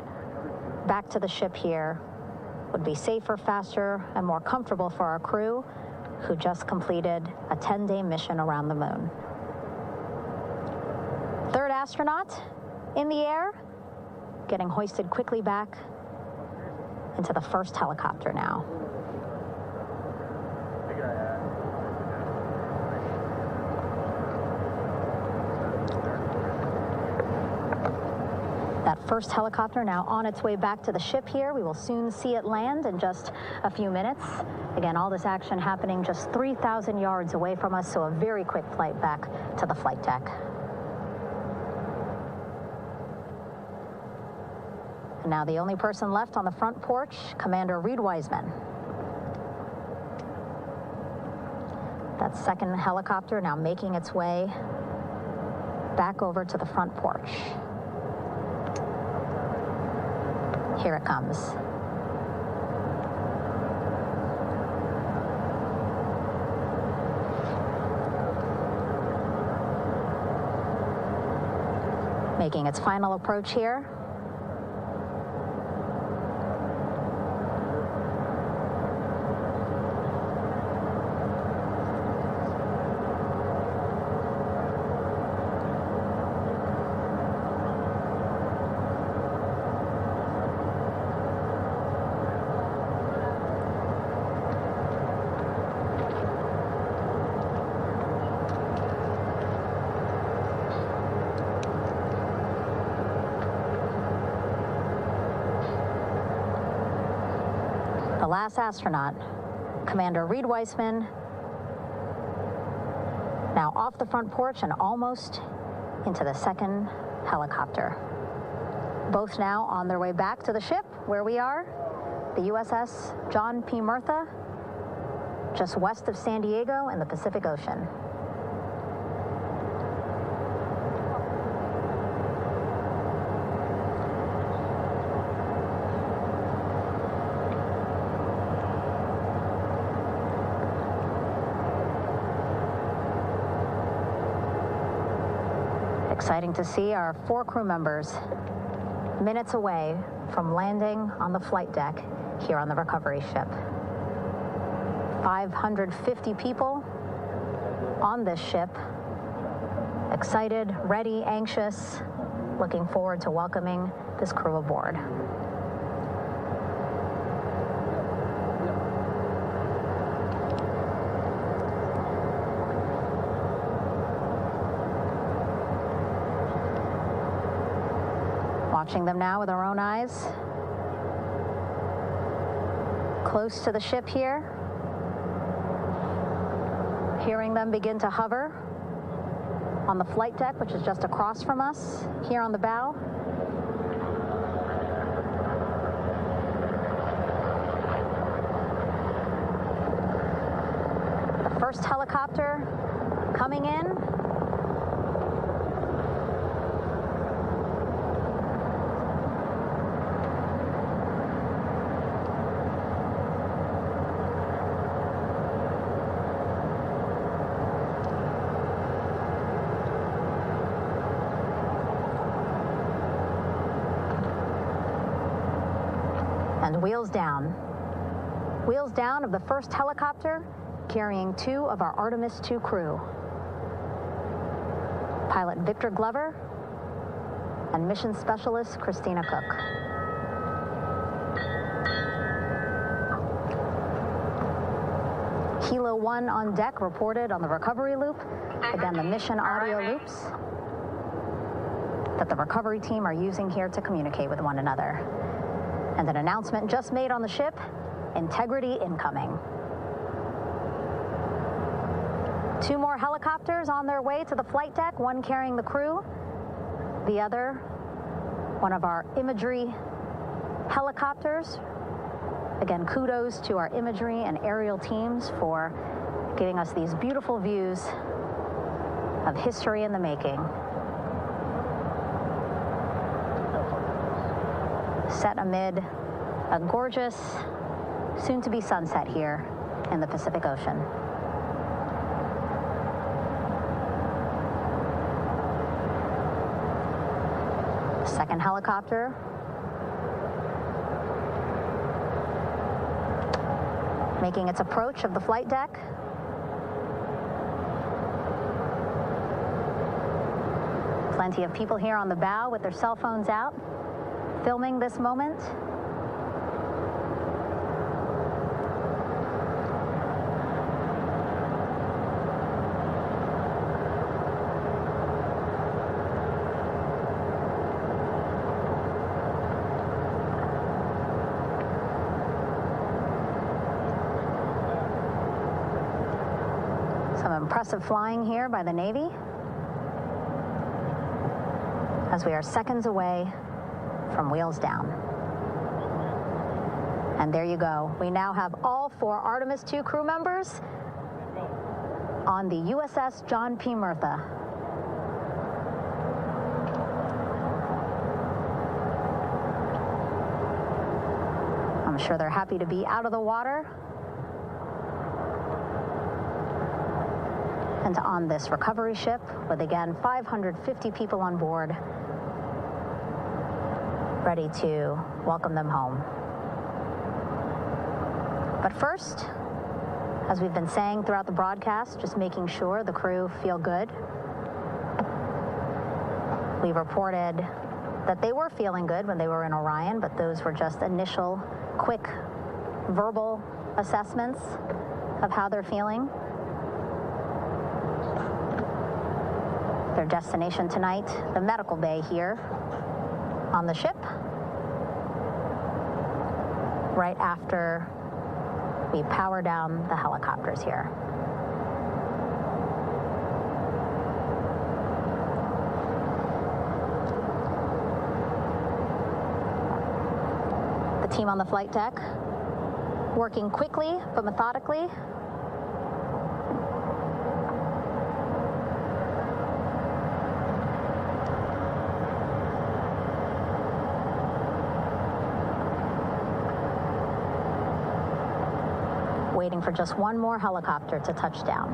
back to the ship here would be safer, faster, and more comfortable for our crew who just completed a 10-day mission around the moon. Third astronaut in the air, getting hoisted quickly back into the first helicopter now. That first helicopter now on its way back to the ship here. We will soon see it land in just a few minutes. Again, all this action happening just 3,000 yards away from us, so a very quick flight back to the flight deck. And now the only person left on the front porch, Commander Reed Wiseman. That second helicopter now making its way back over to the front porch. Here it comes. Making its final approach here. The last astronaut, Commander Reed Wiseman, now off the front porch and almost into the second helicopter. Both now on their way back to the ship where we are, the USS John P. Murtha, just west of San Diego in the Pacific Ocean. Exciting to see our 4 crew members minutes away from landing on the flight deck here on the recovery ship. 550 people on this ship, excited, ready, anxious, looking forward to welcoming this crew aboard. Watching them now with our own eyes. Close to the ship here. Hearing them begin to hover on the flight deck, which is just across from us, here on the bow. The first helicopter coming in. And wheels down. Wheels down of the first helicopter carrying 2 of our Artemis II crew. Pilot Victor Glover and mission specialist Christina Cook. Helo 1 on deck reported on the recovery loop. Again, the mission audio loops that the recovery team are using here to communicate with one another. And an announcement just made on the ship, integrity incoming. 2 more helicopters on their way to the flight deck, one carrying the crew, the other, one of our imagery helicopters Again, kudos to our imagery and aerial teams for giving us these beautiful views of history in the making. Set amid a gorgeous, soon-to-be sunset here in the Pacific Ocean. Second helicopter making its approach of the flight deck. Plenty of people here on the bow with their cell phones out, filming this moment. Some impressive flying here by the Navy, as we are seconds away from wheels down. And there you go. We now have all 4 Artemis II crew members on the USS John P. Murtha. I'm sure they're happy to be out of the water and on this recovery ship with, again, 550 people on board, ready to welcome them home. But first, as we've been saying throughout the broadcast, just making sure the crew feel good. We reported that they were feeling good when they were in Orion, but those were just initial, quick, verbal assessments of how they're feeling. Their destination tonight, the medical bay here on the ship, right after we power down the helicopters here. The team on the flight deck working quickly but methodically. Waiting for just one more helicopter to touch down.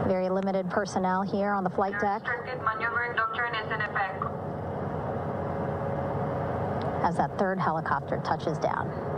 Very limited personnel here on the flight deck. Restricted maneuver doctrine is in effect. As that third helicopter touches down.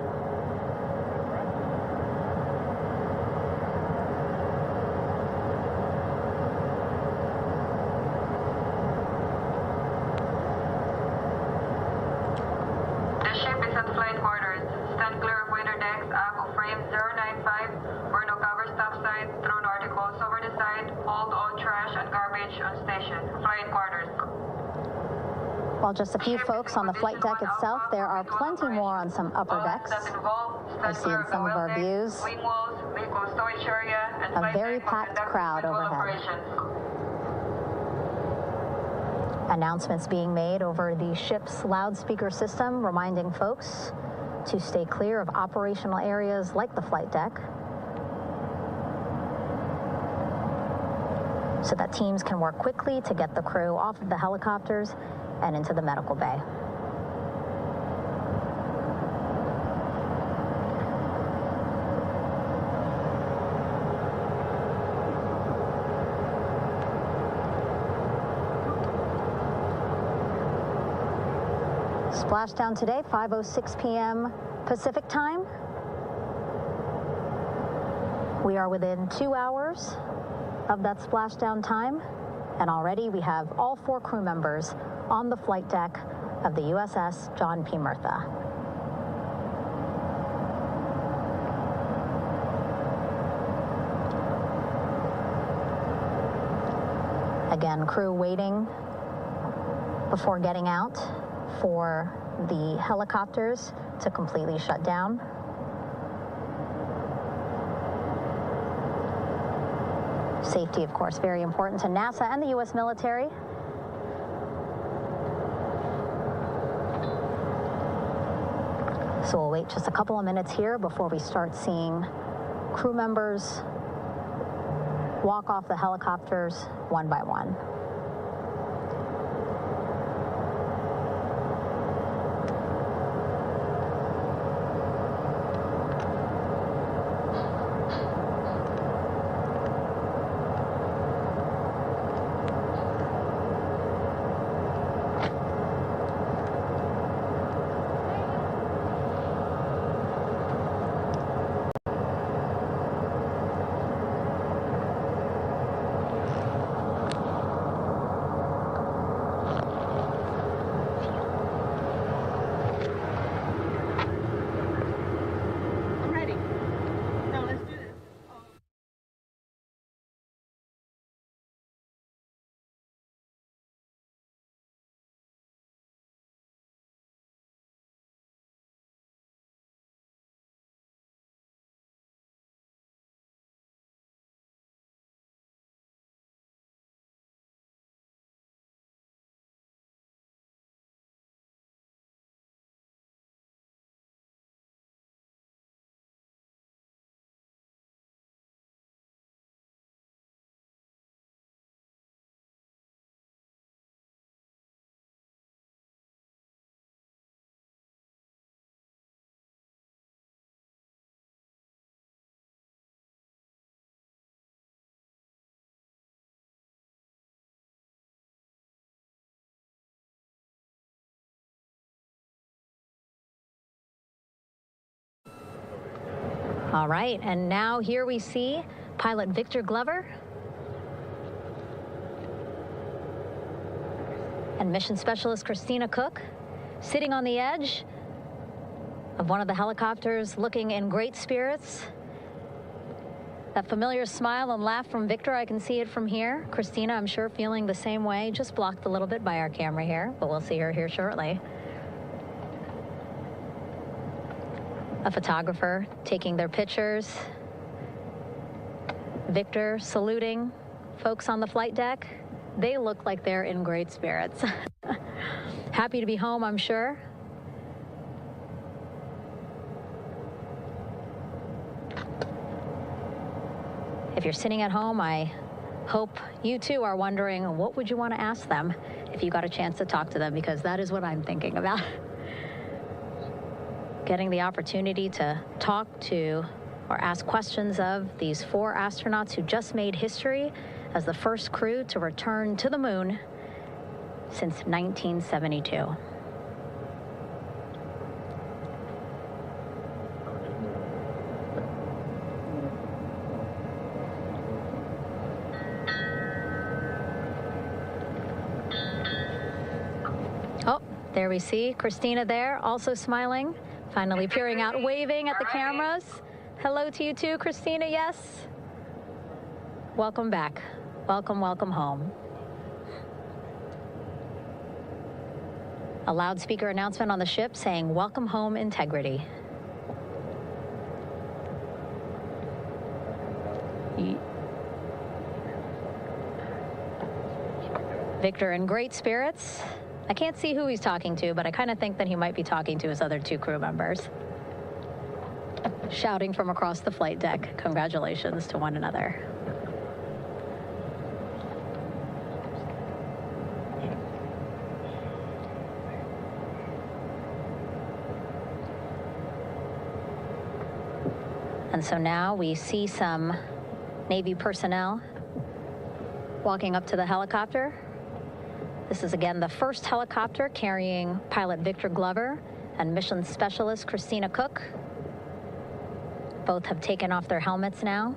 While just a few folks on the flight deck itself, there are plenty more on some upper decks. I see in some of our views a very packed crowd overhead. Announcements being made over the ship's loudspeaker system, reminding folks to stay clear of operational areas like the flight deck, so that teams can work quickly to get the crew off of the helicopters and into the medical bay. Splashdown today, 5:06 p.m. Pacific time. We are within 2 hours of that splashdown time, and already we have all 4 crew members on the flight deck of the USS John P. Murtha. Again, crew waiting before getting out for the helicopters to completely shut down. Safety, of course, very important to NASA and the U.S. military. So we'll wait just a couple of minutes here before we start seeing crew members walk off the helicopters one by one. All right, and now here we see pilot Victor Glover and mission specialist Christina Cook sitting on the edge of one of the helicopters, looking in great spirits. That familiar smile and laugh from Victor, I can see it from here. Christina, I'm sure, feeling the same way, just blocked a little bit by our camera here, but we'll see her here shortly. A photographer taking their pictures. Victor saluting folks on the flight deck. They look like they're in great spirits. Happy to be home, I'm sure. If you're sitting at home, I hope you too are wondering, what would you want to ask them if you got a chance to talk to them? Because that is what I'm thinking about. Getting the opportunity to talk to or ask questions of these 4 astronauts who just made history as the first crew to return to the moon since 1972. Oh, there we see Christina there, also smiling. Finally peering out, waving at the cameras. Hello to you too, Christina, yes. Welcome back. Welcome, welcome home. A loudspeaker announcement on the ship saying, "Welcome home, Integrity." Victor in great spirits. I can't see who he's talking to, but I kind of think that he might be talking to his other 2 crew members. Shouting from across the flight deck, congratulations to one another. And so now we see some Navy personnel walking up to the helicopter. This is again the first helicopter carrying pilot Victor Glover and mission specialist Christina Cook. Both have taken off their helmets now.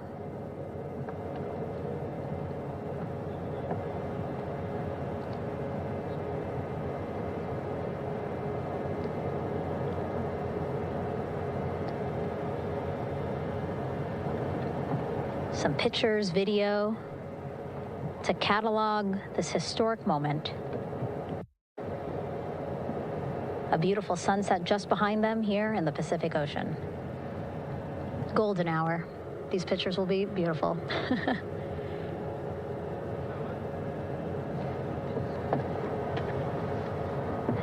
Some pictures, video, to catalog this historic moment. A beautiful sunset just behind them here in the Pacific Ocean. Golden hour. These pictures will be beautiful.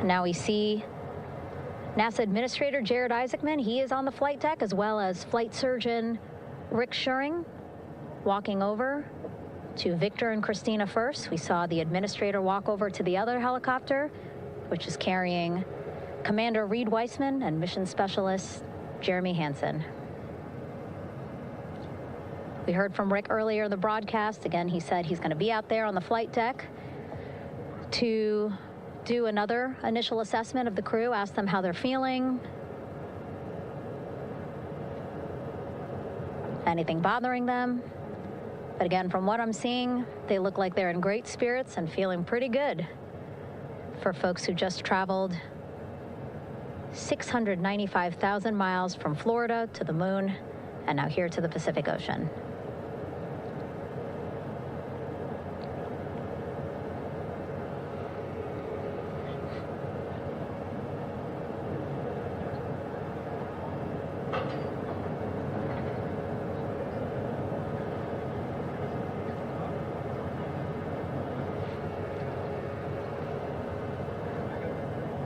Now we see NASA Administrator Jared Isaacman. He is on the flight deck, as well as Flight Surgeon Rick Schuring walking over to Victor and Christina first. We saw the administrator walk over to the other helicopter, which is carrying Commander Reed Weissman and Mission Specialist Jeremy Hansen. We heard from Rick earlier in the broadcast. Again, he said he's going to be out there on the flight deck to do another initial assessment of the crew, ask them how they're feeling, anything bothering them. But again, from what I'm seeing, they look like they're in great spirits and feeling pretty good for folks who just traveled 695,000 miles from Florida to the moon and now here to the Pacific Ocean.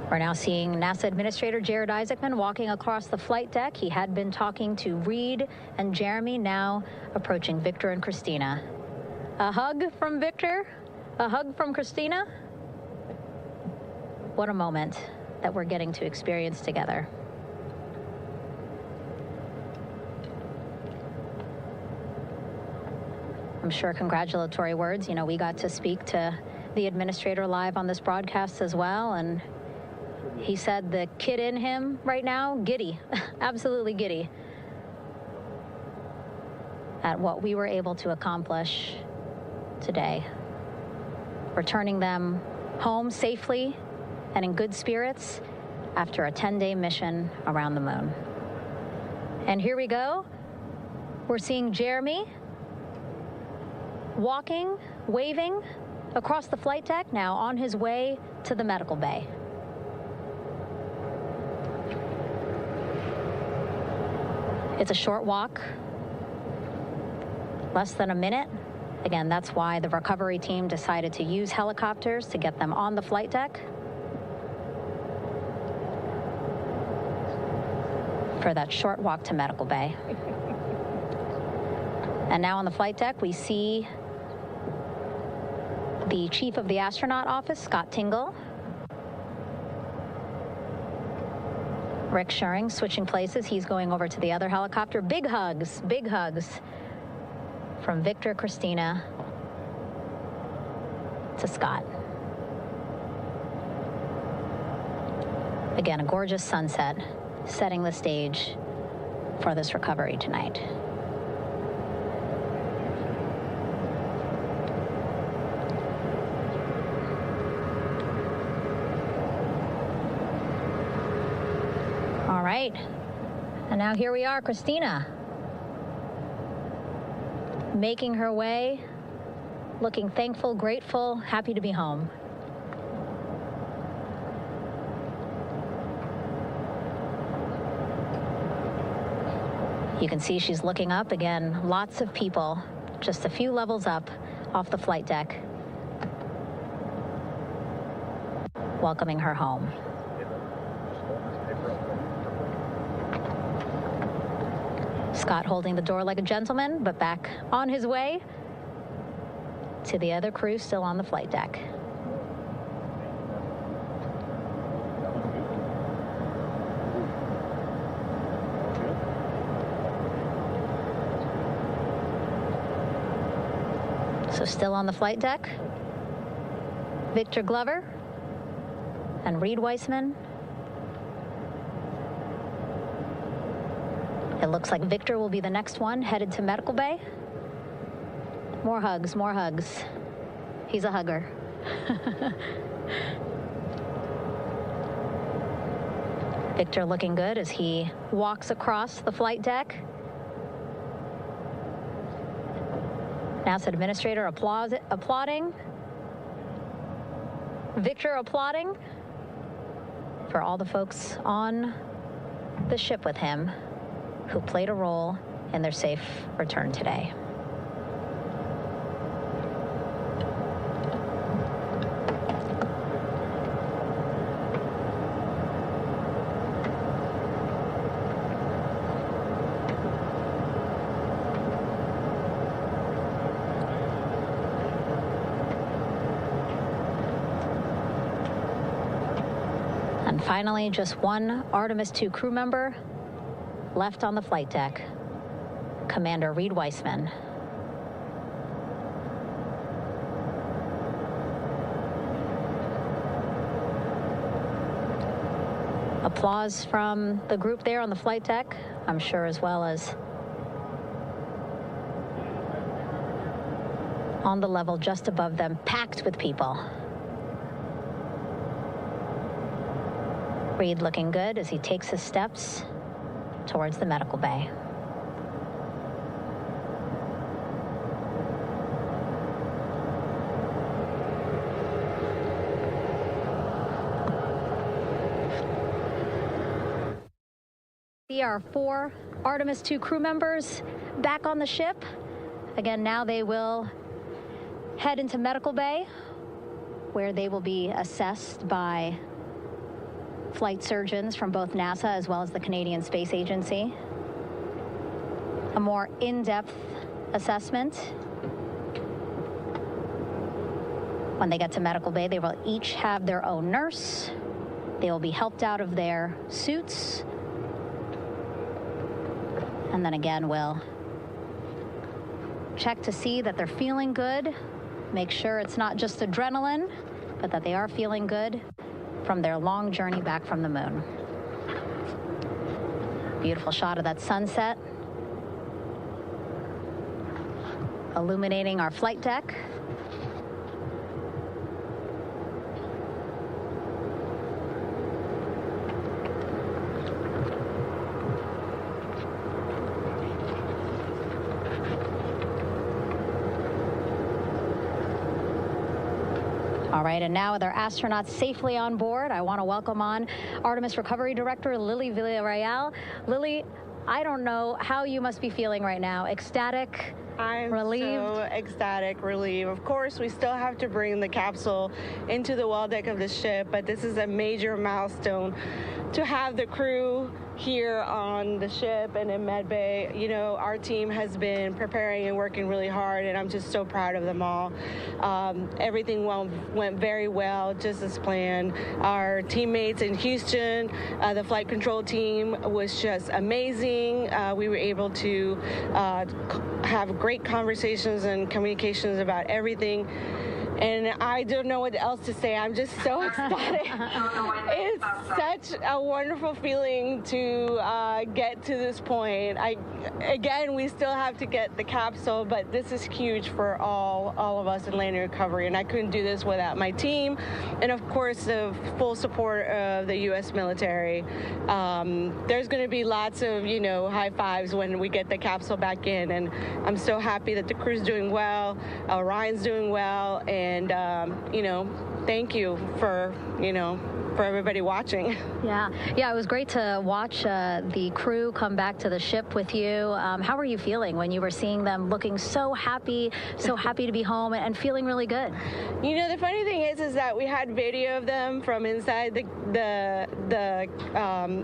We're now seeing NASA Administrator Jared Isaacman walking across the flight deck. He had been talking to Reed and Jeremy, now approaching Victor and Christina. A hug from Victor, a hug from Christina. What a moment that we're getting to experience together. I'm sure congratulatory words. You know, we got to speak to the administrator live on this broadcast as well, and he said the kid in him right now, giddy, absolutely giddy at what we were able to accomplish today. Returning them home safely and in good spirits after a 10-day mission around the moon. And here we go. We're seeing Jeremy walking, waving across the flight deck, now on his way to the medical bay. It's a short walk, less than a minute. Again, that's why the recovery team decided to use helicopters to get them on the flight deck for that short walk to medical bay. And now on the flight deck, we see the chief of the astronaut office, Scott Tingle. Rick Schuring switching places. He's going over to the other helicopter. Big hugs from Victor, Christina to Scott. Again, a gorgeous sunset setting the stage for this recovery tonight. All right, and now here we are, Christina, making her way, looking thankful, grateful, happy to be home. You can see she's looking up. Again, lots of people, just a few levels up off the flight deck, welcoming her home. Scott holding the door like a gentleman, but back on his way to the other crew still on the flight deck. So still on the flight deck, Victor Glover and Reed Weissman. It looks like Victor will be the next one headed to medical bay. More hugs, more hugs. He's a hugger. Victor looking good as he walks across the flight deck. NASA Administrator applauding. Victor applauding. for all the folks on the ship with him who played a role in their safe return today. And finally, just one Artemis II crew member left on the flight deck, Commander Reed Weissman. Applause from the group there on the flight deck, I'm sure, as well as on the level just above them, packed with people. Reed looking good as he takes his steps towards the medical bay. There are 4 Artemis II crew members back on the ship. Again, now they will head into medical bay, where they will be assessed by flight surgeons from both NASA as well as the Canadian Space Agency. A more in-depth assessment. When they get to medical bay, they will each have their own nurse. They will be helped out of their suits. And then again, we'll check to see that they're feeling good. Make sure it's not just adrenaline, but that they are feeling good from their long journey back from the moon. Beautiful shot of that sunset, illuminating our flight deck. All right, and now with our astronauts safely on board, I want to welcome on Artemis Recovery Director Lily Villarreal. Lily, I don't know how you must be feeling right now. Ecstatic, relieved? So ecstatic, relieved. Of course, we still have to bring the capsule into the well deck of the ship, but this is a major milestone to have the crew here on the ship and in med bay. You know, our team has been preparing and working really hard, and I'm just so proud of them all. Everything went very well, just as planned. Our teammates in Houston, the flight control team was just amazing. We were able to have great conversations and communications about everything. And I don't know what else to say. I'm just so ecstatic. It's such a wonderful feeling to get to this point. Again, we still have to get the capsule, but this is huge for all of us in landing recovery. And I couldn't do this without my team, and of course the full support of the U.S. military. There's going to be lots of high fives when we get the capsule back in, and I'm so happy that the crew's doing well, Ryan's doing well, and thank you for everybody watching. Yeah, it was great to watch the crew come back to the ship with you. How were you feeling when you were seeing them looking so happy to be home and feeling really good? The funny thing is that we had video of them from inside the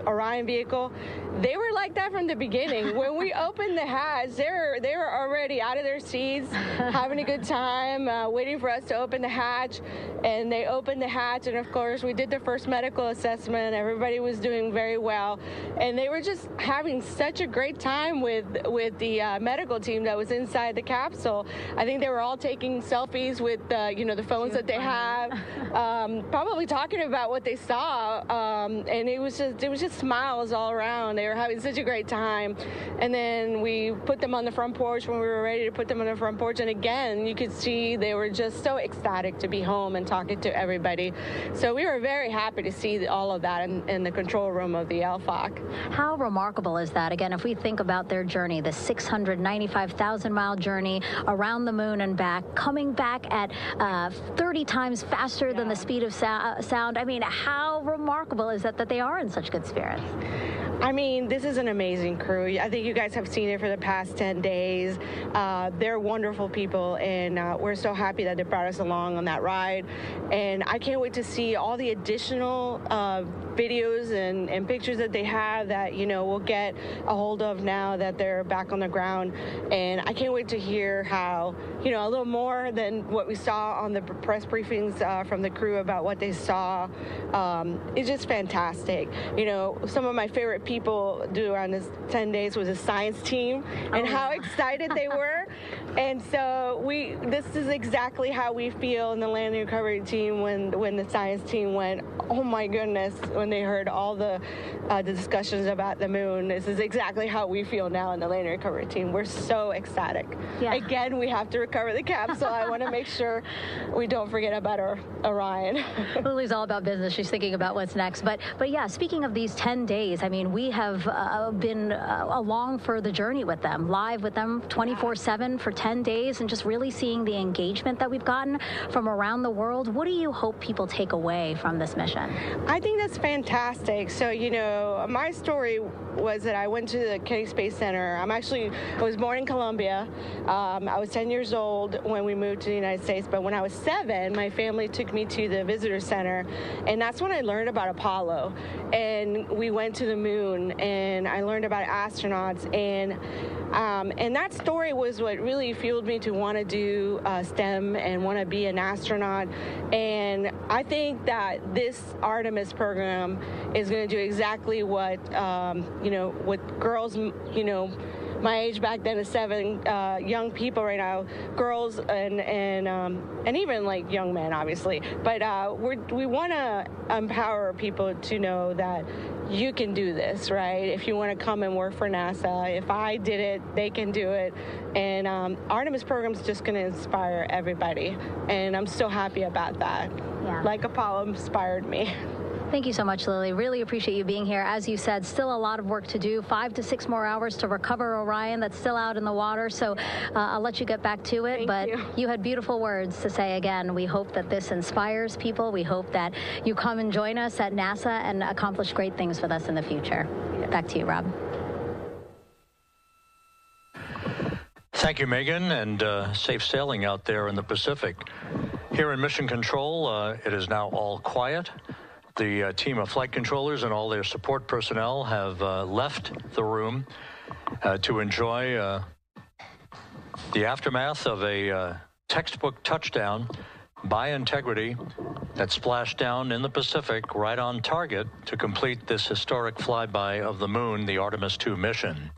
Orion vehicle. They were like that from the beginning. When we opened the hatch, they were already out of their seats, having a good time, waiting for us to open the hatch. And they opened the hatch, and of course we did the first medical assessment. Everybody was doing very well, and they were just having such a great time with the medical team that was inside the capsule. I think they were all taking selfies with the phones that they have, probably talking about what they saw, and it was just smiles all around. They were having such a great time. And then we put them on the front porch when we were ready to put them on the front porch, and again you could see they were just so ecstatic to be home and talking to everybody. So we were very happy happy to see all of that in the control room of the LFOC. How remarkable is that? Again, if we think about their journey, the 695,000-mile journey around the moon and back, coming back at 30 times faster than the speed of sound. I mean, how remarkable is that they are in such good spirits? I mean, this is an amazing crew. I think you guys have seen it for the past 10 days. They're wonderful people, and we're so happy that they brought us along on that ride. And I can't wait to see all the additional videos and pictures that they have that, you know, we'll get a hold of now that they're back on the ground. And I can't wait to hear how, you know, a little more than what we saw on the press briefings from the crew about what they saw. It's just fantastic. You know, some of my favorite people during this 10 days was a science team and how excited they were. And so this is exactly how we feel in the landing recovery team when the science team went, oh my goodness, when they heard all the discussions about the moon. This is exactly how we feel now in the landing recovery team. We're so ecstatic. Yeah. Again, we have to recover the capsule. I want to make sure we don't forget about Orion. Lily's all about business. She's thinking about what's next. But yeah, speaking of these 10 days, I mean, we have been along for the journey with them, live with them 24/7 for 10 days, and just really seeing the engagement that we've gotten from around the world. What do you hope people take away from this mission? I think that's fantastic. So, you know, my story was that I went to the Kennedy Space Center. I was born in Colombia. I was 10 years old when we moved to the United States, but when I was 7, my family took me to the visitor center, and that's when I learned about Apollo. And we went to the moon, and I learned about astronauts, and that story was what really fueled me to want to do STEM and want to be an astronaut. And I think that this Artemis program is going to do exactly what, you know, what girls, you know, my age back then is 7, young people right now, girls and even like young men, obviously. But we want to empower people to know that you can do this, right? If you want to come and work for NASA, if I did it, they can do it. And Artemis program is just going to inspire everybody, and I'm so happy about that. Yeah. Like Apollo inspired me. Thank you so much, Lily. Really appreciate you being here. As you said, still a lot of work to do. 5 to 6 more hours to recover Orion that's still out in the water. So I'll let you get back to it. But you had beautiful words to say again. We hope that this inspires people. We hope that you come and join us at NASA and accomplish great things with us in the future. Back to you, Rob. Thank you, Megan, and safe sailing out there in the Pacific. Here in Mission Control, it is now all quiet. The team of flight controllers and all their support personnel have left the room to enjoy the aftermath of a textbook touchdown by Integrity that splashed down in the Pacific right on target to complete this historic flyby of the moon, the Artemis II mission.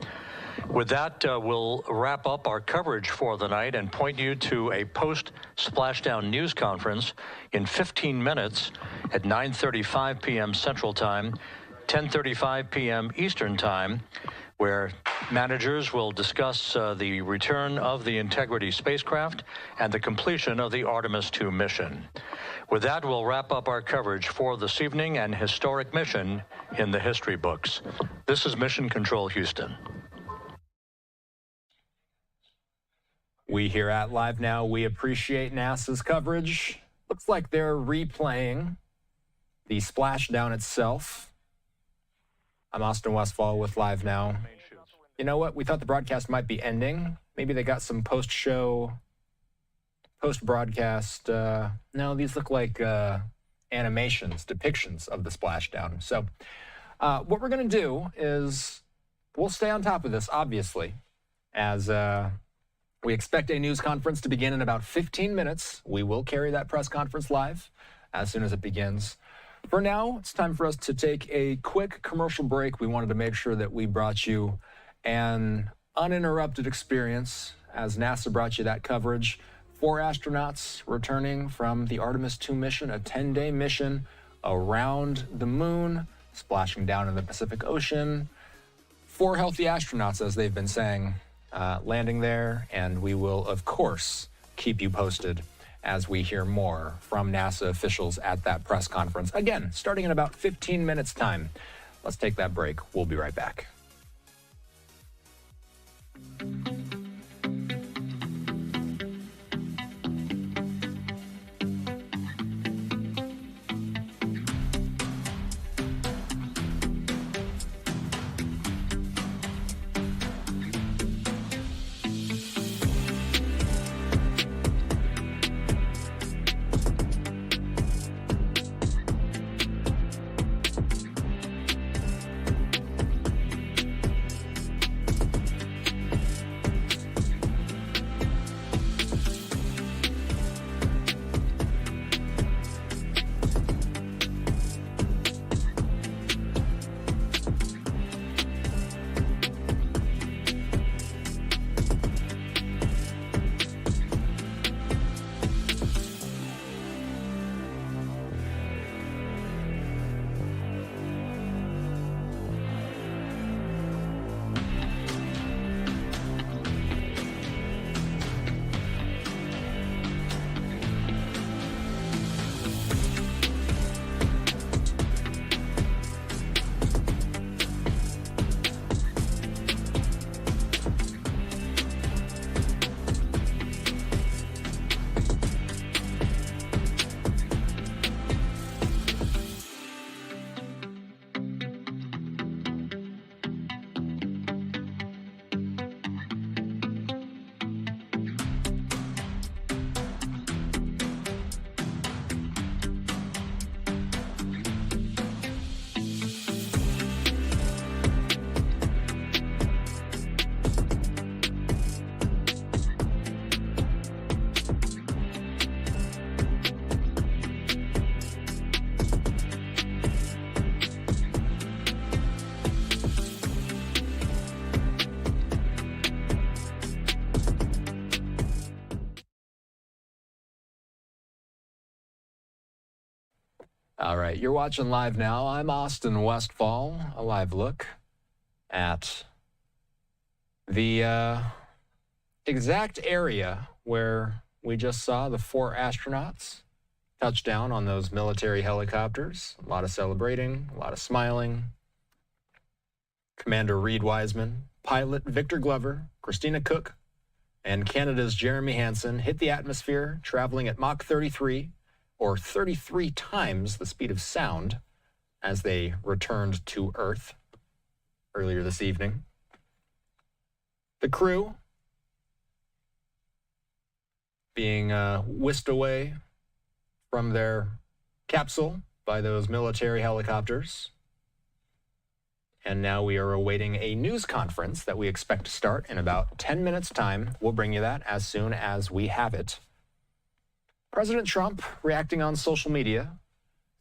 With that, we'll wrap up our coverage for the night and point you to a post-splashdown news conference in 15 minutes at 9:35 p.m. Central Time, 10:35 p.m. Eastern Time, where managers will discuss the return of the Integrity spacecraft and the completion of the Artemis II mission. With that, we'll wrap up our coverage for this evening and historic mission in the history books. This is Mission Control Houston. We here at Live Now, we appreciate NASA's coverage. Looks like they're replaying the splashdown itself. I'm Austin Westfall with Live Now. You know what? We thought the broadcast might be ending. Maybe they got some post-show, post-broadcast. No, these look like animations, depictions of the splashdown. So what we're going to do is we'll stay on top of this, obviously, as we expect a news conference to begin in about 15 minutes. We will carry that press conference live as soon as it begins. For now, it's time for us to take a quick commercial break. We wanted to make sure that we brought you an uninterrupted experience as NASA brought you that coverage. 4 astronauts returning from the Artemis II mission, a 10-day mission around the moon, splashing down in the Pacific Ocean. 4 healthy astronauts, as they've been saying, landing there, and we will, of course, keep you posted as we hear more from NASA officials at that press conference. Again, starting in about 15 minutes' time. Let's take that break. We'll be right back. All right, you're watching live now. I'm Austin Westfall, a live look at the exact area where we just saw the 4 astronauts touch down on those military helicopters. A lot of celebrating, a lot of smiling. Commander Reed Wiseman, pilot Victor Glover, Christina Cook, and Canada's Jeremy Hansen hit the atmosphere, traveling at Mach 33, or 33 times the speed of sound, as they returned to Earth earlier this evening. The crew being whisked away from their capsule by those military helicopters. And now we are awaiting a news conference that we expect to start in about 10 minutes' time. We'll bring you that as soon as we have it. President Trump reacting on social media,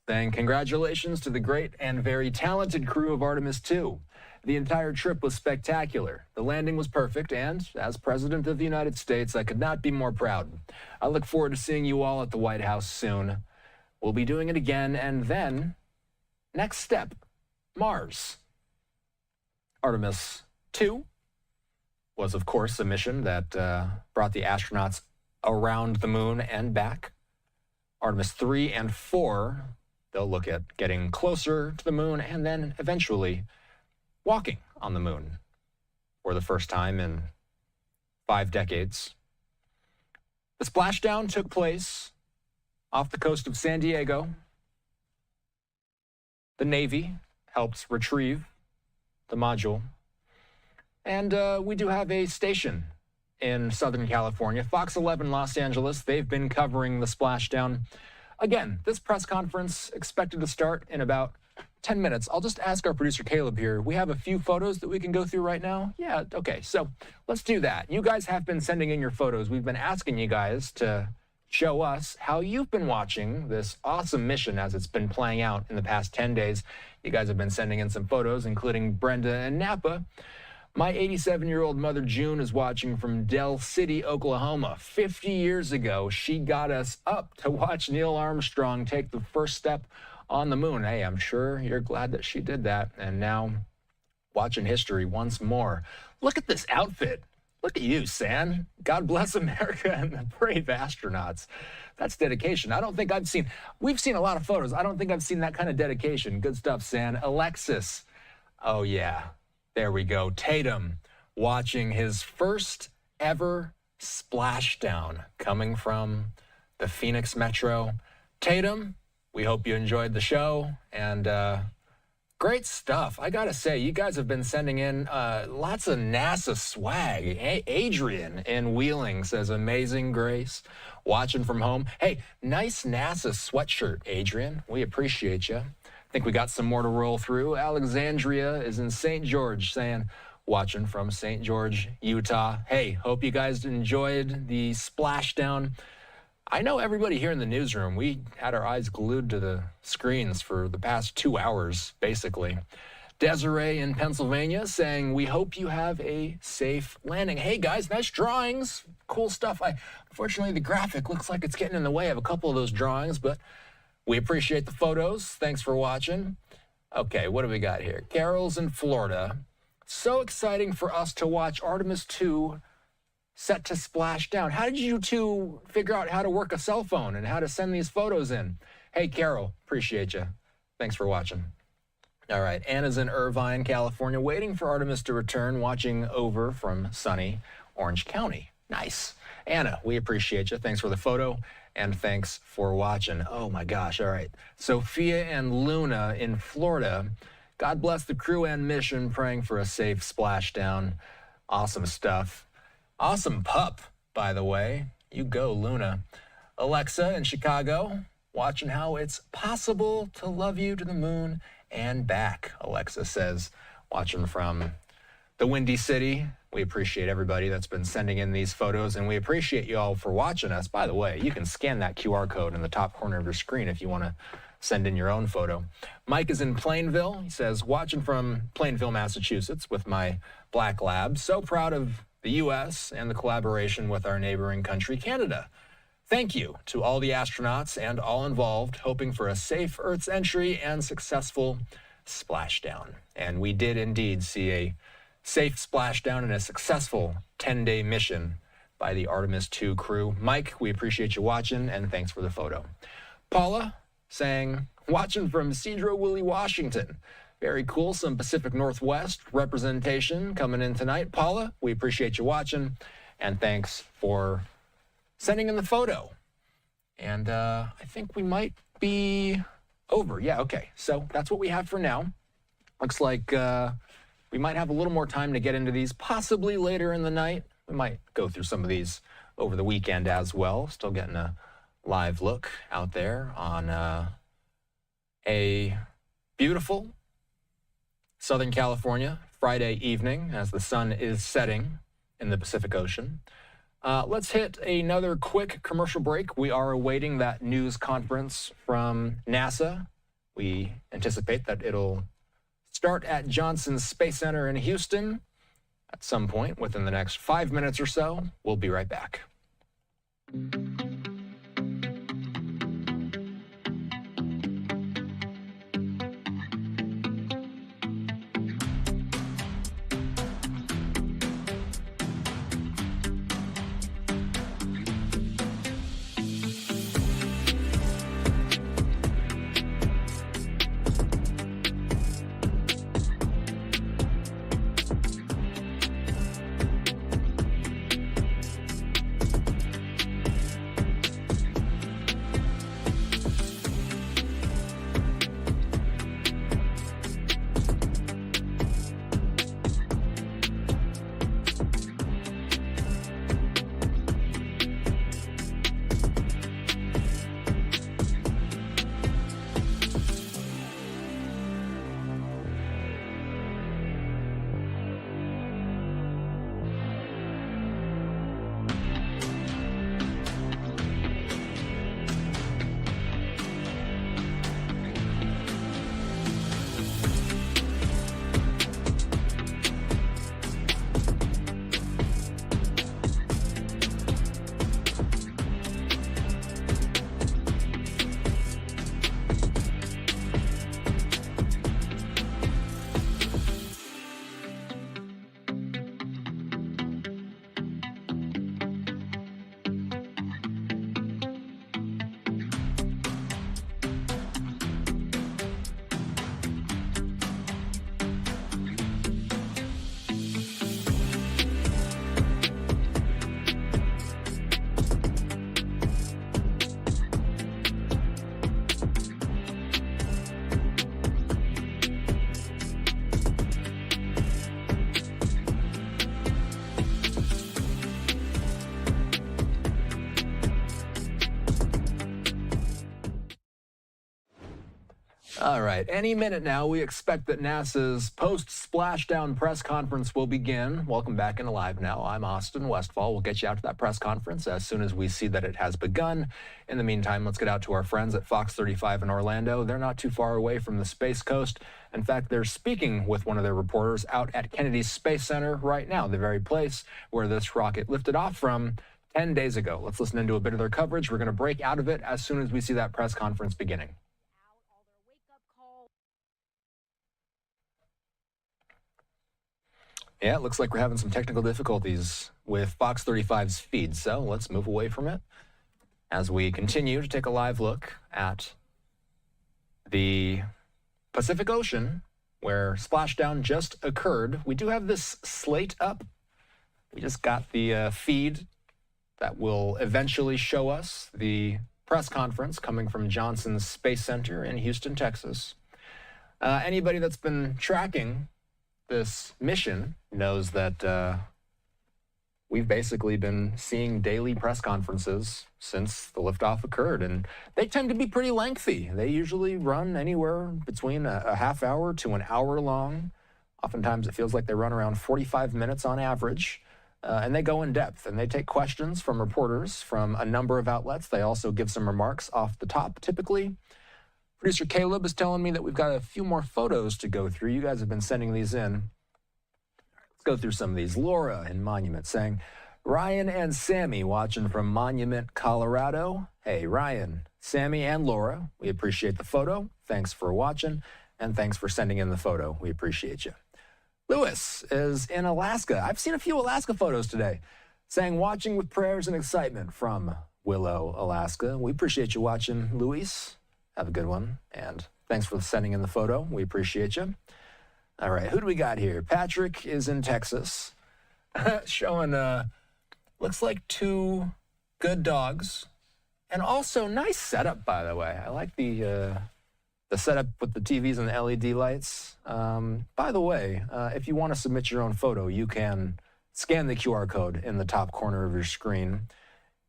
saying congratulations to the great and very talented crew of Artemis 2. The entire trip was spectacular. The landing was perfect, and as President of the United States, I could not be more proud. I look forward to seeing you all at the White House soon. We'll be doing it again, and then, next step, Mars. Artemis 2 was, of course, a mission that brought the astronauts around the moon and back. Artemis 3 and 4, they'll look at getting closer to the moon and then eventually walking on the moon for the first time in 5 decades. The splashdown took place off the coast of San Diego. The Navy helped retrieve the module. And we do have a station in Southern California, Fox 11 Los Angeles. They've been covering the splashdown. Again, this press conference expected to start in about 10 minutes. I'll just ask our producer Caleb here. We have a few photos that we can go through right now. Yeah, okay, so let's do that. You guys have been sending in your photos. We've been asking you guys to show us how you've been watching this awesome mission as it's been playing out in the past 10 days. You guys have been sending in some photos, including Brenda and Napa. My 87-year-old mother, June, is watching from Del City, Oklahoma. 50 years ago, she got us up to watch Neil Armstrong take the first step on the moon. Hey, I'm sure you're glad that she did that. And now, watching history once more. Look at this outfit. Look at you, San. God bless America and the brave astronauts. That's dedication. I don't think we've seen a lot of photos. I don't think I've seen that kind of dedication. Good stuff, San. Alexis. Oh, yeah. There we go. Tatum watching his first ever splashdown coming from the Phoenix Metro. Tatum, we hope you enjoyed the show, and great stuff. I gotta say, you guys have been sending in lots of NASA swag. Adrian in Wheeling says, amazing grace, watching from home. Hey, nice NASA sweatshirt, Adrian. We appreciate you. I think we got some more to roll through. Alexandria is in St. George saying, watching from St. George, Utah. Hey, hope you guys enjoyed the splashdown. I know everybody here in the newsroom, we had our eyes glued to the screens for the past 2 hours, basically. Desiree in Pennsylvania saying, we hope you have a safe landing. Hey, guys, nice drawings. Cool stuff. Unfortunately, the graphic looks like it's getting in the way of a couple of those drawings, but we appreciate the photos. Thanks for watching. Okay, what do we got here? Carol's in Florida. So exciting for us to watch Artemis 2 set to splash down. How did you two figure out how to work a cell phone and how to send these photos in? Hey, Carol, appreciate you. Thanks for watching. All right, Anna's in Irvine, California, waiting for Artemis to return, watching over from sunny Orange County. Nice. Anna, we appreciate you. Thanks for the photo, and thanks for watching. Oh, my gosh. All right. Sophia and Luna in Florida. God bless the crew and mission, praying for a safe splashdown. Awesome stuff. Awesome pup, by the way. You go, Luna. Alexa in Chicago, watching how it's possible to love you to the moon and back, Alexa says, watching from the Windy City. We appreciate everybody that's been sending in these photos, and we appreciate you all for watching us. By the way, you can scan that QR code in the top corner of your screen if you want to send in your own photo. Mike is in Plainville. He says, watching from Plainville, Massachusetts with my black lab. So proud of the U.S. and the collaboration with our neighboring country, Canada. Thank you to all the astronauts and all involved, hoping for a safe Earth's entry and successful splashdown. And we did indeed see a safe splashdown and a successful 10-day mission by the Artemis 2 crew. Mike, we appreciate you watching, and thanks for the photo. Paula saying, watching from Cedro-Woolley, Washington. Very cool. Some Pacific Northwest representation coming in tonight. Paula, we appreciate you watching, and thanks for sending in the photo. And I think we might be over. Yeah, okay. So that's what we have for now. Looks like we might have a little more time to get into these, possibly later in the night. We might go through some of these over the weekend as well. Still getting a live look out there on a beautiful Southern California Friday evening as the sun is setting in the Pacific Ocean. Let's hit another quick commercial break. We are awaiting that news conference from NASA. We anticipate that it'll start at Johnson Space Center in Houston at some point within the next 5 minutes or so. We'll be right back. All right, any minute now, we expect that NASA's post-splashdown press conference will begin. Welcome back into Live Now. I'm Austin Westfall. We'll get you out to that press conference as soon as we see that it has begun. In the meantime, let's get out to our friends at Fox 35 in Orlando. They're not too far away from the Space Coast. In fact, they're speaking with one of their reporters out at Kennedy's Space Center right now, the very place where this rocket lifted off from 10 days ago. Let's listen into a bit of their coverage. We're going to break out of it as soon as we see that press conference beginning. Yeah, it looks like we're having some technical difficulties with Fox 35's feed, so let's move away from it as we continue to take a live look at the Pacific Ocean, where splashdown just occurred. We do have this slate up. We just got the feed that will eventually show us the press conference coming from Johnson Space Center in Houston, Texas. Anybody that's been tracking this mission knows that we've basically been seeing daily press conferences since the liftoff occurred, and they tend to be pretty lengthy. They usually run anywhere between a half hour to an hour long. Oftentimes it feels like they run around 45 minutes on average, and they go in depth, and they take questions from reporters from a number of outlets. They also give some remarks off the top, typically. Producer Caleb is telling me that we've got a few more photos to go through. You guys have been sending these in. Let's go through some of these. Laura in Monument saying, Ryan and Sammy watching from Monument, Colorado. Hey, Ryan, Sammy, and Laura, we appreciate the photo. Thanks for watching, and thanks for sending in the photo. We appreciate you. Lewis is in Alaska. I've seen a few Alaska photos today, saying watching with prayers and excitement from Willow, Alaska. We appreciate you watching, Luis. Have a good one, and thanks for sending in the photo. We appreciate you. All right, who do we got here? Patrick is in Texas, showing, looks like two good dogs, and also nice setup, by the way. I like the setup with the TVs and the LED lights. By the way, if you want to submit your own photo, you can scan the QR code in the top corner of your screen.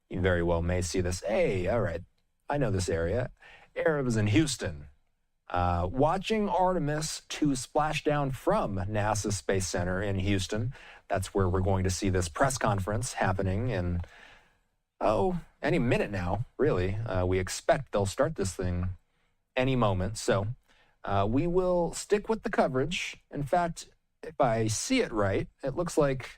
You very well may see this. Hey, all right, I know this area. Arabs in Houston, watching Artemis 2 splash down from NASA Space Center in Houston. That's where we're going to see this press conference happening in, any minute now, really. We expect they'll start this thing any moment. So we will stick with the coverage. In fact, if I see it right, it looks like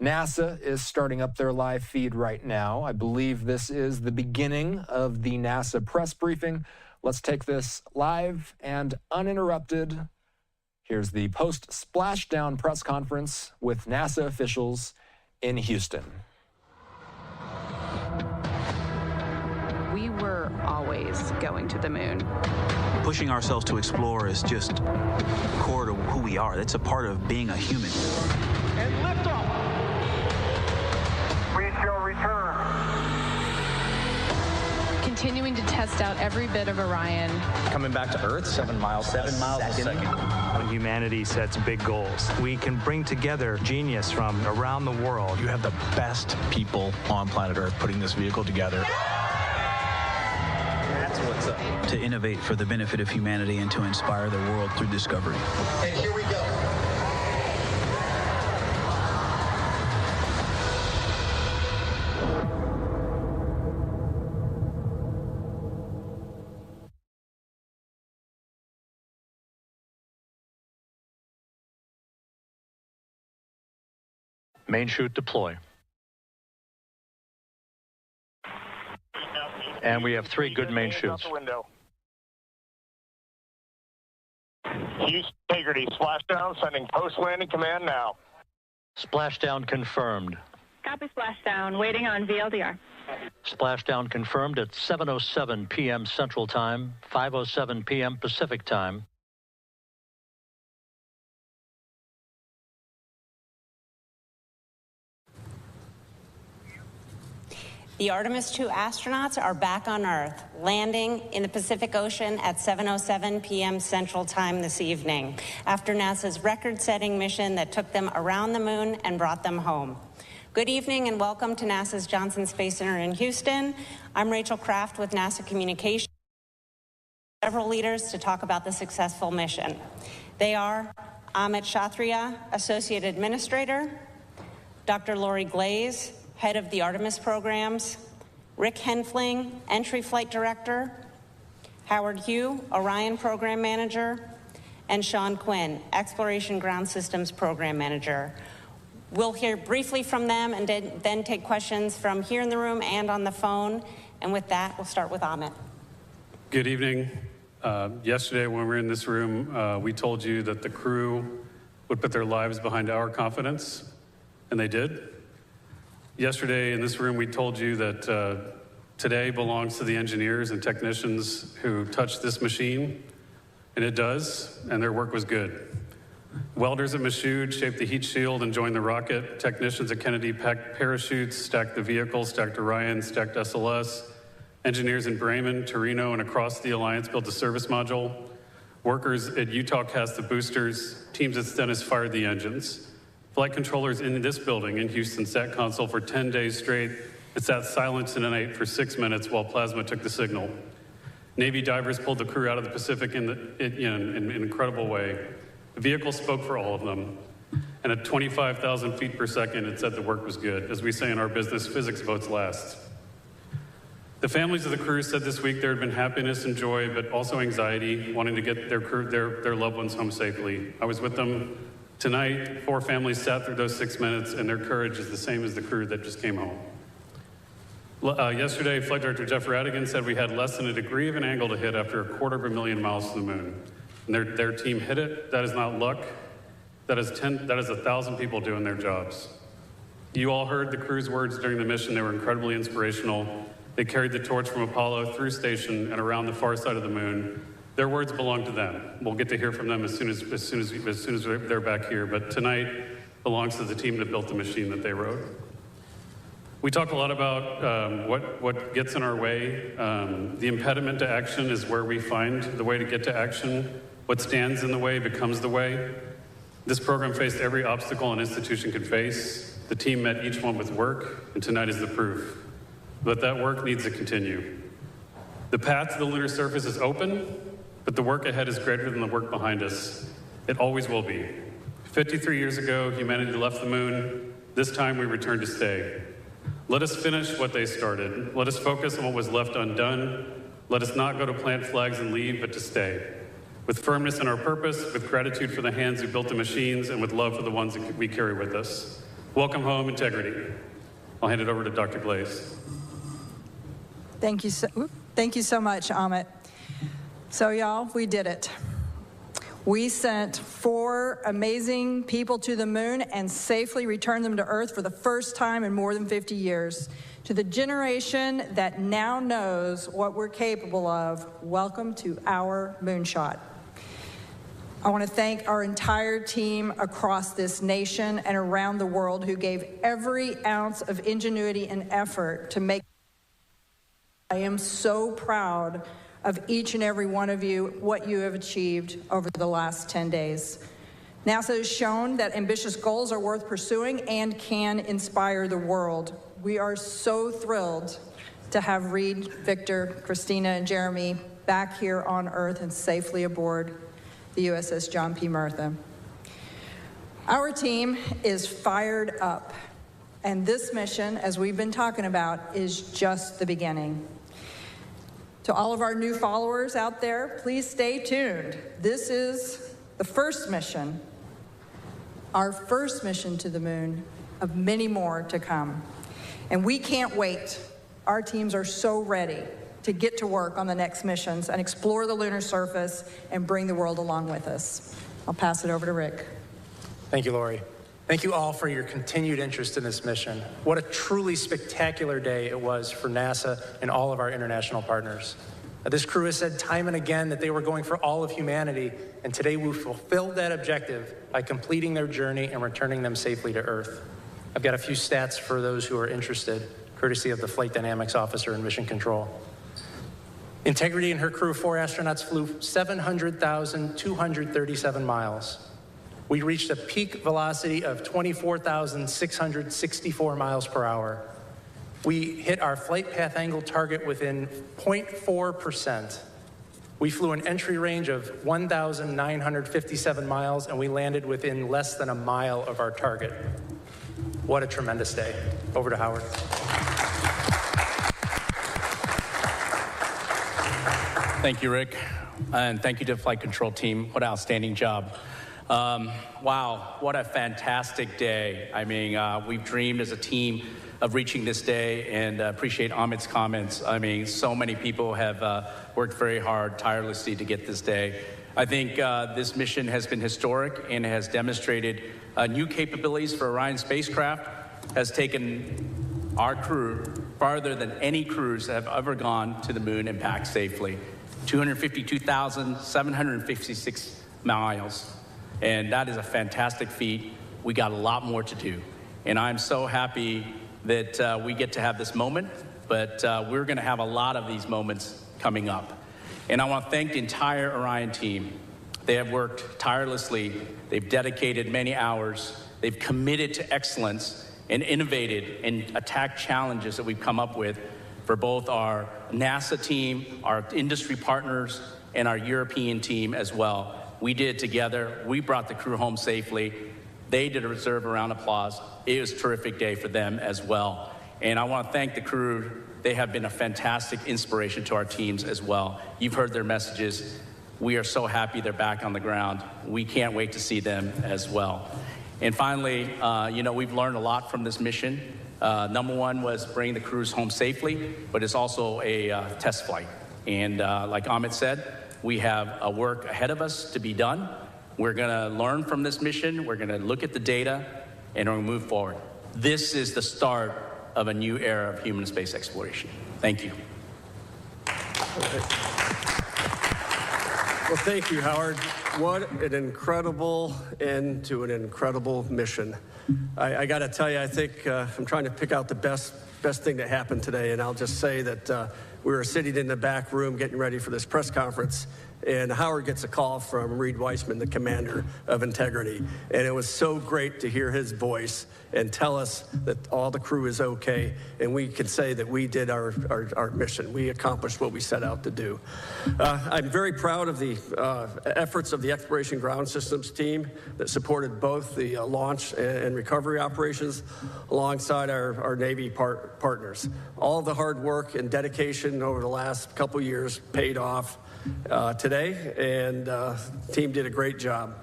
NASA is starting up their live feed right now. I believe this is the beginning of the NASA press briefing. Let's take this live and uninterrupted. Here's the post-splashdown press conference with NASA officials in Houston. We were always going to the moon. Pushing ourselves to explore is just core to who we are. That's a part of being a human. And liftoff. We shall return. Continuing to test out every bit of Orion. Coming back to Earth, 7 miles a second. When humanity sets big goals, we can bring together genius from around the world. You have the best people on planet Earth putting this vehicle together. That's what's up. To innovate for the benefit of humanity and to inspire the world through discovery. And here we go. Main chute deploy. And we have 3 good main chutes. Houston Integrity, splashdown, sending post-landing command now. Splashdown confirmed. Copy splashdown, waiting on VLDR. Splashdown confirmed at 7:07 p.m. Central Time, 5:07 p.m. Pacific Time. The Artemis 2 astronauts are back on Earth, landing in the Pacific Ocean at 7:07 p.m. Central Time this evening, after NASA's record-setting mission that took them around the moon and brought them home. Good evening and welcome to NASA's Johnson Space Center in Houston. I'm Rachel Kraft with NASA Communications. several leaders to talk about the successful mission. They are Amit Kshatriya, Associate Administrator, Dr. Lori Glaze, Head of the Artemis Programs, Rick Henfling, Entry Flight Director, Howard Hugh, Orion Program Manager, and Sean Quinn, Exploration Ground Systems Program Manager. We'll hear briefly from them and then take questions from here in the room and on the phone. And with that, we'll start with Amit. Good evening. Yesterday when we were in this room, we told you that the crew would put their lives behind our confidence, and they did. Yesterday in this room, we told you that today belongs to the engineers and technicians who touched this machine, and it does, and their work was good. Welders at Michoud shaped the heat shield and joined the rocket. Technicians at Kennedy packed parachutes, stacked the vehicle, stacked Orion, stacked SLS. Engineers in Bremen, Torino, and across the Alliance built the service module. Workers at Utah cast the boosters. Teams at Stennis fired the engines. Flight controllers in this building in Houston sat console for 10 days straight. It sat silent in the night for 6 minutes while plasma took the signal. Navy divers pulled the crew out of the Pacific in an incredible way. The vehicle spoke for all of them. And at 25,000 feet per second, it said the work was good. As we say in our business, physics votes last. The families of the crew said this week there had been happiness and joy, but also anxiety, wanting to get their loved ones home safely. I was with them tonight. 4 families sat through those 6 minutes, and their courage is the same as the crew that just came home. Yesterday, Flight Director Jeff Radigan said we had less than a degree of an angle to hit after 250,000 miles to the moon. And their team hit it. That is not luck. That is 1,000 people doing their jobs. You all heard the crew's words during the mission. They were incredibly inspirational. They carried the torch from Apollo through station and around the far side of the moon. Their words belong to them. We'll get to hear from them as soon as they're back here. But tonight belongs to the team that built the machine that they wrote. We talk a lot about what gets in our way. The impediment to action is where we find the way to get to action. What stands in the way becomes the way. This program faced every obstacle an institution could face. The team met each one with work, and tonight is the proof. But that work needs to continue. The path to the lunar surface is open, but the work ahead is greater than the work behind us. It always will be. 53 years ago, humanity left the moon. This time we return to stay. Let us finish what they started. Let us focus on what was left undone. Let us not go to plant flags and leave, but to stay. With firmness in our purpose, with gratitude for the hands who built the machines, and with love for the ones that we carry with us. Welcome home, integrity. I'll hand it over to Dr. Glaze. Thank you so much, Amit. So y'all, we did it. We sent 4 amazing people to the moon and safely returned them to Earth for the first time in more than 50 years. To the generation that now knows what we're capable of, welcome to our moonshot. I want to thank our entire team across this nation and around the world who gave every ounce of ingenuity and effort to make. I am so proud of each and every one of you, what you have achieved over the last 10 days. NASA has shown that ambitious goals are worth pursuing and can inspire the world. We are so thrilled to have Reed, Victor, Christina, and Jeremy back here on Earth and safely aboard the USS John P. Murtha. Our team is fired up, and this mission, as we've been talking about, is just the beginning. To all of our new followers out there, please stay tuned. This is the first mission, our first mission to the moon, of many more to come. And we can't wait. Our teams are so ready to get to work on the next missions and explore the lunar surface and bring the world along with us. I'll pass it over to Rick. Thank you, Lori. Thank you all for your continued interest in this mission. What a truly spectacular day it was for NASA and all of our international partners. This crew has said time and again that they were going for all of humanity, and today we fulfilled that objective by completing their journey and returning them safely to Earth. I've got a few stats for those who are interested, courtesy of the Flight Dynamics Officer in Mission Control. Integrity and her crew of 4 astronauts flew 700,237 miles. We reached a peak velocity of 24,664 miles per hour. We hit our flight path angle target within 0.4%. We flew an entry range of 1,957 miles, and we landed within less than a mile of our target. What a tremendous day. Over to Howard. Thank you, Rick, and thank you to the flight control team. What an outstanding job. Wow, what a fantastic day. I mean, we've dreamed as a team of reaching this day, and appreciate Amit's comments. I mean, so many people have worked very hard, tirelessly to get this day. I think this mission has been historic and has demonstrated new capabilities for Orion spacecraft, has taken our crew farther than any crews that have ever gone to the moon and back safely. 252,756 miles. And that is a fantastic feat. We got a lot more to do. And I'm so happy that we get to have this moment, but we're gonna have a lot of these moments coming up. And I want to thank the entire Orion team. They have worked tirelessly. They've dedicated many hours. They've committed to excellence and innovated and attacked challenges that we've come up with for both our NASA team, our industry partners, and our European team as well. We did it together. We brought the crew home safely. They did a reserve round of applause. It was a terrific day for them as well. And I want to thank the crew. They have been a fantastic inspiration to our teams as well. You've heard their messages. We are so happy they're back on the ground. We can't wait to see them as well. And finally, you know, we've learned a lot from this mission. Number one was bringing the crews home safely, but it's also a test flight. And like Amit said, we have a work ahead of us to be done. We're gonna learn from this mission. We're gonna look at the data and we're gonna move forward. This is the start of a new era of human space exploration. Thank you. Well, thank you, Howard. What an incredible end to an incredible mission. I got to tell you, I think I'm trying to pick out the best thing that happened today, and I'll just say that we were sitting in the back room getting ready for this press conference, and Howard gets a call from Reed Weissman, the commander of Integrity, and it was so great to hear his voice and tell us that all the crew is okay, and we can say that we did our mission. We accomplished what we set out to do. I'm very proud of the efforts of the Exploration Ground Systems team that supported both the launch and recovery operations alongside our Navy partners. All the hard work and dedication over the last couple years paid off today, and the team did a great job.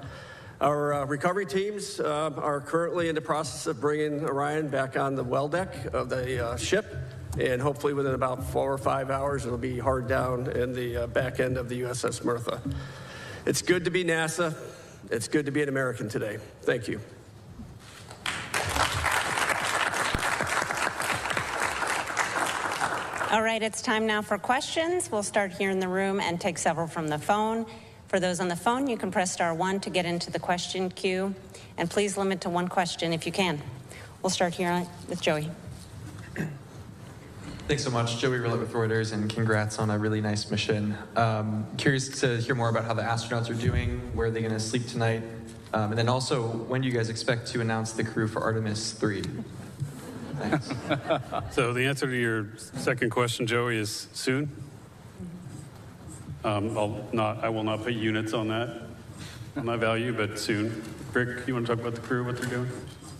Our recovery teams are currently in the process of bringing Orion back on the well deck of the ship, and hopefully within about 4 or 5 hours it'll be hard down in the back end of the USS Martha. It's good to be NASA. It's good to be an American today. Thank you. All right, it's time now for questions. We'll start here in the room and take several from the phone. For those on the phone, you can press *1 to get into the question queue, and please limit to one question if you can. We'll start here with Joey. Thanks so much. Joey Rillett with Reuters, and congrats on a really nice mission. Curious to hear more about how the astronauts are doing, where are they going to sleep tonight, and then also, when do you guys expect to announce the crew for Artemis 3? Thanks. So the answer to your second question, Joey, is soon. I will not put units on that, on that value, but soon. Rick, you want to talk about the crew, what they're doing?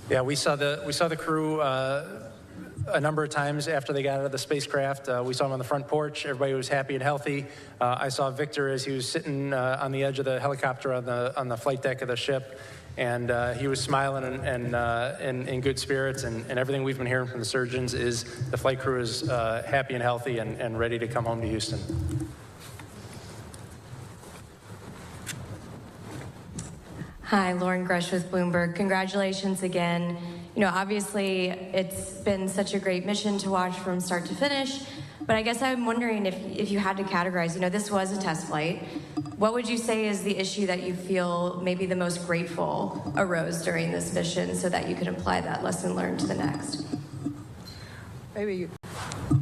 Yeah, we saw the crew a number of times after they got out of the spacecraft. We saw them on the front porch. Everybody was happy and healthy. I saw Victor as he was sitting on the edge of the helicopter on the flight deck of the ship, and he was smiling and in good spirits. And everything we've been hearing from the surgeons is the flight crew is happy and healthy and ready to come home to Houston. Hi, Lauren Grush with Bloomberg. Congratulations again. You know, obviously, it's been such a great mission to watch from start to finish, but I guess I'm wondering if you had to categorize, you know, this was a test flight. What would you say is the issue that you feel maybe the most grateful arose during this mission so that you could apply that lesson learned to the next? Maybe you.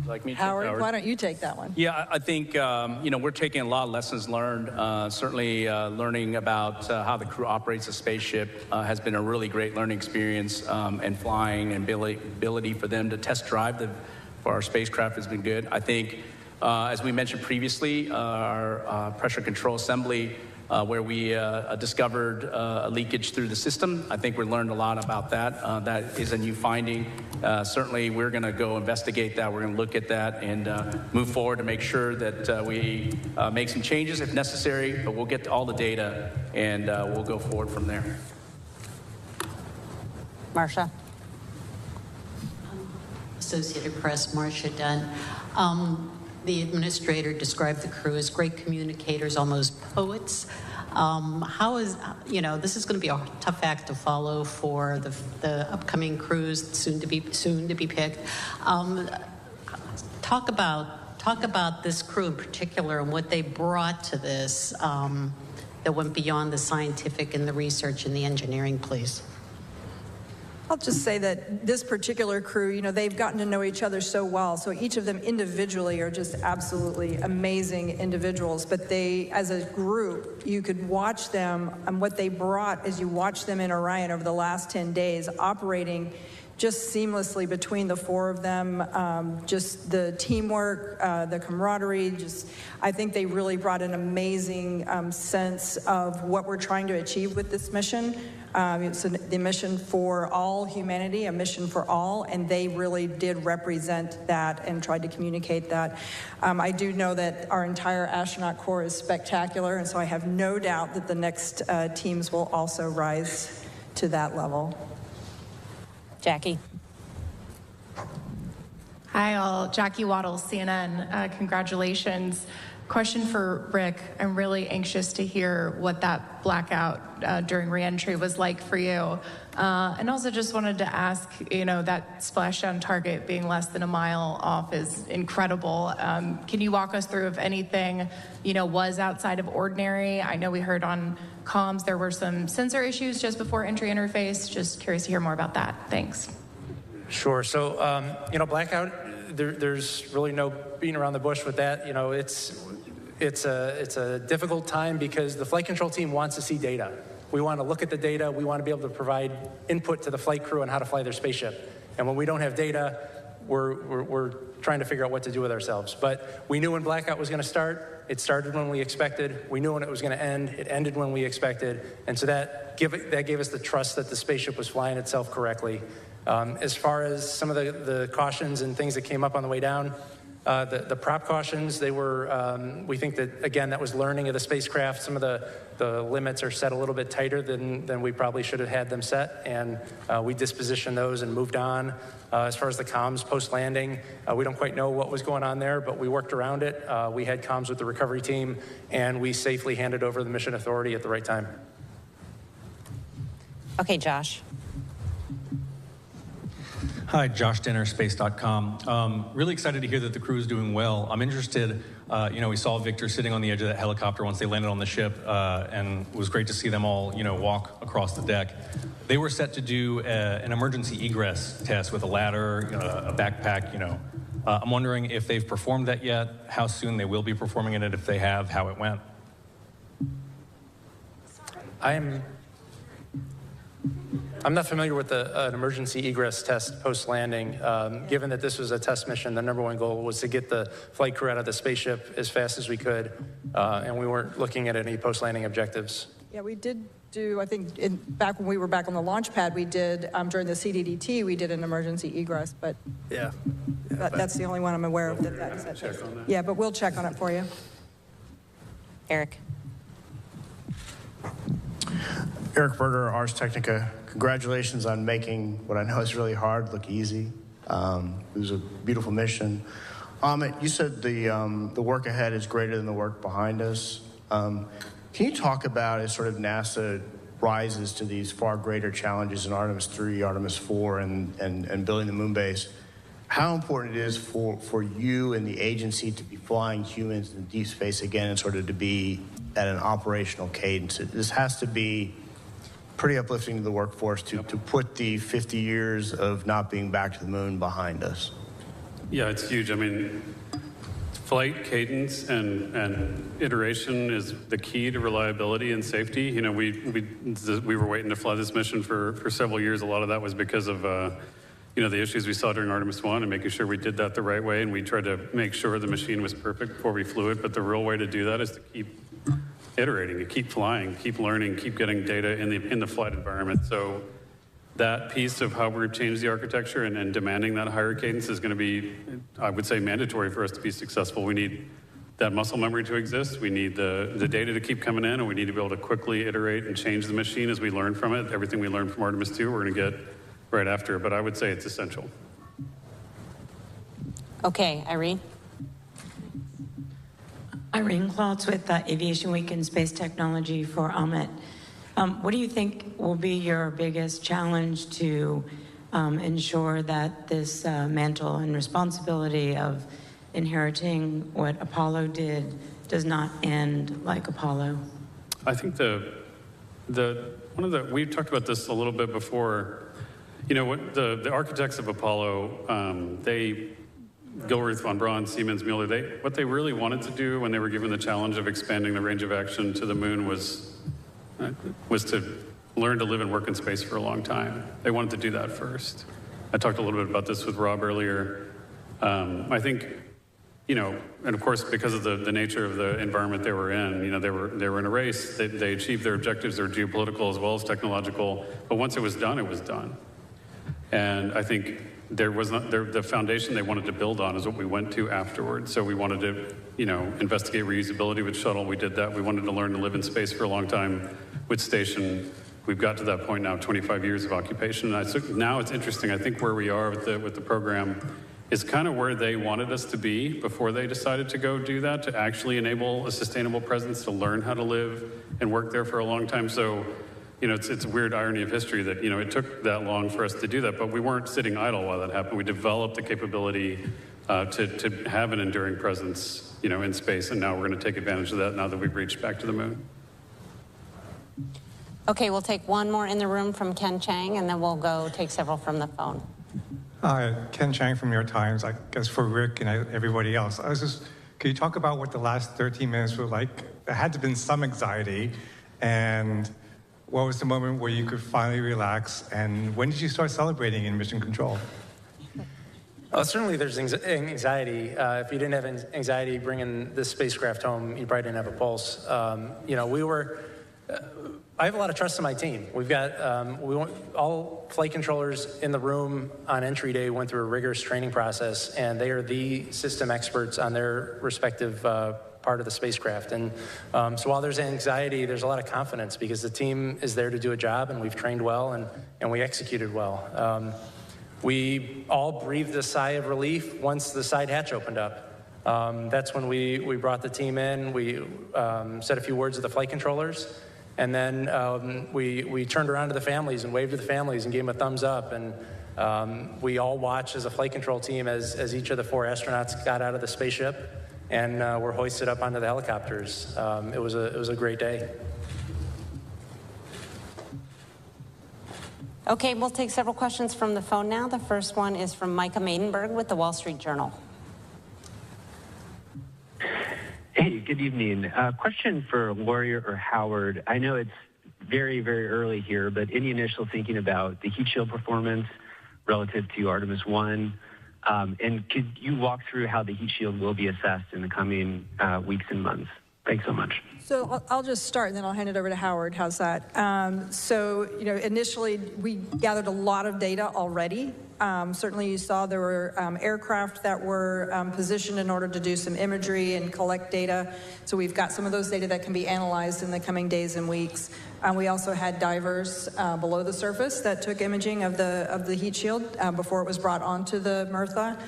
Like me, Howard, why don't you take that one? Yeah, I think, you know, we're taking a lot of lessons learned. Certainly learning about how the crew operates a spaceship has been a really great learning experience, and flying and ability for them to test drive for our spacecraft has been good. I think As we mentioned previously, our pressure control assembly, where we discovered a leakage through the system. I think we learned a lot about that. That is a new finding. Certainly, we're going to go investigate that. We're going to look at that and move forward to make sure that we make some changes if necessary, but we'll get all the data and we'll go forward from there. Marcia. Associated Press, Marcia Dunn. The administrator described the crew as great communicators, almost poets. How is, this is going to be a tough act to follow for the upcoming crews soon to be picked. Talk about this crew in particular and what they brought to this that went beyond the scientific and the research and the engineering, please. I'll just say that this particular crew, they've gotten to know each other so well. So each of them individually are just absolutely amazing individuals. But they, as a group, you could watch them, and what they brought as you watch them in Orion over the last 10 days, operating just seamlessly between the four of them, just the teamwork, the camaraderie, I think they really brought an amazing sense of what we're trying to achieve with this mission. It's the mission for all humanity, a mission for all, and they really did represent that and tried to communicate that. I do know that our entire astronaut corps is spectacular, and so I have no doubt that the next teams will also rise to that level. Jackie. Hi all, Jackie Waddles, CNN. Congratulations. Question for Rick. I'm really anxious to hear what that blackout during reentry was like for you. And also just wanted to ask, that splashdown target being less than a mile off is incredible. Can you walk us through if anything, was outside of ordinary? I know we heard on comms there were some sensor issues just before entry interface. Just curious to hear more about that. Thanks. Sure. So, blackout, there's really no beating around the bush with that. It's a difficult time because the flight control team wants to see data. We want to look at the data. We want to be able to provide input to the flight crew on how to fly their spaceship. And when we don't have data, we're trying to figure out what to do with ourselves. But we knew when blackout was going to start. It started when we expected. We knew when it was going to end. It ended when we expected. And so that gave us the trust that the spaceship was flying itself correctly. As far as some of the cautions and things that came up on the way down, the prop cautions, they were, we think that, again, that was learning of the spacecraft. Some of the limits are set a little bit tighter than we probably should have had them set, and we dispositioned those and moved on. As far as the comms post-landing, we don't quite know what was going on there, but we worked around it. We had comms with the recovery team, and we safely handed over the mission authority at the right time. Okay, Josh. Hi, Josh Denner, space.com. Really excited to hear that the crew is doing well. I'm interested, we saw Victor sitting on the edge of that helicopter once they landed on the ship, and it was great to see them all, walk across the deck. They were set to do an emergency egress test with a ladder, a backpack, I'm wondering if they've performed that yet, how soon they will be performing it, and if they have, how it went. I'm not familiar with an emergency egress test post-landing. Given that this was a test mission, the number one goal was to get the flight crew out of the spaceship as fast as we could, and we weren't looking at any post-landing objectives. Yeah, we did do, I think, back when we were back on the launch pad, we did, during the CDDT, we did an emergency egress, but yeah, that's the only one I'm aware of that. Yeah, but we'll check on it for you. Eric. Eric Berger, Ars Technica. Congratulations on making what I know is really hard look easy. It was a beautiful mission. Amit, you said the work ahead is greater than the work behind us. Can you talk about as sort of NASA rises to these far greater challenges in Artemis 3, Artemis 4, and building the moon base, how important it is for you and the agency to be flying humans in deep space again and sort of to be at an operational cadence? This has to be pretty uplifting to the workforce to put the 50 years of not being back to the moon behind us. Yeah, it's huge. I mean, flight cadence and iteration is the key to reliability and safety. We were waiting to fly this mission for several years. A lot of that was because of the issues we saw during Artemis 1 and making sure we did that the right way, and we tried to make sure the machine was perfect before we flew it. But the real way to do that is to keep iterating, to keep flying, keep learning, keep getting data in the flight environment. So that piece of how we've changed the architecture and demanding that higher cadence is going to be, I would say, mandatory for us to be successful. We need that muscle memory to exist. We need the data to keep coming in, and we need to be able to quickly iterate and change the machine as we learn from it. Everything we learned from Artemis 2, we're going to get right after, but I would say it's essential. Okay, Irene. Irene Klotz with Aviation Week and Space Technology for Amit. What do you think will be your biggest challenge to ensure that this mantle and responsibility of inheriting what Apollo did does not end like Apollo? I think we talked about this a little bit before. What the architects of Apollo, Gilruth, von Braun, Siemens, Mueller, what they really wanted to do when they were given the challenge of expanding the range of action to the moon was to learn to live and work in space for a long time. They wanted to do that first. I talked a little bit about this with Rob earlier. I think, and of course, because of the nature of the environment they were in, they were in a race. They achieved their objectives, their geopolitical as well as technological. But once it was done, it was done. And I think the foundation they wanted to build on is what we went to afterwards. So we wanted to, investigate reusability with shuttle. We did that. We wanted to learn to live in space for a long time with station. We've got to that point now, 25 years of occupation. And now it's interesting. I think where we are with the program is kind of where they wanted us to be before they decided to go do that, to actually enable a sustainable presence, to learn how to live and work there for a long time. So, it's a weird irony of history that, it took that long for us to do that, but we weren't sitting idle while that happened. We developed the capability to have an enduring presence, in space, and now we're going to take advantage of that now that we've reached back to the moon. Okay, we'll take one more in the room from Ken Chang, and then we'll go take several from the phone. Hi, Ken Chang from New York Times. I guess for Rick and everybody else, could you talk about what the last 13 minutes were like? There had to have been some anxiety, and what was the moment where you could finally relax, and when did you start celebrating in Mission Control? Certainly there's anxiety. If you didn't have anxiety bringing this spacecraft home, you probably didn't have a pulse. I have a lot of trust in my team. We've got all flight controllers in the room on entry day went through a rigorous training process, and they are the system experts on their respective part of the spacecraft. And so while there's anxiety, there's a lot of confidence because the team is there to do a job, and we've trained well, and we executed well. We all breathed a sigh of relief once the side hatch opened up. That's when we brought the team in. We said a few words to the flight controllers, and then we turned around to the families and waved to the families and gave them a thumbs up. And we all watched as a flight control team as each of the 4 astronauts got out of the spaceship and were hoisted up onto the helicopters. It was a great day. Okay, we'll take several questions from the phone now. The first one is from Micah Maidenberg with the Wall Street Journal. Hey, good evening. Question for Lori or Howard. I know it's very, very early here, but any initial thinking about the heat shield performance relative to Artemis 1? And could you walk through how the heat shield will be assessed in the coming weeks and months? Thanks so much. So I'll just start, and then I'll hand it over to Howard. How's that? Initially, we gathered a lot of data already. Certainly, you saw there were aircraft that were positioned in order to do some imagery and collect data. So we've got some of those data that can be analyzed in the coming days and weeks. We also had divers below the surface that took imaging of the heat shield before it was brought onto the Mertha,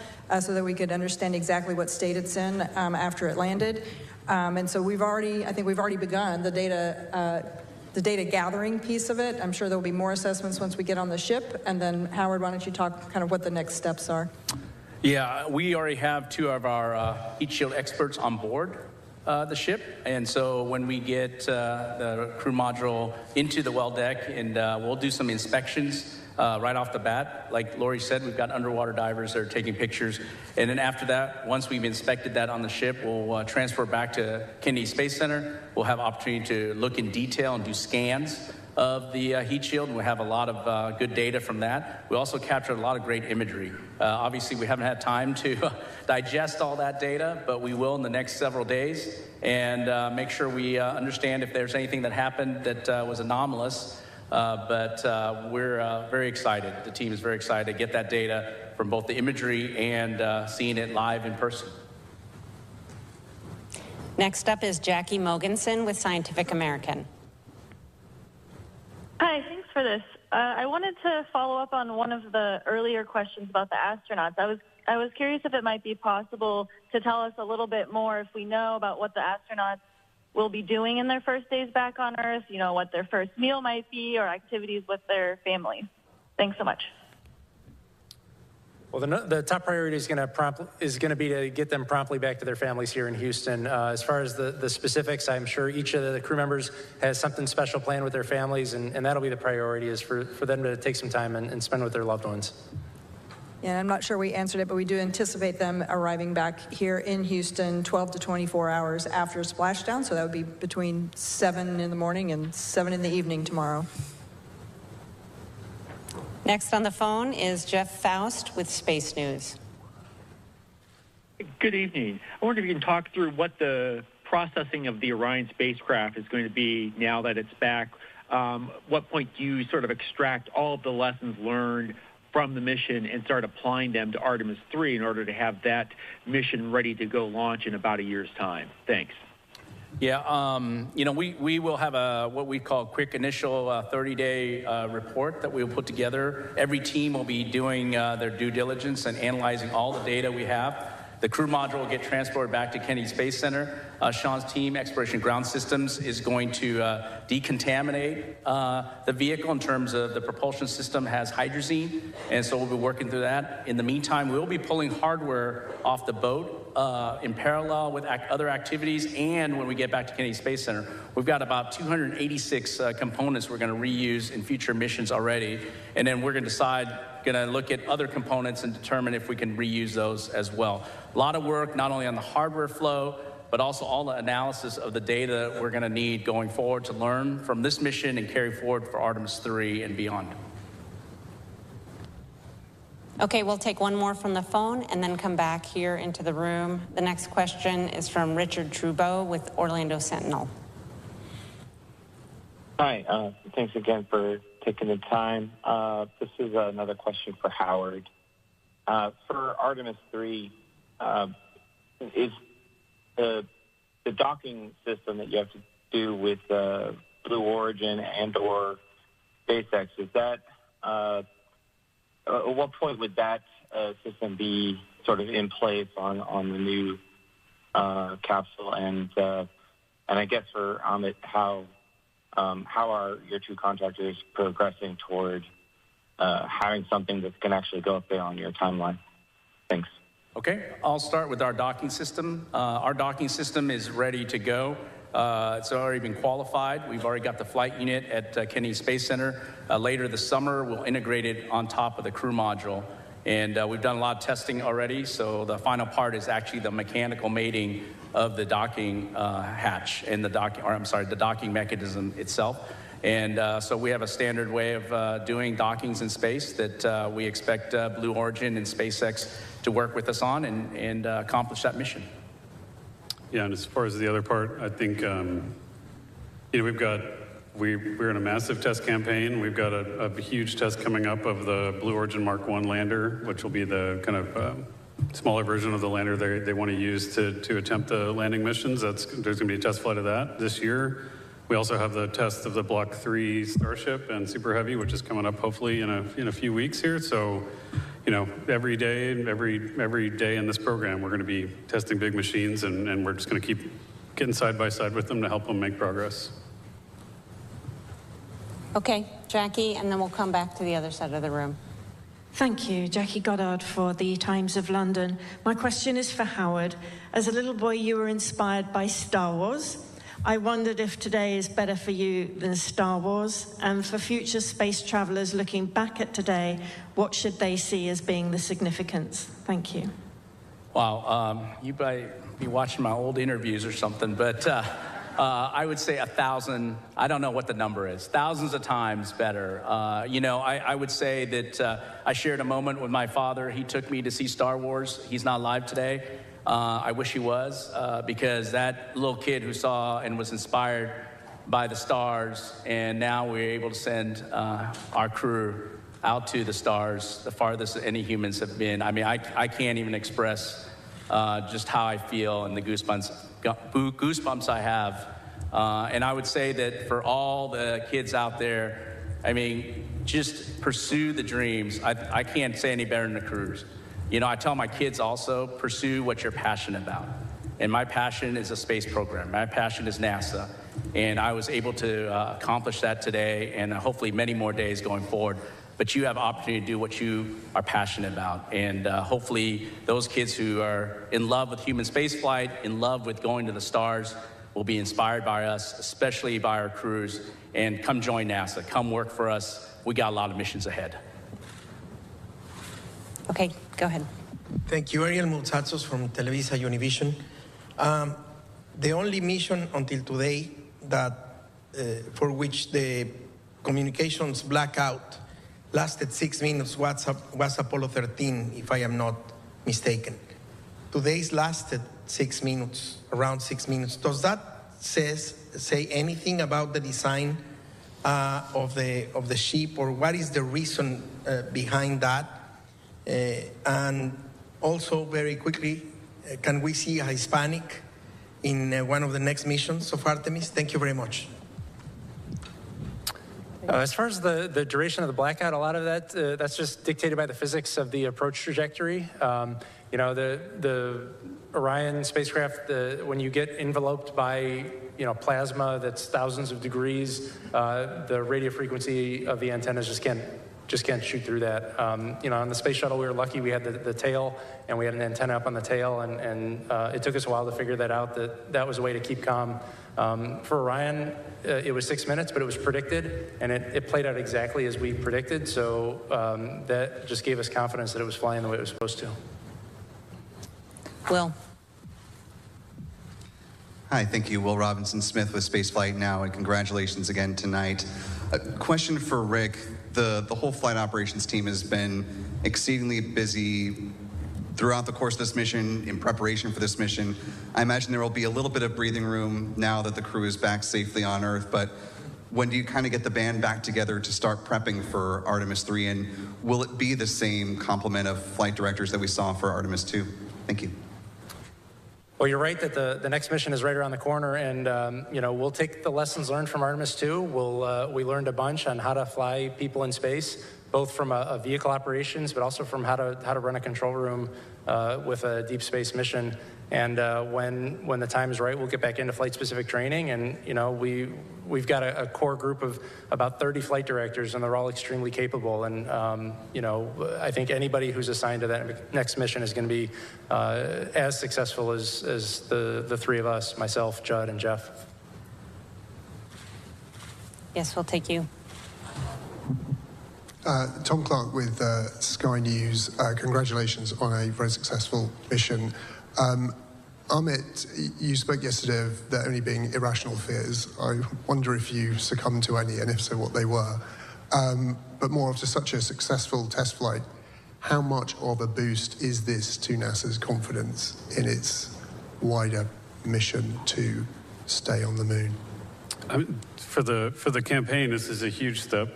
so that we could understand exactly what state it's in after it landed. And so I think we've already begun the data gathering piece of it. I'm sure there'll be more assessments once we get on the ship. And then Howard, why don't you talk kind of what the next steps are? Yeah, we already have 2 of our heat shield experts on board the ship. And so when we get the crew module into the well deck, and we'll do some inspections right off the bat. Like Lori said, we've got underwater divers that are taking pictures. And then after that, once we've inspected that on the ship, we'll transfer back to Kennedy Space Center. We'll have opportunity to look in detail and do scans of the heat shield, and we have a lot of good data from that. We also captured a lot of great imagery. Obviously, we haven't had time to digest all that data, but we will in the next several days and make sure we understand if there's anything that happened that was anomalous. But we're very excited. The team is very excited to get that data from both the imagery and seeing it live in person. Next up is Jackie Mogensen with Scientific American. Hi, thanks for this. I wanted to follow up on one of the earlier questions about the astronauts. I was curious if it might be possible to tell us a little bit more, if we know, about what the astronauts will be doing in their first days back on Earth, you know, what their first meal might be or activities with their families. Thanks so much. Well, the top priority is going to be to get them promptly back to their families here in Houston. As far as the specifics, I'm sure each of the crew members has something special planned with their families, and that'll be the priority, is for them to take some time and spend with their loved ones. Yeah, I'm not sure we answered it, but we do anticipate them arriving back here in Houston 12 to 24 hours after splashdown, so that would be between 7 in the morning and 7 in the evening tomorrow. Next on the phone is Jeff Faust with Space News. Good evening. I wonder if you can talk through what the processing of the Orion spacecraft is going to be now that it's back. What point do you sort of extract all of the lessons learned from the mission and start applying them to Artemis 3 in order to have that mission ready to go launch in about a year's time? Thanks. Yeah, you know, we will have what we call a quick initial 30-day report that we will put together. Every team will be doing their due diligence and analyzing all the data we have. The crew module will get transported back to Kennedy Space Center. Sean's team, Exploration Ground Systems, is going to decontaminate the vehicle in terms of the propulsion system has hydrazine, and so we'll be working through that. In the meantime, we'll be pulling hardware off the boat in parallel with other activities, and when we get back to Kennedy Space Center, we've got about 286 components we're going to reuse in future missions already, and then we're going to look at other components and determine if we can reuse those as well. A lot of work, not only on the hardware flow, but also all the analysis of the data that we're going to need going forward to learn from this mission and carry forward for Artemis 3 and beyond. Okay, we'll take one more from the phone and then come back here into the room. The next question is from Richard Trudeau with Orlando Sentinel. Hi, thanks again for taking the time. This is another question for Howard. For Artemis 3, is the docking system that you have to do with Blue Origin and or SpaceX, is that, at what point would that system be sort of in place on the new capsule? And I guess for Amit, how are your two contractors progressing toward having something that can actually go up there on your timeline? Thanks. Okay, I'll start with our docking system. Our docking system is ready to go. It's already been qualified. We've already got the flight unit at Kennedy Space Center. Later this summer, we'll integrate it on top of the crew module. And we've done a lot of testing already, so the final part is actually the mechanical mating of the docking hatch and the docking mechanism itself. And so we have a standard way of doing dockings in space that we expect Blue Origin and SpaceX to work with us on and accomplish that mission. Yeah, and as far as the other part, I think, you know, we're in a massive test campaign. We've got a huge test coming up of the Blue Origin Mark 1 lander, which will be the kind of smaller version of the lander they want to use to attempt the landing missions. There's going to be a test flight of that this year. We also have the test of the Block 3 Starship and Super Heavy, which is coming up hopefully in a few weeks here. So, you know, every day in this program, we're going to be testing big machines, and we're just going to keep getting side by side with them to help them make progress. Okay, Jackie, and then we'll come back to the other side of the room. Thank you, Jackie Goddard for the Times of London. My question is for Howard. As a little boy, you were inspired by Star Wars. I wondered if today is better for you than Star Wars, and for future space travelers looking back at today, what should they see as being the significance? Thank you. Wow, you might be watching my old interviews or something, but I would say 1,000, I don't know what the number is, thousands of times better. I would say that I shared a moment with my father. He took me to see Star Wars. He's not alive today. I wish he was, because that little kid who saw and was inspired by the stars, and now we're able to send our crew out to the stars, the farthest any humans have been. I mean, I can't even express just how I feel and the goosebumps I have. And I would say that for all the kids out there, I mean, just pursue the dreams. I can't say any better than the crews. I tell my kids also, pursue what you're passionate about. And my passion is a space program. My passion is NASA. And I was able to accomplish that today, and hopefully many more days going forward. But you have opportunity to do what you are passionate about. And hopefully those kids who are in love with human spaceflight, in love with going to the stars, will be inspired by us, especially by our crews. And come join NASA. Come work for us. We got a lot of missions ahead. Okay, go ahead. Thank you. Ariel Multzatsos from Televisa Univision. The only mission until today that for which the communications blackout lasted 6 minutes was Apollo 13, if I am not mistaken. Today's lasted 6 minutes, around 6 minutes. Does that say anything about the design of the ship, or what is the reason behind that? And also, very quickly, can we see a Hispanic in one of the next missions of Artemis? Thank you very much. As far as the duration of the blackout, a lot of that, that's just dictated by the physics of the approach trajectory. The Orion spacecraft, when you get enveloped by plasma that's thousands of degrees, the radio frequency of the antennas just can't shoot through that. On the space shuttle, we were lucky we had the tail, and we had an antenna up on the tail, and it took us a while to figure that out, that was a way to keep calm. For Orion, it was 6 minutes, but it was predicted, and it played out exactly as we predicted, so that just gave us confidence that it was flying the way it was supposed to. Will. Hi, thank you. Will Robinson Smith with Spaceflight Now, and congratulations again tonight. A question for Rick. The whole flight operations team has been exceedingly busy throughout the course of this mission, in preparation for this mission. I imagine there will be a little bit of breathing room now that the crew is back safely on Earth, but when do you kind of get the band back together to start prepping for Artemis 3, and will it be the same complement of flight directors that we saw for Artemis 2? Thank you. Well, you're right that the next mission is right around the corner, and we'll take the lessons learned from Artemis 2. We learned a bunch on how to fly people in space, both from a vehicle operations, but also from how to run a control room with a deep space mission. And when the time is right, we'll get back into flight-specific training. And we've got a core group of about 30 flight directors, and they're all extremely capable. And I think anybody who's assigned to that next mission is going to be as successful as the three of us, myself, Judd, and Jeff. Yes, we'll take you. Tom Clark with Sky News. Congratulations on a very successful mission. Amit, you spoke yesterday of there only being irrational fears. I wonder if you succumbed to any, and if so, what they were. But more after such a successful test flight, how much of a boost is this to NASA's confidence in its wider mission to stay on the moon? For the campaign, this is a huge step,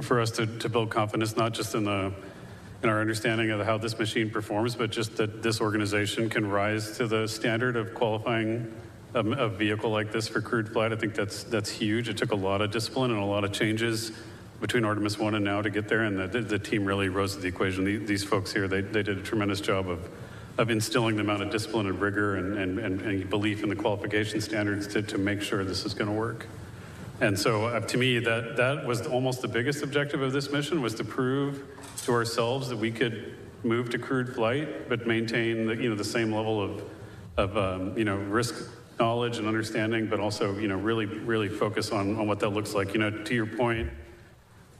for us to build confidence, not just in our understanding of how this machine performs, but just that this organization can rise to the standard of qualifying a vehicle like this for crewed flight. I think that's huge. It took a lot of discipline and a lot of changes between Artemis 1 and now to get there, and the team really rose to the equation. These folks here, they did a tremendous job of instilling the amount of discipline and rigor and belief in the qualification standards to make sure this is going to work. And so to me, that was almost the biggest objective of this mission, was to prove to ourselves that we could move to crewed flight, but maintain the same level of risk knowledge and understanding, but also really focus on what that looks like. To your point,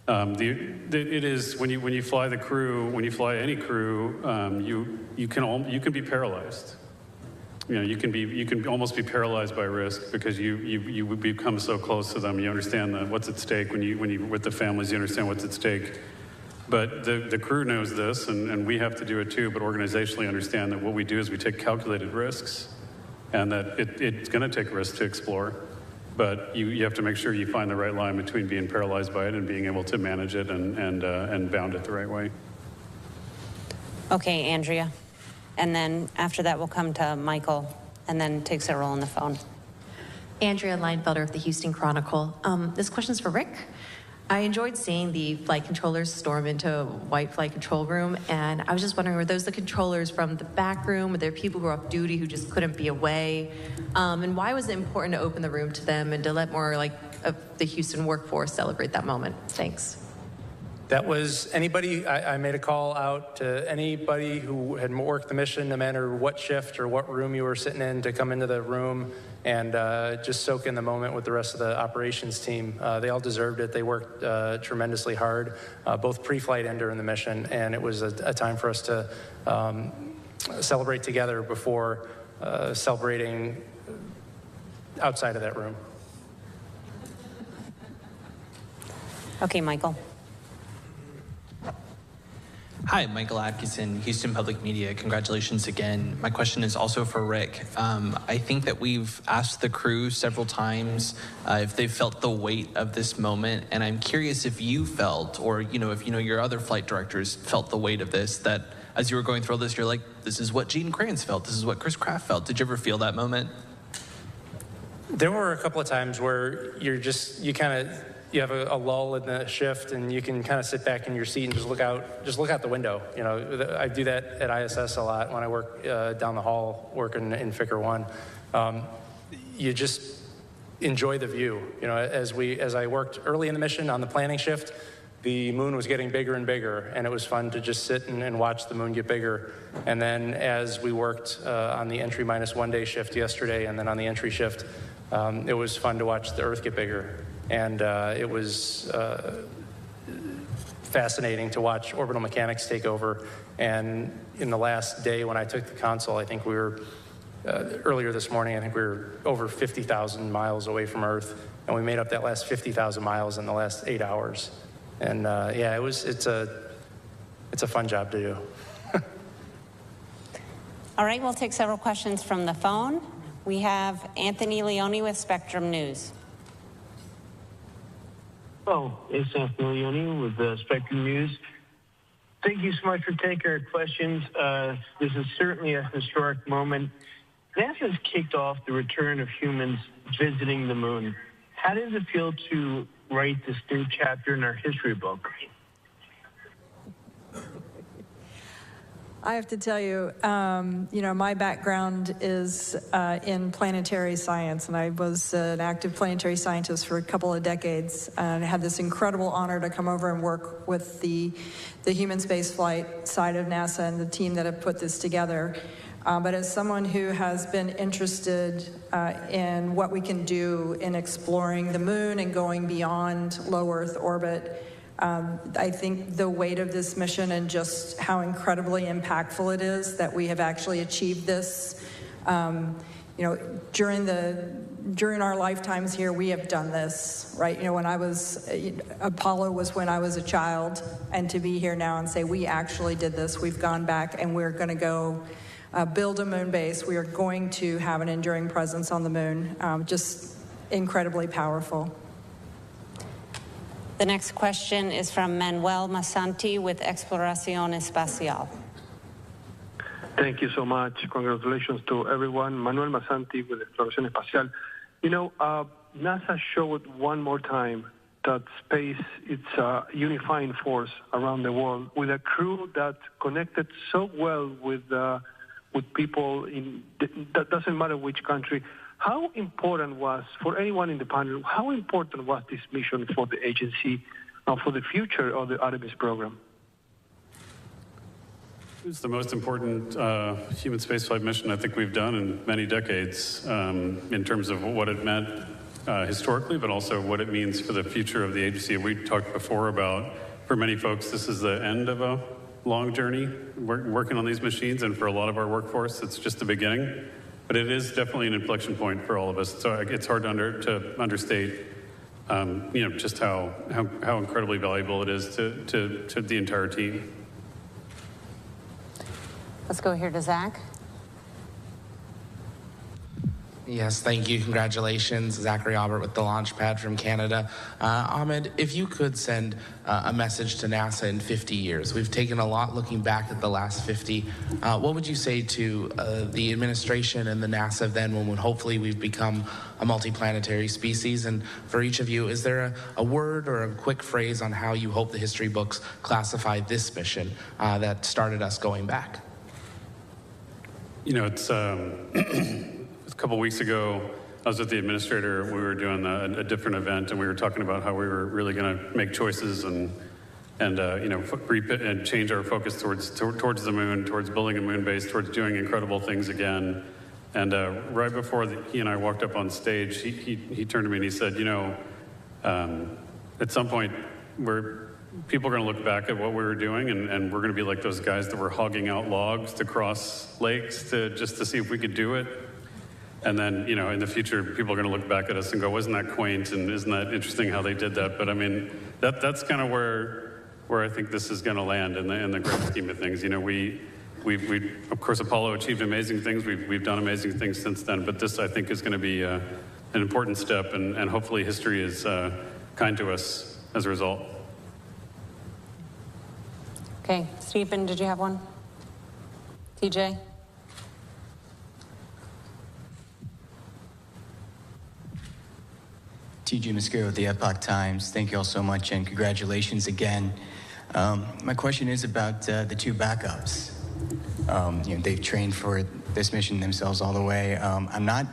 it is when you fly the crew, when you fly any crew, you can be paralyzed. You know, you can almost be paralyzed by risk because you become so close to them. You understand what's at stake when you with the families. You understand what's at stake. But the crew knows this, and we have to do it too. But organizationally, understand that what we do is we take calculated risks, and that it's going to take risks to explore. But you have to make sure you find the right line between being paralyzed by it and being able to manage it and bound it the right way. Okay, Andrea. And then after that, we'll come to Michael, and then take Cyril on the phone. Andrea Leinfelder of the Houston Chronicle. This question's for Rick. I enjoyed seeing the flight controllers storm into White Flight Control Room, and I was just wondering, were those the controllers from the back room? Were there people who were off duty who just couldn't be away? And why was it important to open the room to them and to let more of the Houston workforce celebrate that moment? Thanks. That was anybody, I made a call out to anybody who had worked the mission, no matter what shift or what room you were sitting in, to come into the room and just soak in the moment with the rest of the operations team. They all deserved it. They worked tremendously hard, both pre-flight and during the mission, and it was a time for us to celebrate together before celebrating outside of that room. Okay, Michael. Hi, Michael Atkinson, Houston Public Media. Congratulations again. My question is also for Rick. I think that we've asked the crew several times if they felt the weight of this moment, and I'm curious if you felt, or if your other flight directors felt the weight of this, that as you were going through all this, you're like, this is what Gene Kranz felt, this is what Chris Kraft felt. Did you ever feel that moment? There were a couple of times where you have a lull in the shift, and you can kind of sit back in your seat and just look out the window. I do that at ISS a lot when I work down the hall working in Ficker 1. You just enjoy the view. As I worked early in the mission on the planning shift, the moon was getting bigger and bigger, and it was fun to just sit and watch the moon get bigger. And then as we worked on the entry -1 day shift yesterday, and then on the entry shift, it was fun to watch the Earth get bigger. And it was fascinating to watch orbital mechanics take over. And in the last day when I took the console, I think we were, earlier this morning, I think we were over 50,000 miles away from Earth. And we made up that last 50,000 miles in the last 8 hours. And it's a fun job to do. All right, we'll take several questions from the phone. We have Anthony Leone with Spectrum News. Hello, it's Anthony Leone with Spectrum News. Thank you so much for taking our questions. This is certainly a historic moment. NASA's kicked off the return of humans visiting the moon. How does it feel to write this new chapter in our history book? I have to tell you, my background is in planetary science, and I was an active planetary scientist for a couple of decades, and I had this incredible honor to come over and work with the human spaceflight side of NASA and the team that have put this together. But as someone who has been interested in what we can do in exploring the moon and going beyond low Earth orbit, I think the weight of this mission and just how incredibly impactful it is that we have actually achieved this. During our lifetimes here, we have done this, right? When I was, Apollo was when I was a child, and to be here now and say, we actually did this, we've gone back and we're gonna go build a moon base. We are going to have an enduring presence on the moon. Just incredibly powerful. The next question is from Manuel Masanti with Exploración Espacial. Thank you so much. Congratulations to everyone. Manuel Masanti with Exploración Espacial. NASA showed one more time that space is a unifying force around the world, with a crew that connected so well with people that doesn't matter which country. How important was, for anyone in the panel, how important was this mission for the agency and for the future of the Artemis program? It's the most important human spaceflight mission I think we've done in many decades, in terms of what it meant historically, but also what it means for the future of the agency. We talked before about, for many folks, this is the end of a long journey working on these machines, and for a lot of our workforce, it's just the beginning. But it is definitely an inflection point for all of us. So it's hard to understate, just how incredibly valuable it is to the entire team. Let's go here to Zach. Yes, thank you. Congratulations. Zachary Albert with the Launchpad from Canada. Ahmed, if you could send a message to NASA in 50 years. We've taken a lot looking back at the last 50. What would you say to the administration and the NASA then when hopefully we've become a multiplanetary species? And for each of you, is there a word or a quick phrase on how you hope the history books classify this mission that started us going back? It's a couple weeks ago, I was with the administrator. We were doing a different event, and we were talking about how we were really going to make choices and change our focus towards the moon, towards building a moon base, towards doing incredible things again. And right before he and I walked up on stage, he turned to me and he said, at some point, people are going to look back at what we were doing, and we're going to be like those guys that were hogging out logs to cross lakes just to see if we could do it. And then, in the future, people are going to look back at us and go, wasn't that quaint, and isn't that interesting how they did that? But I mean, that's kind of where I think this is going to land in the great scheme of things. We of course, Apollo achieved amazing things. We've done amazing things since then, but this, I think, is going to be an important step, and hopefully history is kind to us as a result. Okay, Stephen, did you have one? TJ? TJ Mosquero with the Epoch Times. Thank you all so much, and congratulations again. My question is about the two backups. They've trained for this mission themselves all the way. I'm not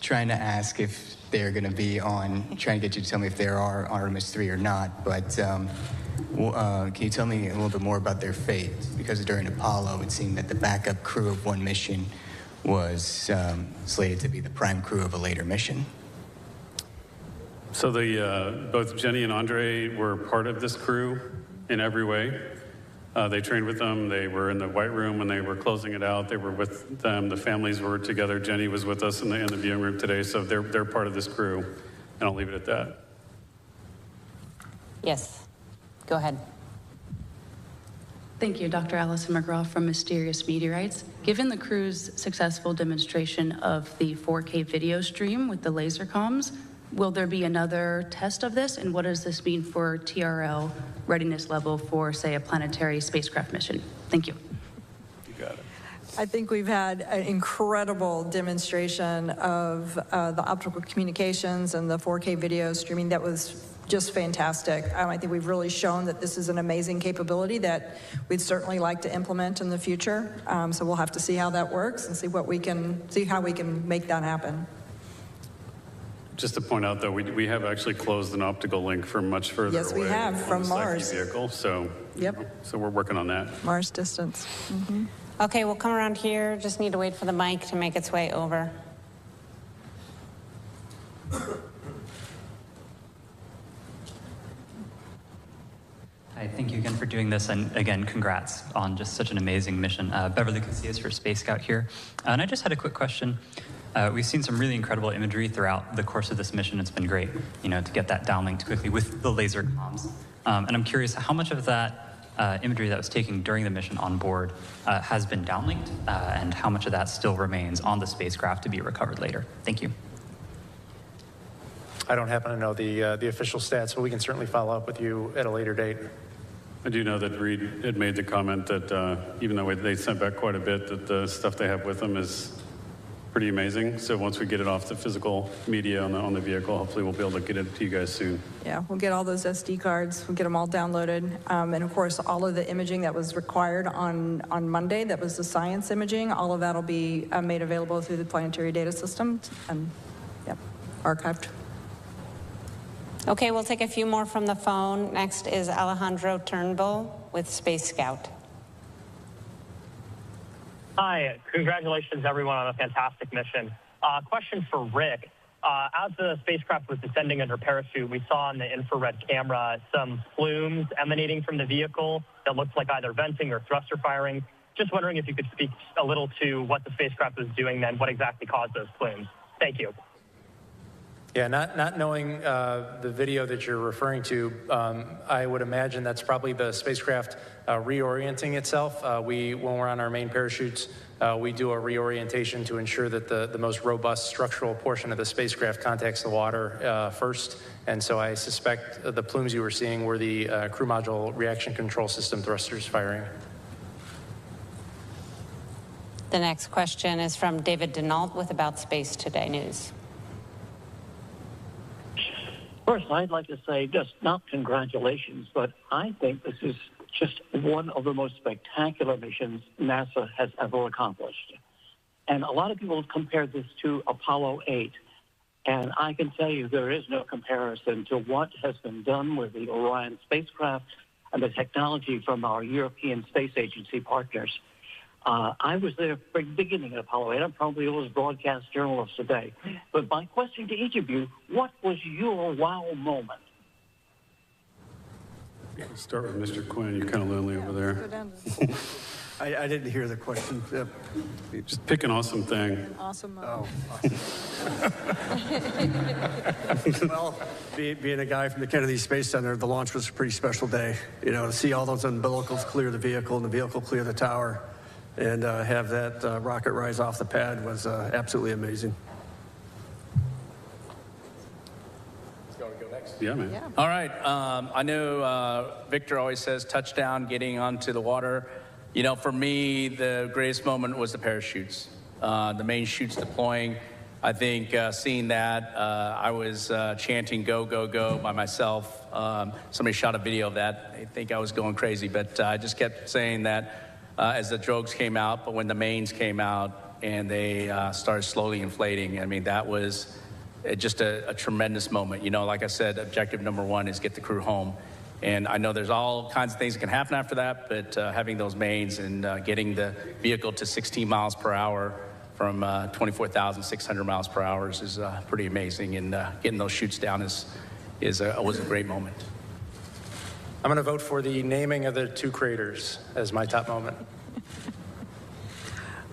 trying to ask if they're going to be trying to get you to tell me if there are Artemis 3 or not, but can you tell me a little bit more about their fate? Because during Apollo, it seemed that the backup crew of one mission was slated to be the prime crew of a later mission. So both Jenny and Andre were part of this crew in every way. They trained with them. They were in the White Room when they were closing it out. They were with them. The families were together. Jenny was with us in the viewing room today. So they're part of this crew, and I'll leave it at that. Yes, go ahead. Thank you, Dr. Allison McGraw from Mysterious Meteorites. Given the crew's successful demonstration of the 4K video stream with the laser comms, will there be another test of this? And what does this mean for TRL readiness level for, say, a planetary spacecraft mission? Thank you. You got it. I think we've had an incredible demonstration of the optical communications and the 4K video streaming. That was just fantastic. I think we've really shown that this is an amazing capability that we'd certainly like to implement in the future. So we'll have to see how that works and see how we can make that happen. Just to point out, though, we have actually closed an optical link for much further away. Yes, we have, from Mars. Vehicle, so, yep. So we're working on that. Mars distance. Mm-hmm. Okay, we'll come around here. Just need to wait for the mic to make its way over. Hi, thank you again for doing this, and again, congrats on just such an amazing mission. Beverly Casillas for Space Scout here. And I just had a quick question. We've seen some really incredible imagery throughout the course of this mission. It's been great, to get that downlinked quickly with the laser comms. And I'm curious how much of that imagery that was taken during the mission on board has been downlinked, and how much of that still remains on the spacecraft to be recovered later. Thank you. I don't happen to know the official stats, but we can certainly follow up with you at a later date. I do know that Reed had made the comment that even though they sent back quite a bit, that the stuff they have with them is pretty amazing. So once we get it off the physical media on the vehicle, hopefully we'll be able to get it to you guys soon. Yeah, we'll get all those SD cards. We'll get them all downloaded. And of course, all of the imaging that was required on Monday, that was the science imaging, all of that will be made available through the planetary data system and archived. Okay, we'll take a few more from the phone. Next is Alejandro Turnbull with Space Scout. Hi, congratulations everyone on a fantastic mission. Question for Rick. As the spacecraft was descending under parachute, we saw on the infrared camera some plumes emanating from the vehicle that looked like either venting or thruster firing. just wondering if you could speak a little to what the spacecraft was doing then, what exactly caused those plumes. Thank you. Yeah, not knowing the video that you're referring to, I would imagine that's probably the spacecraft reorienting itself. When we're on our main parachutes, we do a reorientation to ensure that the most robust structural portion of the spacecraft contacts the water first. And so I suspect the plumes you were seeing were the crew module reaction control system thrusters firing. The next question is from David Denault with About Space Today News. First, I'd like to say just not congratulations, but I think this is just one of the most spectacular missions NASA has ever accomplished. And a lot of people have compared this to Apollo 8. And I can tell you there is no comparison to what has been done with the Orion spacecraft and the technology from our European Space Agency partners. I was there from the beginning of Apollo 8. I'm probably the oldest broadcast journalist today. But my question to each of you, what was your wow moment? Start with Mr. Quinn. You're kind of lonely over there. I didn't hear the question. Just pick an awesome thing. Awesome. Well, being a guy from the Kennedy Space Center, the launch was a pretty special day. You know, to see all those umbilicals clear the vehicle and the vehicle clear the tower and have that rocket rise off the pad was absolutely amazing. Yeah, man. Yeah. All right. I know Victor always says touchdown, getting onto the water. You know, for me, the greatest moment was the parachutes, the main chutes deploying. I think seeing that, I was chanting "Go, go, go" by myself. Somebody shot a video of that. I think I was going crazy, but I just kept saying that as the drogues came out. But when the mains came out and they started slowly inflating, I mean, that was just a tremendous moment. You know, like I said, objective number one is get the crew home. And I know there's all kinds of things that can happen after that, but having those mains and getting the vehicle to 16 miles per hour from 24,600 miles per hour is pretty amazing. And getting those chutes down was a great moment. I'm going to vote for the naming of the two craters as my top moment.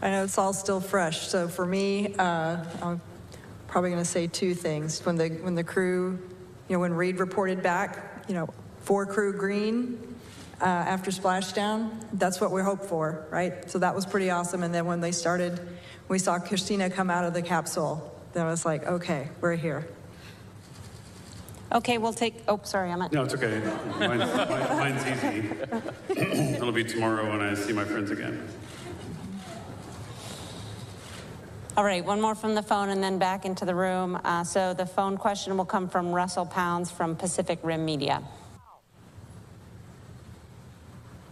I know it's all still fresh. So for me, I'm probably going to say two things. When the crew, you know, when Reed reported back, you know, 4 crew green after splashdown, that's what we hope for, right? So that was pretty awesome. And then when they started, we saw Christina come out of the capsule. Then I was like, okay, we're here. Okay, we'll take, oh, sorry, Emmett. No, it's okay. Mine's easy. It'll be tomorrow when I see my friends again. All right, one more from the phone and then back into the room. So the phone question will come from Russell Pounds from Pacific Rim Media.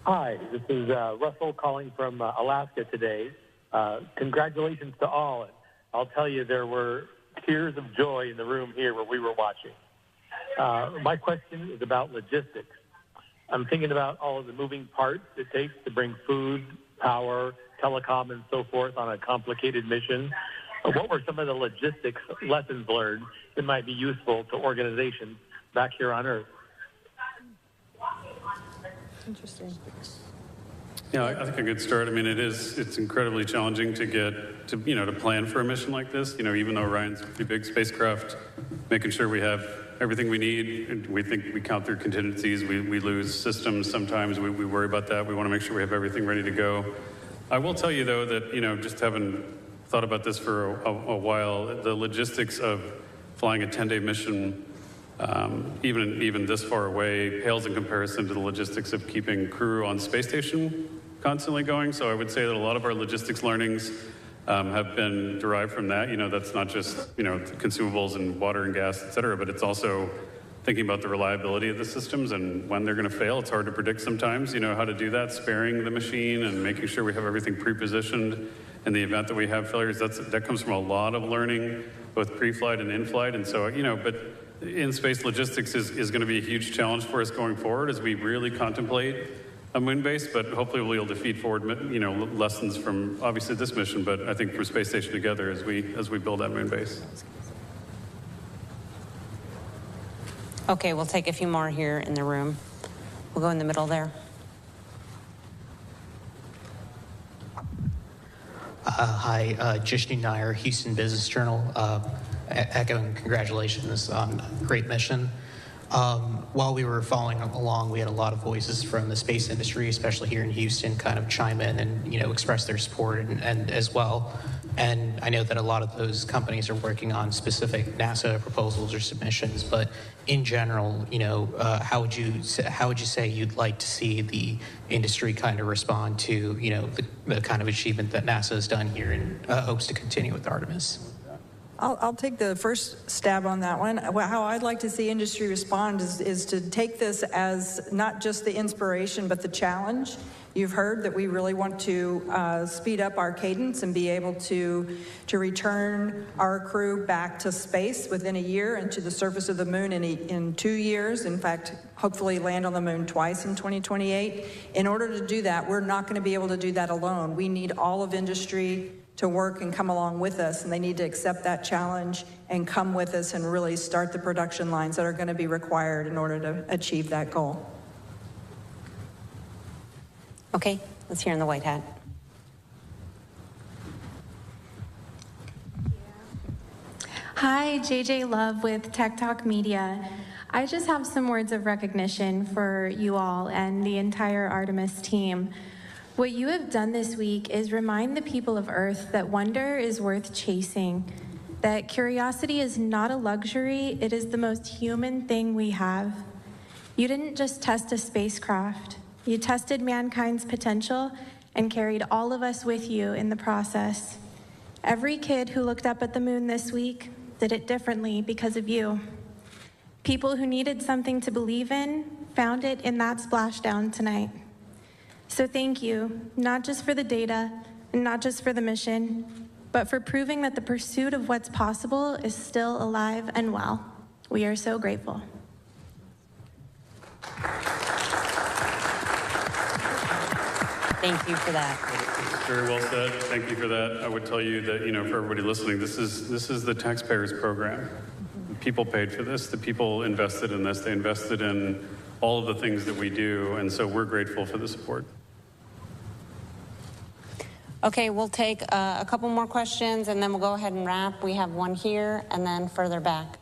Hi, this is Russell calling from Alaska today. Congratulations to all. And I'll tell you, there were tears of joy in the room here where we were watching. My question is about logistics. I'm thinking about all of the moving parts it takes to bring food, power, telecom, and so forth on a complicated mission. What were some of the logistics lessons learned that might be useful to organizations back here on Earth? Interesting. Yeah, I think a good start. I mean, it's incredibly challenging to get to, you know, to plan for a mission like this. You know, even though Orion's a pretty big spacecraft, making sure we have everything we need. And we think we count through contingencies. We lose systems sometimes. We worry about that. We want to make sure we have everything ready to go. I will tell you, though, that, you know, just having thought about this for a while, the logistics of flying a 10-day mission, even this far away, pales in comparison to the logistics of keeping crew on space station constantly going. So I would say that a lot of our logistics learnings have been derived from that. You know, that's not just, you know, consumables and water and gas, et cetera, but it's also thinking about the reliability of the systems and when they're going to fail. It's hard to predict sometimes, you know, how to do that, sparing the machine and making sure we have everything pre-positioned in the event that we have failures. That comes from a lot of learning, both pre-flight and in-flight. And so, you know, but in-space logistics is going to be a huge challenge for us going forward as we really contemplate a moon base, but hopefully we'll be able to feed forward, you know, lessons from obviously this mission, but I think from Space Station Together as we build that moon base. Okay, we'll take a few more here in the room. We'll go in the middle there. Hi, Jishni Nair, Houston Business Journal, echoing congratulations on a great mission. While we were following along, we had a lot of voices from the space industry, especially here in Houston, kind of chime in and express their support and as well. And I know that a lot of those companies are working on specific NASA proposals or submissions, but in general, how would you say you'd like to see the industry kind of respond to the kind of achievement that NASA has done here and hopes to continue with Artemis? I'll take the first stab on that one. How I'd like to see industry respond is to take this as not just the inspiration, but the challenge. You've heard that we really want to speed up our cadence and be able to return our crew back to space within a year and to the surface of the moon in 2 years. In fact, hopefully land on the moon twice in 2028. In order to do that, we're not going to be able to do that alone. We need all of industry to work and come along with us, and they need to accept that challenge and come with us and really start the production lines that are going to be required in order to achieve that goal. Okay, let's hear in the white hat. Hi, JJ Love with Tech Talk Media. I just have some words of recognition for you all and the entire Artemis team. What you have done this week is remind the people of Earth that wonder is worth chasing, that curiosity is not a luxury, it is the most human thing we have. You didn't just test a spacecraft, you tested mankind's potential and carried all of us with you in the process. Every kid who looked up at the moon this week did it differently because of you. People who needed something to believe in found it in that splashdown tonight. So thank you, not just for the data, and not just for the mission, but for proving that the pursuit of what's possible is still alive and well. We are so grateful. Thank you for that. Very well said. Thank you for that. I would tell you that, for everybody listening, this is the taxpayers' program. People paid for this. The people invested in this. They invested in all of the things that we do, and so we're grateful for the support. Okay, we'll take a couple more questions, and then we'll go ahead and wrap. We have one here, and then further back.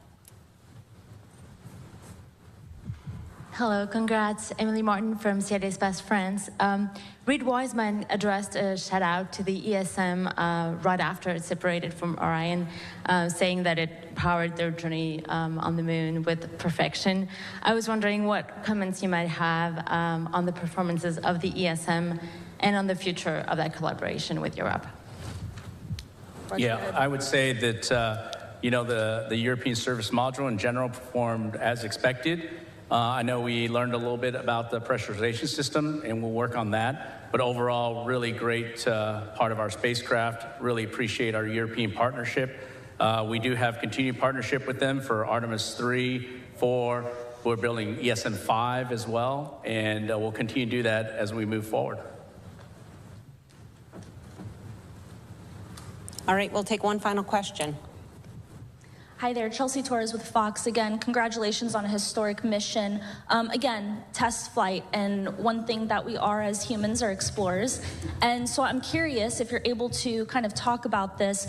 Hello, congrats. Emily Martin from CID's Best Friends. Reed Wiseman addressed a shout out to the ESM right after it separated from Orion, saying that it powered their journey on the moon with perfection. I was wondering what comments you might have on the performances of the ESM and on the future of that collaboration with Europe. Yeah, I would say that, the European Service Module in general performed as expected. I know we learned a little bit about the pressurization system, and we'll work on that. But overall, really great part of our spacecraft. Really appreciate our European partnership. We do have continued partnership with them for Artemis 3, 4. We're building ESM 5 as well, and we'll continue to do that as we move forward. All right, we'll take one final question. Hi there, Chelsea Torres with Fox again. Congratulations on a historic mission. Again, test flight, and one thing that we are as humans are explorers. And so I'm curious if you're able to kind of talk about this.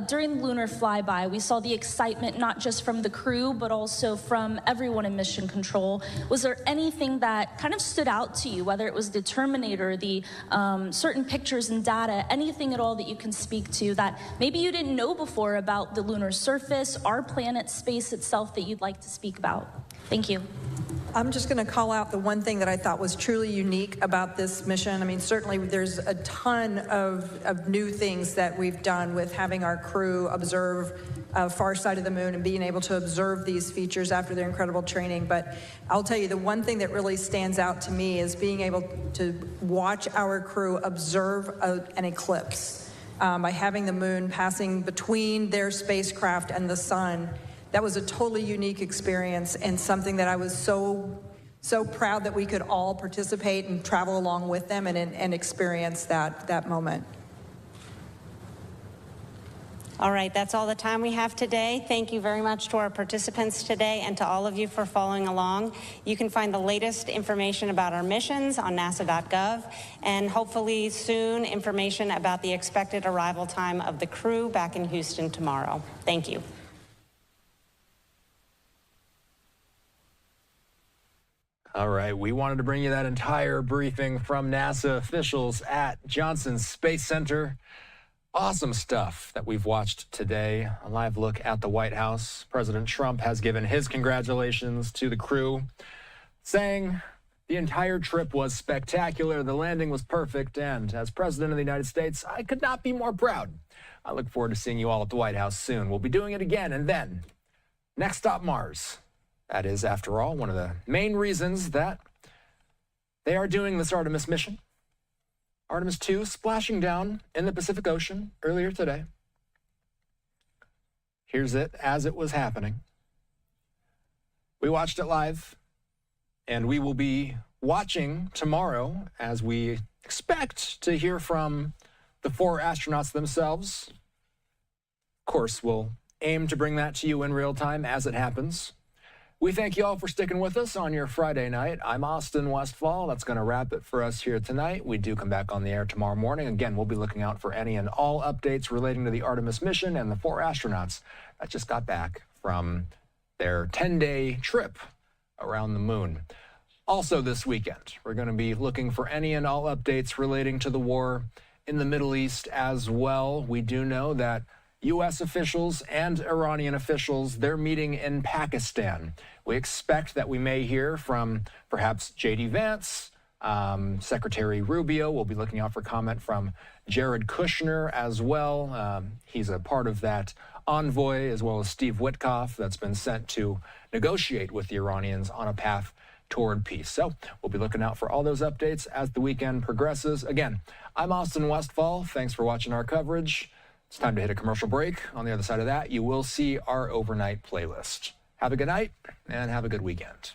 During the lunar flyby, we saw the excitement not just from the crew, but also from everyone in mission control. Was there anything that kind of stood out to you, whether it was the Terminator, the certain pictures and data, anything at all that you can speak to that maybe you didn't know before about the lunar surface, our planet, space itself that you'd like to speak about? Thank you. I'm just going to call out the one thing that I thought was truly unique about this mission. I mean, certainly there's a ton of new things that we've done with having our crew observe far side of the moon and being able to observe these features after their incredible training. But I'll tell you, the one thing that really stands out to me is being able to watch our crew observe an eclipse by having the moon passing between their spacecraft and the sun. That was a totally unique experience and something that I was so proud that we could all participate and travel along with them and experience that moment. All right, that's all the time we have today. Thank you very much to our participants today and to all of you for following along. You can find the latest information about our missions on nasa.gov and hopefully soon information about the expected arrival time of the crew back in Houston tomorrow. Thank you. All right, we wanted to bring you that entire briefing from NASA officials at Johnson Space Center. Awesome stuff that we've watched today. A live look at the White House. President Trump has given his congratulations to the crew, saying the entire trip was spectacular, the landing was perfect, and as President of the United States, I could not be more proud. I look forward to seeing you all at the White House soon. We'll be doing it again, and then next stop Mars. That is, after all, one of the main reasons that they are doing this Artemis mission. Artemis 2 splashing down in the Pacific Ocean earlier today. Here's it as it was happening. We watched it live, and we will be watching tomorrow as we expect to hear from the 4 astronauts themselves. Of course, we'll aim to bring that to you in real time as it happens. We thank you all for sticking with us on your Friday night. I'm Austin Westfall. That's going to wrap it for us here tonight. We do come back on the air tomorrow morning. Again, we'll be looking out for any and all updates relating to the Artemis mission and the 4 astronauts that just got back from their 10-day trip around the moon. Also this weekend, we're going to be looking for any and all updates relating to the war in the Middle East as well. We do know that U.S. officials and Iranian officials, they're meeting in Pakistan. We expect that we may hear from perhaps J.D. Vance, Secretary Rubio. We'll be looking out for comment from Jared Kushner as well. He's a part of that envoy, as well as Steve Witkoff, that's been sent to negotiate with the Iranians on a path toward peace. So we'll be looking out for all those updates as the weekend progresses. Again, I'm Austin Westfall. Thanks for watching our coverage. It's time to hit a commercial break. On the other side of that, you will see our overnight playlist. Have a good night and have a good weekend.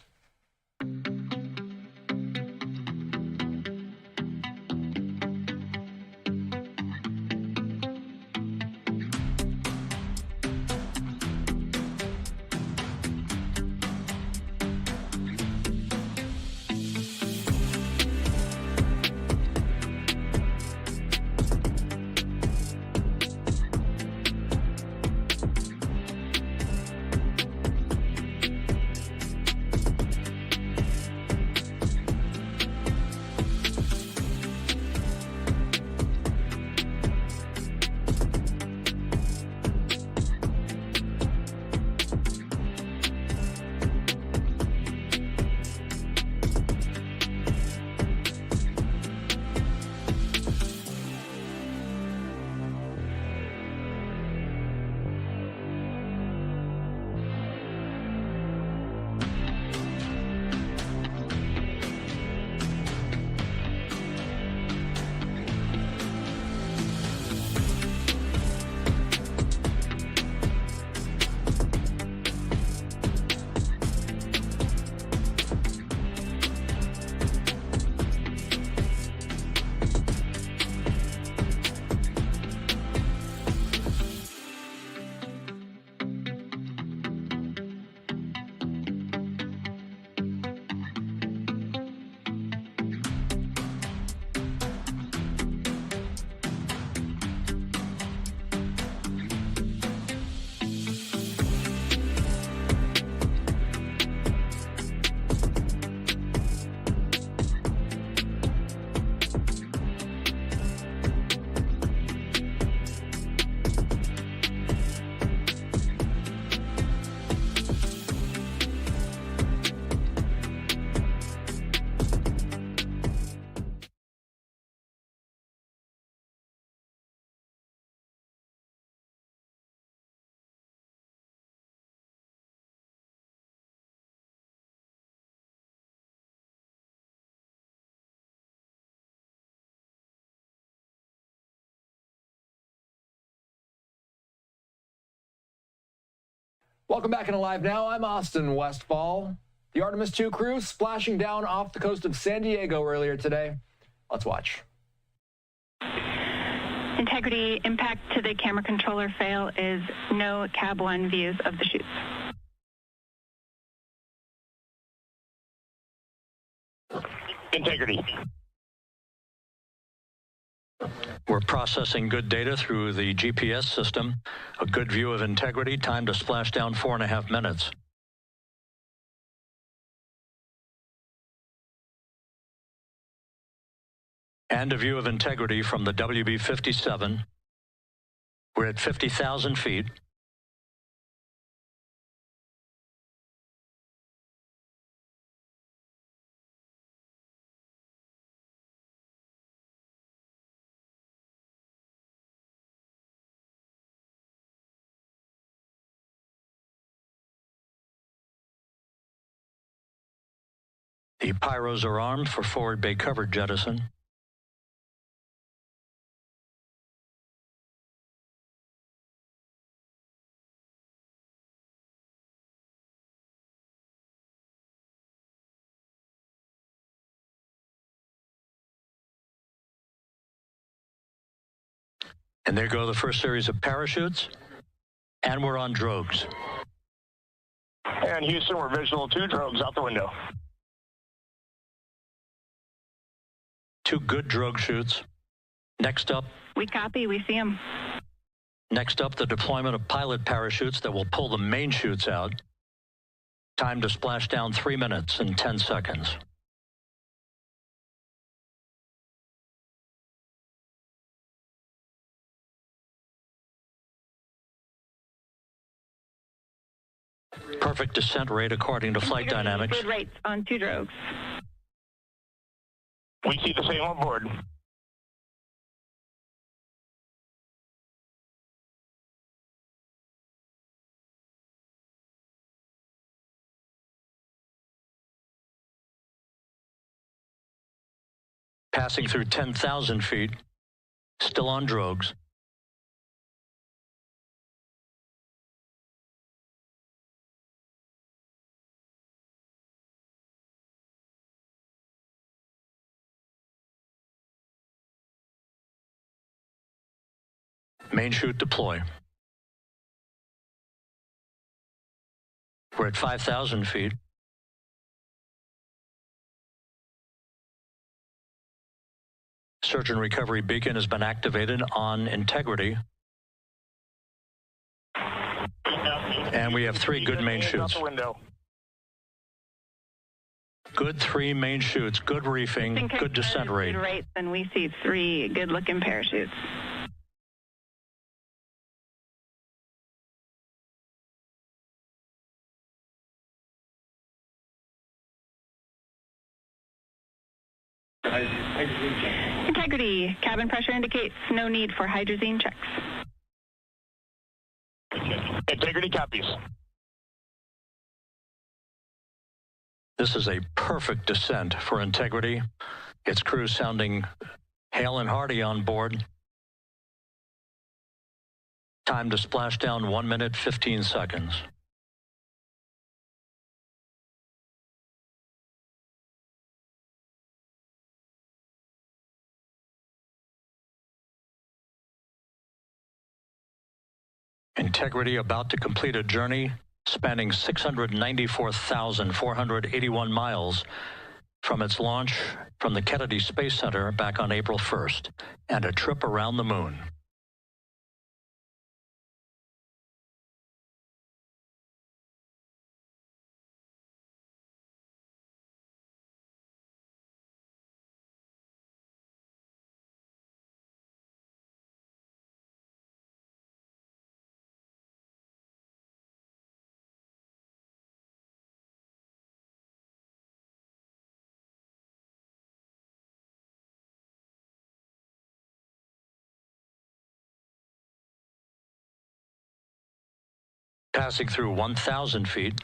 Welcome back into Live Now. I'm Austin Westfall. The Artemis 2 crew splashing down off the coast of San Diego earlier today. Let's watch. Integrity impact to the camera controller fail is no cab 1 views of the chutes. Integrity. We're processing good data through the GPS system. A good view of integrity, time to splashdown 4.5 minutes. And a view of integrity from the WB-57. We're at 50,000 feet. The pyros are armed for forward bay covered jettison. And there go the first series of parachutes. And we're on drogues. And Houston, we're visual 2 drogues out the window. 2 good drogue chutes. Next up. We copy, we see them. Next up, the deployment of pilot parachutes that will pull the main chutes out. Time to splash down 3 minutes and 10 seconds. Perfect descent rate according to flight dynamics. Good rates on 2 drogues. We see the same on board. Passing through 10,000 feet, still on drogues. Main chute deploy. We're at 5,000 feet. Search and recovery beacon has been activated on integrity. And we have 3 good main chutes. Good 3 main chutes, good reefing, good descent rate. Good rates, and we see 3 good-looking parachutes. Integrity. Cabin pressure indicates no need for hydrazine checks. Integrity copies. This is a perfect descent for integrity. Its crew sounding hale and hearty on board. Time to splash down 1 minute, 15 seconds. Integrity about to complete a journey spanning 694,481 miles from its launch from the Kennedy Space Center back on April 1st, and a trip around the moon. Passing through 1,000 feet.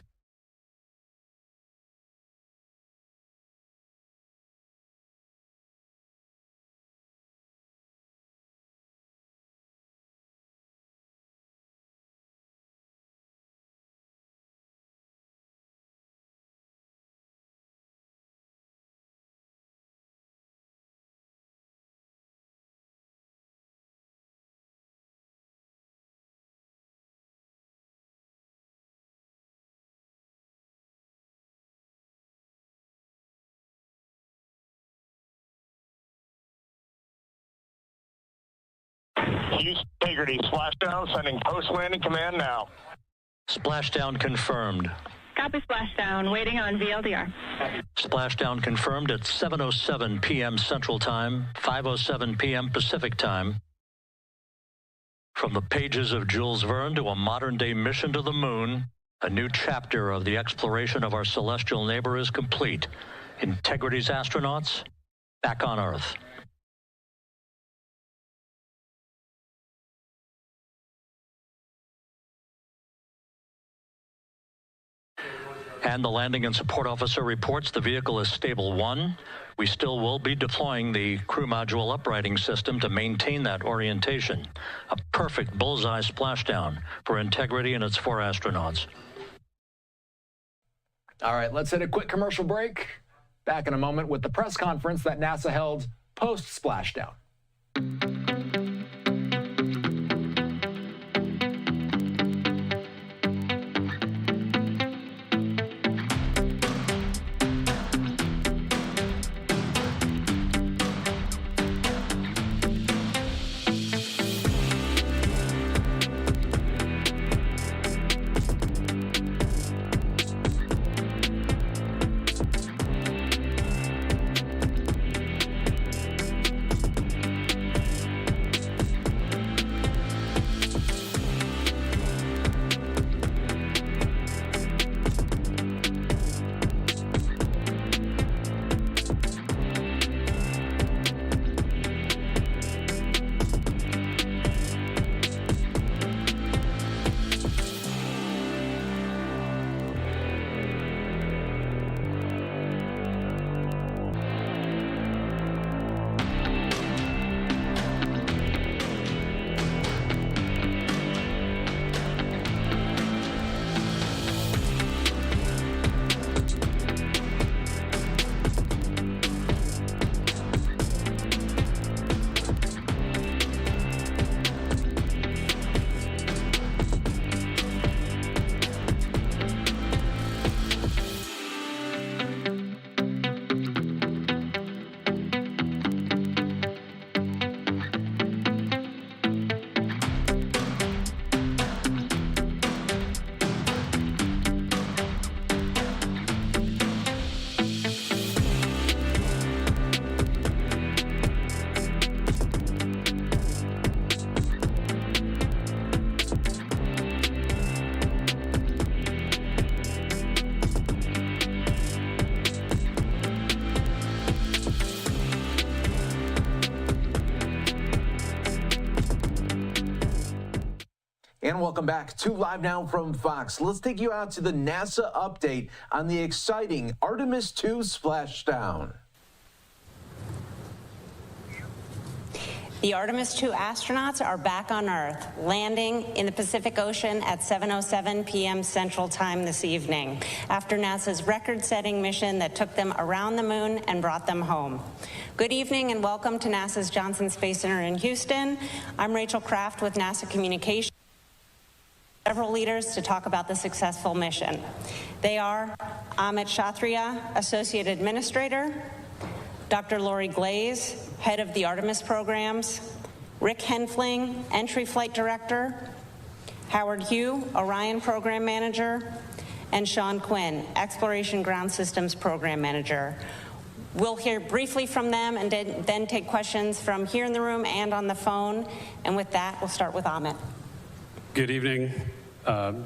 Houston Integrity splashdown, sending post-landing command now. Splashdown confirmed. Copy splashdown, waiting on VLDR. Splashdown confirmed at 7:07 p.m. Central Time, 5:07 p.m. Pacific Time. From the pages of Jules Verne to a modern-day mission to the moon, a new chapter of the exploration of our celestial neighbor is complete. Integrity's astronauts back on Earth. And the landing and support officer reports the vehicle is stable 1. We still will be deploying the crew module uprighting system to maintain that orientation. A perfect bullseye splashdown for Integrity and its 4 astronauts. All right, let's hit a quick commercial break. Back in a moment with the press conference that NASA held post-splashdown. And welcome back to Live Now from Fox. Let's take you out to the NASA update on the exciting Artemis 2 splashdown. The Artemis 2 astronauts are back on Earth, landing in the Pacific Ocean at 7:07 p.m. Central Time this evening, after NASA's record-setting mission that took them around the moon and brought them home. Good evening and welcome to NASA's Johnson Space Center in Houston. I'm Rachel Kraft with NASA Communications. Several leaders to talk about the successful mission. They are Amit Kshatriya, Associate Administrator, Dr. Lori Glaze, Head of the Artemis Programs, Rick Henfling, Entry Flight Director, Howard Hugh, Orion Program Manager, and Sean Quinn, Exploration Ground Systems Program Manager. We'll hear briefly from them and then take questions from here in the room and on the phone. And with that, we'll start with Amit. Good evening.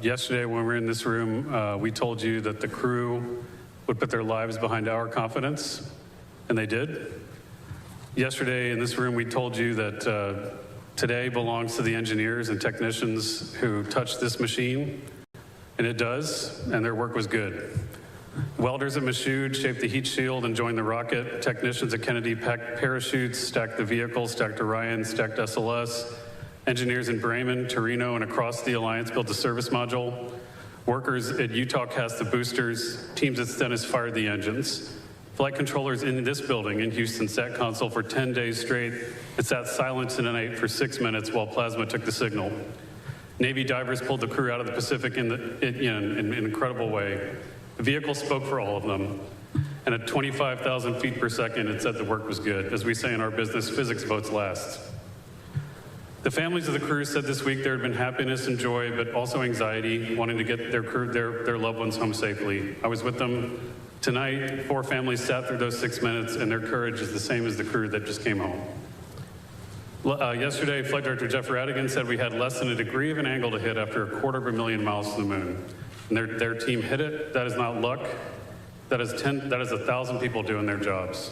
Yesterday when we were in this room, we told you that the crew would put their lives behind our confidence, and they did. Yesterday in this room, we told you that today belongs to the engineers and technicians who touched this machine, and it does, and their work was good. Welders at Michoud shaped the heat shield and joined the rocket. Technicians at Kennedy packed parachutes, stacked the vehicle, stacked Orion, stacked SLS. Engineers in Bremen, Torino, and across the Alliance built the service module. Workers at Utah cast the boosters. Teams at Stennis fired the engines. Flight controllers in this building in Houston sat console for 10 days straight and sat silent in the night for 6 minutes while plasma took the signal. Navy divers pulled the crew out of the Pacific in an incredible way. The vehicle spoke for all of them. And at 25,000 feet per second, it said the work was good. As we say in our business, physics votes last. The families of the crew said this week there had been happiness and joy, but also anxiety, wanting to get their loved ones home safely. I was with them tonight. 4 families sat through those 6 minutes, and their courage is the same as the crew that just came home. Yesterday, Flight Director Jeff Radigan said we had less than a degree of an angle to hit after 250,000 miles to the moon. And their team hit it. That is not luck. That is 1,000 people doing their jobs.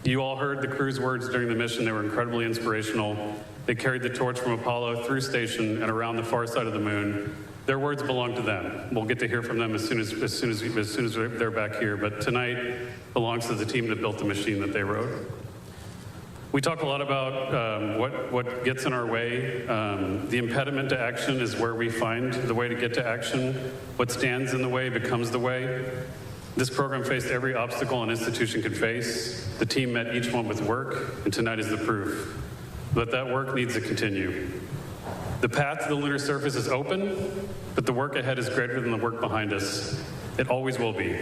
You all heard the crew's words during the mission. They were incredibly inspirational. They carried the torch from Apollo through station and around the far side of the moon. Their words belong to them. We'll get to hear from them as soon as they're back here. But tonight belongs to the team that built the machine that they wrote. We talk a lot about what gets in our way. The impediment to action is where we find the way to get to action. What stands in the way becomes the way. This program faced every obstacle an institution could face. The team met each one with work, and tonight is the proof. But that work needs to continue. The path to the lunar surface is open, but the work ahead is greater than the work behind us. It always will be.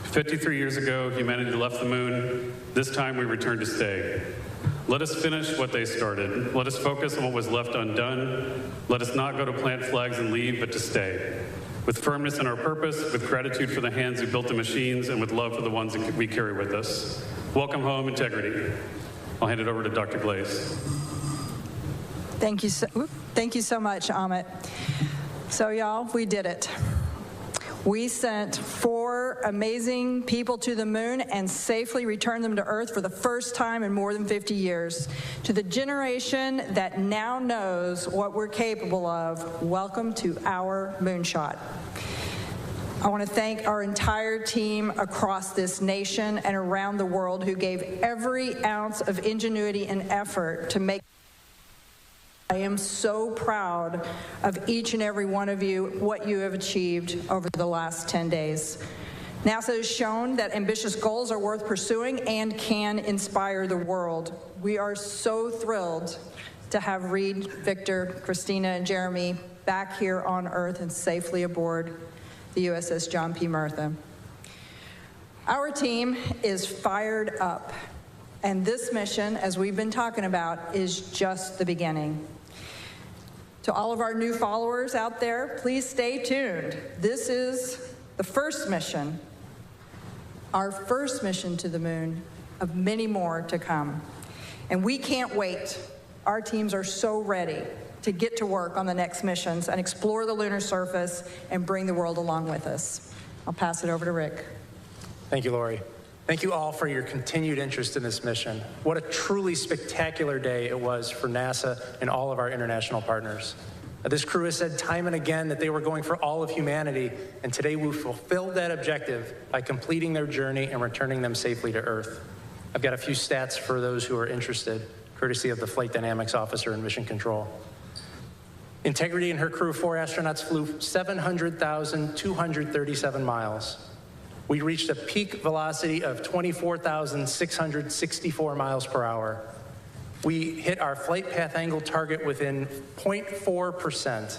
53 years ago, humanity left the moon. This time, we return to stay. Let us finish what they started. Let us focus on what was left undone. Let us not go to plant flags and leave, but to stay. With firmness in our purpose, with gratitude for the hands who built the machines, and with love for the ones that we carry with us. Welcome home, integrity. I'll hand it over to Dr. Glaze. Thank you so much, Amit. So y'all, we did it. We sent 4 amazing people to the moon and safely returned them to Earth for the first time in more than 50 years. To the generation that now knows what we're capable of, welcome to our moonshot. I want to thank our entire team across this nation and around the world who gave every ounce of ingenuity and effort to make. I am so proud of each and every one of you, what you have achieved over the last 10 days. NASA has shown that ambitious goals are worth pursuing and can inspire the world. We are so thrilled to have Reed, Victor, Christina, and Jeremy back here on Earth and safely aboard the USS John P. Murtha. Our team is fired up, and this mission, as we've been talking about, is just the beginning. To all of our new followers out there, please stay tuned. This is the first mission, our first mission to the moon, of many more to come. And we can't wait. Our teams are so ready to get to work on the next missions and explore the lunar surface and bring the world along with us. I'll pass it over to Rick. Thank you, Lori. Thank you all for your continued interest in this mission. What a truly spectacular day it was for NASA and all of our international partners. This crew has said time and again that they were going for all of humanity, and today we fulfilled that objective by completing their journey and returning them safely to Earth. I've got a few stats for those who are interested, courtesy of the Flight Dynamics Officer in Mission Control. Integrity and her crew of 4 astronauts flew 700,237 miles. We reached a peak velocity of 24,664 miles per hour. We hit our flight path angle target within 0.4%.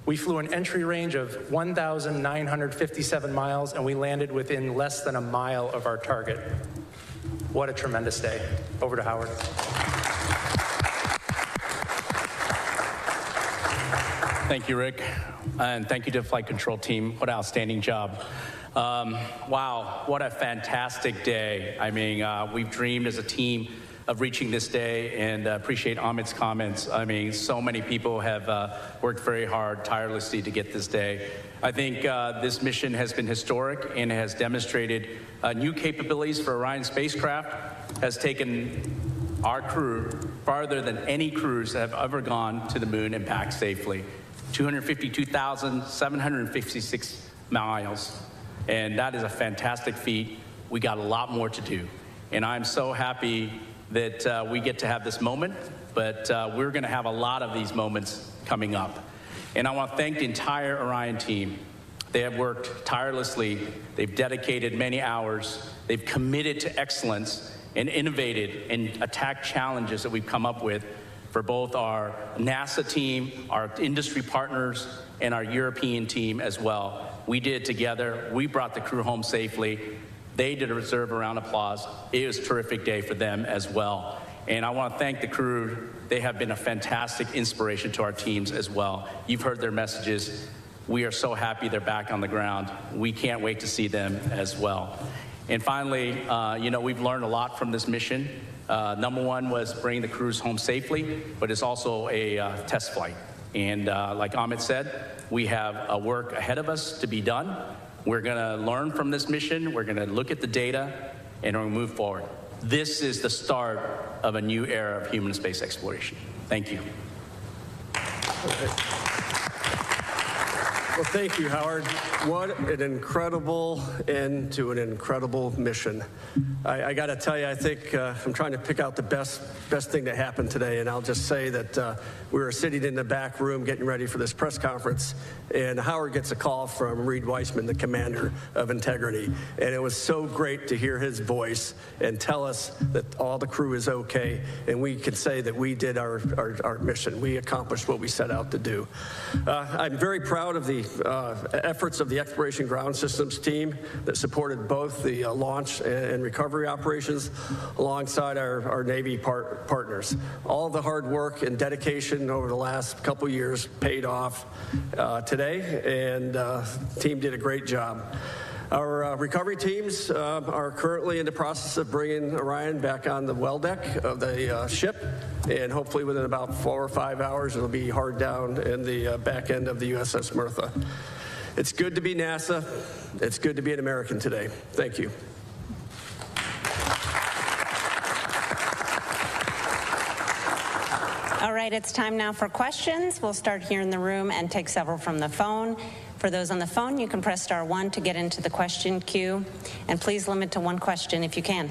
We flew an entry range of 1,957 miles, and we landed within less than a mile of our target. What a tremendous day. Over to Howard. Thank you, Rick, and thank you to the Flight Control team. What an outstanding job. Wow, what a fantastic day. I mean, we've dreamed as a team of reaching this day, and appreciate Amit's comments. I mean, so many people have worked very hard, tirelessly to get this day. I think this mission has been historic and has demonstrated new capabilities for Orion spacecraft, has taken our crew farther than any crews that have ever gone to the moon and back safely. 252,756 miles. And that is a fantastic feat. We got a lot more to do. And I'm so happy that we get to have this moment, but we're gonna have a lot of these moments coming up. And I want to thank the entire Orion team. They have worked tirelessly. They've dedicated many hours. They've committed to excellence and innovated and attacked challenges that we've come up with for both our NASA team, our industry partners, and our European team as well. We did it together. We brought the crew home safely. They deserve a round of applause. It was a terrific day for them as well. And I want to thank the crew. They have been a fantastic inspiration to our teams as well. You've heard their messages. We are so happy they're back on the ground. We can't wait to see them as well. And finally, we've learned a lot from this mission. Number one was bringing the crews home safely, but it's also a test flight. And like Amit said, we have a work ahead of us to be done. We're going to learn from this mission. We're going to look at the data, and we're going to move forward. This is the start of a new era of human space exploration. Thank you. Well, thank you, Howard. What an incredible end to an incredible mission. I got to tell you, I think I'm trying to pick out the best thing that happened today, and I'll just say that we were sitting in the back room getting ready for this press conference, and Howard gets a call from Reed Weissman, the commander of Integrity, and it was so great to hear his voice and tell us that all the crew is okay, and we can say that we did our mission. We accomplished what we set out to do. I'm very proud of the efforts of the Exploration Ground Systems team that supported both the launch and recovery operations alongside our Navy partners. All the hard work and dedication over the last couple years paid off today, and the team did a great job. Our recovery teams are currently in the process of bringing Orion back on the well deck of the ship, and hopefully within about 4 or 5 hours it'll be hard down in the back end of the USS Mirtha. It's good to be NASA. It's good to be an American today. Thank you. All right, it's time now for questions. We'll start here in the room and take several from the phone. For those on the phone, you can press *1 to get into the question queue, and please limit to one question if you can.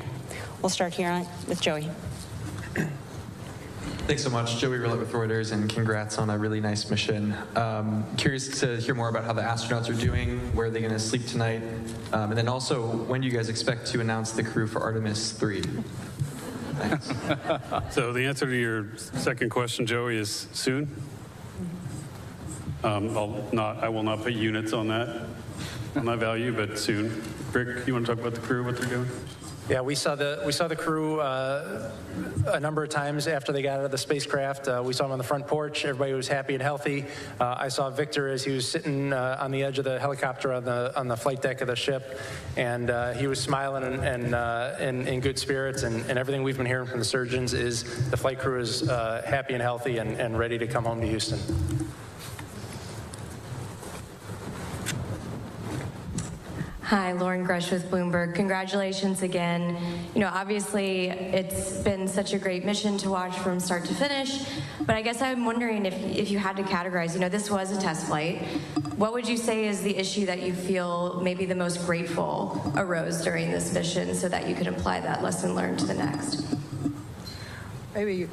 We'll start here with Joey. Thanks so much. Joey Rillett with Reuters, and congrats on a really nice mission. Curious to hear more about how the astronauts are doing, where are they going to sleep tonight, and then also when do you guys expect to announce the crew for Artemis 3? Thanks. So the answer to your second question, Joey, is soon. I will not put units on that value, but soon. Rick, you want to talk about the crew, what they're doing? Yeah, we saw the crew a number of times after they got out of the spacecraft. We saw them on the front porch. Everybody was happy and healthy. I saw Victor as he was sitting on the edge of the helicopter on the flight deck of the ship, and he was smiling and in good spirits. And everything we've been hearing from the surgeons is the flight crew is happy and healthy and ready to come home to Houston. Hi, Lauren Grush with Bloomberg. Congratulations again. Obviously, it's been such a great mission to watch from start to finish, but I guess I'm wondering if you had to categorize, this was a test flight. What would you say is the issue that you feel maybe the most grateful arose during this mission so that you could apply that lesson learned to the next? Maybe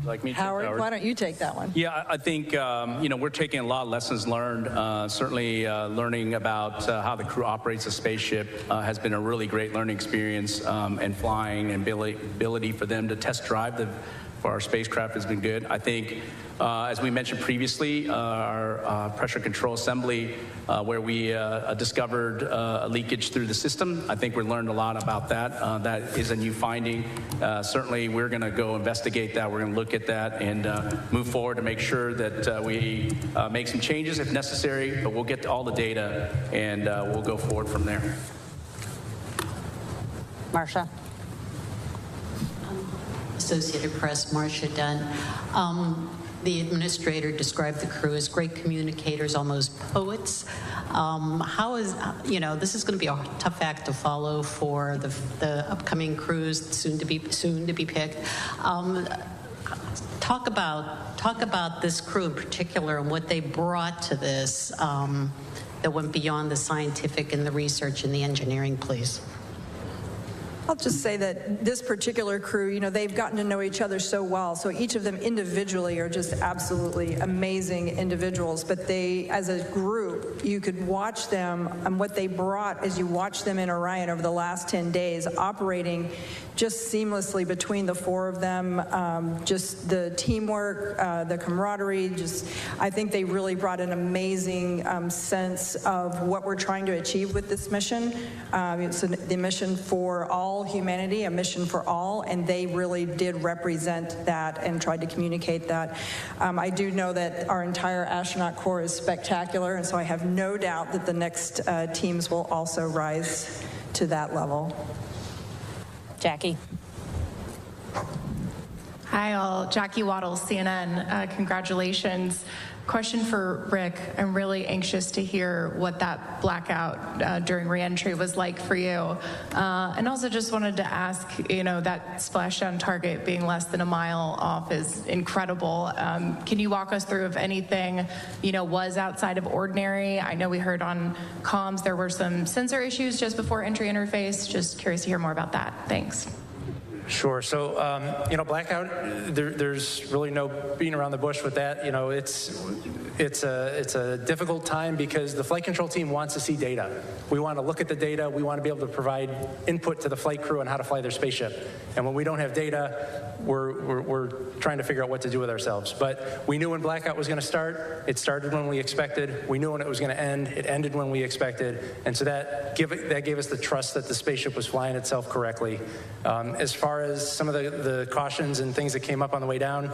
like me, Howard, why don't you take that one? Yeah, I think, we're taking a lot of lessons learned. Certainly learning about how the crew operates a spaceship has been a really great learning experience, and flying and ability for them to test drive for our spacecraft has been good. I think, as we mentioned previously, our pressure control assembly, where we discovered a leakage through the system, I think we learned a lot about that. That is a new finding. Certainly, we're going to go investigate that. We're going to look at that and move forward to make sure that we make some changes if necessary, but we'll get to all the data and we'll go forward from there. Marsha. Associated Press, Marcia Dunn. The administrator described the crew as great communicators, almost poets. How is, this is going to be a tough act to follow for the upcoming crews soon to be picked. Talk about this crew in particular and what they brought to this that went beyond the scientific and the research and the engineering, please. I'll just say that this particular crew, they've gotten to know each other so well. So each of them individually are just absolutely amazing individuals. But they, as a group, you could watch them and what they brought as you watch them in Orion over the last 10 days, operating just seamlessly between the four of them. Just the teamwork, the camaraderie, I think they really brought an amazing sense of what we're trying to achieve with this mission. It's the mission for all all humanity, a mission for all, and they really did represent that and tried to communicate that. I do know that our entire astronaut corps is spectacular, and so I have no doubt that the next teams will also rise to that level. Jackie. Hi all, Jackie Waddles, CNN. Congratulations. Question for Rick. I'm really anxious to hear what that blackout during reentry was like for you. And also just wanted to ask, that splashdown target being less than a mile off is incredible. Can you walk us through if anything, was outside of ordinary? I know we heard on comms there were some sensor issues just before entry interface. Just curious to hear more about that. Thanks. Sure. So, blackout, there's really no beating around the bush with that. It's a difficult time because the flight control team wants to see data. We want to look at the data. We want to be able to provide input to the flight crew on how to fly their spaceship. And when we don't have data, we're trying to figure out what to do with ourselves. But we knew when blackout was going to start. It started when we expected. We knew when it was going to end. It ended when we expected. And so that gave us the trust that the spaceship was flying itself correctly. As far as some of the cautions and things that came up on the way down,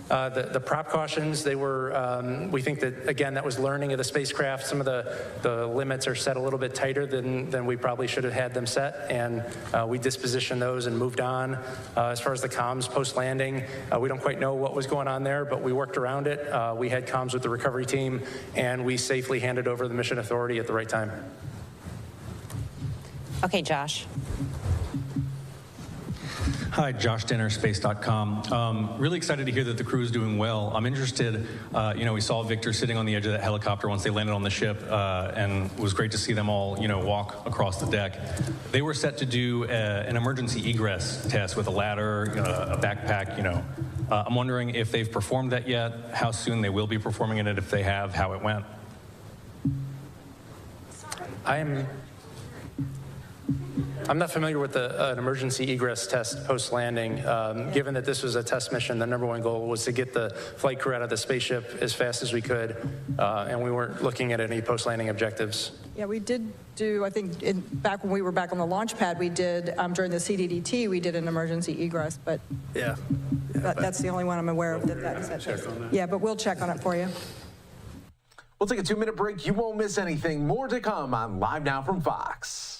the prop cautions, they were, we think that, again, that was learning of the spacecraft. Some of the limits are set a little bit tighter than we probably should have had them set, and we dispositioned those and moved on. As far as the comms post-landing, we don't quite know what was going on there, but we worked around it. We had comms with the recovery team, and we safely handed over the mission authority at the right time. Okay, Josh. Hi, Josh Denner, space.com. Really excited to hear that the crew is doing well. I'm interested, we saw Victor sitting on the edge of that helicopter once they landed on the ship, and it was great to see them all, walk across the deck. They were set to do an emergency egress test with a ladder, a backpack, I'm wondering if they've performed that yet, how soon they will be performing it, if they have, how it went. I'm not familiar with an emergency egress test post-landing. Given that this was a test mission, the number one goal was to get the flight crew out of the spaceship as fast as we could, and we weren't looking at any post-landing objectives. Yeah, we did do, I think, back when we were back on the launch pad, we did, during the CDDT, we did an emergency egress, but that's the only one I'm aware of that is that test. Yeah, but we'll check on it for you. We'll take a 2-minute break. You won't miss anything. More to come on Live Now from Fox.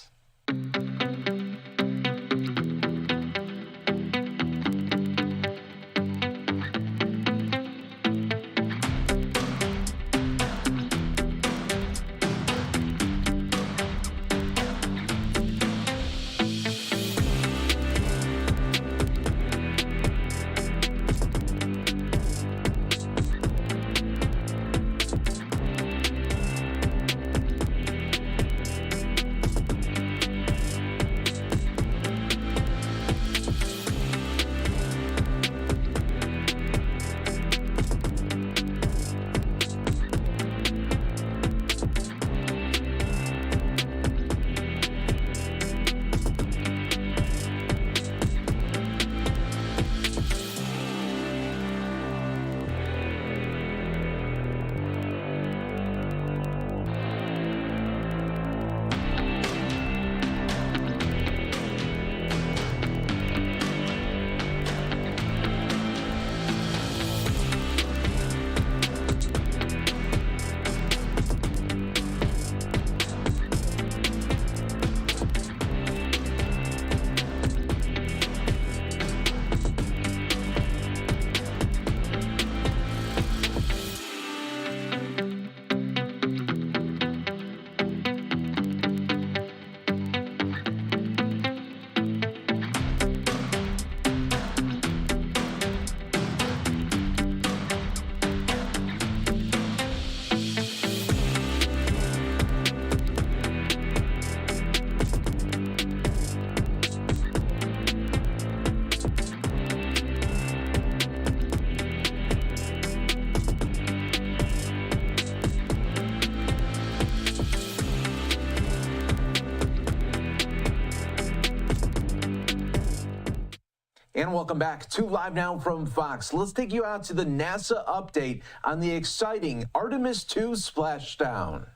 And welcome back to Live Now from Fox. Let's take you out to the NASA update on the exciting Artemis 2 splashdown.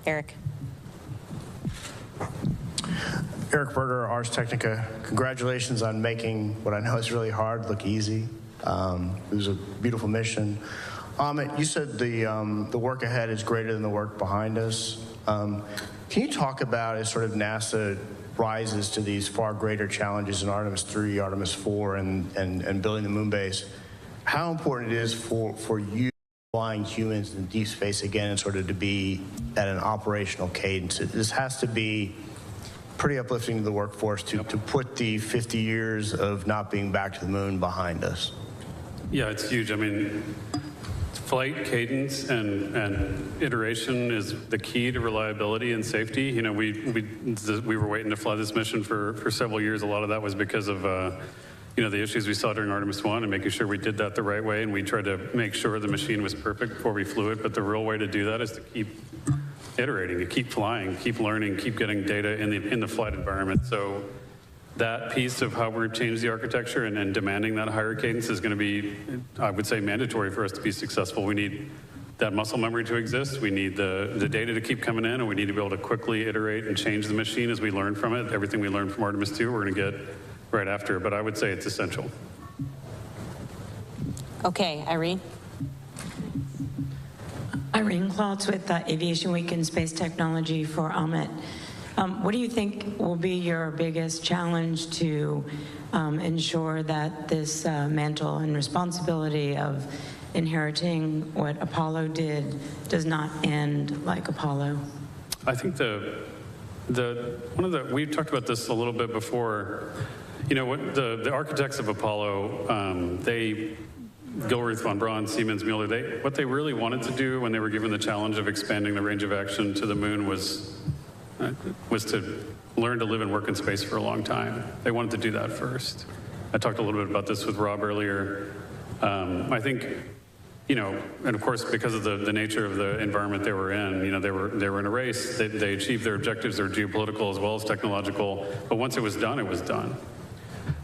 Eric. Eric Berger, Ars Technica. Congratulations on making what I know is really hard look easy. It was a beautiful mission. Amit, you said the work ahead is greater than the work behind us. Can you talk about, as sort of NASA rises to these far greater challenges in Artemis 3, Artemis 4, and building the moon base, how important it is for you flying humans in deep space again and sort of to be at an operational cadence? This has to be pretty uplifting to the workforce to put the 50 years of not being back to the moon behind us. Yeah, it's huge. I mean, flight cadence and iteration is the key to reliability and safety. You know, we were waiting to fly this mission for several years. A lot of that was because of you know, the issues we saw during Artemis 1 and making sure we did that the right way, and we tried to make sure the machine was perfect before we flew it. But the real way to do that is to keep iterating, to keep flying, keep learning, keep getting data in the flight environment. So that piece of how we're changing the architecture and demanding that higher cadence is going to be, I would say, mandatory for us to be successful. We need that muscle memory to exist. We need the data to keep coming in, and we need to be able to quickly iterate and change the machine as we learn from it. Everything we learned from Artemis 2, we're going to get right after. But I would say it's essential. Okay, Irene. Irene Klotz with Aviation Week and Space Technology for Amit. What do you think will be your biggest challenge to ensure that this mantle and responsibility of inheriting what Apollo did does not end like Apollo? I think we talked about this a little bit before. You know, what the architects of Apollo, Gilruth, von Braun, Siemens, Mueller, what they really wanted to do when they were given the challenge of expanding the range of action to the moon was to learn to live and work in space for a long time. They wanted to do that first. I talked a little bit about this with Rob earlier. I think, you know, and of course, because of the nature of the environment they were in, you know, they were in a race. They achieved their objectives. They're geopolitical as well as technological. But once it was done, it was done.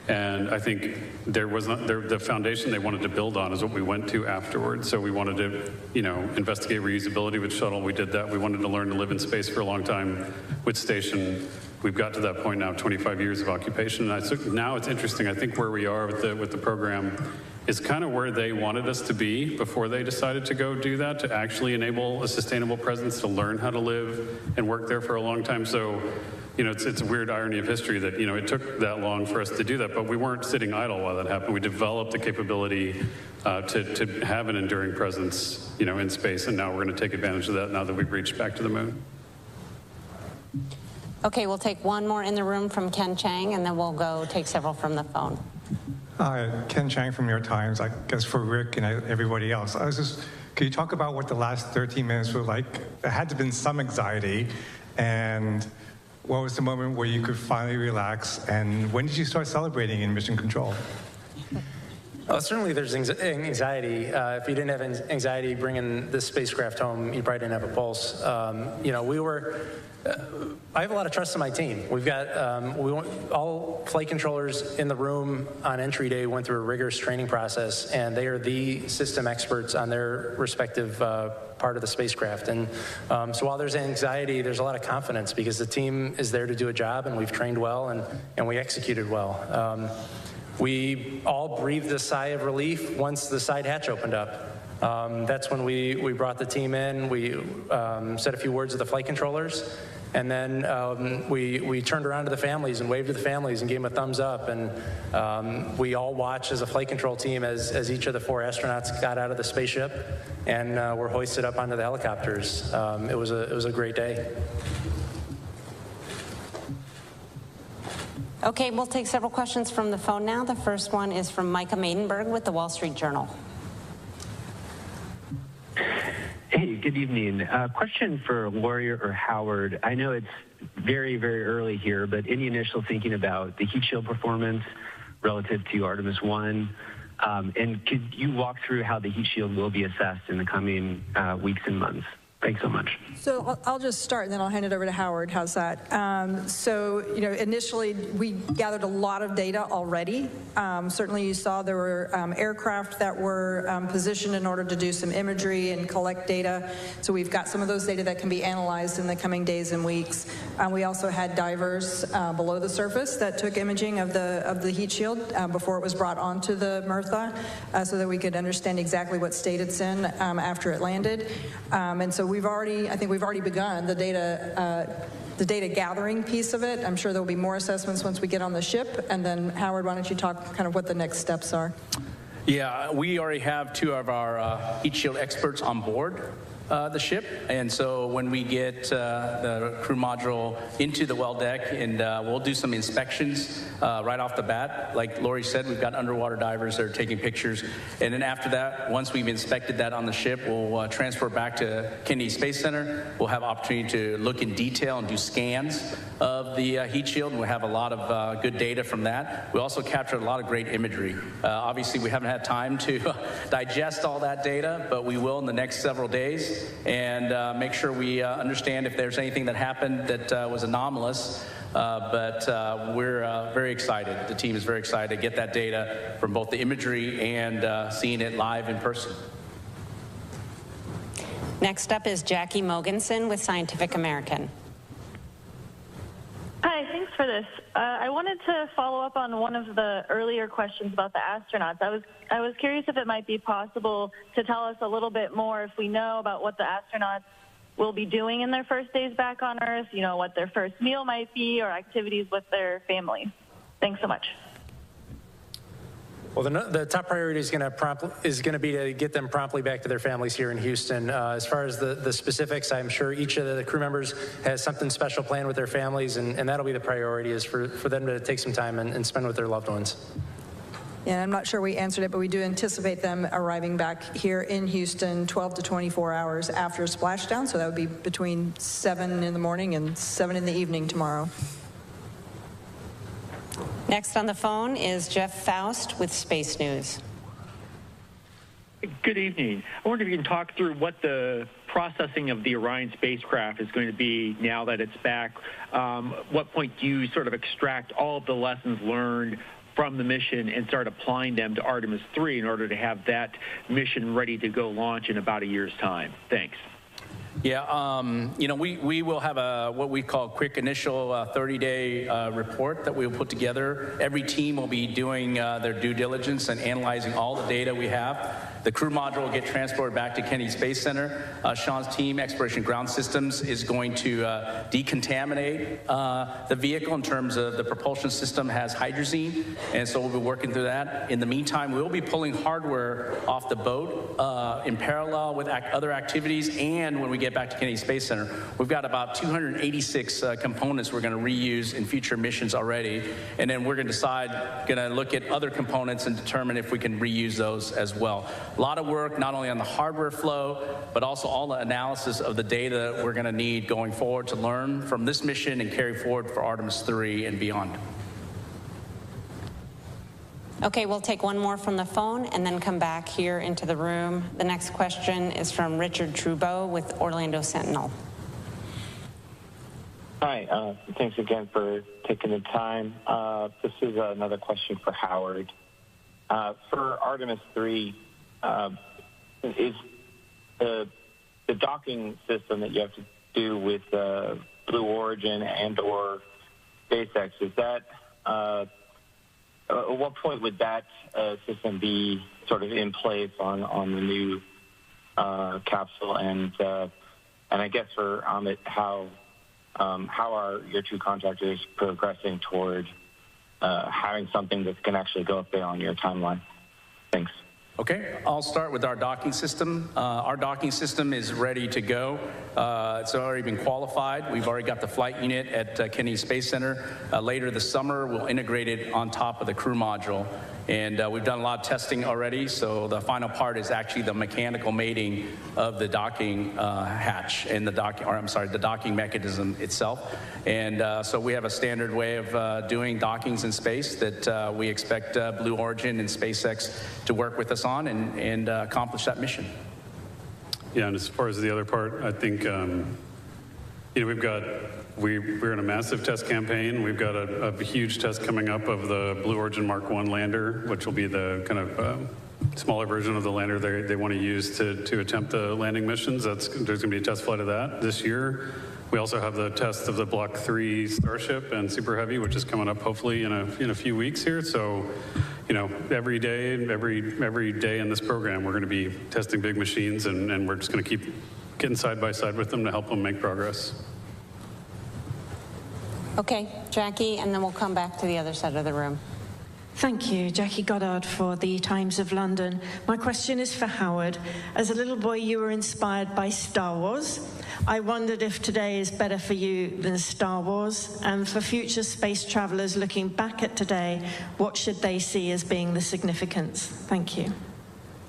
And I think the foundation they wanted to build on is what we went to afterwards. So we wanted to, you know, investigate reusability with shuttle. We did that. We wanted to learn to live in space for a long time with station. We've got to that point now, 25 years of occupation. And now it's interesting. I think where we are with the program is kind of where they wanted us to be before they decided to go do that, to actually enable a sustainable presence, to learn how to live and work there for a long time. So, you know, it's a weird irony of history that, you know, it took that long for us to do that, but we weren't sitting idle while that happened. We developed the capability to have an enduring presence, you know, in space, and now we're going to take advantage of that now that we've reached back to the moon. Okay, we'll take one more in the room from Ken Chang, and then we'll go take several from the phone. Ken Chang from New York Times, I guess for Rick and everybody else. Could you talk about what the last 13 minutes were like? There had to have been some anxiety, and what was the moment where you could finally relax, and when did you start celebrating in Mission Control? Certainly there's anxiety. If you didn't have anxiety bringing this spacecraft home, you probably didn't have a pulse. You know, I have a lot of trust in my team. We've got all flight controllers in the room on entry day went through a rigorous training process, and they are the system experts on their respective part of the spacecraft. And so while there's anxiety, there's a lot of confidence because the team is there to do a job, and we've trained well, and we executed well. We all breathed a sigh of relief once the side hatch opened up. That's when we brought the team in. We said a few words to the flight controllers, and then we turned around to the families and waved to the families and gave them a thumbs up. And we all watched as a flight control team as each of the 4 astronauts got out of the spaceship and were hoisted up onto the helicopters. It was a great day. Okay, we'll take several questions from the phone now. The first one is from Micah Maidenberg with the Wall Street Journal. Hey, good evening. Question for Lori or Howard. I know it's very, very early here, but any initial thinking about the heat shield performance relative to Artemis 1? And could you walk through how the heat shield will be assessed in the coming weeks and months? Thanks so much. So I'll just start, and then I'll hand it over to Howard. How's that? So, initially, we gathered a lot of data already. Certainly, you saw there were aircraft that were positioned in order to do some imagery and collect data. So we've got some of those data that can be analyzed in the coming days and weeks. We also had divers below the surface that took imaging of the heat shield before it was brought onto the Murtha, so that we could understand exactly what state it's in after it landed. And so I think we've already begun the data gathering piece of it. I'm sure there'll be more assessments once we get on the ship. And then Howard, why don't you talk kind of what the next steps are? Yeah, we already have 2 of our heat shield experts on board the ship, and so when we get the crew module into the well deck, and we'll do some inspections right off the bat. Like Lori said, we've got underwater divers that are taking pictures, and then after that, once we've inspected that on the ship, we'll transfer back to Kennedy Space Center. We'll have opportunity to look in detail and do scans of the heat shield, and we'll have a lot of good data from that. We also captured a lot of great imagery. Obviously, we haven't had time to digest all that data, but we will in the next several days, and make sure we understand if there's anything that happened that was anomalous. But we're very excited. The team is very excited to get that data from both the imagery and seeing it live in person. Next up is Jackie Mogensen with Scientific American. Hi, thanks for this. I wanted to follow up on one of the earlier questions about the astronauts. I was curious if it might be possible to tell us a little bit more if we know about what the astronauts will be doing in their first days back on Earth, what their first meal might be or activities with their families. Thanks so much. Well, the top priority is going to be to get them promptly back to their families here in Houston. As far as the specifics, I'm sure each of the crew members has something special planned with their families, and that'll be the priority, is for them to take some time and spend with their loved ones. Yeah, I'm not sure we answered it, but we do anticipate them arriving back here in Houston 12 to 24 hours after splashdown, so that would be between 7 in the morning and 7 in the evening tomorrow. Next on the phone is Jeff Faust with Space News. Good evening. I wonder if you can talk through what the processing of the Orion spacecraft is going to be now that it's back. What point do you sort of extract all of the lessons learned from the mission and start applying them to Artemis 3 in order to have that mission ready to go launch in about a year's time? Thanks. Yeah, we will have what we call quick initial 30-day report that we will put together. Every team will be doing their due diligence and analyzing all the data we have. The crew module will get transported back to Kennedy Space Center. Sean's team, Exploration Ground Systems, is going to decontaminate the vehicle in terms of the propulsion system has hydrazine, and so we'll be working through that. In the meantime, we'll be pulling hardware off the boat in parallel with other activities, and when we get back to Kennedy Space Center, we've got about 286 components we're going to reuse in future missions already, and then we're going to look at other components and determine if we can reuse those as well. A lot of work, not only on the hardware flow, but also all the analysis of the data we're going to need going forward to learn from this mission and carry forward for Artemis 3 and beyond. Okay, we'll take one more from the phone and then come back here into the room. The next question is from Richard Trudeau with Orlando Sentinel. Hi, thanks again for taking the time. This is another question for Howard. For Artemis 3, is the docking system that you have to do with Blue Origin and or SpaceX, is that at what point would that system be sort of in place on the new capsule? And I guess for Amit, how are your two contractors progressing toward having something that can actually go up there on your timeline? Thanks. Okay, I'll start with our docking system. Our docking system is ready to go. It's already been qualified. We've already got the flight unit at Kennedy Space Center. Later this summer, we'll integrate it on top of the crew module. And we've done a lot of testing already, so the final part is actually the mechanical mating of the docking hatch and the docking mechanism itself. And so we have a standard way of doing dockings in space that we expect Blue Origin and SpaceX to work with us on and accomplish that mission. Yeah, and as far as the other part, I think, you know, we're in a massive test campaign. We've got a huge test coming up of the Blue Origin Mark I lander, which will be the kind of smaller version of the lander they want to use to attempt the landing missions. There's going to be a test flight of that this year. We also have the test of the Block 3 Starship and Super Heavy, which is coming up hopefully in a few weeks here. So, you know, every day in this program, we're going to be testing big machines, and we're just going to keep getting side by side with them to help them make progress. Okay, Jackie, and then we'll come back to the other side of the room. Thank you, Jackie Goddard for the Times of London. My question is for Howard. As a little boy, you were inspired by Star Wars. I wondered if today is better for you than Star Wars, and for future space travelers looking back at today, what should they see as being the significance? Thank you.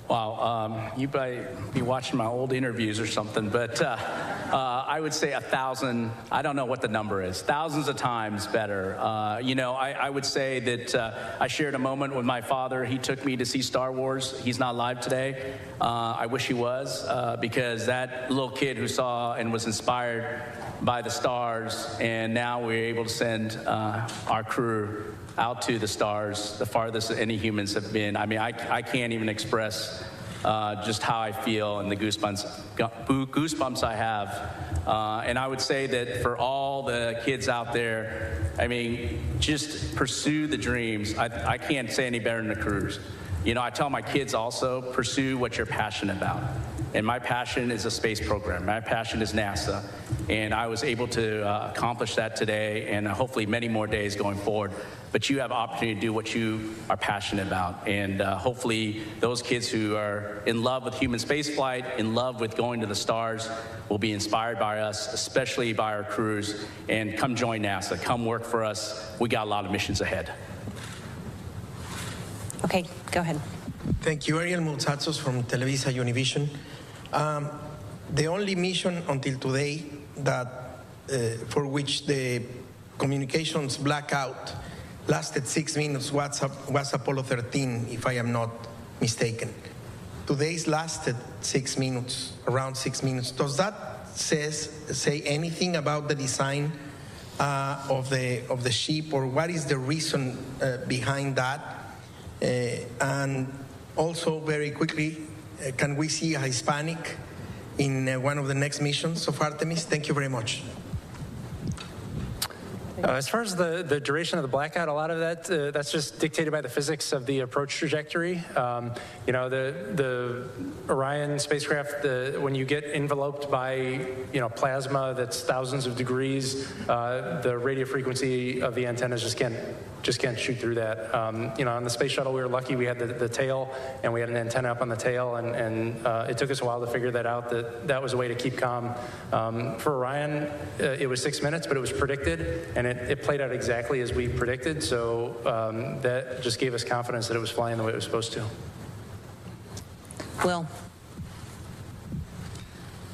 Wow, you might be watching my old interviews or something, but I would say 1,000, I don't know what the number is, thousands of times better. You know, I would say that I shared a moment with my father. He took me to see Star Wars. He's not alive today. I wish he was, because that little kid who saw and was inspired by the stars, and now we're able to send our crew out to the stars, the farthest any humans have been. I mean, I can't even express just how I feel and the goosebumps I have. And I would say that for all the kids out there, I mean, just pursue the dreams. I can't say any better than the crews. You know, I tell my kids also, pursue what you're passionate about. And my passion is a space program. My passion is NASA. And I was able to accomplish that today, and hopefully many more days going forward. But you have opportunity to do what you are passionate about. And hopefully those kids who are in love with human spaceflight, in love with going to the stars, will be inspired by us, especially by our crews. And come join NASA. Come work for us. We got a lot of missions ahead. Okay, go ahead. Thank you. Ariel Multzatsos from Televisa Univision. The only mission until today that for which the communications blackout lasted 6 minutes was Apollo 13, if I am not mistaken. Today's lasted 6 minutes, around 6 minutes. Does that say anything about the design of the ship, or what is the reason behind that? And also, very quickly, can we see a Hispanic in one of the next missions of Artemis? Thank you very much. As far as the duration of the blackout, a lot of that, that's just dictated by the physics of the approach trajectory. You know, the Orion spacecraft, when you get enveloped by, you know, plasma that's thousands of degrees, the radio frequency of the antennas just can't shoot through that. You know, on the space shuttle, we were lucky we had the tail, and we had an antenna up on the tail, and it took us a while to figure that out, that was a way to keep calm. For Orion, it was 6 minutes, but it was predicted, and it played out exactly as we predicted, so that just gave us confidence that it was flying the way it was supposed to. Will.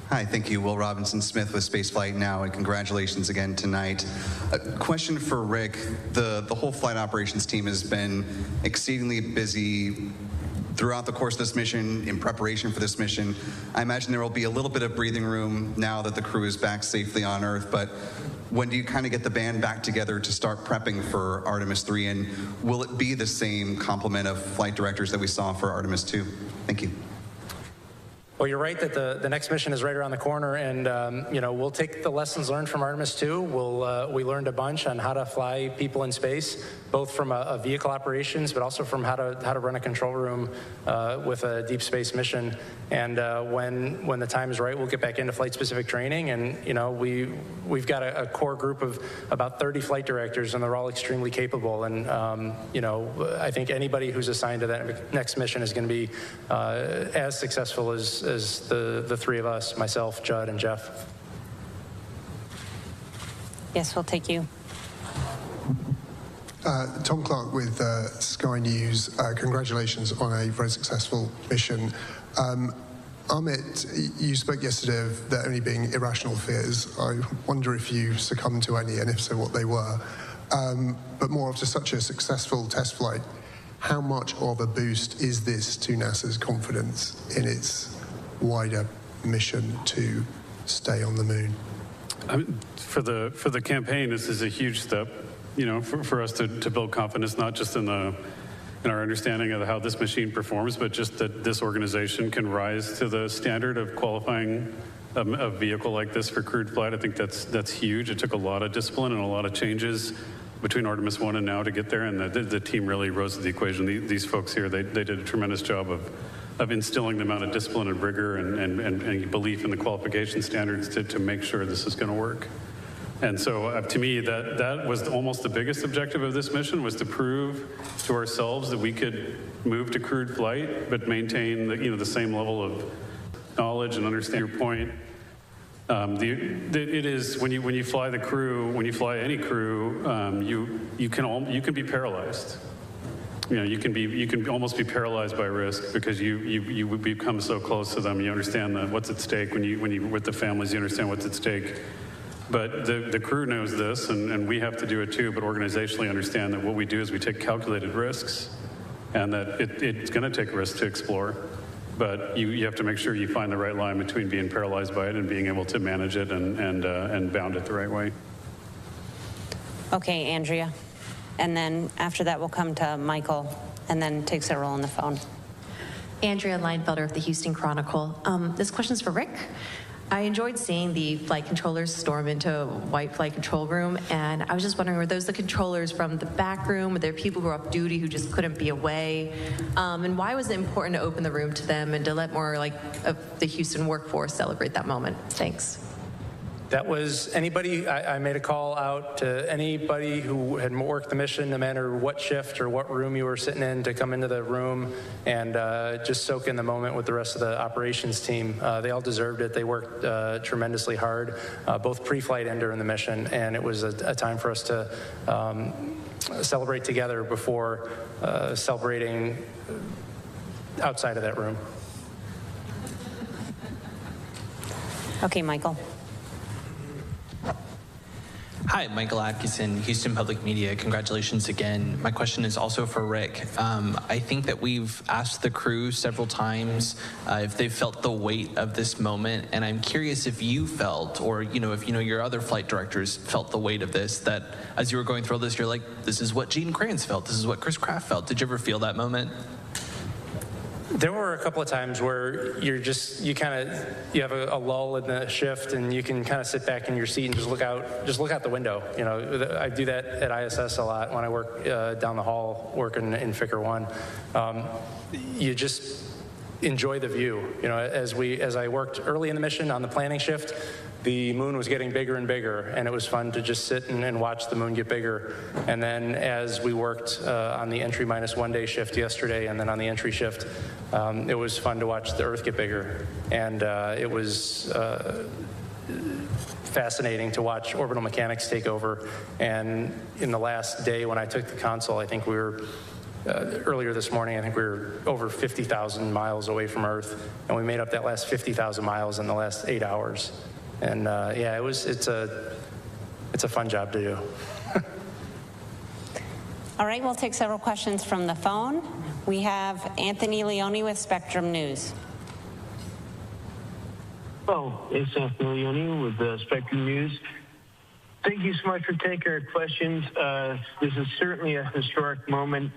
Hi, thank you. Will Robinson Smith with Spaceflight Now, and congratulations again tonight. A question for Rick. The whole flight operations team has been exceedingly busy throughout the course of this mission, in preparation for this mission. I imagine there will be a little bit of breathing room now that the crew is back safely on Earth, but when do you kind of get the band back together to start prepping for Artemis 3, and will it be the same complement of flight directors that we saw for Artemis 2? Thank you. Well, you're right that the next mission is right around the corner, and you know, we'll take the lessons learned from Artemis 2. We learned a bunch on how to fly people in space, both from a vehicle operations, but also from how to run a control room with a deep space mission. And when the time is right, we'll get back into flight-specific training. And you know, we've got a core group of about 30 flight directors, and they're all extremely capable. And you know, I think anybody who's assigned to that next mission is going to be as successful as the three of us, myself, Judd, and Jeff. Yes, we'll take you. Tom Clark with Sky News. Congratulations on a very successful mission. Amit, you spoke yesterday of there only being irrational fears. I wonder if you succumbed to any, and if so, what they were. But more after such a successful test flight, how much of a boost is this to NASA's confidence in its wider mission to stay on the moon? For the campaign, this is a huge step, for us to build confidence, not just in our understanding of how this machine performs, but just that this organization can rise to the standard of qualifying a vehicle like this for crewed flight. I think that's huge. It took a lot of discipline and a lot of changes between Artemis 1 and now to get there, and the team really rose to the equation. These folks here, they did a tremendous job of instilling the amount of discipline and rigor and belief in the qualification standards to make sure this is going to work. And so to me, that was almost the biggest objective of this mission, was to prove to ourselves that we could move to crewed flight, but maintain the same level of knowledge and understand your point. It is when you fly the crew, when you fly any crew, you can be paralyzed. You can almost be paralyzed by risk, because you become so close to them. You understand what's at stake when you with the families. You understand what's at stake. But the crew knows this, and we have to do it too. But organizationally, understand that what we do is we take calculated risks, and that it's going to take risks to explore. But you have to make sure you find the right line between being paralyzed by it and being able to manage it and bound it the right way. Okay, Andrea. And then after that, we'll come to Michael, and then take Cyril on the phone. Andrea Leinfelder of the Houston Chronicle. This question's for Rick. I enjoyed seeing the flight controllers storm into White Flight Control Room, and I was just wondering, were those the controllers from the back room? Were there people who were off duty who just couldn't be away? And why was it important to open the room to them and to let more of the Houston workforce celebrate that moment? Thanks. That was anybody. I made a call out to anybody who had worked the mission, no matter what shift or what room you were sitting in, to come into the room and just soak in the moment with the rest of the operations team. They all deserved it. They worked tremendously hard, both pre-flight and during the mission, and it was a time for us to celebrate together before celebrating outside of that room. Okay, Michael. Hi, Michael Atkinson, Houston Public Media. Congratulations again. My question is also for Rick. I think that we've asked the crew several times if they've felt the weight of this moment, and I'm curious if you felt, or if your other flight directors felt the weight of this, that as you were going through all this, you're like, this is what Gene Kranz felt, this is what Chris Kraft felt. Did you ever feel that moment? There were a couple of times where you have a lull in the shift, and you can kind of sit back in your seat and just look out the window. I do that at ISS a lot when I work down the hall working in Ficker 1. You just enjoy the view. As I worked early in the mission on the planning shift, the moon was getting bigger and bigger, and it was fun to just sit and watch the moon get bigger. And then as we worked on the entry minus 1 day shift yesterday, and then on the entry shift, it was fun to watch the Earth get bigger. And it was fascinating to watch orbital mechanics take over. And in the last day when I took the console, I think we were earlier this morning, I think we were over 50,000 miles away from Earth, and we made up that last 50,000 miles in the last 8 hours. And it's a fun job to do. All right, we'll take several questions from the phone. We have Anthony Leone with Spectrum News. It's Anthony Leone with Spectrum News. Thank you so much for taking our questions. This is certainly a historic moment.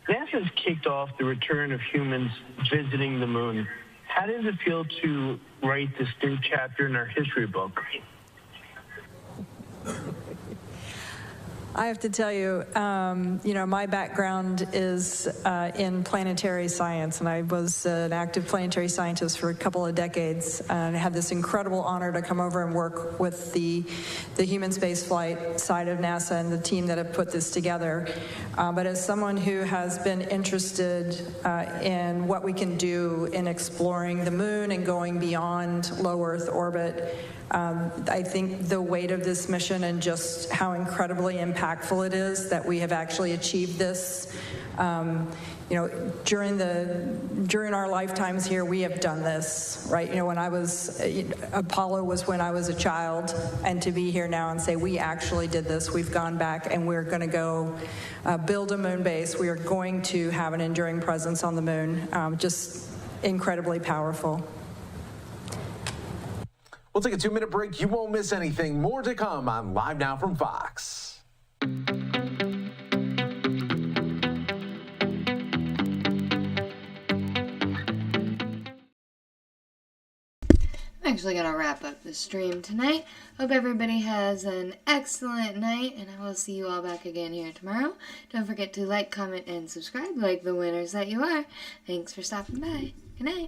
NASA's kicked off the return of humans visiting the moon. How does it feel to write this new chapter in our history book? I have to tell you, my background is in planetary science, and I was an active planetary scientist for a couple of decades, and I had this incredible honor to come over and work with the human spaceflight side of NASA and the team that have put this together. But as someone who has been interested in what we can do in exploring the moon and going beyond low Earth orbit, I think the weight of this mission and just how incredibly impactful it is that we have actually achieved this. During our lifetimes here, we have done this, right? When I was, Apollo was when I was a child, and to be here now and say, we actually did this, we've gone back and we're gonna go build a moon base. We are going to have an enduring presence on the moon. Just incredibly powerful. We'll take a 2-minute break. You won't miss anything. More to come on Live Now from Fox. I'm actually going to wrap up the stream tonight. Hope everybody has an excellent night, and I will see you all back again here tomorrow. Don't forget to like, comment, and subscribe like the winners that you are. Thanks for stopping by. Good night.